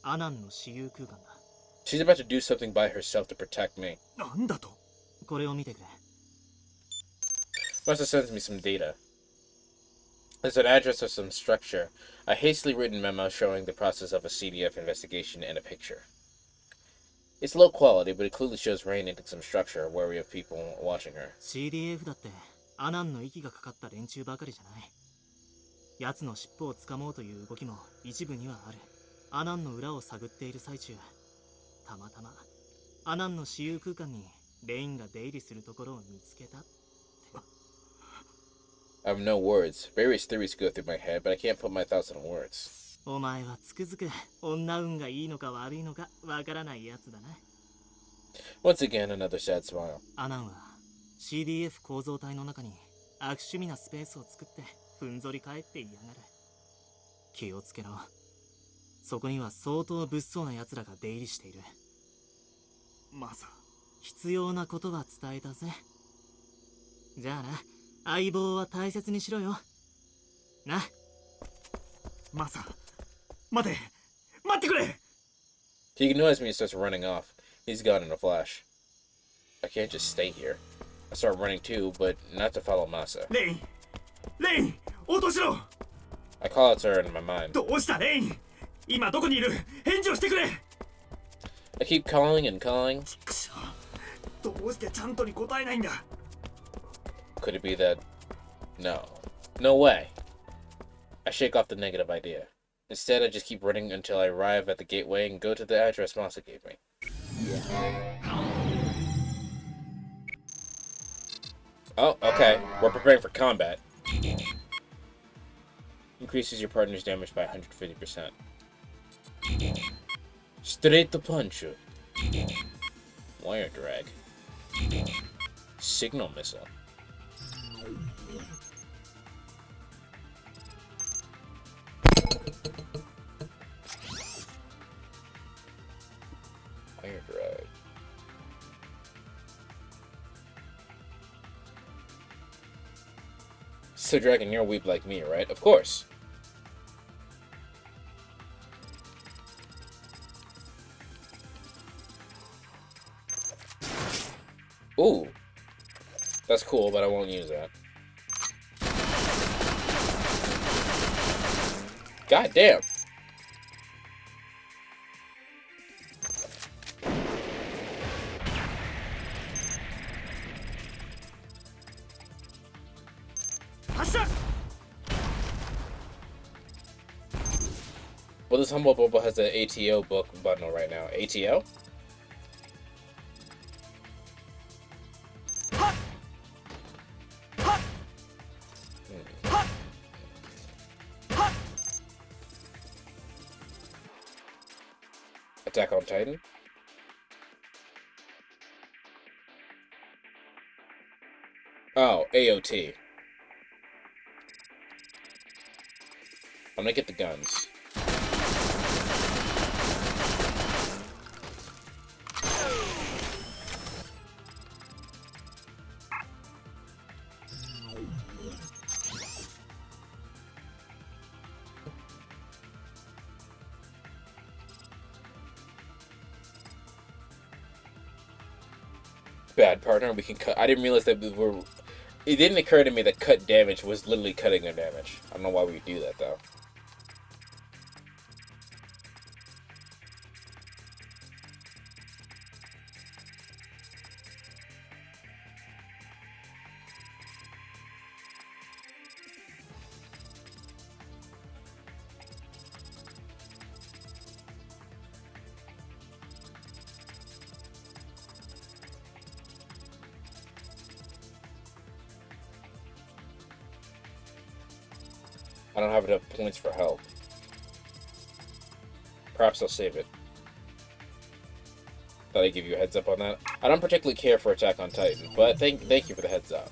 アナンの私有空間だ。 She's about to do something by herself to protect me. なんだと。これを見てくれ。 Masa sends me some data. There's an address of some structure, a hastily written memo showing the process of a CDF investigation, and a picture. It's low quality, but it clearly shows Rain into some structure, wary of people watching her. CDF だってアナンの息がかかった連中ばかりじゃない。奴の尻尾をつかもうという動きも一部にはある。アナンの裏を探っている最中、たまたまアナンの私有空間にレインが出入りするところを見つけたって。 I have no words. Various theories go through my head, but I can't put my thoughts in words. お前はつくづく女運がいいのか悪いのかわからないやつだな。 Once again, another sad smile. アナンは CDF 構造体の中に悪趣味なスペースを作ってふんぞり返っていやがる。気をつけろ。そこには相当物騒な奴らが出入りしている。マサ、必要なことは伝えたぜ。じゃあな、相棒は大切にしろよ。な。マサ、待ってくれ。 He ignores me and starts running off. He's gone in a flash. I can't just stay here. I start running too, but not to follow Masa. レイン、応答しろ。 I call out to her in my mind. どうしたレイン。今どこにいる。返事をしてくれ。 I keep calling and calling. どうしてちゃんとに答えないんだ。 Could it be that... No. No way. I shake off the negative idea. Instead, I just keep running until I arrive at the gateway and go to the address Masa gave me. Oh, okay. We're preparing for combat. Increases your partner's damage by 150%. Straight to punch. Wire drag. Signal missile. Wire drag. So Dragon, you're a weeb like me, right? Of course. Ooh. That's cool, but I won't use that. God damn. Well, this Humble Bubble has an ATO book bundle right now. ATO? Attack on Titan? Oh, AOT. I'm gonna get the guns. Bad partner, we can cut. I didn't realize that we were. It didn't occur to me that cut damage was literally cutting their damage. I don't know why we would do that though. I don't have enough points for help. Perhaps I'll save it. Thought I'd give you a heads up on that. I don't particularly care for Attack on Titan, but thank you for the heads up.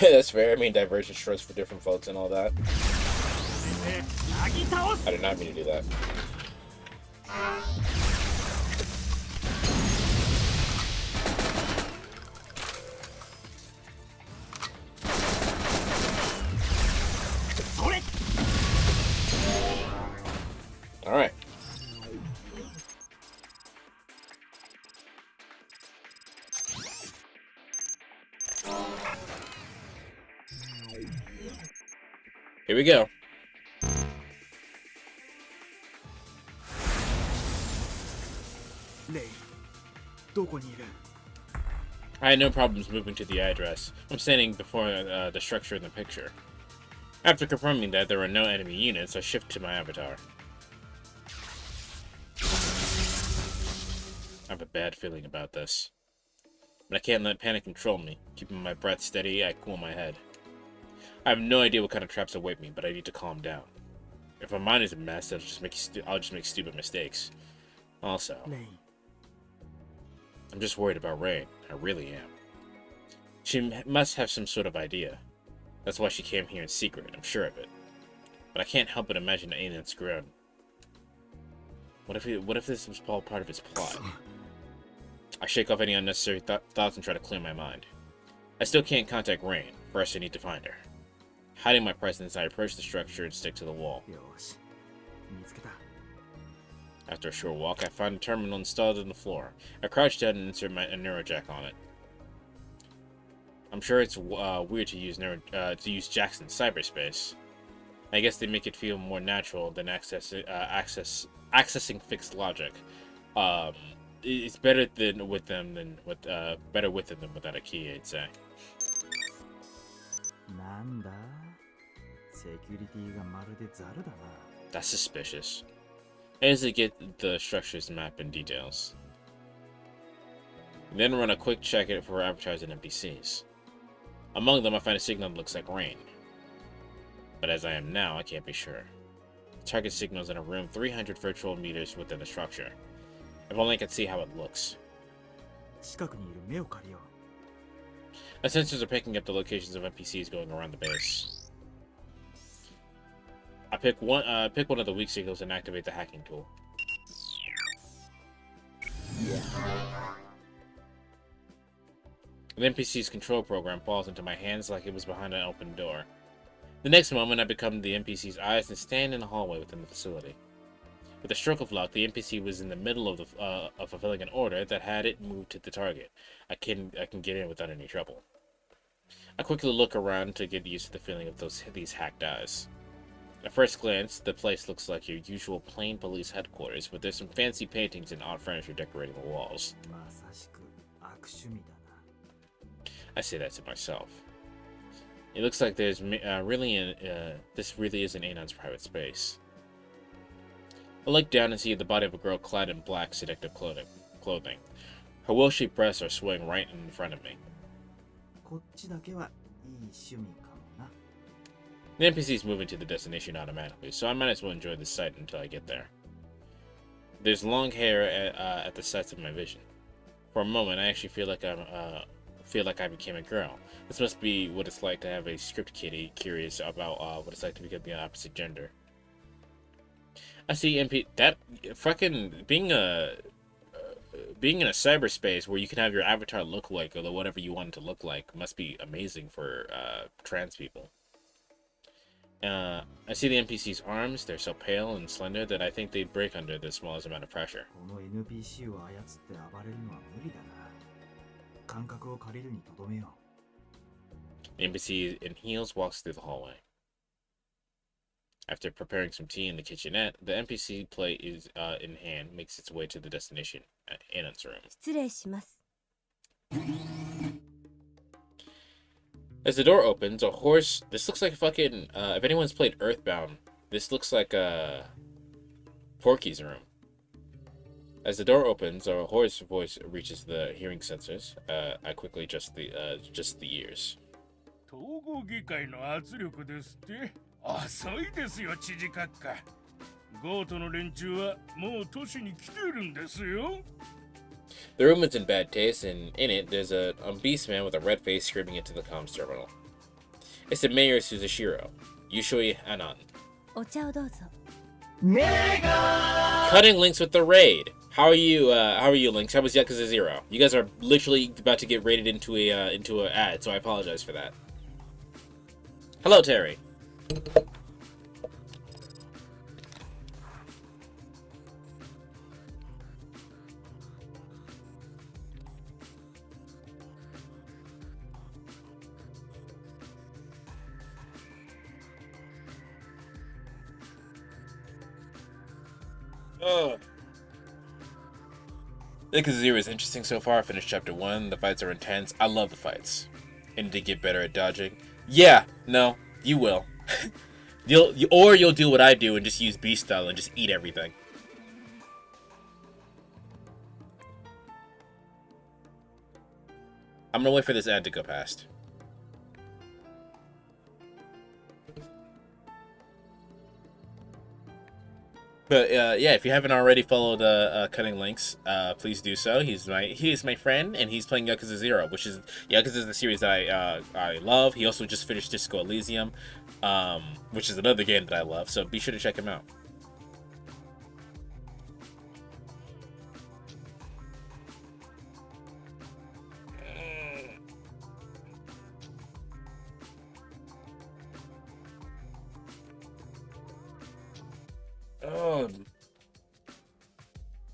That's fair. I mean, divergent strokes for different folks and all that. I did not mean to do that. All right. Here we go. I had no problems moving to the address. I'm standing before the structure in the picture. After confirming that there were no enemy units, I shift to my avatar. I have a bad feeling about this. But I can't let panic control me. Keeping my breath steady, I cool my head. I have no idea what kind of traps await me, but I need to calm down. If my mind is a mess, I'll just make stupid mistakes. Also, I'm just worried about Rain. I really am. She must have some sort of idea. That's why she came here in secret, I'm sure of it. But I can't help but imagine the alien's grown. What if this was all part of his plot? I shake off any unnecessary thoughts and try to clear my mind. I still can't contact Rain. First, I need to find her. Hiding my presence, I approach the structure and stick to the wall. After a short walk, I find a terminal installed in the floor. I crouch down and insert a neurojack on it. I'm sure it's weird to use Jackson's cyberspace. I guess they make it feel more natural than accessing fixed logic. It's better with them than without a key, I'd say. That's suspicious. I usually get the structure's map and details. Then run a quick check for avatars and NPCs. Among them, I find a signal that looks like Rain. But as I am now, I can't be sure. The target signal is in a room 300 virtual meters within the structure. If only I could see how it looks. The sensors are picking up the locations of NPCs going around the base. I pick one of the weak signals and activate the hacking tool. The NPC's control program falls into my hands like it was behind an open door. The next moment, I become the NPC's eyes and stand in the hallway within the facility. With a stroke of luck, the NPC was in the middle of fulfilling an order that had it moved to the target. I can get in without any trouble. I quickly look around to get used to the feeling of these hacked eyes. At first glance, the place looks like your usual plain police headquarters, but there's some fancy paintings and odd furniture decorating the walls. I say that to myself. It looks like there's this really is an Anon's private space. I look down and see the body of a girl clad in black, seductive clothing. Her well-shaped breasts are swaying right in front of me. The NPC is moving to the destination automatically, so I might as well enjoy the sight until I get there. There's long hair at the sides of my vision. For a moment, I actually feel like I became a girl. This must be what it's like to have a script kiddie curious about what it's like to become the opposite gender. I see that fucking being in a cyberspace where you can have your avatar look like or whatever you want it to look like must be amazing for trans people. I see the NPC's arms. They're so pale and slender that I think they'd break under the smallest amount of pressure. The NPC in heels walks through the hallway. After preparing some tea in the kitchenette, the NPC plate is in hand makes its way to the destination, Anon's room. As the door opens, a horse... This looks like fucking... if anyone's played Earthbound, this looks like Porky's room. As the door opens, a horse voice reaches the hearing sensors. I quickly adjust the ears. 統合議会の圧力ですって。遅いですよ、知事閣下。ゴートの連中はもう都市に来てるんですよ。The room is in bad taste, and in it, there's a beast man with a red face screaming into the comms terminal. It's the Mayor Suzushiro, Yushui Anan. Cutting links with the raid. How are you, Links? How was Yakuza 0? You guys are literally about to get raided into a ad, so I apologize for that. Hello, Terry. Yakuza 0 is interesting so far. I finished chapter 1. The fights are intense. I love the fights. And to get better at dodging. Yeah, no, you will. You'll do what I do and just use beast style and just eat everything. I'm gonna wait for this ad to go past. But yeah, if you haven't already followed Cutting Links, please do so. He is my friend, and he's playing Yakuza 0, which is Yakuza is the series that I love. He also just finished Disco Elysium, which is another game that I love. So be sure to check him out.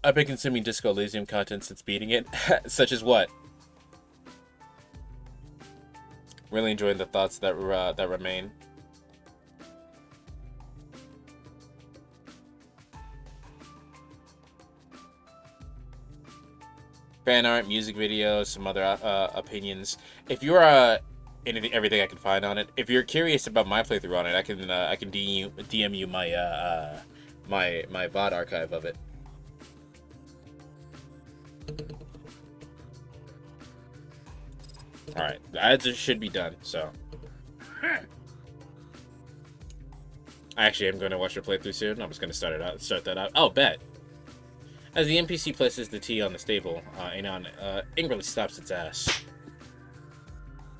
I've been consuming Disco Elysium content since beating it. Such as what? Really enjoying the thoughts that remain. Fan art, music videos, some other opinions. If you're everything I can find on it. If you're curious about my playthrough on it, I can DM you my my VOD archive of it. Alright, the ads should be done, so. I actually am going to watch your playthrough soon. I'm just going to start that out. Oh, bet. As the NPC places the tea on the table, Anon angrily stops its ass.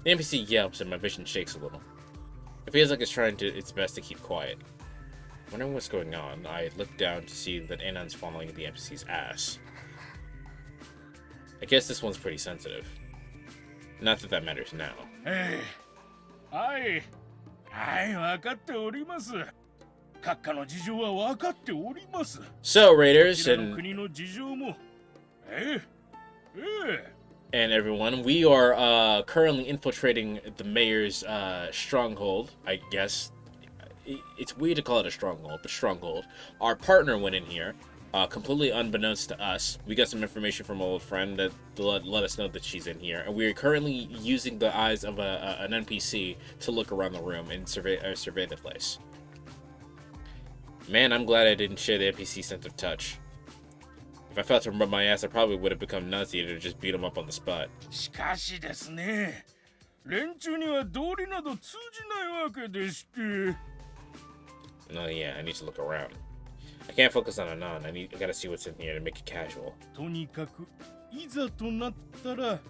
The NPC yelps and my vision shakes a little. It feels like it's trying its best to keep quiet. Wondering what's going on, I look down to see that Anon's following the NPC's ass. I guess this one's pretty sensitive. Not that that matters now. Hey, I分かっております。閣下の事情は分かっております。So, Raiders and everyone, we are currently infiltrating the mayor's stronghold, I guess. it's weird to call it a stronghold, but stronghold. Our partner went in here, completely unbeknownst to us. We got some information from an old friend that let us know that she's in here, and we are currently using the eyes of an NPC to look around the room and survey the place. Man, I'm glad I didn't share the NPC sense of touch. If I felt him rub my ass, I probably would have become nuts eater to just beat him up on the spot. しかしですね、連中には道理など通じないわけでして。No, yeah, I need to look around. I can't focus on Anon. I gotta see what's in here to make it casual. とにかくいざとなったら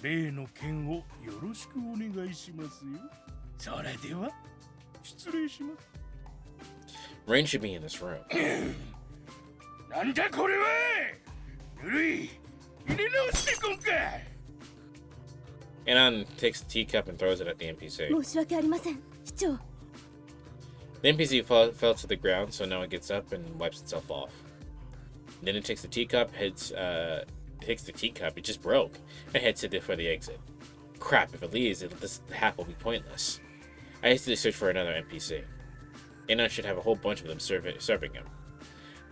例の件をよろしくお願いしますよ。それでは失礼します。Rain should be in this room. なんだこれは。ゆるい入れ直してこんか。Anon takes the teacup and throws it at the NPC. 申し訳ありません、市長。The NPC fell to the ground, so now it gets up and wipes itself off. Then it takes the teacup, hits the teacup, it just broke, and heads for the exit. Crap, if it leaves, this hack will be pointless. I hastily search for another NPC. Anon should have a whole bunch of them serving him.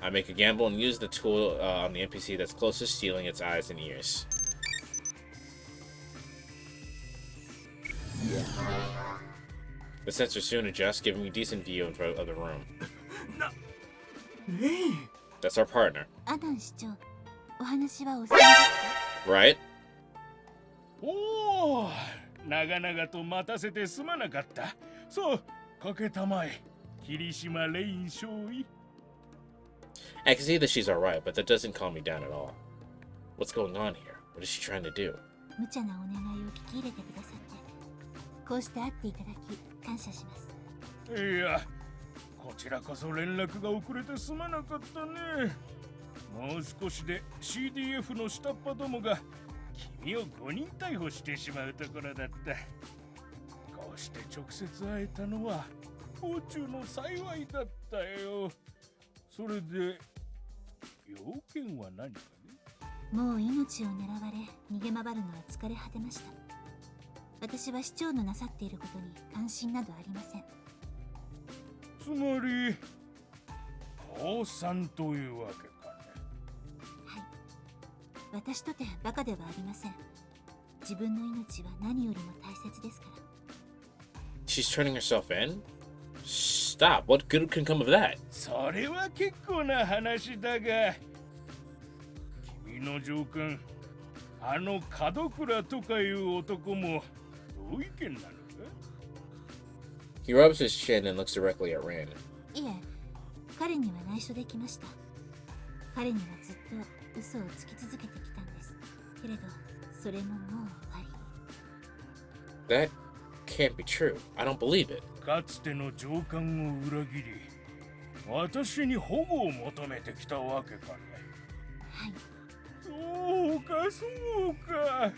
I make a gamble and use the tool on the NPC that's closest, stealing its eyes and ears. The sensor soon adjusts, giving me decent view of the room. That's our partner. アダン市長、お話はお済みですか？ Right? おお、長々と待たせてすまなかった。そう、かけたまえ、霧島レイン少尉。I can see that she's alright, but that doesn't calm me down at all. What's going on here? What is she trying to do? 無茶なお願いを聞き入れてくださって、こうして会っていただき感謝します。いや、こちらこそ連絡が遅れてすまなかったね。もう少しで CDF の下っ端どもが君を5人逮捕してしまうところだった。こうして直接会えたのは不幸の幸いだったよ。それで要件は何かね。もう命を狙われ逃げ回るのは疲れ果てました。私は市長のなさっていることに関心などありません。つまり降参というわけかね。はい。私とてバカではありません。自分の命は何よりも大切ですから。She's turning herself in? Stop. What good can come of that? それは結構な話だが、君の上官、あの門倉とかいう男もどう意見なのか？ He rubs his chin and looks directly at Rand. いえ、彼には内緒できました。彼にはずっと嘘をつき続けてきたんです。けれど、それももう終わり。That can't be true. I don't believe it. かつての上官を裏切り、私に保護を求めてきたわけかね。はい。そうか、そうか。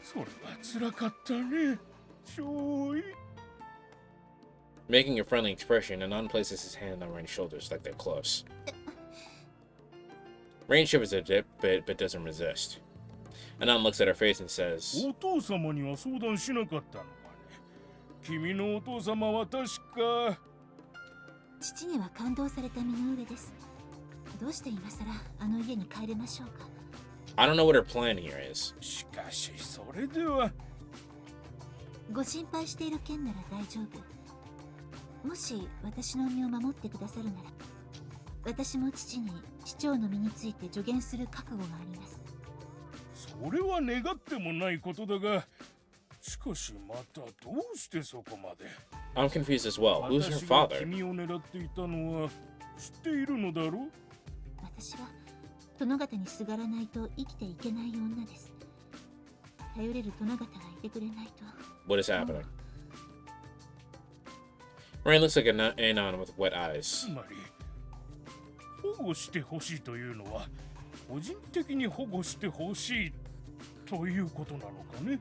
それは辛かったね、少尉。Making a friendly expression, Anon places his hand on Rain's shoulders like they're close. Rain shivers a bit, but doesn't resist. Anon looks at her face and says, お父様には相談しなかったのかね。君のお父様は確か。父には感動された身の上です。どうして今さらあの家に帰れましょうか。I don't know what her plan here is. しかしそれでは。ご心配している件なら大丈夫。もし私の身を守ってくださるなら、私も父に市長の身について助言する覚悟があります。それは願ってもないことだが、しかしまたどうしてそこまで。 I'm confused as well. Who's her father? 君を狙っていたのは知っているのだろう？私は殿方にすがらないと生きていけない女です。頼れる殿方がいてくれないと。What is happening? Rain looks like an Anon with wet eyes. つまり保護してほしいというのは個人的に保護してほしいということなのかね。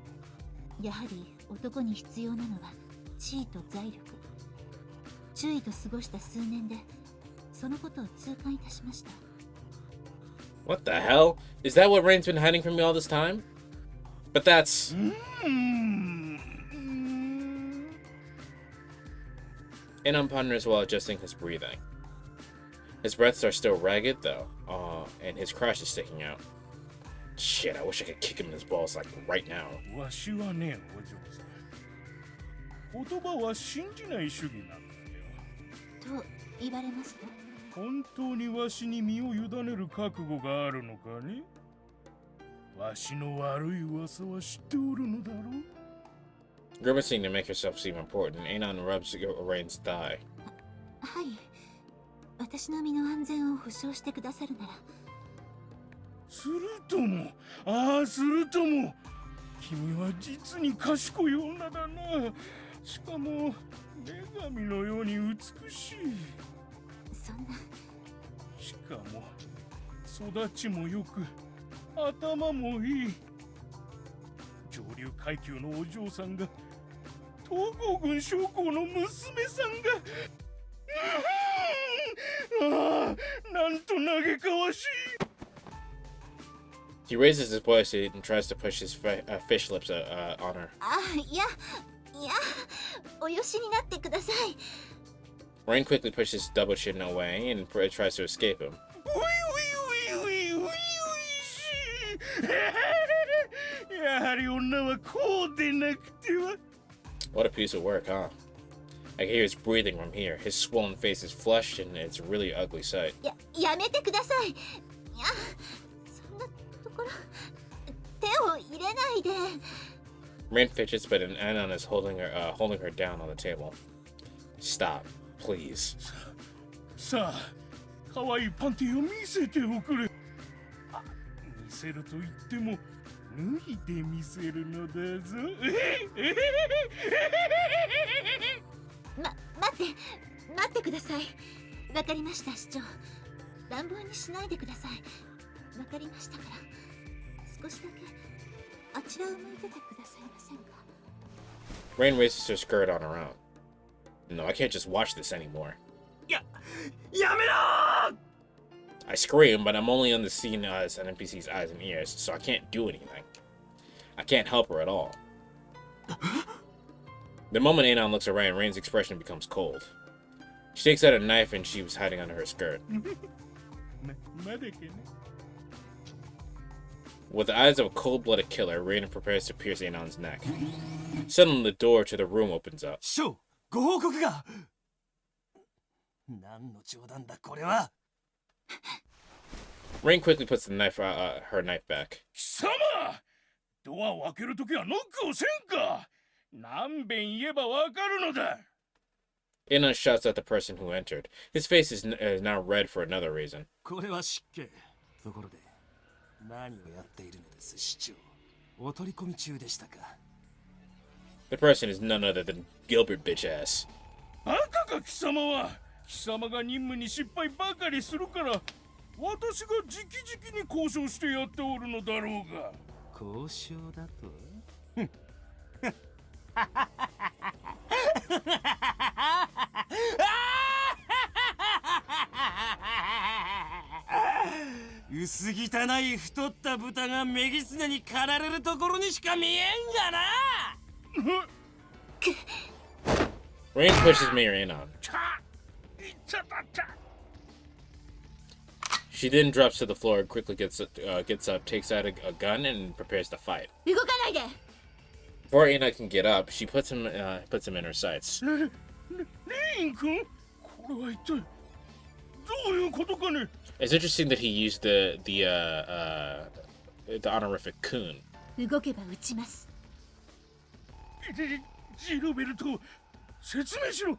やはり男に必要なのは地位と財力。注意と過ごした数年でそのことを痛感いたしました。What the hell? Is that what Rain's been hiding from me all this time? But that's... Anon ponders while adjusting his breathing. His breaths are still ragged, though, and his crotch is sticking out. Shit, I wish I could kick him in his balls, like, right now. わしはね、お嬢さん。言葉は信じない主義なんだよ。と言われますと、本当にわしに身を委ねる覚悟があるのかね。わしの悪い噂は知っておるのだろう。Grimacing to make herself seem important, Anon rubs Rain's thigh. はい。私の身の安全を保証してくださるなら。するとも、ああ、するとも。君は実に賢い女だな。しかも、女神のように美しい。そんな。しかも、育ちもよく、頭もいい。上流階級のお嬢さんが、東郷軍将校の娘さんが、ああ、なんと嘆かわしい。He raises his voice and tries to push his fish lips on her. いや、およしになってください。Rain quickly pushes his double chin away and tries to escape him. What a piece of work, huh? I can hear his breathing from here. His swollen face is flushed and it's a really ugly sight. やめてください。いや、そんなところ、手を入れないで。Rain fidgets, but Anon is holding her down on the table. Stop, please. さあ、可愛いパンティを見せておくれ。見せると言っても、脱いで見せるのだぞ。待ってください。わかりました、市長。乱暴にしないでください。わかりましたから。少しだけあちらを向いててくださいませんか。Rain raises her skirt on her own. No, I can't just watch this anymore. やめろ! I scream, but I'm only on the scene as an NPC's eyes and ears, so I can't do anything. I can't help her at all. The moment Anon looks at Rain, Rain's expression becomes cold. She takes out a knife and she was hiding under her skirt. With the eyes of a cold-blooded killer, Rain prepares to pierce Anon's neck. Suddenly, the door to the room opens up. ご報告が。何の冗談だこれは。Rain quickly puts her knife back. 貴様、ドアを開けるときはノックをせんか。何遍言えばわかるのだ。Anon shouts at the person who entered. His face is now red for another reason. これは失敬。ところで、何をやっているのです、市長。お取り込み中でしたか。The person is none other than Gilbert bitch ass. バカか貴様は。貴様が任務に失敗ばかりするから、私が直々に交渉してやっておるのだろうが。交渉だと？薄汚い太った豚がメギツネに狩られるところにしか見えんがな。Rain pushes me or Anon. She then drops to the floor and quickly gets up, takes out a gun, and prepares to fight. 動かないで。Before Anon can get up, she puts him in her sights. レイン君、これは一体どういうことかね。It's interesting that he used the honorific coon. 動けば撃ちます。ジロベルト、説明しろ。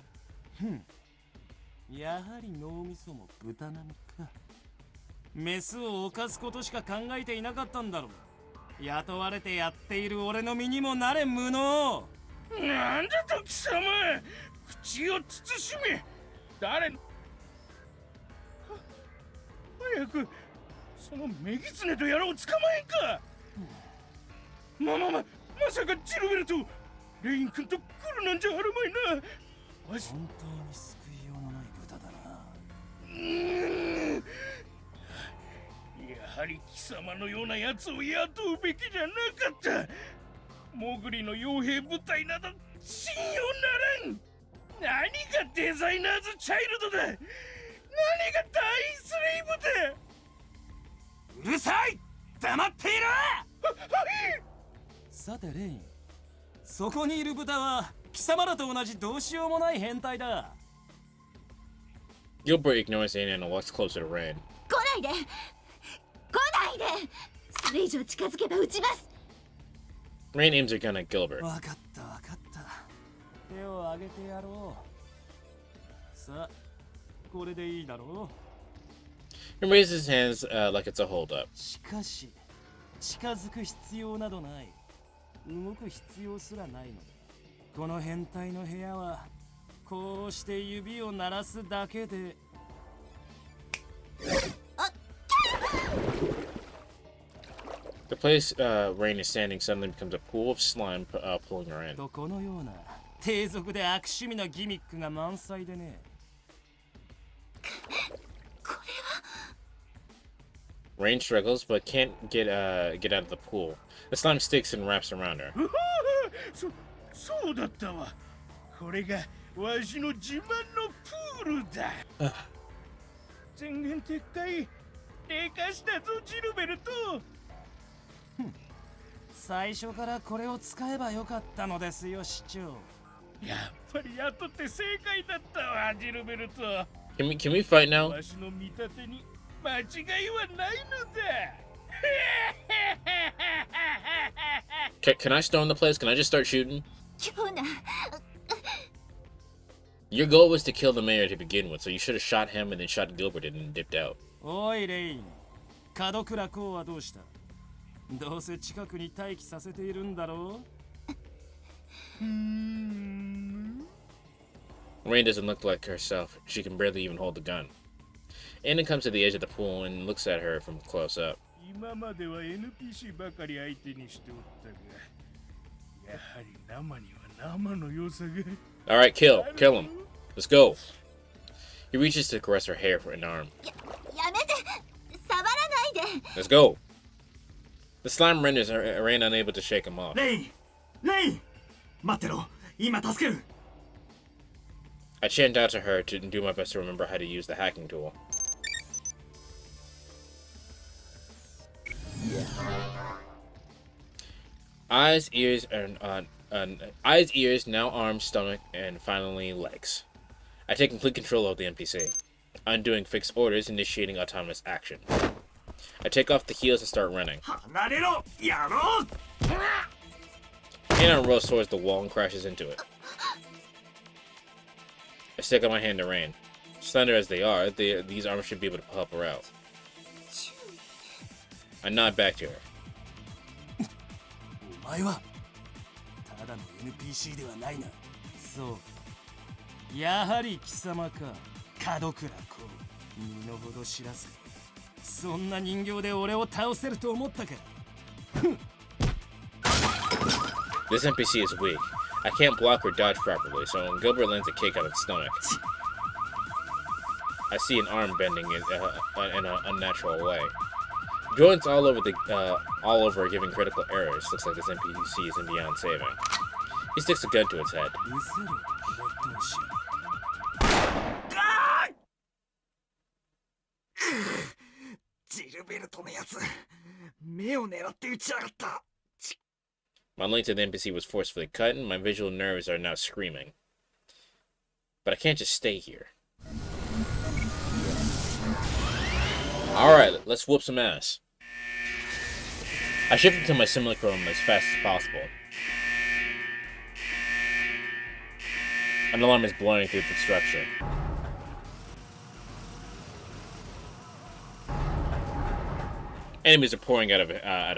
やはり脳みそも豚なのか。メスを犯すことしか考えていなかったんだろう。雇われてやっている俺の身にもなれ無能。なんだと貴様、口を慎め。誰の早くそのメギツネとやらを捕まえんか。まさかジロベルト、レイン君と来るなんじゃあるまいな。本当に救いようのない豚だな。やはり貴様のような奴を雇うべきじゃなかった。モグリの傭兵部隊など信用ならん。何がデザイナーズチャイルドだ。何がダイスレイブだ。うるさい。黙っていろ。さてレイン、そこにいる豚は貴様らと同じどうしようもない変態だ。Gilbert ignores Anna and walks closer to Rain. 来ないで、来ないで。それ以上近づけば撃ちます。Rain aims her gun at Gilbert. わかったわかった。手を挙げてやろう。さあ、これでいいだろう。He raises his hands like it's a holdup. しかし、近づく必要などない。動く必要すらないのだ。この変態の部屋はこうして指を鳴らすだけで。The place Rain is standing suddenly becomes a pool of slime pulling her in. とこのような低俗で悪趣味なギミックが満載でね。Rain struggles but can't get out of the pool. The slime sticks and wraps around her. そうだったわ。これがわしの自慢のプールだ。全言撤回。冷下したぞジルベルト。最初からこれを使えばよかったのですよ市長。やっぱり雇って正解だったわジルベルト。Can we fight now? わしの見立てに間違いはないのだ。Can I storm the place? Can I just start shooting? 今日な。Your goal was to kill the mayor to begin with, so you should have shot him and then shot Gilbert and then dipped out. おいレイン、門倉公はどうした？どうせ近くに待機させているんだろう？Rain doesn't look like herself. She can barely even hold the gun. Anna comes to the edge of the pool and looks at her from close up. 今までは NPC ばかり相手にしておったが、やはり生には生の良さが。Alright, kill him. Let's go. He reaches to caress her hair for an arm. やめて、触らないで。 Let's go. The slime renders Rain unable to shake him off. レイン、待ってろ。今助ける。I chant out to her to do my best to remember how to use the hacking tool. Eyes, ears, now arms, stomach, and finally legs. I take complete control of the NPC. Undoing fixed orders, initiating autonomous action. I take off the heels and start running. Anna rolls towards the wall and crashes into it. I stick out my hand to Rain. Slender as they are, these arms should be able to help her out. I nod back to her. お前はただの NPC ではないな。そう。やはり貴様か、門倉公。身の程知らず。そんな人形で俺を倒せると思ったか。This NPC is weak. I can't block or dodge properly, so Gilbert lands a kick on its stomach. I see an arm bending in an unnatural way. Joints all over giving critical errors. Looks like this NPC is in beyond saving. He sticks a gun to its head. ジルベルトのやつ、目を狙って撃ちやがった。My link to the NPC was forcefully cut, and my visual nerves are now screaming. But I can't just stay here. Alright, let's whoop some ass. I shifted to my simulacrum as fast as possible. An alarm is blowing through the structure. Enemies are pouring out of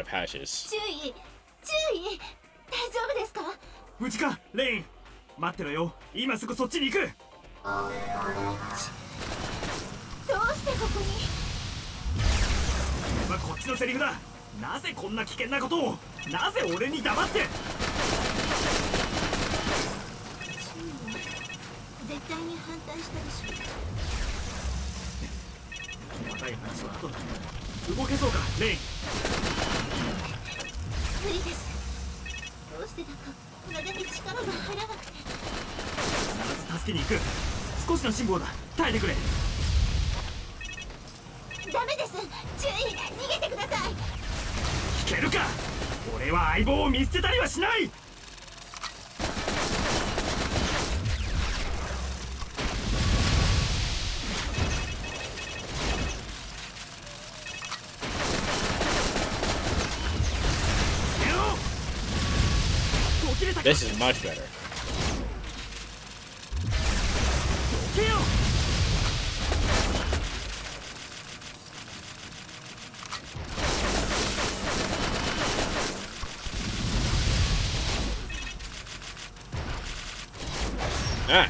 hatches. 注意、大丈夫ですか？無事か、レイン。待ってろよ。今すぐそっちに行く。どうしてここに？こっちのセリフだ。なぜこんな危険なことを？なぜ俺に黙って？絶対に反対したでしょ。長い話は後だ。動けそうか、レイン。無理です。どうしてだか体に力が入らなくて。助けに行く。少しの辛抱だ、耐えてくれ。ダメです、注意、逃げてください。聞けるか、俺は相棒を見捨てたりはしない。This is much better. Ah.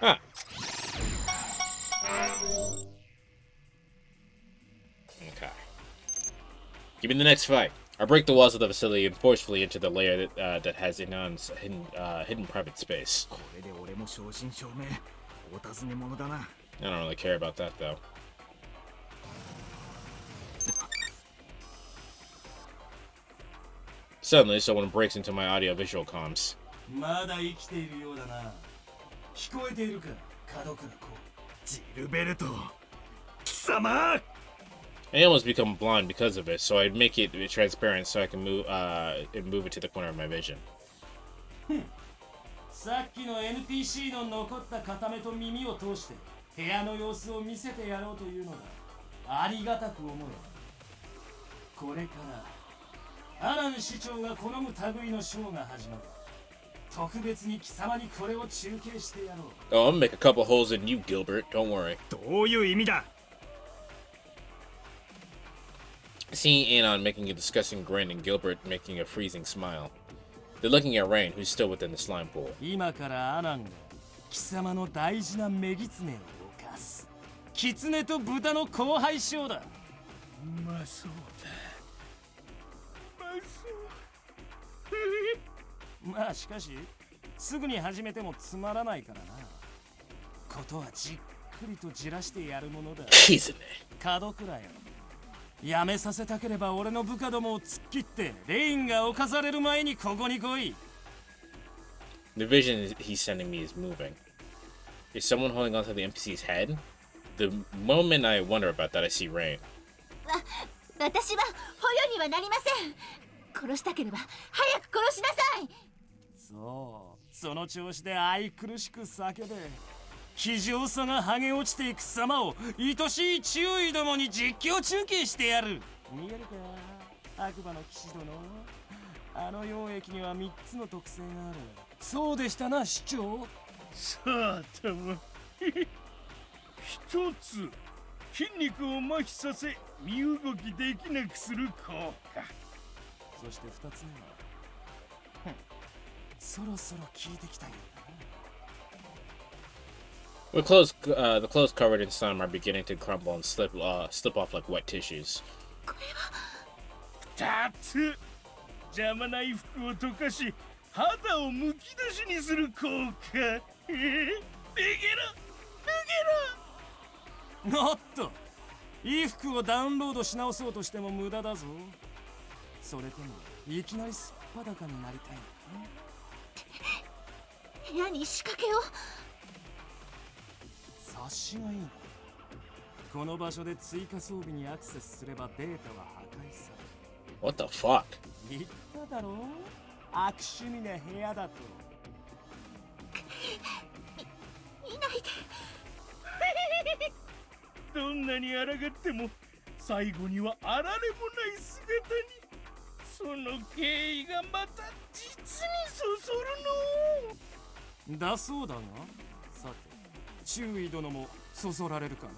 Huh. Okay. Give me the next fight. I break the walls of the facility and forcefully enter the layer that has Inan's hidden private space. I don't really care about that though. Suddenly, someone breaks into my audio-visual comms. I almost become blind because of it, so I'd make it transparent so I can move it to the corner of my vision. さっきの NPC の残った片目と耳を通して部屋の様子を見せてやろうというのだ。ありがたく思え。これからアラン市長が好む類のショーが始まる。特別に貴様にこれを中継してやろう。Oh, I'm gonna make a couple holes in you, Gilbert. Don't worry. どういう意味だ? Seeing Anon making a disgusting grin and Gilbert making a freezing smile. They're looking at Rain, who's still within the slime pool. 今からアナンが貴様の大事なメギツネを犯す。キツネと豚の交配ショーだ。うまそうだ。うまそう。まあしかしすぐに始めてもつまらないからな。ことはじっくりとじらしてやるものだ。角倉よ。やめさせたければ俺の部下どもを突っ切ってレインが侵される前にここに来い。The vision he's sending me is moving. Is someone holding onto the NPC's head? The moment I wonder about that, I see Rain. 私は捕虜にはなりません。殺したければ早く殺しなさい。そう、その調子で愛くるしく叫べ。非常さが剥げ落ちていく様を愛しい注意どもに実況中継してやる。見えるか、悪魔の騎士殿。あの溶液には3つの特性がある。そうでしたな、市長。さあ、たま。一つ、筋肉を麻痺させ、身動きできなくする効果。そして2つ目は、そろそろ効いてきたようだな。The clothes covered in slime are beginning to crumble and slip off like wet tissues. 2つ、邪魔な衣服を溶かし、肌をむき出しにする効果。でけろ。おっと、衣服をダウンロードし直そうとしても無駄だぞ。それともいきなりすっぱだかになりたいのか。部屋に仕掛けを。察しがいいな。この場所で追加装備にアクセスすればデータは破壊される。What the fuck? 言っただろう、悪趣味な部屋だと。見ないで。どんなに抗っても最後にはあられもない姿に。その敬意がまた実にそそるの。だそうだが、さて注意殿もそそられるかね。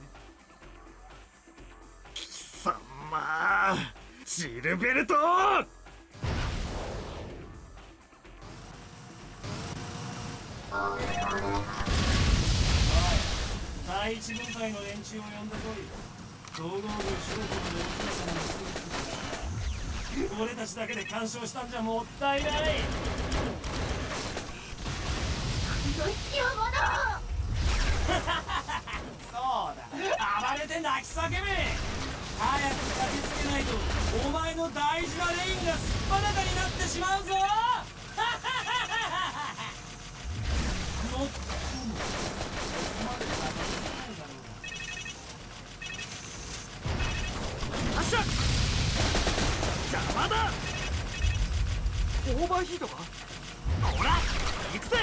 貴様、シルベルト。第一分隊の連中を呼んでこい。統合軍将校まで落ちたから作ったから俺たちだけで干渉したんじゃもったいない。そうだ、暴れて泣き叫べ。早く駆けつけないとお前の大事なレインがすっぱだかになってしまうぞ。もっと発射。邪魔だ。オーバーヒートか。ほら行くぜ。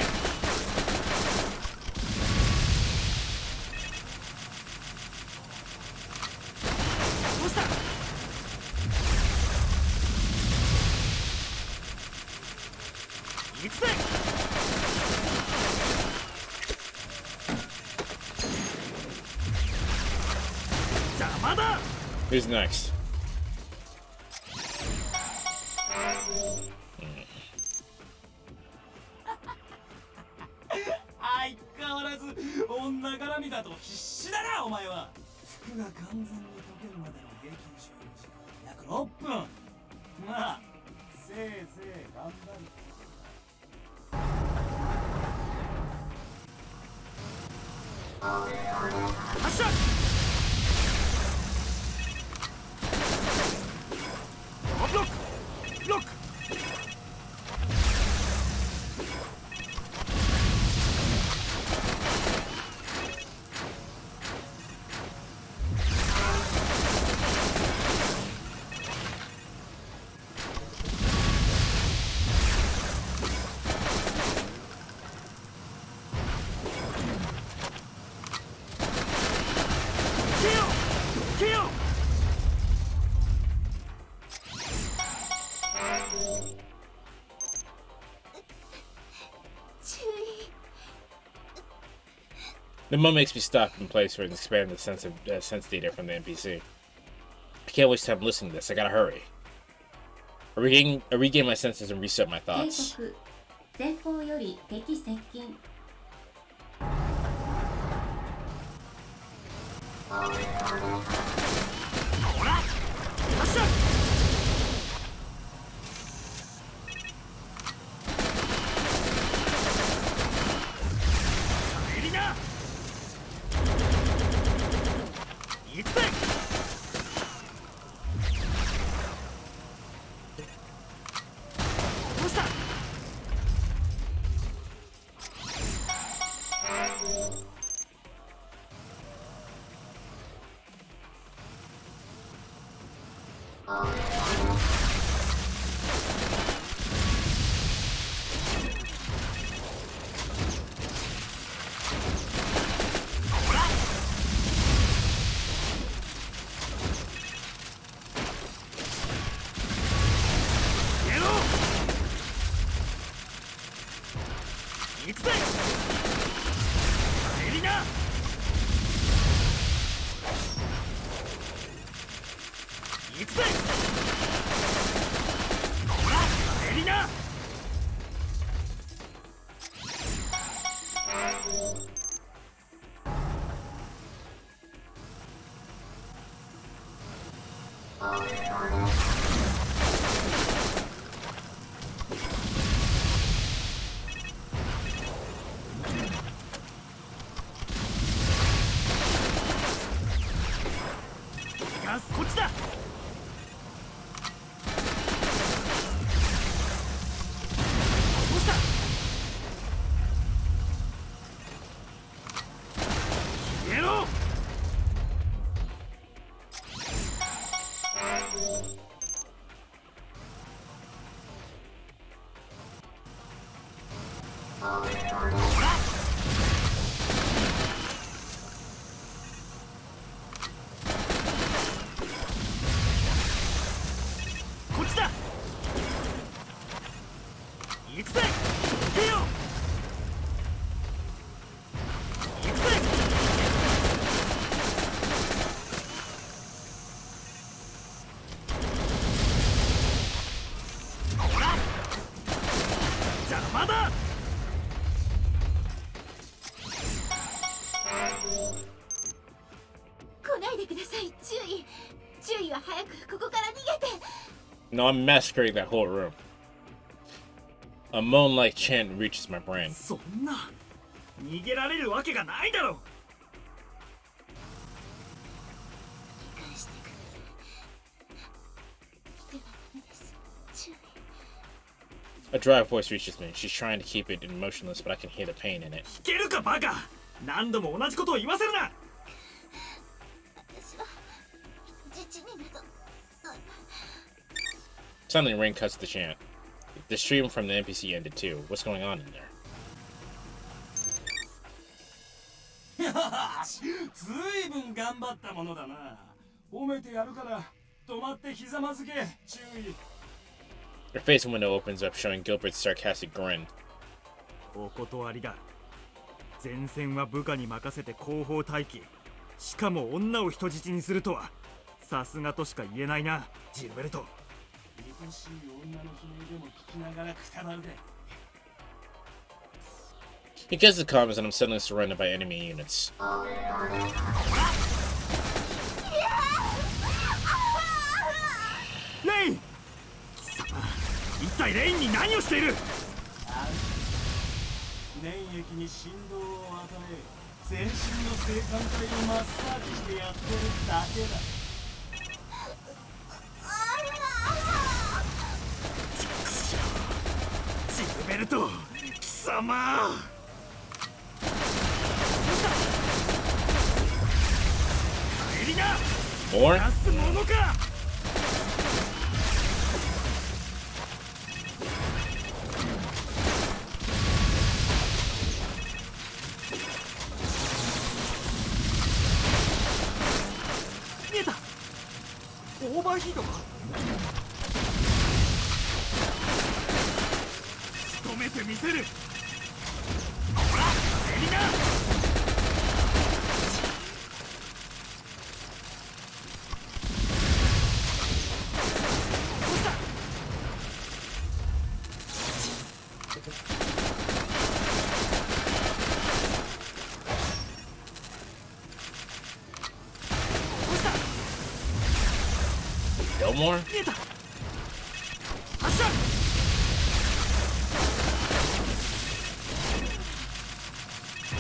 どうした。行くぜ。邪魔だ。 Who's next? 相変わらず女絡みだと必死だなお前は。服が完全に溶けるまでの平均所要時間約6分。まあせいぜい頑張る。発射。ブロックブロック。The mum makes me stop in place for an expanded sense data from the NPC. I can't waste time listening to this. I gotta hurry. I regain my senses and reset my thoughts. 前方より敵接近。ほら発射。帰りな。行くぜ。どうした。行くぜ。帰りな。行くぜ。ほら帰りな。こっちだ。どうした。消えろ。ほらこっちだ。行くぜ。行けよ。行くぜ。ほら邪魔だ。来ないでください、注意。No, I'm massacring that whole room. A moan-like chant reaches my brain. そんな逃げられるわけがないだろう。 A dry voice reaches me. She's trying to keep it motionless, but I can hear the pain in it. 聞けるかバカ。何度も同じことを言わせるな。 Suddenly, Rain cuts the chant. The stream from the NPC ended too. What's going on in there? ずいぶん頑張ったものだな。褒めてやるから止まってひざまずけ。注意。 Her face window opens up, showing Gilbert's sarcastic grin. お断りだ。前線は部下に任せて後方待機。しかも女を人質にするとは、さすがとしか言えないな、ジルベルト。愛しい女の悲鳴でも聞きながらくたばるで。 He gets the comments and I'm suddenly surrounded by enemy units. レイン！一体レインに何をしている？粘液に振動を与え、全身の性感帯をマッサージしてやってるだけだ。ジルベルト、貴様！ More? 見えた。オーバーヒートか。仕留めてみせる。ほら、エリナ。 No more? 見えた。発射。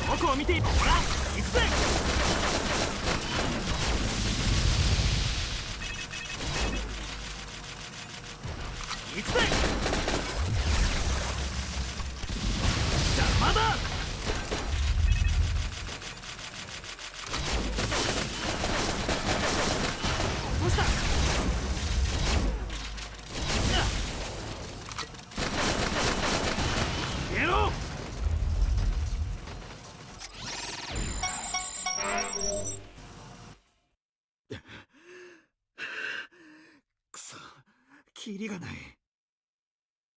どこを見ている。ほら、行くぜ。行くぜ。邪魔だ。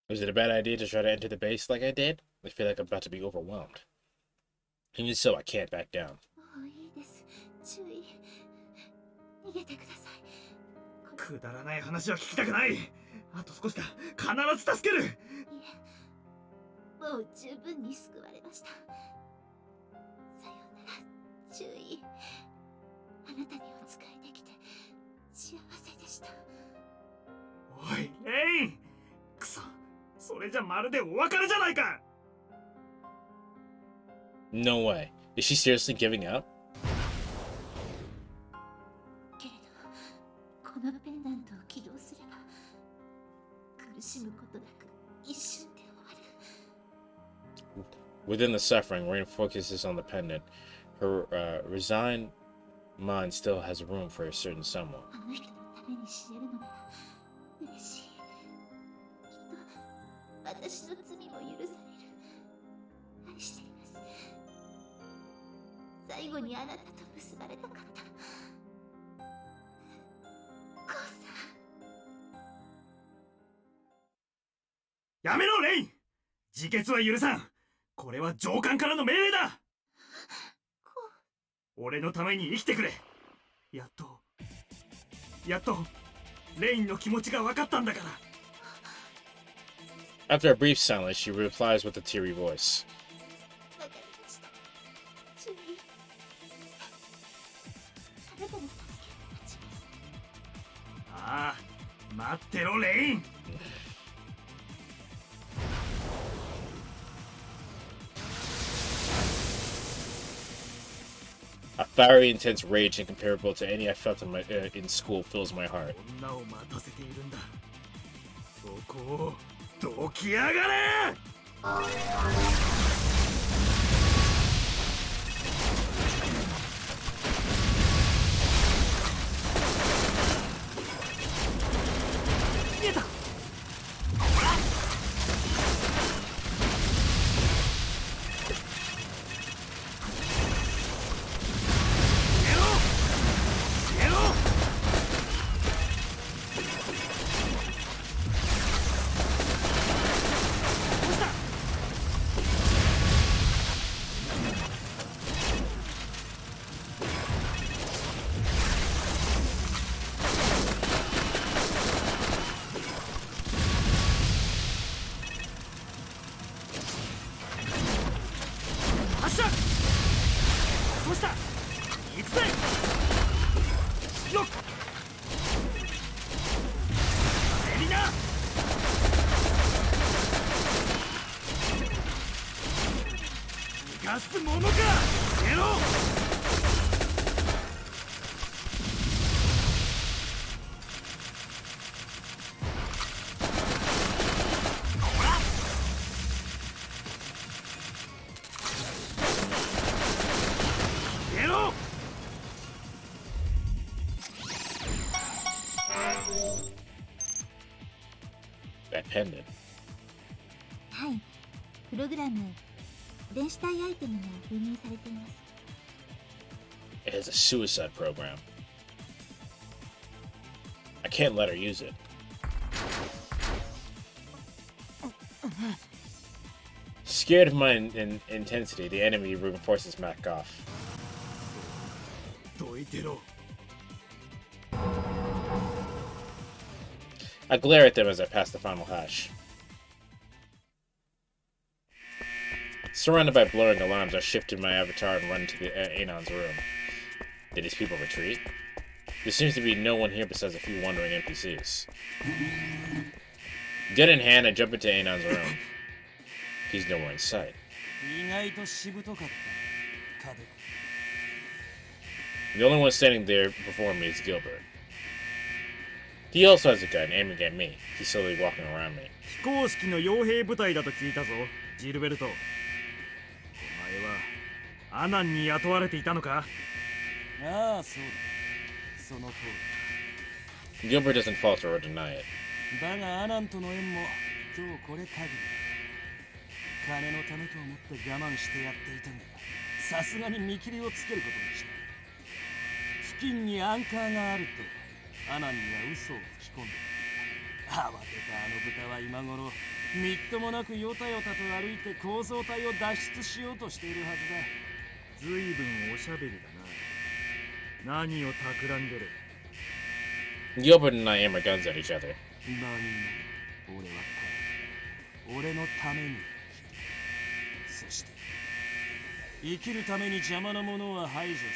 Was it a bad idea to try to enter the base like I did? I feel like I'm about to be overwhelmed. Even so, I can't back down. くだらない話は聞きたくない。あと少しだ。必ず助ける。もう十分に救われました。さようなら、注意。あなたにお仕えできて幸せでした。おい、レイン。くそ、それじゃまるでお別れじゃないか。No way. Is she seriously giving up? けれど、このペンダントを起動すれば、苦しむことなく一瞬で終わる。 Within the suffering, Rain focuses on the pendant. Her resigned mind still has room for a certain someone. あの人のために死ねるのなら嬉しい。きっと私の罪も許される。愛しています。最後にあなたと結ばれたかった。父さん。やめろ、レイン。自決は許さん。これは上官からの命令だ。俺のために生きてくれ。やっとレインの気持ちが分かったんだから。 After a brief silence, she replies with a teary voice. わかりました。注意。あなたの助けを待ちます。ああ、待ってろレイン。 A fiery, intense rage incomparable to any I felt in school fills my heart. 女を待たせているんだ。そこをどきやがれ。見えた。That pendant. はい、プログラム電子体アイテムが封入されています。 It has a suicide program. I can't let her use it. Scared of my intensity, the enemy reinforces back off. I glare at them as I pass the final hash. Surrounded by blurring alarms, I shifted my avatar and run to the Anon's room. Did his people retreat? There seems to be no one here besides a few wandering NPCs. Gun in hand, I jump into Anon's room. He's nowhere in sight. The only one standing there before me is Gilbert. He also has a gun aiming at me. He's slowly walking around me. 非公式の傭兵部隊だと聞いたぞ、ジルベルト。お前はアナンに雇われていたのか？ああ、そうだ。その通り。 Gilbert doesn't falter or deny it. だがアナンとの縁も今日これ限り。金のためと思って我慢してやっていたが、さすがに見切りをつけることにした。付近にアンカーがあるとアナンには嘘を吹き込んで、慌てたあの豚は今頃みっともなくヨタヨタと歩いて構造体を脱出しようとしているはずだ。ずいぶんおしゃべりだな。何を企んでる？ Gilbert and I aim our guns at each other. 何も俺のためにそして生きるために邪魔なものは排除する。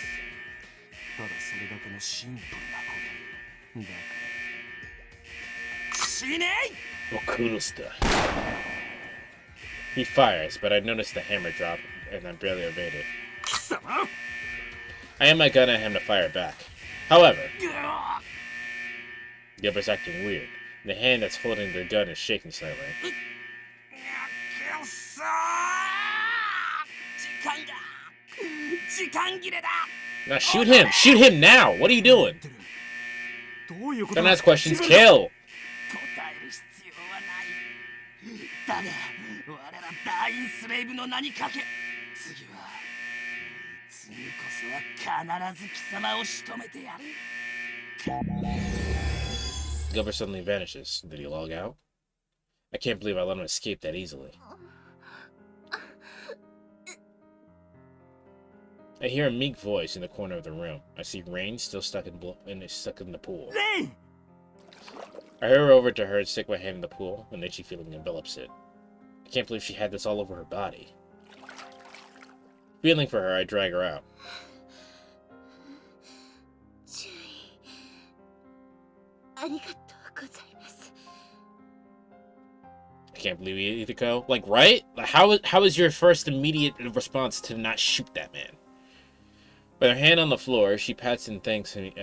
ただそれだけのシンプルなことよ。だから死ねい！ Okusta. He fires, but I notice the hammer drop and I barely evade it. I aim my gun at him to fire back. However, Gilbert's acting weird. The hand that's holding the gun is shaking slightly. Now shoot him! Shoot him now! What are you doing? Don't ask questions, kill! だが我らダインスレイブの名にかけ、次こそは必ず貴様を仕留めてやる。Gilbert suddenly vanishes. Did he log out? I can't believe I let him escape that easily. I hear a meek voice in the corner of the room. I see Rain still stuck in the pool. Rain! I hurry over to her and stick my hand in the pool. An itchy feeling envelops it. I can't believe she had this all over her body. Feeling for her, I drag her out. ございます。 I can't believe you, Ithako. Like, right? Like, how is your first immediate response to not shoot that man? With her hand on the floor, she pats and thanks me.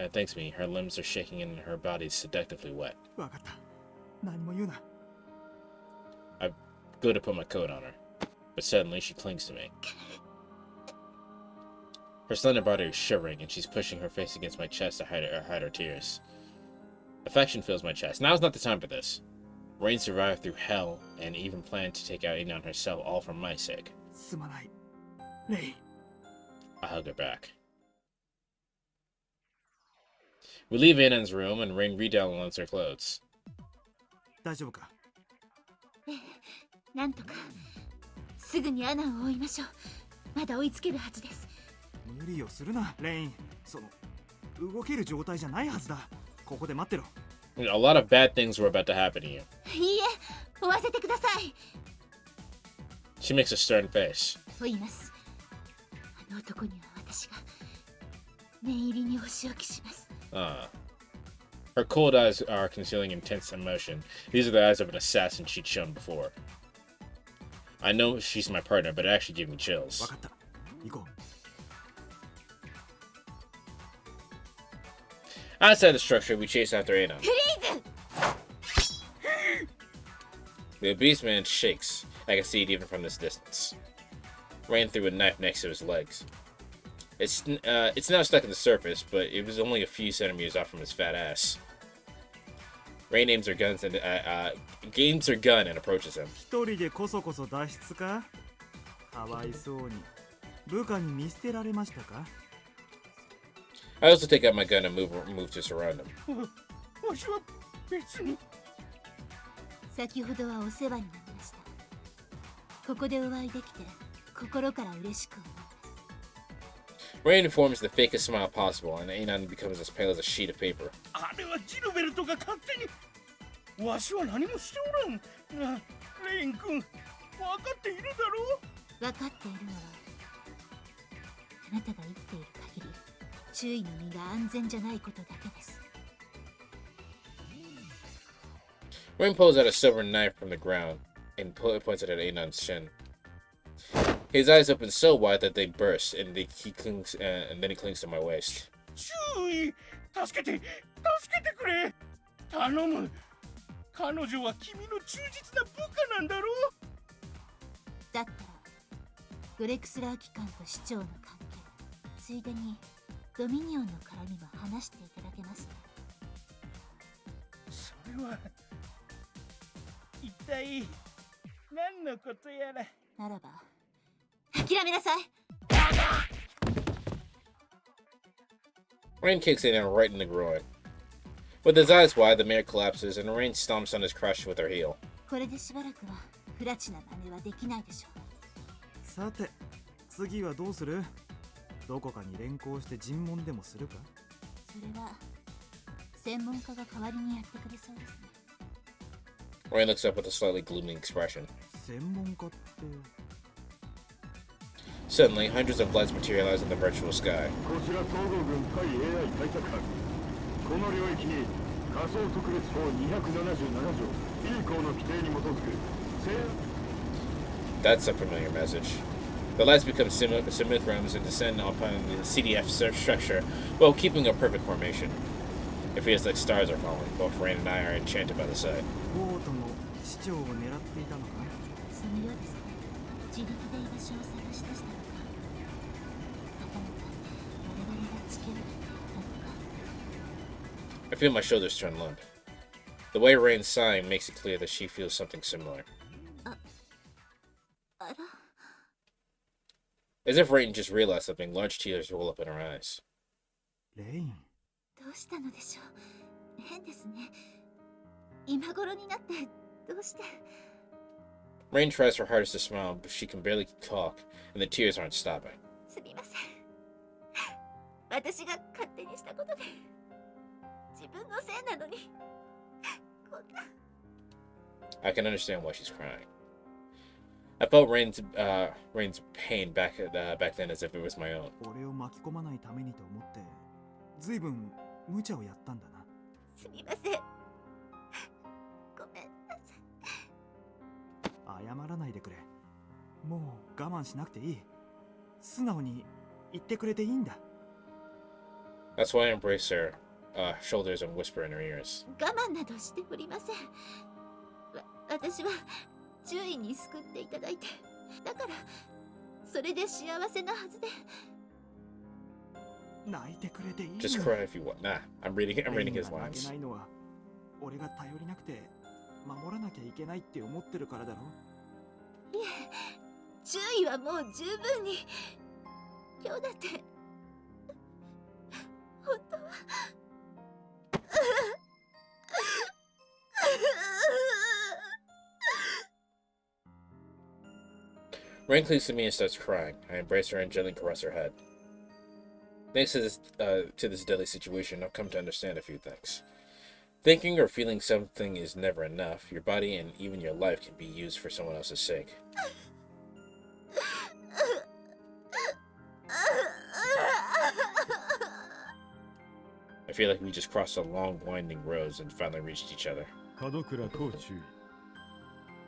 Her limbs are shaking and her body is seductively wet. I go to put my coat on her, but suddenly she clings to me. Her slender body is shivering, and she's pushing her face against my chest to hide her tears. Affection fills my chest. Now's not the time for this. Rain survived through hell and even planned to take out Anon herself, all for my sake. I hug her back. We leave Anon's room and Rain redownloads her clothes. 大丈夫か？ええ、なんとか。すぐにアナを追いましょう。まだ追いつけるはずです。無理をするな、レイン。動ける状態じゃないはずだ。ここで待ってろ。A lot of bad things were about to happen to you. いいえ、追わせてください。She makes a stern face. 追います。あの男には私が念入りにお仕置きします。Her cold eyes are concealing intense emotion. These are the eyes of an assassin she'd shown before. I know she's my partner, but it actually gave me chills. わかった。行こう。Outside the structure, we chase after Anon. The beast man shakes. I can see it even from this distance. Rain threw a knife next to his legs. It's now stuck in the surface, but it was only a few centimeters off from his fat ass. Rain aims her gun and approaches him. 一人でこそこそ脱出か？かわいそうに。部下に見捨てられましたか？ I also take out my gun and move to surround him. 先ほどはお世話になりました。ここでお会いできて心から嬉しく思います。Rain forms the fakest smile possible, and Anon becomes as pale as a sheet of paper. あれはジルベルトが勝手に。わしは何もしておらん。レイン君、分かっているだろう？分かっているのは、あなたが生きている限り、周囲の身が安全じゃないことだけです。Rain pulls out a silver knife from the ground and points it at Anon's chin. His eyes open so wide that they burst, and then he clings to my waist. 注意！助けてくれ！頼む！彼女は君の忠実な部下なんだろう？だったら、グレクスラー機関と市長の関係、ついでにドミニオンの絡みも話していただけますね。それは一体何のことやら。ならば諦めなさい。Rain kicks Anon right in the groin. With his eyes wide, the mayor collapses, and Rain stomps on his crotch with her heel. これでしばらくは不埒な真似はできないでしょう。さて、次はどうする？どこかに連行して尋問でもするか？それは専門家が代わりにやってくれそうですね。Rain looks up with a slightly gloomy expression. 専門家って。 Suddenly, hundreds of lights materialize in the virtual sky. こちら東郷軍対 AI 対策班。この領域に仮想特別法277条 B 項の規定に基づく That's a familiar message. The lights become simulacrums and descend upon the CDF structure while keeping a perfect formation. It feels like stars are falling. Both Rain and I are enchanted by the sight. ボートも市長を狙っていたのか？そのようですね。自力で居場所を探し出したのか。またまた我々がつけるなのか。 I feel my shoulders turn limp. The way Rain's sighing makes it clear that she feels something similar. As if Rain just realized something, large tears roll up in her eyes. レイン。どうしたのでしょう。変ですね。今頃になってどうして。 Rain tries her hardest to smile, but she can barely talk, and the tears aren't stopping. すみません。私が勝手にしたことで自分のせいなのにこんな。 I can understand why she's crying. I felt Rain's pain back then as if it was my own. 俺を巻き込まないためにと思って、ずいぶん無茶をやったんだな。すみません。謝らないでくれ。もう我慢しなくていい。素直に言ってくれていいんだ。That's why I embrace her shoulders and whisper in her ears. 我慢などしておりません。私は獣医に救っていただいて、だからそれで幸せなはずで。泣いてくれていいの。 Just cry if you want. Nah, I'm reading his 泣け lines. ないのは俺が頼りなくて守らなきゃいけないって思ってるからだろ。いえ、獣医はもう十分に。今日だって本当はRain clings to me and starts crying. I embrace her and gently caress her head. Thanks to this deadly situation, I've come to understand a few things. Thinking or feeling something is never enough. Your body and even your life can be used for someone else's sake. I feel like we just crossed a long, winding roads and finally reached each other. 門倉こう注意。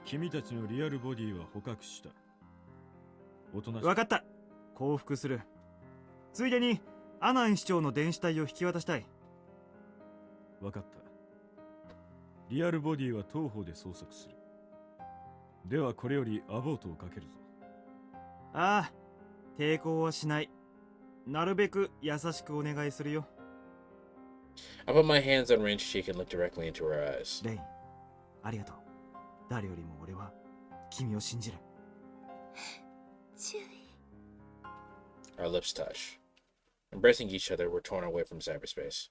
君たちのリアルボディは捕獲した。おとなしく。わかった。降伏する。ついでにアナン市長の電子体を引き渡したい。わかった。リアルボディは当方で捜索する。ではこれよりアボートをかけるぞ。ああ、抵抗はしない。なるべく優しくお願いするよ。I put my hands on Rain's cheek and looked directly into her eyes. レイン、ありがとう。誰よりも俺は君を信じる。獣医。Our lips touch. Embracing each other, we're torn away from cyberspace.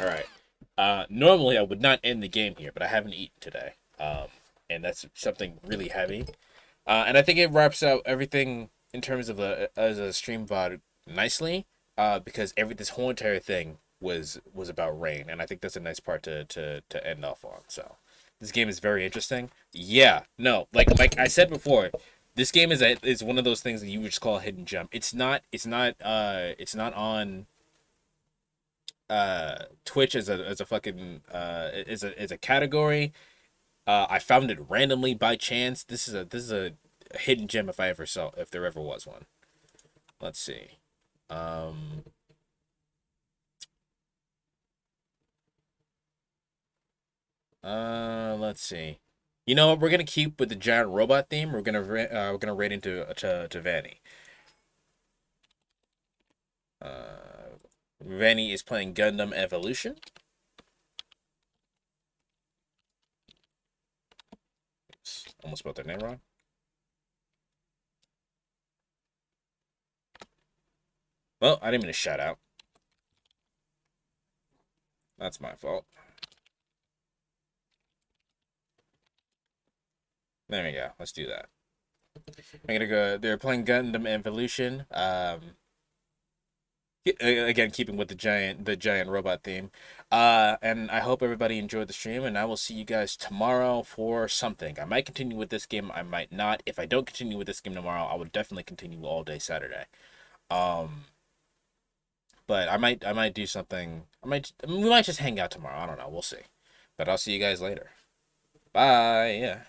Alright. Normally I would not end the game here, but I haven't eaten today. And that's something really heavy. And I think it wraps out everything in terms of as a stream VOD nicely. Because this whole entire thing was about Rain, and I think that's a nice part to end off on. So this game is very interesting. Yeah, no, like I said before, this game is one of those things that you would just call a hidden gem. It's not on Twitch as a fucking is a category. I found it randomly by chance. This is a hidden gem if there ever was one. Let's see. Let's see. You know what? We're gonna keep with the giant robot theme. We're gonna raid into to Vanny. Vanny is playing Gundam Evolution. Oops, almost spelled their name wrong. Well, I didn't mean to shout out. That's my fault. There we go. Let's do that. I'm gonna go. They're playing Gundam Evolution. Again, keeping with the giant robot theme. And I hope everybody enjoyed the stream. And I will see you guys tomorrow for something. I might continue with this game. I might not. If I don't continue with this game tomorrow, I will definitely continue all day Saturday. But I might do something. We might just hang out tomorrow. I don't know. We'll see. But I'll see you guys later. Bye. Yeah.